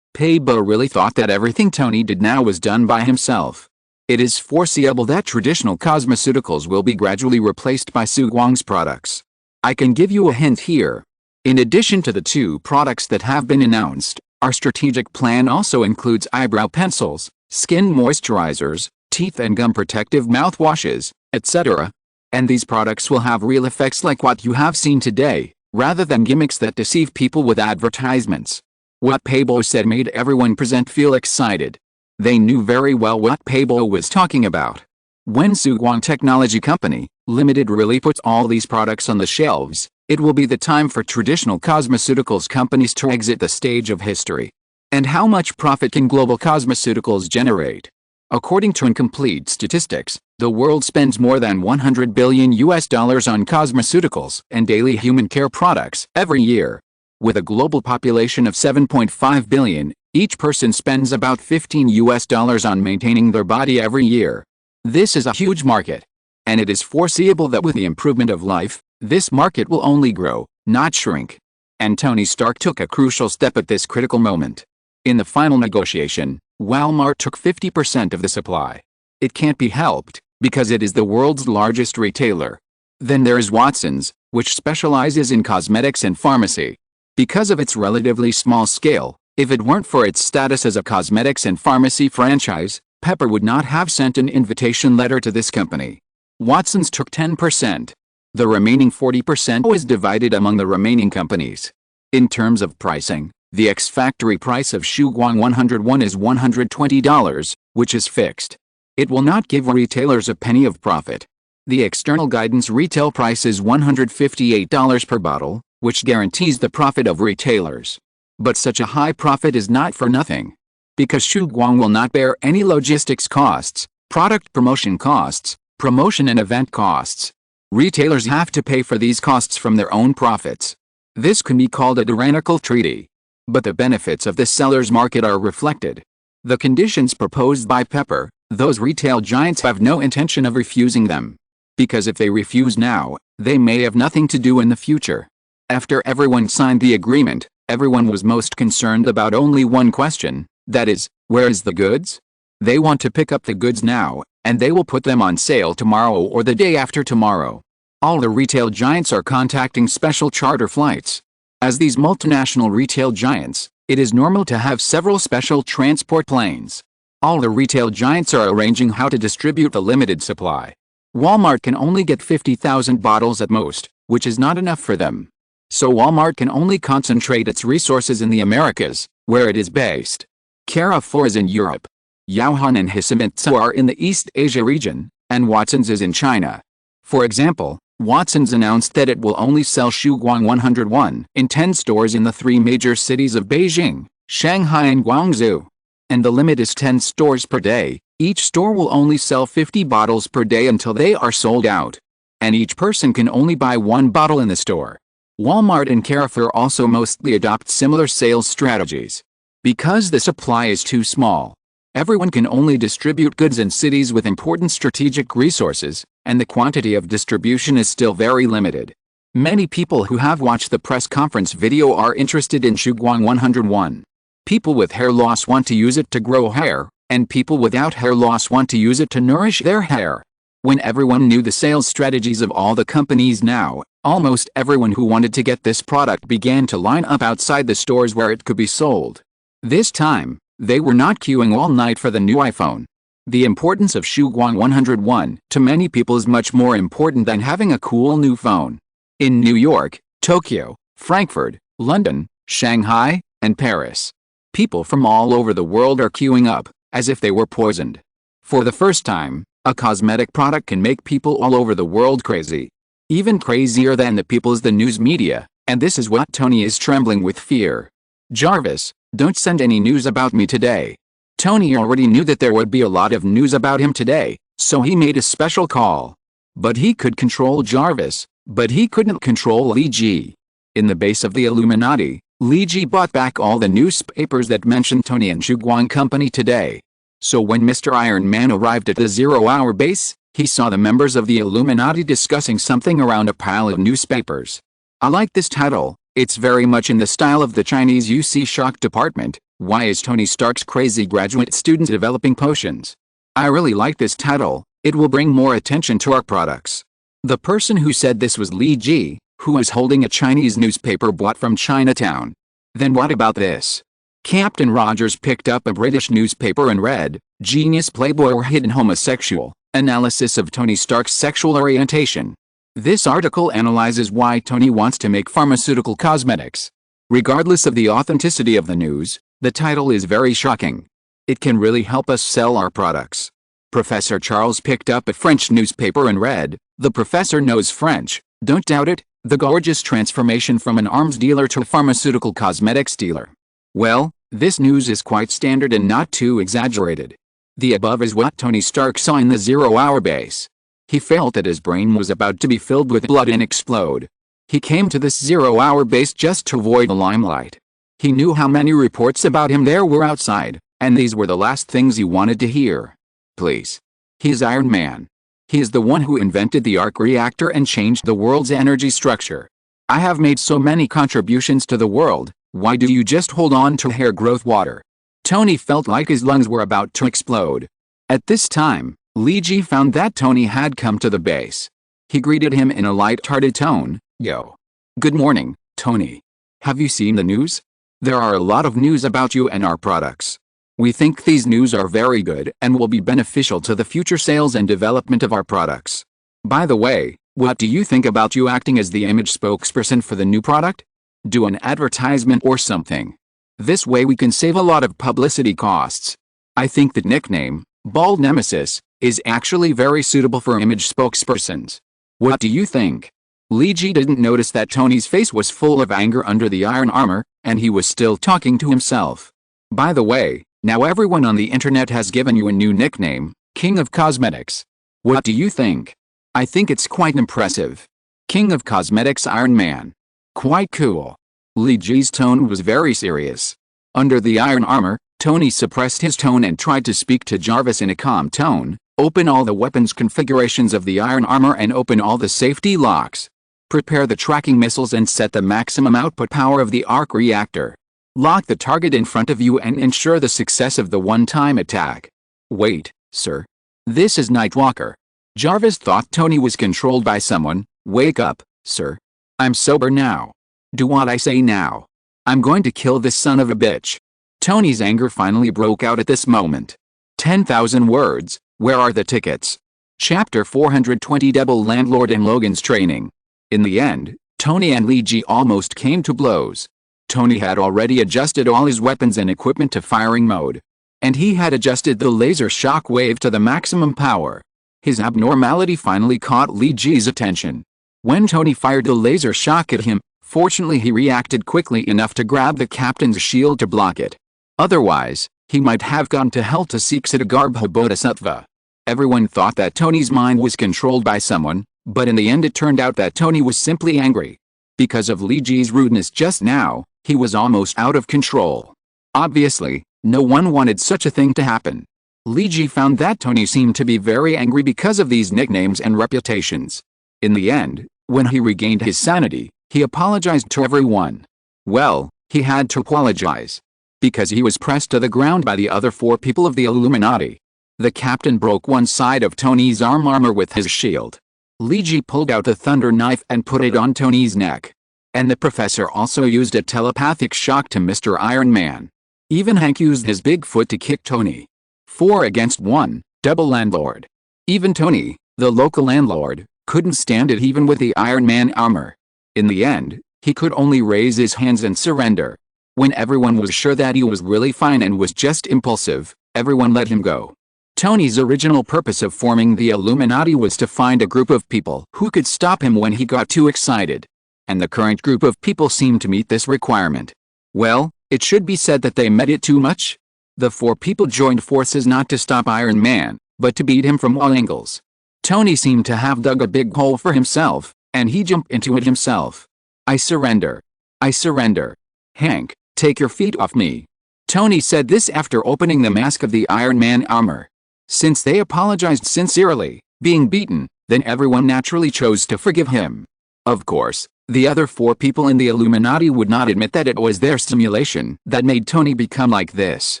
Paybo really thought that everything Tony did now was done by himself. It is foreseeable that traditional cosmeceuticals will be gradually replaced by Shuguang's products. I can give you a hint here. In addition to the 2 products that have been announced, our strategic plan also includes eyebrow pencils, skin moisturizers, teeth and gum protective mouthwashes, etc. And these products will have real effects like what you have seen today, rather than gimmicks that deceive people with advertisements. What Paybo said made everyone present feel excited. They knew very well what Paybo was talking about. When Shuguang Technology Company, Limited really puts all these products on the shelves, it will be the time for traditional cosmeceuticals companies to exit the stage of history. And how much profit can global cosmeceuticals generate? According to incomplete statistics, the world spends more than $100 billion on cosmeceuticals and daily human care products every year. With a global population of 7.5 billion, each person spends about $15 on maintaining their body every year. This is a huge market. And it is foreseeable that with the improvement of life, this market will only grow, not shrink. And Tony Stark took a crucial step at this critical moment. In the final negotiation, Walmart took 50% of the supply. It can't be helped, because it is the world's largest retailer. Then there is Watsons, which specializes in cosmetics and pharmacy. Because of its relatively small scale, if it weren't for its status as a cosmetics and pharmacy franchise, Pepper would not have sent an invitation letter to this company. Watsons took 10%. The remaining 40% was divided among the remaining companies. In terms of pricing, the ex-factory price of Shuguang 101 is $120, which is fixed. It will not give retailers a penny of profit. The external guidance retail price is $158 per bottle, which guarantees the profit of retailers. But such a high profit is not for nothing. Because Shuguang will not bear any logistics costs, product promotion costs, promotion and event costs. Retailers have to pay for these costs from their own profits. This can be called a tyrannical treaty. But the benefits of the seller's market are reflected. The conditions proposed by Pepper, those retail giants have no intention of refusing them. Because if they refuse now, they may have nothing to do in the future. After everyone signed the agreement, everyone was most concerned about only one question, that is, where is the goods? They want to pick up the goods now, and they will put them on sale tomorrow or the day after tomorrow. All the retail giants are contacting special charter flights. As these multinational retail giants, it is normal to have several special transport planes. All the retail giants are arranging how to distribute the limited supply. Walmart can only get 50,000 bottles at most, which is not enough for them. So Walmart can only concentrate its resources in the Americas, where it is based. Carrefour is in Europe. Yaohan and Hisamitsu are in the East Asia region, and Watsons is in China. For example, Watsons announced that it will only sell Shuguang 101 in 10 stores in the 3 major cities of Beijing, Shanghai and Guangzhou. And the limit is 10 stores per day. Each store will only sell 50 bottles per day until they are sold out. And each person can only buy 1 bottle in the store. Walmart and Carrefour also mostly adopt similar sales strategies. Because the supply is too small, everyone can only distribute goods in cities with important strategic resources, and the quantity of distribution is still very limited. Many people who have watched the press conference video are interested in Shuguang 101. People with hair loss want to use it to grow hair, and people without hair loss want to use it to nourish their hair. When everyone knew the sales strategies of all the companies now, almost everyone who wanted to get this product began to line up outside the stores where it could be sold. This time, they were not queuing all night for the new iPhone. The importance of Shuguang 101 to many people is much more important than having a cool new phone. In New York, Tokyo, Frankfurt, London, Shanghai, and Paris, People from all over the world are queuing up, as if they were poisoned. For the first time, a cosmetic product can make people all over the world crazy. Even crazier than the people is the news media, and this is what Tony is trembling with fear. Jarvis, don't send any news about me today. Tony already knew that there would be a lot of news about him today, so he made a special call. But he could control Jarvis, but he couldn't control Li Ji. In the base of the Illuminati, Li Ji bought back all the newspapers that mentioned Tony and Zhuguang Company today. So when Mr. Iron Man arrived at the 0-hour base, he saw the members of the Illuminati discussing something around a pile of newspapers. I like this title, it's very much in the style of the Chinese UC Shock Department. Why is Tony Stark's crazy graduate student developing potions? I really like this title, it will bring more attention to our products. The person who said this was Li Ji, who was holding a Chinese newspaper bought from Chinatown. Then what about this? Captain Rogers picked up a British newspaper and read, Genius Playboy or Hidden Homosexual, Analysis of Tony Stark's Sexual Orientation. This article analyzes why Tony wants to make pharmaceutical cosmetics. Regardless of the authenticity of the news, the title is very shocking. It can really help us sell our products. Professor Charles picked up a French newspaper and read, The Professor Knows French, Don't Doubt It, The Gorgeous Transformation from an Arms Dealer to a Pharmaceutical Cosmetics Dealer. Well, this news is quite standard and not too exaggerated. The above is what Tony Stark saw in the 0-hour base. He felt that his brain was about to be filled with blood and explode. He came to this 0-hour base just to avoid the limelight. He knew how many reports about him there were outside, and these were the last things he wanted to hear. Please. He is Iron Man. He is the one who invented the arc reactor and changed the world's energy structure. I have made so many contributions to the world, why do you just hold on to hair growth water? Tony felt like his lungs were about to explode. At this time, Li Ji found that Tony had come to the base. He greeted him in a light-hearted tone, Yo. Good morning, Tony. Have you seen the news? There are a lot of news about you and our products. We think these news are very good and will be beneficial to the future sales and development of our products. By the way, what do you think about you acting as the image spokesperson for the new product? Do an advertisement or something. This way we can save a lot of publicity costs. I think the nickname, Bald Nemesis, is actually very suitable for image spokespersons. What do you think? Li Ji didn't notice that Tony's face was full of anger under the iron armor, and he was still talking to himself. By the way, now everyone on the internet has given you a new nickname, King of Cosmetics. What do you think? I think it's quite impressive. King of Cosmetics Iron Man. Quite cool. Li Ji's tone was very serious. Under the iron armor, Tony suppressed his tone and tried to speak to Jarvis in a calm tone. Open all the weapons configurations of the iron armor and open all the safety locks. Prepare the tracking missiles and set the maximum output power of the arc reactor. Lock the target in front of you and ensure the success of the one-time attack. Wait, sir. This is Nightwalker. Jarvis thought Tony was controlled by someone. Wake up, sir. I'm sober now. Do what I say now. I'm going to kill this son of a bitch. Tony's anger finally broke out at this moment. 10,000 words. Where are the tickets? Chapter 420 Double Landlord and Logan's Training. In the end, Tony and Li Ji almost came to blows. Tony had already adjusted all his weapons and equipment to firing mode. And he had adjusted the laser shock wave to the maximum power. His abnormality finally caught Li Ji's attention. When Tony fired the laser shock at him, fortunately he reacted quickly enough to grab the captain's shield to block it. Otherwise, he might have gone to hell to seek Siddhagarbha Bodhisattva. Everyone thought that Tony's mind was controlled by someone, but in the end it turned out that Tony was simply angry. Because of Li Ji's rudeness just now, he was almost out of control. Obviously, no one wanted such a thing to happen. Li Ji found that Tony seemed to be very angry because of these nicknames and reputations. In the end, when he regained his sanity, he apologized to everyone. Well, he had to apologize. Because he was pressed to the ground by the other 4 people of the Illuminati. The captain broke one side of Tony's arm armor with his shield. Li Ji pulled out the thunder knife and put it on Tony's neck. And the professor also used a telepathic shock to Mr. Iron Man. Even Hank used his big foot to kick Tony. 4 against 1, double landlord. Even Tony, the local landlord, couldn't stand it even with the Iron Man armor. In the end, he could only raise his hands and surrender. When everyone was sure that he was really fine and was just impulsive, everyone let him go. Tony's original purpose of forming the Illuminati was to find a group of people who could stop him when he got too excited. And the current group of people seemed to meet this requirement. Well, it should be said that they met it too much. The four people joined forces not to stop Iron Man, but to beat him from all angles. Tony seemed to have dug a big hole for himself, and he jumped into it himself. I surrender. I surrender. Hank, take your feet off me. Tony said this after opening the mask of the Iron Man armor. Since they apologized sincerely, being beaten, then everyone naturally chose to forgive him. Of course, the other four people in the Illuminati would not admit that it was their simulation that made Tony become like this.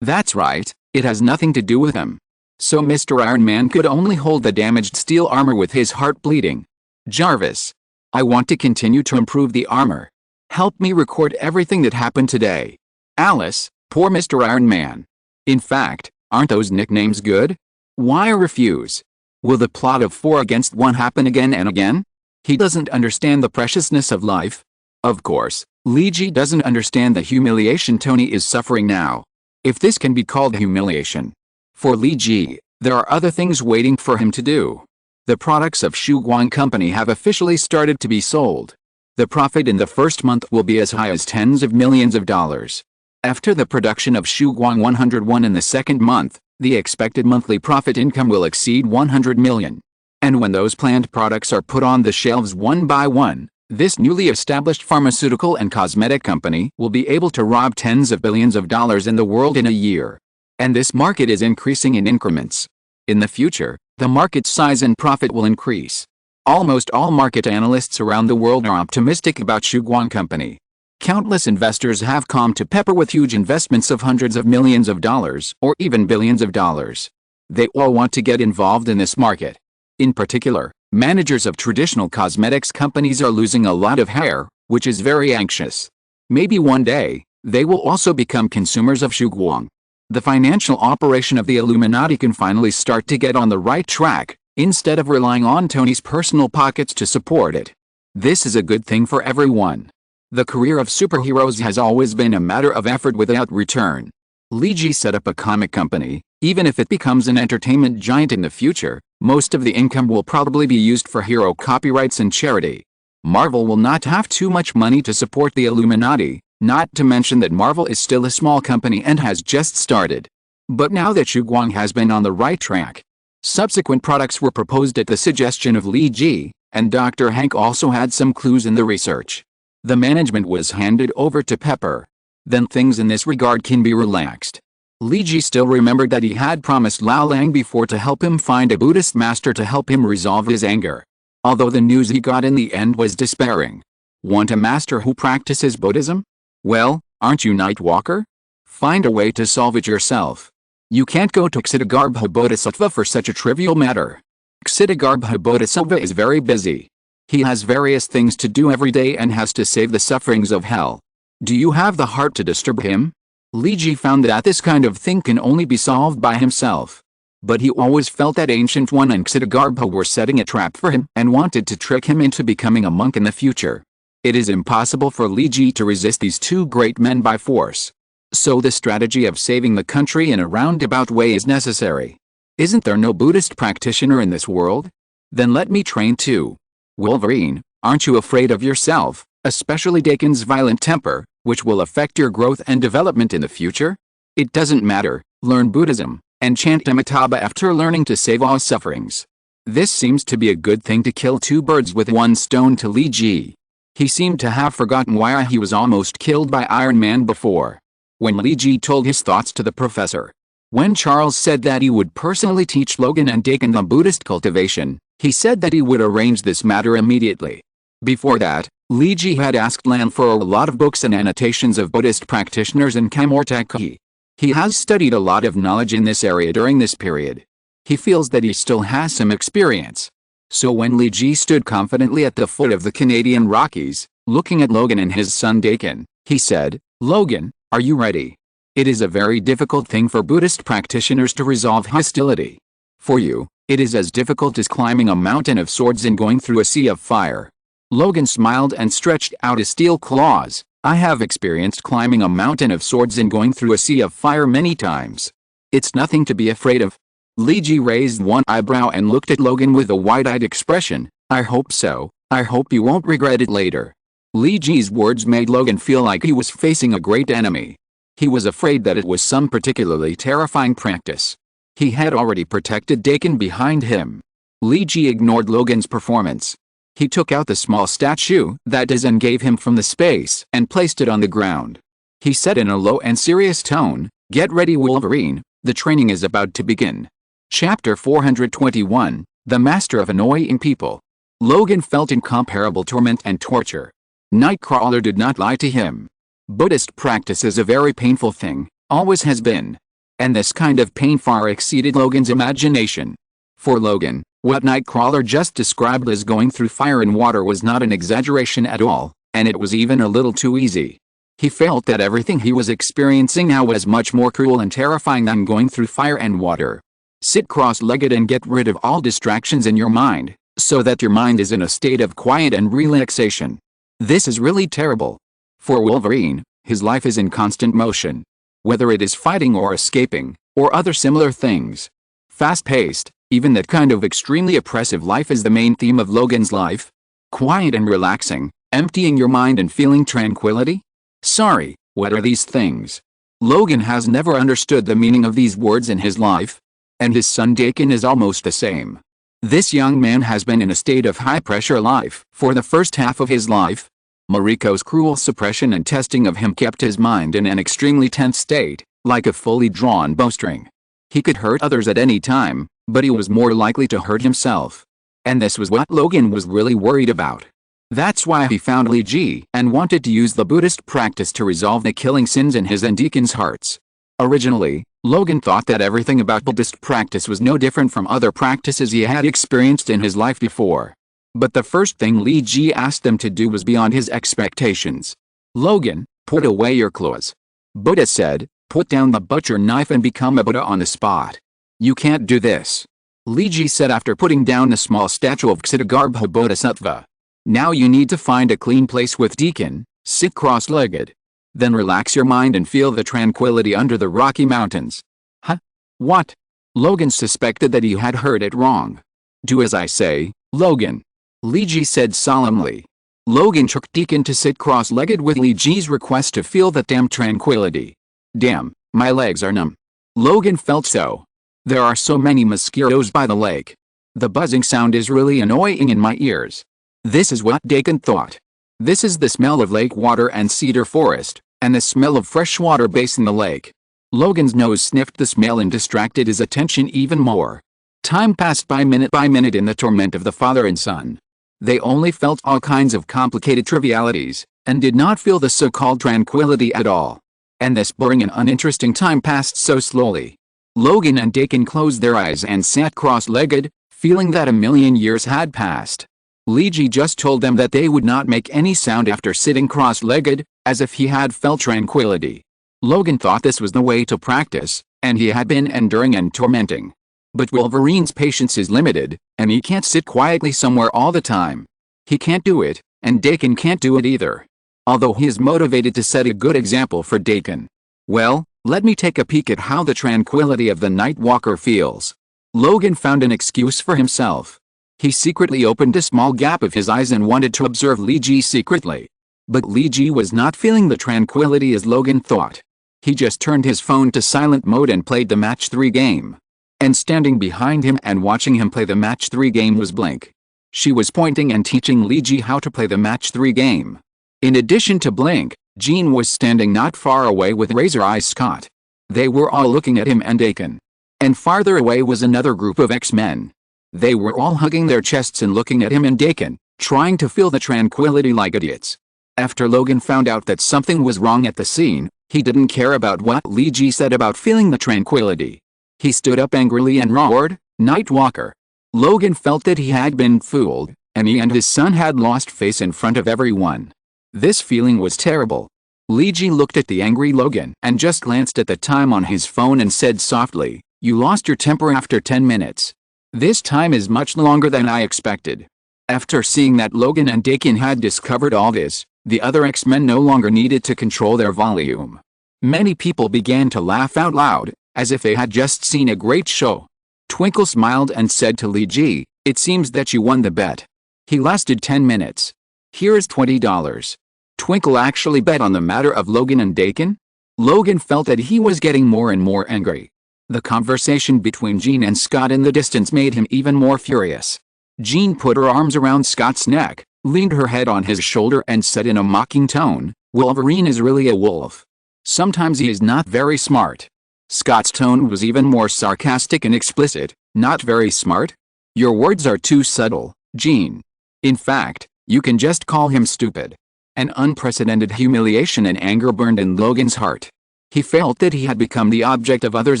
That's right, it has nothing to do with him. So Mr. Iron Man could only hold the damaged steel armor with his heart bleeding. Jarvis, I want to continue to improve the armor. Help me record everything that happened today. Alice, poor Mr. Iron Man. In fact, aren't those nicknames good? Why refuse? Will the plot of 4 against 1 happen again and again? He doesn't understand the preciousness of life. Of course, Lee Ji doesn't understand the humiliation Tony is suffering now. If this can be called humiliation. For Lee Ji, there are other things waiting for him to do. The products of Shuguang Company have officially started to be sold. The profit in the first month will be as high as tens of millions of dollars. After the production of Shuguang 101 in the second month, the expected monthly profit income will exceed 100 million. And when those planned products are put on the shelves one by one, this newly established pharmaceutical and cosmetic company will be able to rob tens of billions of dollars in the world in a year. And this market is increasing in increments. In the future, the market size and profit will increase. Almost all market analysts around the world are optimistic about Shuguang Company. Countless investors have come to Pepper with huge investments of hundreds of millions of dollars or even billions of dollars. They all want to get involved in this market. In particular, managers of traditional cosmetics companies are losing a lot of hair, which is very anxious. Maybe one day, they will also become consumers of Shuguang. The financial operation of the Illuminati can finally start to get on the right track, instead of relying on Tony's personal pockets to support it. This is a good thing for everyone. The career of superheroes has always been a matter of effort without return. Lee Ji set up a comic company. Even if it becomes an entertainment giant in the future, most of the income will probably be used for hero copyrights and charity. Marvel will not have too much money to support the Illuminati, not to mention that Marvel is still a small company and has just started. But now that Shuguang has been on the right track, subsequent products were proposed at the suggestion of Lee Ji, and Dr. Hank also had some clues in the research. The management was handed over to Pepper. Then things in this regard can be relaxed. Lee Ji still remembered that he had promised Lao Lang before to help him find a Buddhist master to help him resolve his anger. Although the news he got in the end was despairing. Want a master who practices Buddhism? Well, aren't you Nightwalker? Find a way to solve it yourself. You can't go to Ksitigarbha Bodhisattva for such a trivial matter. Ksitigarbha Bodhisattva is very busy. He has various things to do every day and has to save the sufferings of hell. Do you have the heart to disturb him? Lee Ji found that this kind of thing can only be solved by himself. But he always felt that Ancient One and Ksitigarbha were setting a trap for him and wanted to trick him into becoming a monk in the future. It is impossible for Lee Ji to resist these two great men by force. So the strategy of saving the country in a roundabout way is necessary. Isn't there no Buddhist practitioner in this world? Then let me train too. Wolverine, aren't you afraid of yourself, especially Dakin's violent temper, which will affect your growth and development in the future? It doesn't matter, learn Buddhism, and chant Amitabha after learning to save all sufferings. This seems to be a good thing to kill two birds with one stone to Lee Ji. He seemed to have forgotten why he was almost killed by Iron Man before. When Lee Ji told his thoughts to the professor. When Charles said that he would personally teach Logan and Dakin the Buddhist cultivation, he said that he would arrange this matter immediately. Before that, Lee Ji had asked Lan for a lot of books and annotations of Buddhist practitioners in Kamortaki. He has studied a lot of knowledge in this area during this period. He feels that he still has some experience. So when Lee Ji stood confidently at the foot of the Canadian Rockies, looking at Logan and his son Dakin, he said, "Logan, are you ready? It is a very difficult thing for Buddhist practitioners to resolve hostility. For you, it is as difficult as climbing a mountain of swords and going through a sea of fire." Logan smiled and stretched out his steel claws. I have experienced climbing a mountain of swords and going through a sea of fire many times. It's nothing to be afraid of. Li Ji raised one eyebrow and looked at Logan with a wide-eyed expression. I hope so. I hope you won't regret it later. Li Ji's words made Logan feel like he was facing a great enemy. He was afraid that it was some particularly terrifying practice. He had already protected Dakin behind him. Li Ji ignored Logan's performance. He took out the small statue that Dazen gave him from the space and placed it on the ground. He said in a low and serious tone, "Get ready, Wolverine, the training is about to begin." Chapter 421, The Master of Annoying People. Logan felt incomparable torment and torture. Nightcrawler did not lie to him. Buddhist practice is a very painful thing, always has been. And this kind of pain far exceeded Logan's imagination. For Logan, what Nightcrawler just described as going through fire and water was not an exaggeration at all, and it was even a little too easy. He felt that everything he was experiencing now was much more cruel and terrifying than going through fire and water. Sit cross-legged and get rid of all distractions in your mind, so that your mind is in a state of quiet and relaxation. This is really terrible. For Wolverine, his life is in constant motion. Whether it is fighting or escaping, or other similar things. Fast-paced, even that kind of extremely oppressive life is the main theme of Logan's life. Quiet and relaxing, emptying your mind and feeling tranquility? Sorry, what are these things? Logan has never understood the meaning of these words in his life. And his son Dakin is almost the same. This young man has been in a state of high-pressure life for the first half of his life. Mariko's cruel suppression and testing of him kept his mind in an extremely tense state, like a fully drawn bowstring. He could hurt others at any time, but he was more likely to hurt himself. And this was what Logan was really worried about. That's why he found Li Ji and wanted to use the Buddhist practice to resolve the killing sins in his and Dakin's hearts. Originally, Logan thought that everything about Buddhist practice was no different from other practices he had experienced in his life before. But the first thing Li Ji asked them to do was beyond his expectations. Logan, put away your claws. Buddha said, put down the butcher knife and become a Buddha on the spot. You can't do this. Li Ji said after putting down the small statue of Ksitigarbha Bodhisattva. Now you need to find a clean place with Dakin, sit cross-legged. Then relax your mind and feel the tranquility under the Rocky Mountains. Huh? What? Logan suspected that he had heard it wrong. Do as I say, Logan. Li Ji said solemnly. Logan took Dakin to sit cross-legged with Li Ji's request to feel that damn tranquility. Damn, my legs are numb. Logan felt so. There are so many mosquitoes by the lake. The buzzing sound is really annoying in my ears. This is what Dakin thought. This is the smell of lake water and cedar forest, and the smell of fresh water base in the lake. Logan's nose sniffed the smell and distracted his attention even more. Time passed by minute in the torment of the father and son. They only felt all kinds of complicated trivialities, and did not feel the so-called tranquility at all. And this boring and uninteresting time passed so slowly. Logan and Dakin closed their eyes and sat cross-legged, feeling that a million years had passed. Li Ji just told them that they would not make any sound after sitting cross-legged, as if he had felt tranquility. Logan thought this was the way to practice, and he had been enduring and tormenting. But Wolverine's patience is limited, and he can't sit quietly somewhere all the time. He can't do it, and Dakin can't do it either. Although he is motivated to set a good example for Dakin. Well, let me take a peek at how the tranquility of the Night Walker feels. Logan found an excuse for himself. He secretly opened a small gap of his eyes and wanted to observe Li Ji secretly. But Li Ji was not feeling the tranquility as Logan thought. He just turned his phone to silent mode and played the match 3 game. And standing behind him and watching him play the match 3 game was Blink. She was pointing and teaching Li Ji how to play the match 3 game. In addition to Blink, Jean was standing not far away with Razor Eyes Scott. They were all looking at him and Dakin. And farther away was another group of X-Men. They were all hugging their chests and looking at him and Dakin, trying to feel the tranquility like idiots. After Logan found out that something was wrong at the scene, he didn't care about what Li Ji said about feeling the tranquility. He stood up angrily and roared, "Night Walker!" Logan felt that he had been fooled, and he and his son had lost face in front of everyone. This feeling was terrible. Li Ji looked at the angry Logan and just glanced at the time on his phone and said softly, "You lost your temper after 10 minutes. This time is much longer than I expected." After seeing that Logan and Dakin had discovered all this, The other X-Men no longer needed to control their volume. Many people began to laugh out loud, as if they had just seen a great show. Twinkle smiled and said to Li Ji, "It seems that you won the bet. He lasted 10 minutes. Here is $20. Twinkle actually bet on the matter of Logan and Dakin? Logan felt that he was getting more and more angry. The conversation between Jean and Scott in the distance made him even more furious. Jean put her arms around Scott's neck, leaned her head on his shoulder and said in a mocking tone, "Wolverine is really a wolf. Sometimes he is not very smart." Scott's tone was even more sarcastic and explicit. "Not very smart? Your words are too subtle, Jean. In fact, you can just call him stupid." An unprecedented humiliation and anger burned in Logan's heart. He felt that he had become the object of others'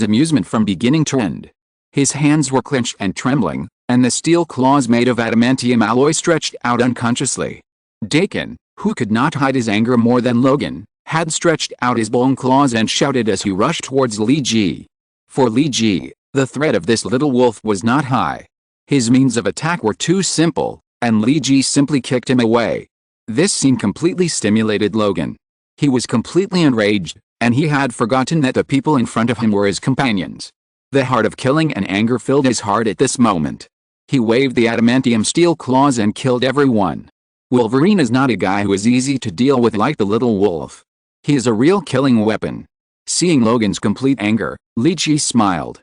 amusement from beginning to end. His hands were clenched and trembling, and the steel claws made of adamantium alloy stretched out unconsciously. Dakin, who could not hide his anger more than Logan, had stretched out his bone claws and shouted as he rushed towards Li Ji. For Li Ji, the threat of this little wolf was not high. His means of attack were too simple, and Li Ji simply kicked him away. This scene completely stimulated Logan. He was completely enraged, and he had forgotten that the people in front of him were his companions. The heart of killing and anger filled his heart at this moment. He waved the adamantium steel claws and killed everyone. Wolverine is not a guy who is easy to deal with like the little wolf. He is a real killing weapon. Seeing Logan's complete anger, Li Ji smiled.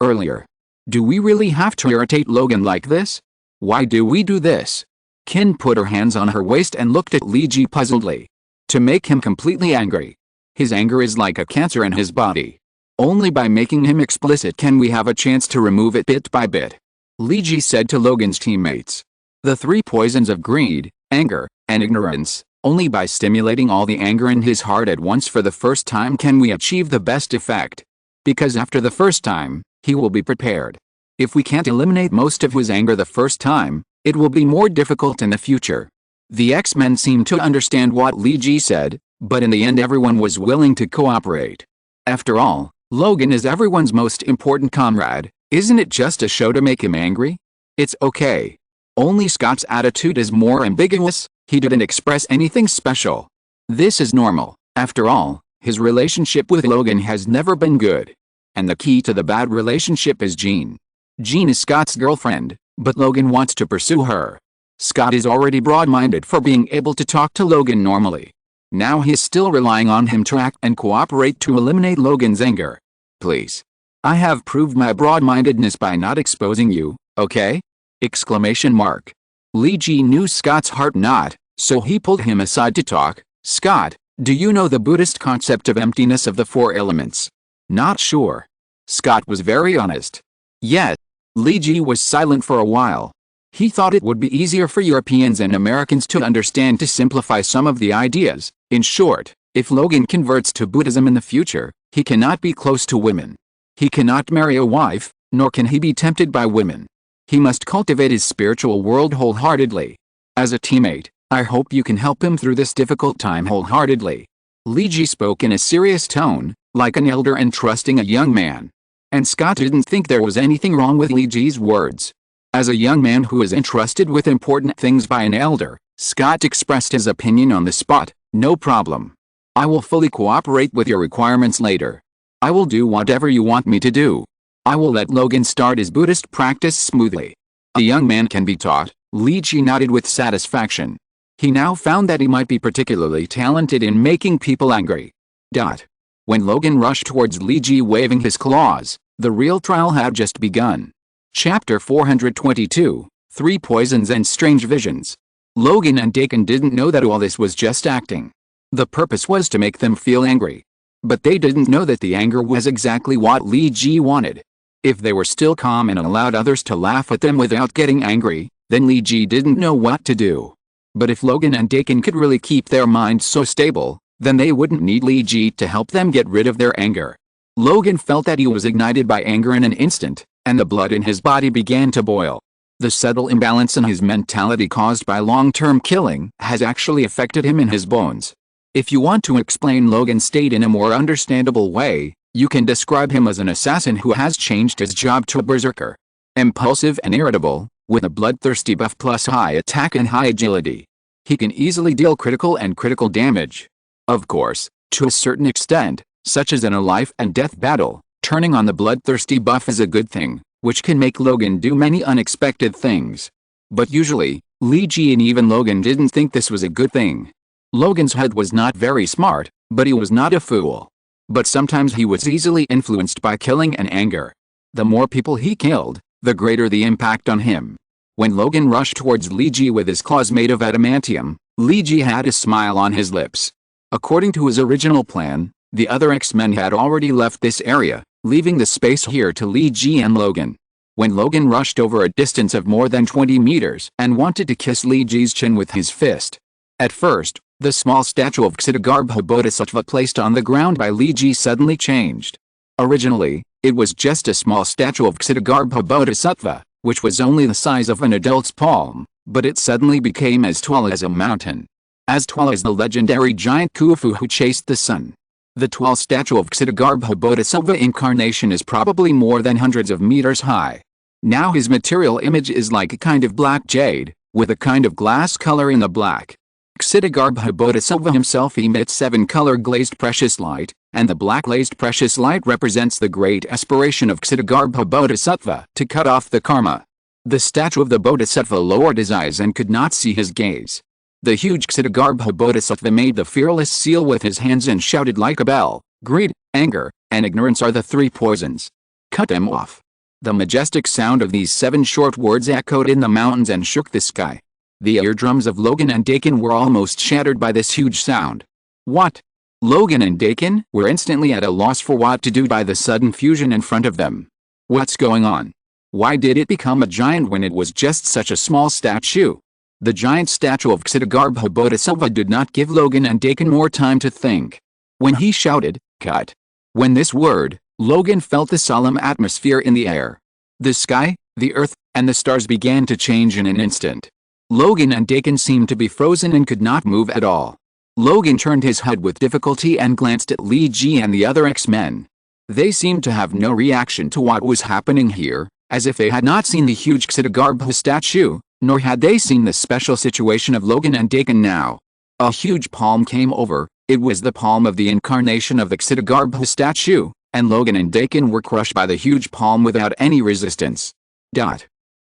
Earlier. Do we really have to irritate Logan like this? Why do we do this? Kin put her hands on her waist and looked at Li Ji puzzledly. To make him completely angry. His anger is like a cancer in his body. Only by making him explicit can we have a chance to remove it bit by bit. Li Ji said to Logan's teammates. The three poisons of greed, anger, and ignorance. Only by stimulating all the anger in his heart at once for the first time can we achieve the best effect. Because after the first time, he will be prepared. If we can't eliminate most of his anger the first time, it will be more difficult in the future. The X-Men seemed to understand what Li Ji said, but in the end everyone was willing to cooperate. After all, Logan is everyone's most important comrade. Isn't it just a show to make him angry? It's okay. Only Scott's attitude is more ambiguous. He didn't express anything special. This is normal. After all, his relationship with Logan has never been good. And the key to the bad relationship is Jean. Jean is Scott's girlfriend, but Logan wants to pursue her. Scott is already broad-minded for being able to talk to Logan normally. Now he is still relying on him to act and cooperate to eliminate Logan's anger. Please. I have proved my broad-mindedness by not exposing you, okay? Exclamation mark. Li Ji knew Scott's heart not, so he pulled him aside to talk. Scott, do you know the Buddhist concept of emptiness of the four elements? Not sure. Scott was very honest. Yet, Li Ji was silent for a while. He thought it would be easier for Europeans and Americans to understand to simplify some of the ideas. In short, if Logan converts to Buddhism in the future, he cannot be close to women. He cannot marry a wife, nor can he be tempted by women. He must cultivate his spiritual world wholeheartedly. As a teammate, I hope you can help him through this difficult time wholeheartedly. Li Ji spoke in a serious tone, like an elder entrusting a young man. And Scott didn't think there was anything wrong with Li Ji's words. As a young man who is entrusted with important things by an elder, Scott expressed his opinion on the spot. No problem. I will fully cooperate with your requirements later. I will do whatever you want me to do. I will let Logan start his Buddhist practice smoothly. A young man can be taught. Li Ji nodded with satisfaction. He now found that he might be particularly talented in making people angry. When Logan rushed towards Li Ji waving his claws, the real trial had just begun. Chapter 422, Three Poisons and Strange Visions. Logan and Dakin didn't know that all this was just acting. The purpose was to make them feel angry. But they didn't know that the anger was exactly what Li Ji wanted. If they were still calm and allowed others to laugh at them without getting angry, then Li Ji didn't know what to do. But if Logan and Dakin could really keep their minds so stable, then they wouldn't need Li Ji to help them get rid of their anger. Logan felt that he was ignited by anger in an instant, and the blood in his body began to boil. The subtle imbalance in his mentality caused by long-term killing has actually affected him in his bones. If you want to explain Logan's state in a more understandable way, you can describe him as an assassin who has changed his job to a berserker. Impulsive and irritable, with a bloodthirsty buff plus high attack and high agility. He can easily deal critical damage. Of course, to a certain extent, such as in a life and death battle, turning on the bloodthirsty buff is a good thing, which can make Logan do many unexpected things. But usually, Li Ji and even Logan didn't think this was a good thing. Logan's head was not very smart, but he was not a fool. But sometimes he was easily influenced by killing and anger. The more people he killed, the greater the impact on him. When Logan rushed towards Li Ji with his claws made of adamantium, Li Ji had a smile on his lips. According to his original plan, the other X-Men had already left this area, leaving the space here to Li Ji and Logan. When Logan rushed over a distance of more than 20 meters and wanted to kiss Li Ji's chin with his fist. At first, the small statue of Ksitigarbha Bodhisattva placed on the ground by Li Ji suddenly changed. Originally, it was just a small statue of Ksitigarbha Bodhisattva, which was only the size of an adult's palm, but it suddenly became as tall as a mountain. As tall as the legendary giant Khufu who chased the sun. The tall statue of Ksitigarbha Bodhisattva incarnation is probably more than hundreds of meters high. Now his material image is like a kind of black jade, with a kind of glass color in the black. Ksitigarbha Bodhisattva himself emits 7-color glazed precious light, and the black glazed precious light represents the great aspiration of Ksitigarbha Bodhisattva to cut off the karma. The statue of the Bodhisattva lowered his eyes and could not see his gaze. The huge Ksitigarbha Bodhisattva made the fearless seal with his hands and shouted like a bell, "Greed, anger, and ignorance are the 3 poisons. Cut them off." The majestic sound of these 7 short words echoed in the mountains and shook the sky. The eardrums of Logan and Dakin were almost shattered by this huge sound. What? Logan and Dakin were instantly at a loss for what to do by the sudden fusion in front of them. What's going on? Why did it become a giant when it was just such a small statue? The giant statue of Ksitigarbha Bodhisattva did not give Logan and Dakin more time to think. When he shouted, "Cut!" When this word, Logan felt the solemn atmosphere in the air. The sky, the earth, and the stars began to change in an instant. Logan and Dakin seemed to be frozen and could not move at all. Logan turned his head with difficulty and glanced at Li Ji and the other X-Men. They seemed to have no reaction to what was happening here, as if they had not seen the huge Ksitigarbha statue, nor had they seen the special situation of Logan and Dakin now. A huge palm came over, it was the palm of the incarnation of the Ksitigarbha statue, and Logan and Dakin were crushed by the huge palm without any resistance.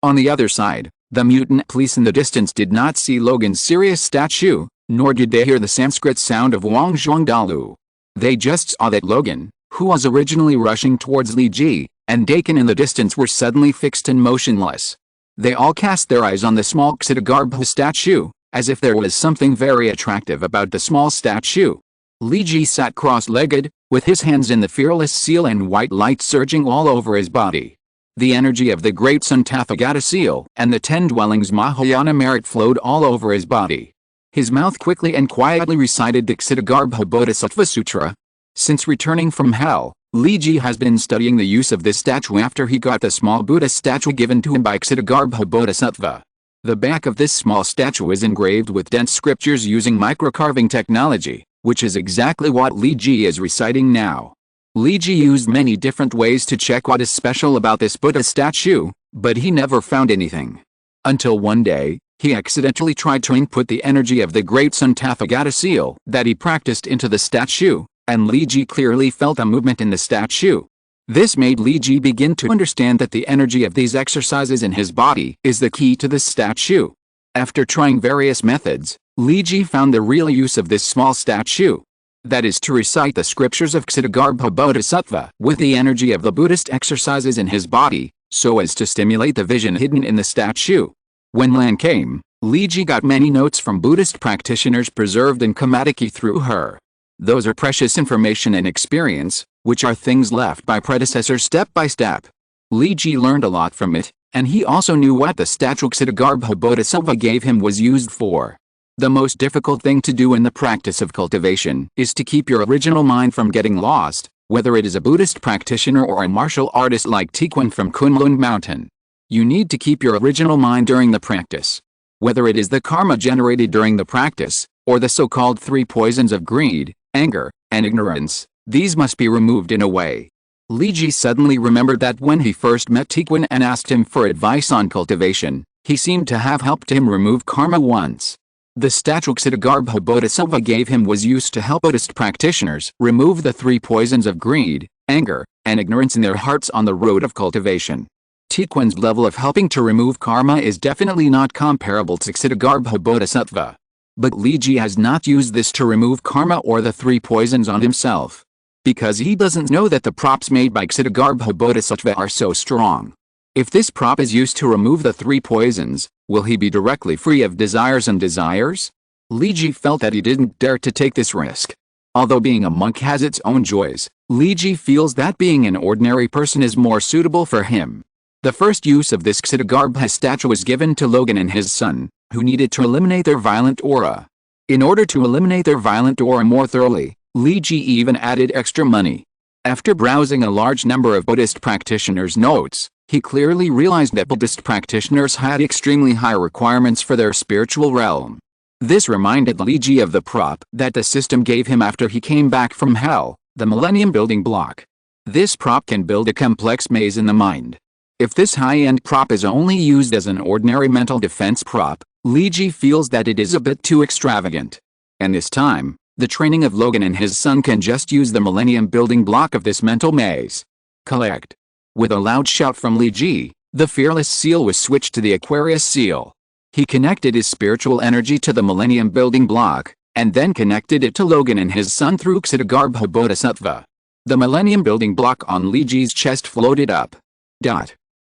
On the other side, the mutant police in the distance did not see Logan's serious statue, nor did they hear the Sanskrit sound of Wang Zhuangdalu. They just saw that Logan, who was originally rushing towards Li Ji, and Dakin in the distance were suddenly fixed and motionless. They all cast their eyes on the small Ksitigarbha statue, as if there was something very attractive about the small statue. Li Ji sat cross-legged, with his hands in the fearless seal and white light surging all over his body. The energy of the great sun Tathagata seal and the 10 dwellings Mahayana merit flowed all over his body. His mouth quickly and quietly recited the Ksitigarbha Bodhisattva Sutra. Since returning from hell, Li Ji has been studying the use of this statue after he got the small Buddha statue given to him by Ksitigarbha Bodhisattva. The back of this small statue is engraved with dense scriptures using microcarving technology, which is exactly what Li Ji is reciting now. Li Ji used many different ways to check what is special about this Buddha statue, but he never found anything. Until one day, he accidentally tried to input the energy of the great sun Tathagata seal that he practiced into the statue, and Li Ji clearly felt a movement in the statue. This made Li Ji begin to understand that the energy of these exercises in his body is the key to this statue. After trying various methods, Li Ji found the real use of this small statue. That is to recite the scriptures of Ksitigarbha Bodhisattva with the energy of the Buddhist exercises in his body, so as to stimulate the vision hidden in the statue. When Lan came, Li Ji got many notes from Buddhist practitioners preserved in Kamatiki through her. Those are precious information and experience, which are things left by predecessors step by step. Li Ji learned a lot from it, and he also knew what the statue Ksitigarbha Bodhisattva gave him was used for. The most difficult thing to do in the practice of cultivation is to keep your original mind from getting lost, whether it is a Buddhist practitioner or a martial artist like Tiquan from Kunlun Mountain. You need to keep your original mind during the practice. Whether it is the karma generated during the practice, or the so-called 3 poisons of greed, anger, and ignorance, these must be removed in a way. Li Ji suddenly remembered that when he first met Tiquan and asked him for advice on cultivation, he seemed to have helped him remove karma once. The statue Ksitigarbha Bodhisattva gave him was used to help Buddhist practitioners remove the 3 poisons of greed, anger, and ignorance in their hearts on the road of cultivation. Tikuan's level of helping to remove karma is definitely not comparable to Ksitigarbha Bodhisattva. But Liji has not used this to remove karma or the 3 poisons on himself. Because he doesn't know that the props made by Ksitigarbha Bodhisattva are so strong. If this prop is used to remove the 3 poisons, will he be directly free of desires and desires? Liji felt that he didn't dare to take this risk. Although being a monk has its own joys, Liji feels that being an ordinary person is more suitable for him. The first use of this Ksitigarbha statue was given to Logan and his son, who needed to eliminate their violent aura. In order to eliminate their violent aura more thoroughly, Liji even added extra money. After browsing a large number of Buddhist practitioners' notes, he clearly realized that Buddhist practitioners had extremely high requirements for their spiritual realm. This reminded Liji of the prop that the system gave him after he came back from hell, the Millennium Building Block. This prop can build a complex maze in the mind. If this high-end prop is only used as an ordinary mental defense prop, Liji feels that it is a bit too extravagant. And this time, the training of Logan and his son can just use the Millennium Building Block of this mental maze. Collect. With a loud shout from Liji, the Fearless Seal was switched to the Aquarius Seal. He connected his spiritual energy to the Millennium Building Block, and then connected it to Logan and his son through Ksitigarbha Bodhisattva. The Millennium Building Block on Liji's chest floated up.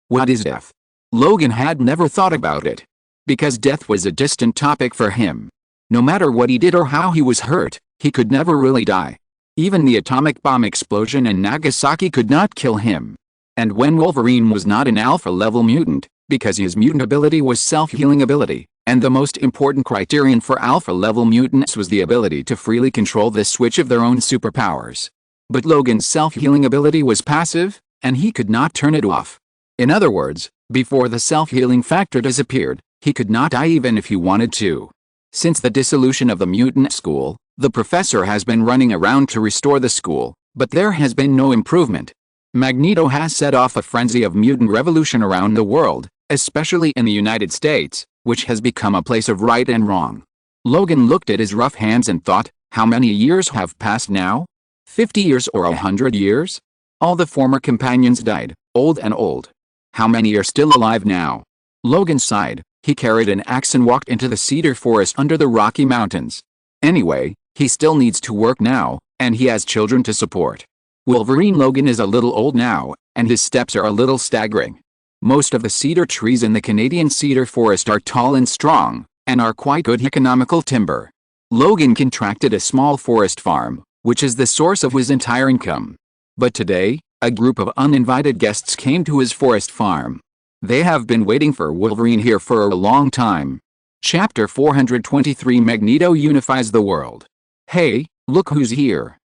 What is death? Logan had never thought about it. Because death was a distant topic for him. No matter what he did or how he was hurt, he could never really die. Even the atomic bomb explosion in Nagasaki could not kill him. And when Wolverine was not an alpha-level mutant, because his mutant ability was self-healing ability, and the most important criterion for alpha-level mutants was the ability to freely control the switch of their own superpowers. But Logan's self-healing ability was passive, and he could not turn it off. In other words, before the self-healing factor disappeared, he could not die even if he wanted to. Since the dissolution of the mutant school, the professor has been running around to restore the school, but there has been no improvement. Magneto has set off a frenzy of mutant revolution around the world, especially in the United States, which has become a place of right and wrong. Logan looked at his rough hands and thought, how many years have passed now? 50 years or 100 years? All the former companions died, old and old. How many are still alive now? Logan sighed. He carried an axe and walked into the cedar forest under the Rocky Mountains. Anyway, he still needs to work now, and he has children to support. Wolverine Logan is a little old now, and his steps are a little staggering. Most of the cedar trees in the Canadian cedar forest are tall and strong, and are quite good economical timber. Logan contracted a small forest farm, which is the source of his entire income. But today, a group of uninvited guests came to his forest farm. They have been waiting for Wolverine here for a long time. Chapter 423 Magneto unifies the world. Hey, look who's here.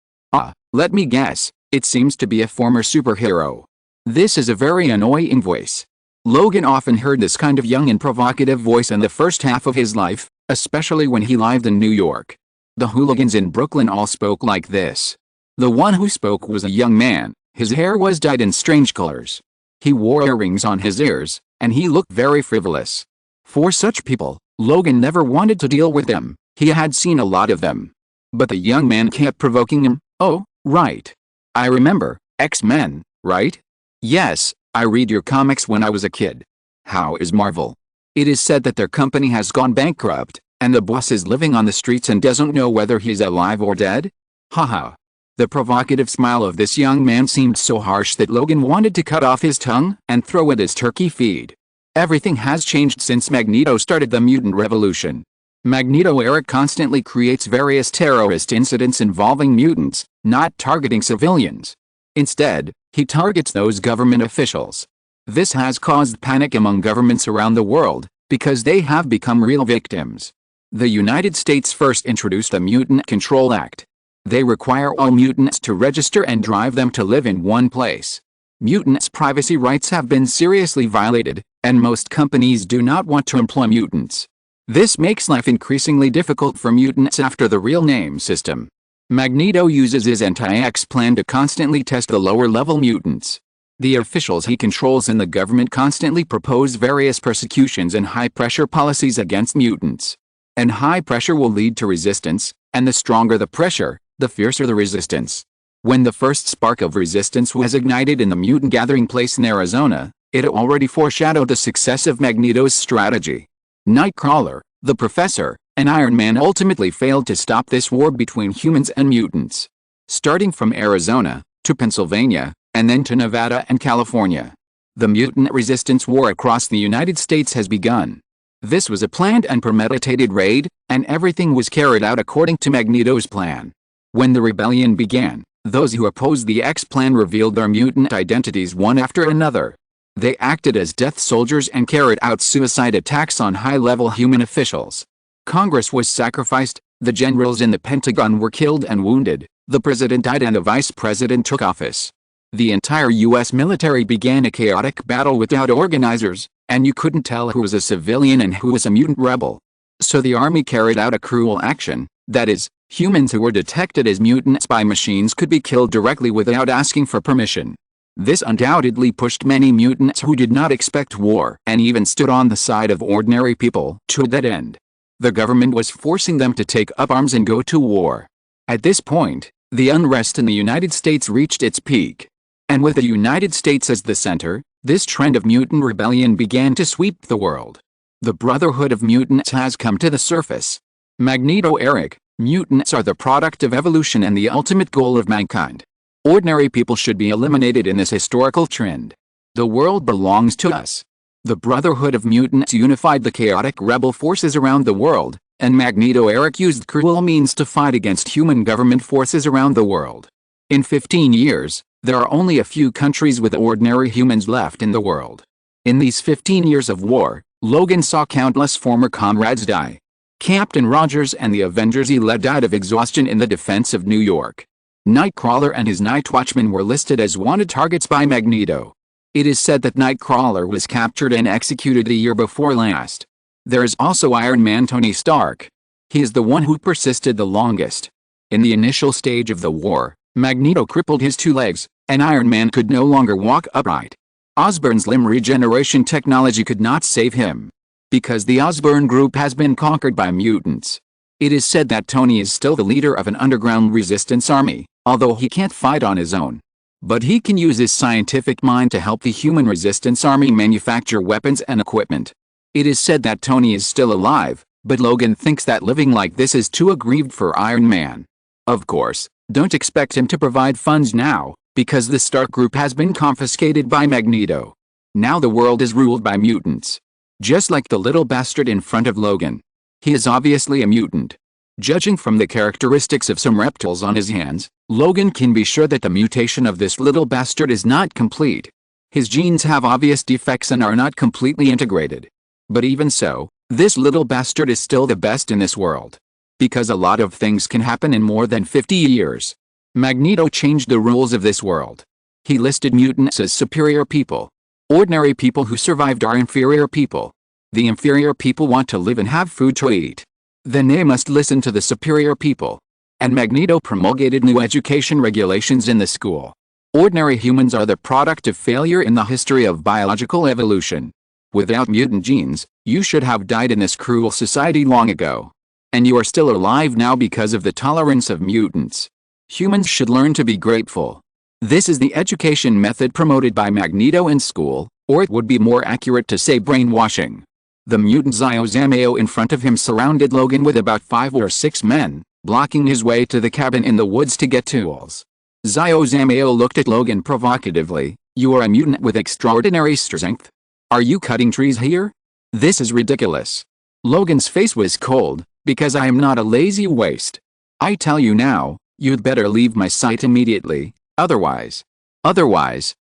Let me guess. It seems to be a former superhero. This is a very annoying voice. Logan often heard this kind of young and provocative voice in the first half of his life, especially when he lived in New York. The hooligans in Brooklyn all spoke like this. The one who spoke was a young man. His hair was dyed in strange colors. He wore earrings on his ears, and he looked very frivolous. For such people, Logan never wanted to deal with them. He had seen a lot of them. But the young man kept provoking him. Oh, right. I remember, X-Men, right? Yes, I read your comics when I was a kid. How is Marvel? It is said that their company has gone bankrupt, and the boss is living on the streets and doesn't know whether he's alive or dead? Haha. The provocative smile of this young man seemed so harsh that Logan wanted to cut off his tongue and throw at his turkey feed. Everything has changed since Magneto started the mutant revolution. Magneto Eric constantly creates various terrorist incidents involving mutants, not targeting civilians. Instead, he targets those government officials. This has caused panic among governments around the world, because they have become real victims. The United States first introduced the Mutant Control Act. They require all mutants to register and drive them to live in one place. Mutants' privacy rights have been seriously violated, and most companies do not want to employ mutants. This makes life increasingly difficult for mutants after the real name system. Magneto uses his anti-X plan to constantly test the lower-level mutants. The officials he controls in the government constantly propose various persecutions and high-pressure policies against mutants. And high pressure will lead to resistance, and the stronger the pressure, the fiercer the resistance. When the first spark of resistance was ignited in the mutant gathering place in Arizona, it already foreshadowed the success of Magneto's strategy. Nightcrawler, the Professor, and Iron Man ultimately failed to stop this war between humans and mutants. Starting from Arizona, to Pennsylvania, and then to Nevada and California, the mutant resistance war across the United States has begun. This was a planned and premeditated raid, and everything was carried out according to Magneto's plan. When the rebellion began, those who opposed the X plan revealed their mutant identities one after another. They acted as death soldiers and carried out suicide attacks on high-level human officials. Congress was sacrificed, the generals in the Pentagon were killed and wounded, the president died and the vice president took office. The entire U.S. military began a chaotic battle without organizers, and you couldn't tell who was a civilian and who was a mutant rebel. So the army carried out a cruel action, that is, humans who were detected as mutants by machines could be killed directly without asking for permission. This undoubtedly pushed many mutants who did not expect war and even stood on the side of ordinary people to a dead end. The government was forcing them to take up arms and go to war. At this point, the unrest in the United States reached its peak. And with the United States as the center, this trend of mutant rebellion began to sweep the world. The Brotherhood of Mutants has come to the surface. Magneto Eric, mutants are the product of evolution and the ultimate goal of mankind. Ordinary people should be eliminated in this historical trend. The world belongs to us. The Brotherhood of Mutants unified the chaotic rebel forces around the world, and Magneto Eric used cruel means to fight against human government forces around the world. In 15 years, there are only a few countries with ordinary humans left in the world. In these 15 years of war, Logan saw countless former comrades die. Captain Rogers and the Avengers he led died of exhaustion in the defense of New York. Nightcrawler and his Night Watchman were listed as wanted targets by Magneto. It is said that Nightcrawler was captured and executed the year before last. There is also Iron Man Tony Stark. He is the one who persisted the longest. In the initial stage of the war, Magneto crippled his two legs, and Iron Man could no longer walk upright. Osborn's limb regeneration technology could not save him. Because the Osborn group has been conquered by mutants. It is said that Tony is still the leader of an underground resistance army, although he can't fight on his own. But he can use his scientific mind to help the human resistance army manufacture weapons and equipment. It is said that Tony is still alive, but Logan thinks that living like this is too aggrieved for Iron Man. Of course, don't expect him to provide funds now, because the Stark group has been confiscated by Magneto. Now the world is ruled by mutants. Just like the little bastard in front of Logan. He is obviously a mutant. Judging from the characteristics of some reptiles on his hands, Logan can be sure that the mutation of this little bastard is not complete. His genes have obvious defects and are not completely integrated. But even so, this little bastard is still the best in this world. Because a lot of things can happen in more than 50 years. Magneto changed the rules of this world. He listed mutants as superior people. Ordinary people who survived are inferior people. The inferior people want to live and have food to eat. Then they must listen to the superior people. And Magneto promulgated new education regulations in the school. Ordinary humans are the product of failure in the history of biological evolution. Without mutant genes, you should have died in this cruel society long ago. And you are still alive now because of the tolerance of mutants. Humans should learn to be grateful. This is the education method promoted by Magneto in school, or it would be more accurate to say brainwashing. The mutant Zio Zameo in front of him surrounded Logan with about 5 or 6 men, blocking his way to the cabin in the woods to get tools. Zio Zameo looked at Logan provocatively. "You are a mutant with extraordinary strength? Are you cutting trees here? This is ridiculous." Logan's face was cold, "Because I am not a lazy waste. I tell you now, you'd better leave my sight immediately. Otherwise,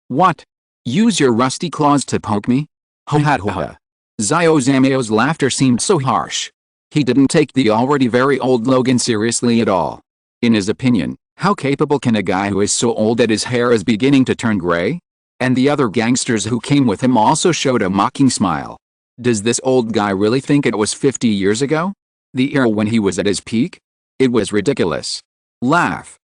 what? Use your rusty claws to poke me? Ho ha ho ha." Zio Zameo's laughter seemed so harsh. He didn't take the already very old Logan seriously at all. In his opinion, how capable can a guy who is so old that his hair is beginning to turn gray? And the other gangsters who came with him also showed a mocking smile. Does this old guy really think it was 50 years ago? The era when he was at his peak? It was ridiculous. Laugh.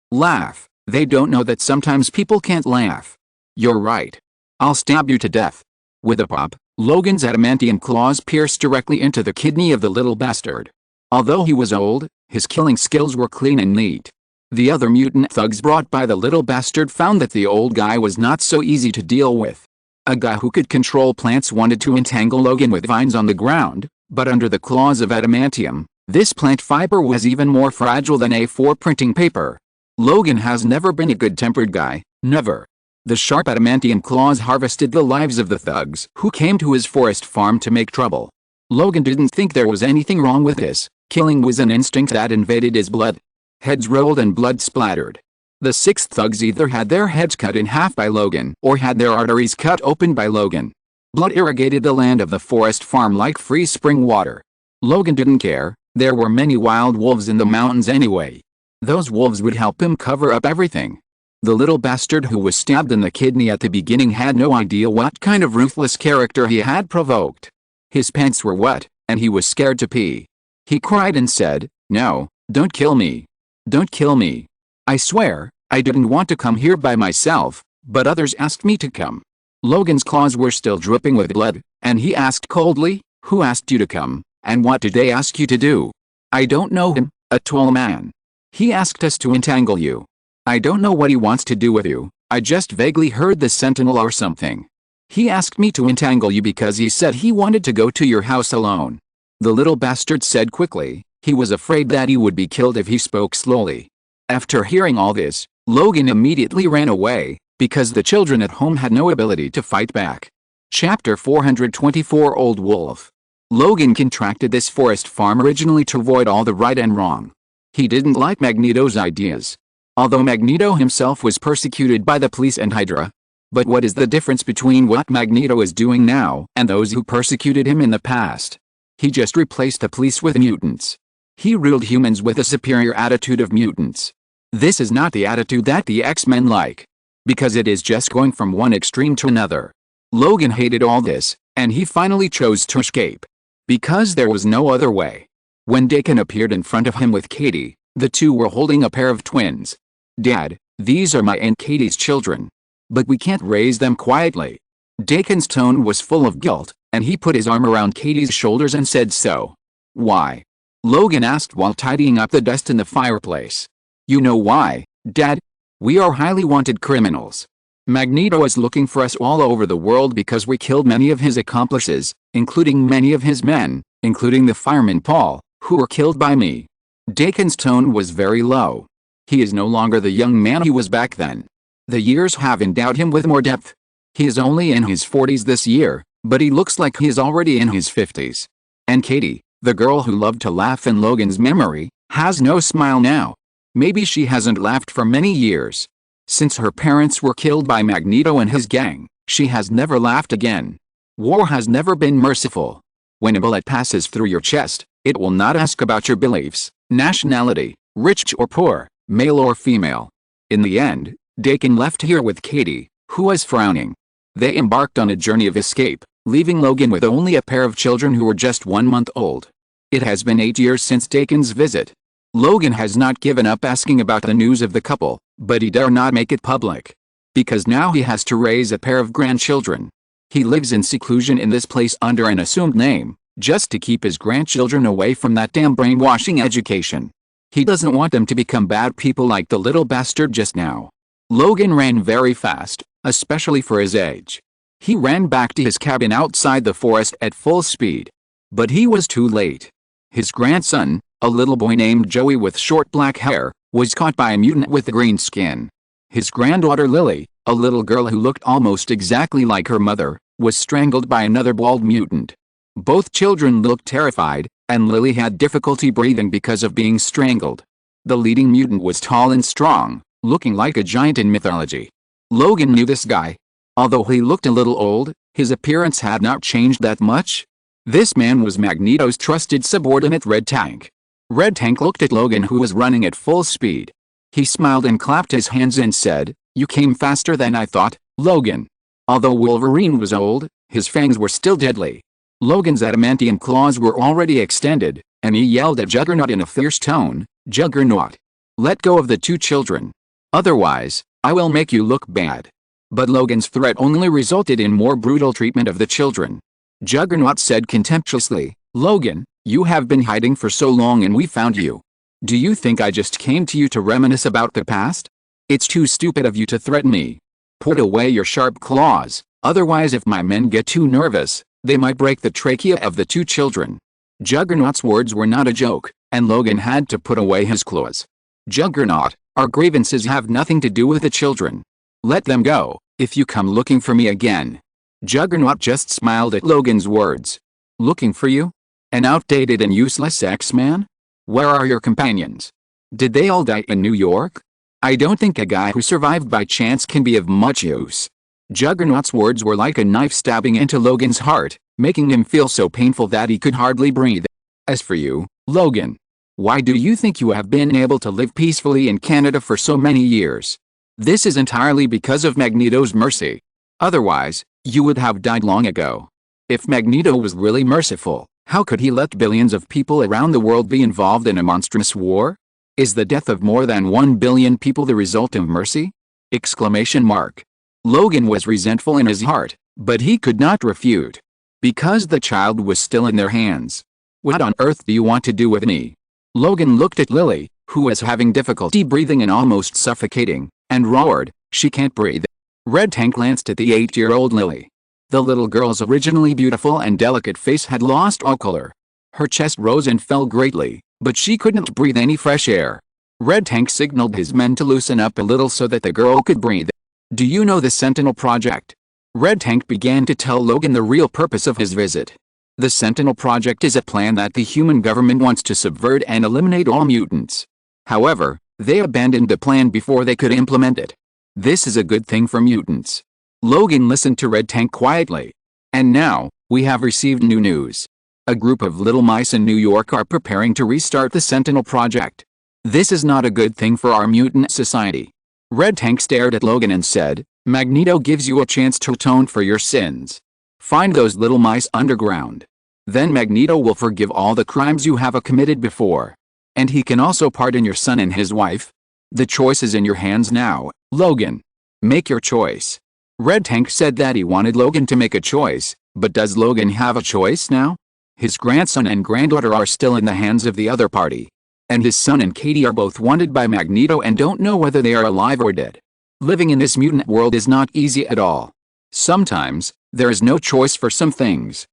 They don't know that sometimes people can't laugh. You're right. I'll stab you to death. With a pop, Logan's adamantium claws pierced directly into the kidney of the little bastard. Although he was old, his killing skills were clean and neat. The other mutant thugs brought by the little bastard found that the old guy was not so easy to deal with. A guy who could control plants wanted to entangle Logan with vines on the ground, but under the claws of adamantium, this plant fiber was even more fragile than A4 printing paper. Logan has never been a good-tempered guy, never. The sharp adamantium claws harvested the lives of the thugs who came to his forest farm to make trouble. Logan didn't think there was anything wrong with this. Killing was an instinct that invaded his blood. Heads rolled and blood splattered. The 6 thugs either had their heads cut in half by Logan or had their arteries cut open by Logan. Blood irrigated the land of the forest farm like free spring water. Logan didn't care. There were many wild wolves in the mountains anyway. Those wolves would help him cover up everything. The little bastard who was stabbed in the kidney at the beginning had no idea what kind of ruthless character he had provoked. His pants were wet, and he was scared to pee. He cried and said, "No, don't kill me. Don't kill me. I swear, I didn't want to come here by myself, but others asked me to come." Logan's claws were still dripping with blood, and he asked coldly, "Who asked you to come, and what did they ask you to do?" "I don't know him, a tall man. He asked us to entangle you. I don't know what he wants to do with you, I just vaguely heard the sentinel or something. He asked me to entangle you because he said he wanted to go to your house alone." The little bastard said quickly. He was afraid that he would be killed if he spoke slowly. After hearing all this, Logan immediately ran away, because the children at home had no ability to fight back. Chapter 424 Old Wolf. Logan contracted this forest farm originally to avoid all the right and wrong. He didn't like Magneto's ideas. Although Magneto himself was persecuted by the police and Hydra. But what is the difference between what Magneto is doing now and those who persecuted him in the past? He just replaced the police with mutants. He ruled humans with a superior attitude of mutants. This is not the attitude that the X-Men like. Because it is just going from one extreme to another. Logan hated all this, and he finally chose to escape. Because there was no other way. When Dakin appeared in front of him with Katie, the two were holding a pair of twins. "Dad, these are my and Katie's children. But we can't raise them quietly." Dakin's tone was full of guilt, and he put his arm around Katie's shoulders and said so. "Why?" Logan asked while tidying up the dust in the fireplace. "You know why, Dad? We are highly wanted criminals. Magneto is looking for us all over the world because we killed many of his accomplices, including many of his men, including the fireman Paul, who were killed by me." Dakin's tone was very low. He is no longer the young man he was back then. The years have endowed him with more depth. He is only in his 40s this year, but he looks like he is already in his 50s. And Katie, the girl who loved to laugh in Logan's memory, has no smile now. Maybe she hasn't laughed for many years. Since her parents were killed by Magneto and his gang, she has never laughed again. War has never been merciful. When a bullet passes through your chest, it will not ask about your beliefs, nationality, rich or poor, male or female. In the end, Dakin left here with Katie, who was frowning. They embarked on a journey of escape, leaving Logan with only a pair of children who were just 1 month old. It has been 8 years since Dakin's visit. Logan has not given up asking about the news of the couple, but he dare not make it public. Because now he has to raise a pair of grandchildren. He lives in seclusion in this place under an assumed name, just to keep his grandchildren away from that damn brainwashing education. He doesn't want them to become bad people like the little bastard just now. Logan ran very fast, especially for his age. He ran back to his cabin outside the forest at full speed. But he was too late. His grandson, a little boy named Joey with short black hair, was caught by a mutant with green skin. His granddaughter Lily, a little girl who looked almost exactly like her mother, was strangled by another bald mutant. Both children looked terrified, and Lily had difficulty breathing because of being strangled. The leading mutant was tall and strong, looking like a giant in mythology. Logan knew this guy. Although he looked a little old, his appearance had not changed that much. This man was Magneto's trusted subordinate Red Tank. Red Tank looked at Logan, who was running at full speed. He smiled and clapped his hands and said, "You came faster than I thought, Logan." Although Wolverine was old, his fangs were still deadly. Logan's adamantium claws were already extended, and he yelled at Juggernaut in a fierce tone, "Juggernaut, let go of the two children. Otherwise, I will make you look bad." But Logan's threat only resulted in more brutal treatment of the children. Juggernaut said contemptuously, "Logan, You have been hiding for so long and we found you. Do you think I just came to you to reminisce about the past? It's too stupid of you to threaten me. Put away your sharp claws, otherwise if my men get too nervous, they might break the trachea of the two children. Juggernaut's words were not a joke, and Logan had to put away his claws. Juggernaut, our grievances have nothing to do with the children. Let them go, if you come looking for me again. Juggernaut just smiled at Logan's words. Looking for you? An outdated and useless X-Man? Where are your companions? Did they all die in New York? I don't think a guy who survived by chance can be of much use. Juggernaut's words were like a knife stabbing into Logan's heart, making him feel so painful that he could hardly breathe. As for you, Logan, why do you think you have been able to live peacefully in Canada for so many years? This is entirely because of Magneto's mercy. Otherwise, you would have died long ago. If Magneto was really merciful, how could he let billions of people around the world be involved in a monstrous war? Is the death of more than 1 billion people the result of mercy? Exclamation mark. Logan was resentful in his heart, but he could not refute. Because the child was still in their hands. What on earth do you want to do with me? Logan looked at Lily, who was having difficulty breathing and almost suffocating, and roared, "She can't breathe." Red Tank glanced at the 8-year-old Lily. The little girl's originally beautiful and delicate face had lost all color. Her chest rose and fell greatly, but she couldn't breathe any fresh air. Red Tank signaled his men to loosen up a little so that the girl could breathe. Do you know the Sentinel Project? Red Tank began to tell Logan the real purpose of his visit. The Sentinel Project is a plan that the human government wants to subvert and eliminate all mutants. However, they abandoned the plan before they could implement it. This is a good thing for mutants. Logan listened to Red Tank quietly. And now, we have received new news. A group of little mice in New York are preparing to restart the Sentinel Project. This is not a good thing for our mutant society. Red Tank stared at Logan and said, Magneto gives you a chance to atone for your sins. Find those little mice underground. Then Magneto will forgive all the crimes you have committed before. And he can also pardon your son and his wife. The choice is in your hands now, Logan. Make your choice. Red Tank said that he wanted Logan to make a choice, but does Logan have a choice now? His grandson and granddaughter are still in the hands of the other party. And his son and Katie are both wanted by Magneto and don't know whether they are alive or dead. Living in this mutant world is not easy at all. Sometimes, there is no choice for some things.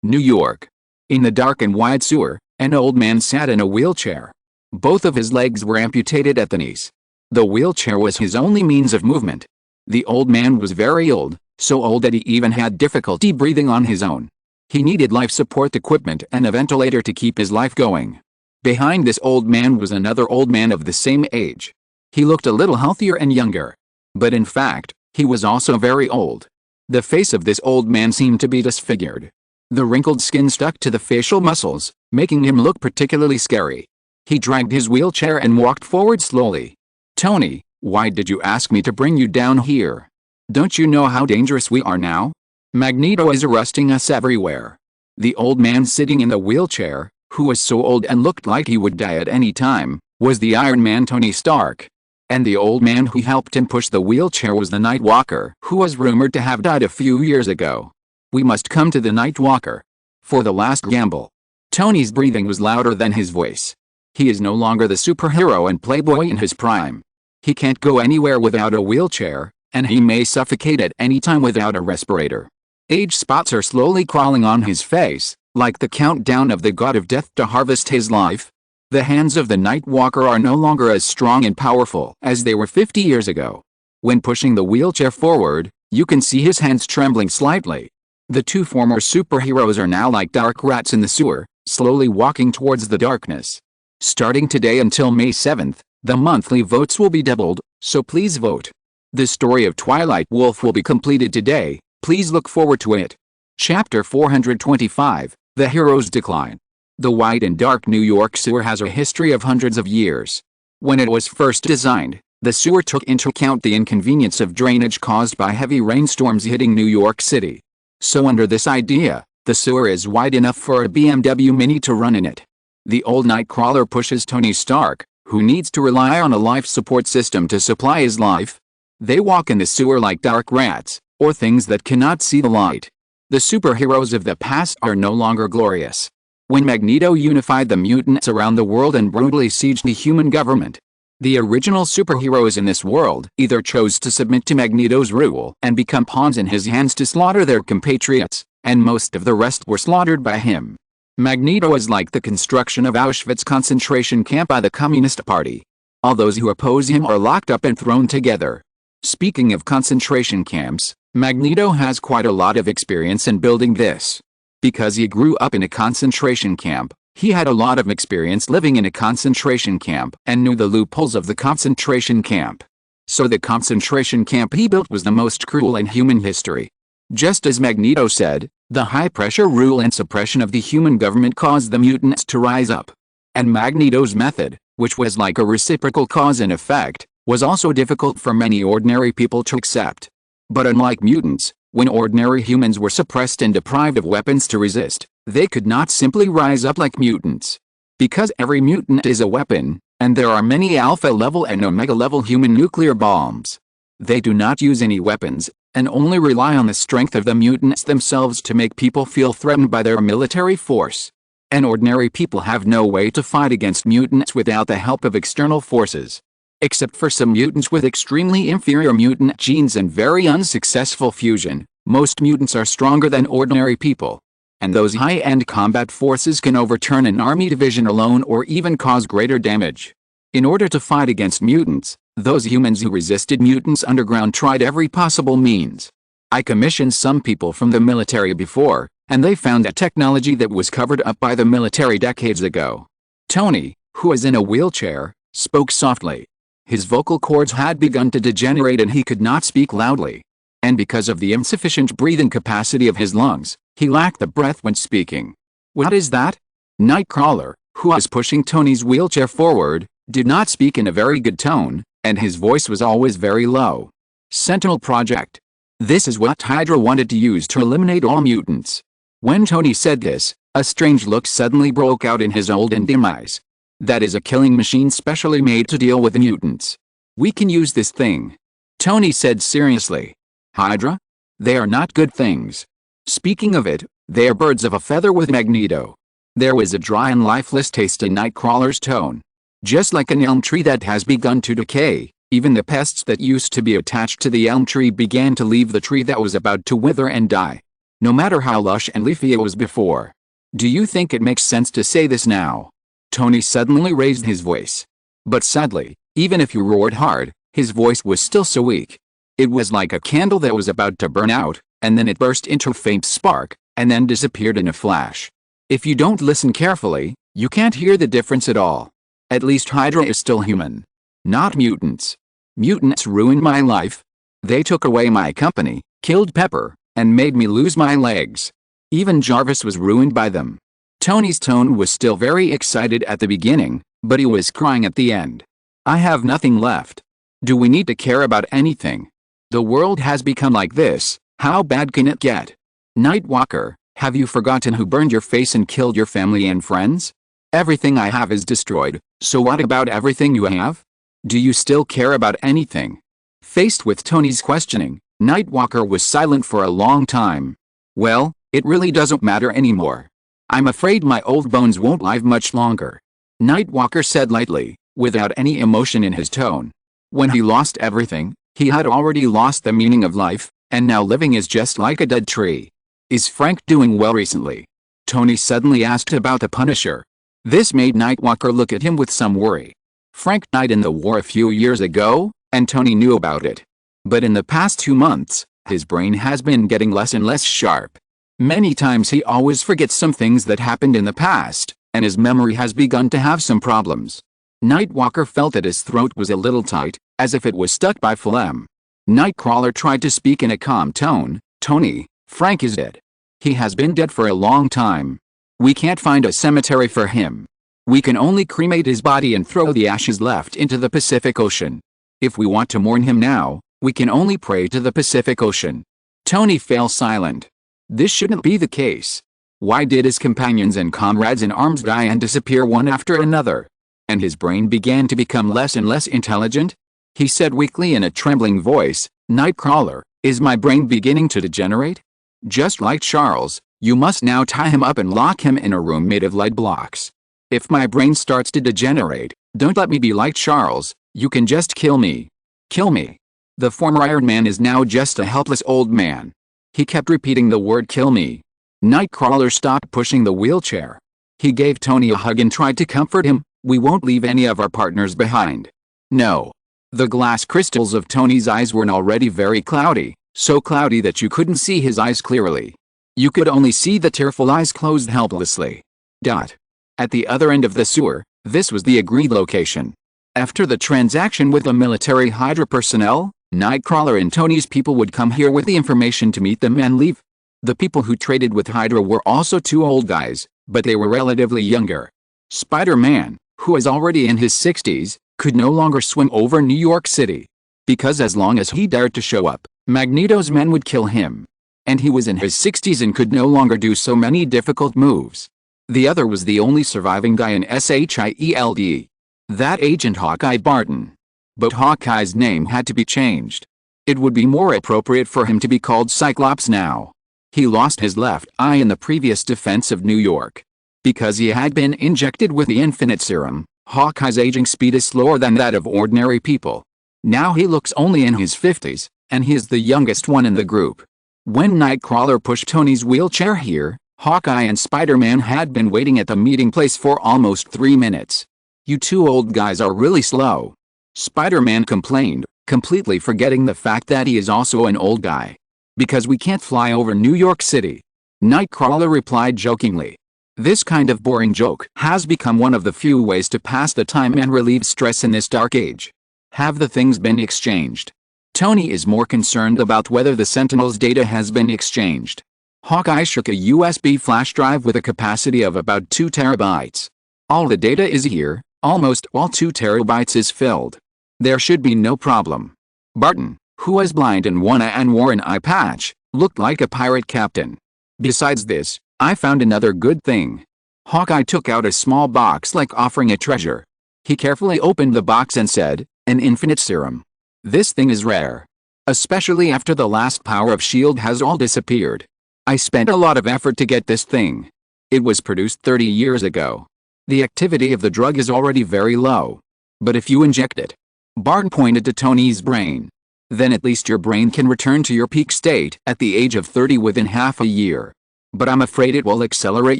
New York. In the dark and wide sewer, an old man sat in a wheelchair. Both of his legs were amputated at the knees. The wheelchair was his only means of movement. The old man was very old, so old that he even had difficulty breathing on his own. He needed life support equipment and a ventilator to keep his life going. Behind this old man was another old man of the same age. He looked a little healthier and younger. But in fact, he was also very old. The face of this old man seemed to be disfigured. The wrinkled skin stuck to the facial muscles, making him look particularly scary. He dragged his wheelchair and walked forward slowly. Tony, why did you ask me to bring you down here? Don't you know how dangerous we are now? Magneto is arresting us everywhere. The old man sitting in the wheelchair, who was so old and looked like he would die at any time, was the Iron Man Tony Stark. And the old man who helped him push the wheelchair was the Nightwalker, who was rumored to have died a few years ago. We must come to the Nightwalker. For the last gamble. Tony's breathing was louder than his voice. He is no longer the superhero and playboy in his prime. He can't go anywhere without a wheelchair, and he may suffocate at any time without a respirator. Age spots are slowly crawling on his face, like the countdown of the god of death to harvest his life. The hands of the Nightwalker are no longer as strong and powerful as they were 50 years ago. When pushing the wheelchair forward, you can see his hands trembling slightly. The two former superheroes are now like dark rats in the sewer, slowly walking towards the darkness. Starting today until May 7th, the monthly votes will be doubled, so please vote. The story of Twilight Wolf will be completed today, please look forward to it. Chapter 425, The Hero's Decline. The wide and dark New York sewer has a history of hundreds of years. When it was first designed, the sewer took into account the inconvenience of drainage caused by heavy rainstorms hitting New York City. So under this idea, the sewer is wide enough for a BMW Mini to run in it. The old Nightcrawler pushes Tony Stark, who needs to rely on a life support system to supply his life. They walk in the sewer like dark rats, or things that cannot see the light. The superheroes of the past are no longer glorious. when Magneto unified the mutants around the world and brutally sieged the human government. The original superheroes in this world either chose to submit to Magneto's rule and become pawns in his hands to slaughter their compatriots, and most of the rest were slaughtered by him. Magneto is like the construction of Auschwitz concentration camp by the Communist Party. All those who oppose him are locked up and thrown together. Speaking of concentration camps, Magneto has quite a lot of experience in building this. Because he grew up in a concentration camp, he had a lot of experience living in a concentration camp and knew the loopholes of the concentration camp. So the concentration camp he built was the most cruel in human history. Just as Magneto said, the high-pressure rule and suppression of the human government caused the mutants to rise up. And Magneto's method, which was like a reciprocal cause and effect, was also difficult for many ordinary people to accept. But unlike mutants, when ordinary humans were suppressed and deprived of weapons to resist, they could not simply rise up like mutants. Because every mutant is a weapon, and there are many alpha-level and omega-level human nuclear bombs. They do not use any weapons, and only rely on the strength of the mutants themselves to make people feel threatened by their military force. And ordinary people have no way to fight against mutants without the help of external forces. Except for some mutants with extremely inferior mutant genes and very unsuccessful fusion, most mutants are stronger than ordinary people. And those high-end combat forces can overturn an army division alone or even cause greater damage. In order to fight against mutants, those humans who resisted mutants underground tried every possible means. I commissioned some people from the military before, and they found a technology that was covered up by the military decades ago. Tony, who was in a wheelchair, spoke softly. His vocal cords had begun to degenerate and he could not speak loudly. And because of the insufficient breathing capacity of his lungs, he lacked the breath when speaking. What is that? Nightcrawler, who was pushing Tony's wheelchair forward, did not speak in a very good tone, and his voice was always very low. Sentinel Project. This is what Hydra wanted to use to eliminate all mutants. When Tony said this, a strange look suddenly broke out in his old and dim eyes. That is a killing machine specially made to deal with mutants. We can use this thing. Tony said seriously. Hydra? They are not good things. Speaking of it, they are birds of a feather with Magneto. There was a dry and lifeless taste in Nightcrawler's tone. Just like an elm tree that has begun to decay, even the pests that used to be attached to the elm tree began to leave the tree that was about to wither and die. No matter how lush and leafy it was before. Do you think it makes sense to say this now? Tony suddenly raised his voice. But sadly, even if he roared hard, his voice was still so weak. It was like a candle that was about to burn out, and then it burst into a faint spark, and then disappeared in a flash. If you don't listen carefully, you can't hear the difference at all. At least Hydra is still human. Not mutants. Mutants ruined my life. They took away my company, killed Pepper, and made me lose my legs. Even Jarvis was ruined by them. Tony's tone was still very excited at the beginning, but he was crying at the end. I have nothing left. Do we need to care about anything? The world has become like this, how bad can it get? Nightwalker, have you forgotten who burned your face and killed your family and friends? Everything I have is destroyed, so what about everything you have? Do you still care about anything? Faced with Tony's questioning, Nightwalker was silent for a long time. Well, it really doesn't matter anymore. I'm afraid my old bones won't live much longer. Nightwalker said lightly, without any emotion in his tone. When he lost everything, he had already lost the meaning of life, and now living is just like a dead tree. Is Frank doing well recently? Tony suddenly asked about the Punisher. This made Nightwalker look at him with some worry. Frank died in the war a few years ago, and Tony knew about it. But in the past 2 months, his brain has been getting less and less sharp. Many times he always forgets some things that happened in the past, and his memory has begun to have some problems. Nightwalker felt that his throat was a little tight, as if it was stuck by phlegm. Nightcrawler tried to speak in a calm tone. Tony, Frank is dead. He has been dead for a long time. We can't find a cemetery for him. We can only cremate his body and throw the ashes left into the Pacific Ocean. If we want to mourn him now, we can only pray to the Pacific Ocean. Tony fell silent. This shouldn't be the case. Why did his companions and comrades in arms die and disappear one after another? And his brain began to become less and less intelligent? He said weakly in a trembling voice, Nightcrawler, is my brain beginning to degenerate? Just like Charles, You must now tie him up and lock him in a room made of lead blocks. If my brain starts to degenerate, don't let me be like Charles, you can just kill me. Kill me. The former Iron Man is now just a helpless old man. He kept repeating the word kill me. Nightcrawler stopped pushing the wheelchair. He gave Tony a hug and tried to comfort him. We won't leave any of our partners behind. No. The glass crystals of Tony's eyes were already very cloudy, so cloudy that you couldn't see his eyes clearly. You could only see the tearful eyes closed helplessly. At the other end of the sewer, this was the agreed location. After the transaction with the military Hydra personnel, Nightcrawler and Tony's people would come here with the information to meet them and leave. The people who traded with Hydra were also two old guys, but they were relatively younger. Spider-Man, who is already in his 60s, could no longer swim over New York City. Because as long as he dared to show up, Magneto's men would kill him. And he was in his 60s and could no longer do so many difficult moves. The other was the only surviving guy in SHIELD. That Agent Hawkeye Barton. But Hawkeye's name had to be changed. It would be more appropriate for him to be called Cyclops now. He lost his left eye in the previous defense of New York. Because he had been injected with the Infinite Serum, Hawkeye's aging speed is slower than that of ordinary people. Now he looks only in his 50s, and he is the youngest one in the group. When Nightcrawler pushed Tony's wheelchair here, Hawkeye and Spider-Man had been waiting at the meeting place for almost 3 minutes. You two old guys are really slow. Spider-Man complained, completely forgetting the fact that he is also an old guy. Because we can't fly over New York City. Nightcrawler replied jokingly. This kind of boring joke has become one of the few ways to pass the time and relieve stress in this dark age. Have the things been exchanged? Tony is more concerned about whether the Sentinel's data has been exchanged. Hawkeye shook a USB flash drive with a capacity of about 2 terabytes. All the data is here, almost all 2 terabytes is filled. There should be no problem. Barton, who was blind in one eye and wore an eye patch, looked like a pirate captain. Besides this, I found another good thing. Hawkeye took out a small box like offering a treasure. He carefully opened the box and said, an infinite serum. This thing is rare. Especially after the last power of S.H.I.E.L.D. has all disappeared. I spent a lot of effort to get this thing. It was produced 30 years ago. The activity of the drug is already very low. But if you inject it. Barton pointed to Tony's brain. Then at least your brain can return to your peak state at the age of 30 within half a year. But I'm afraid it will accelerate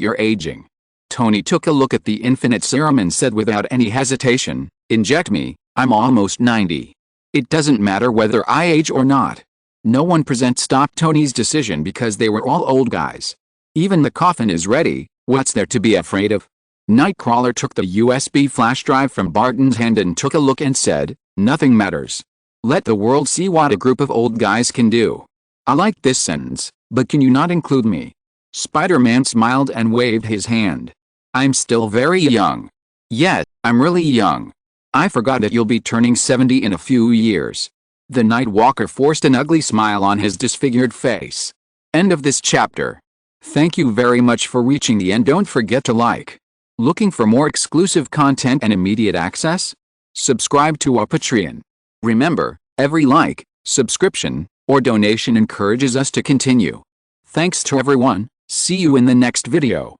your aging. Tony took a look at the infinite serum and said without any hesitation, inject me, I'm almost 90. It doesn't matter whether I age or not. No one present stopped Tony's decision because they were all old guys. Even the coffin is ready, what's there to be afraid of? Nightcrawler took the USB flash drive from Barton's hand and took a look and said, nothing matters. Let the world see what a group of old guys can do. I like this sentence, but can you not include me? Spider-Man smiled and waved his hand. I'm still very young. Yet, I'm really young. I forgot that you'll be turning 70 in a few years. The Nightwalker forced an ugly smile on his disfigured face. End of this chapter. Thank you very much for reaching the end. Don't forget to like. Looking for more exclusive content and immediate access? Subscribe to our Patreon. Remember, every like, subscription, or donation encourages us to continue. Thanks to everyone. See you in the next video.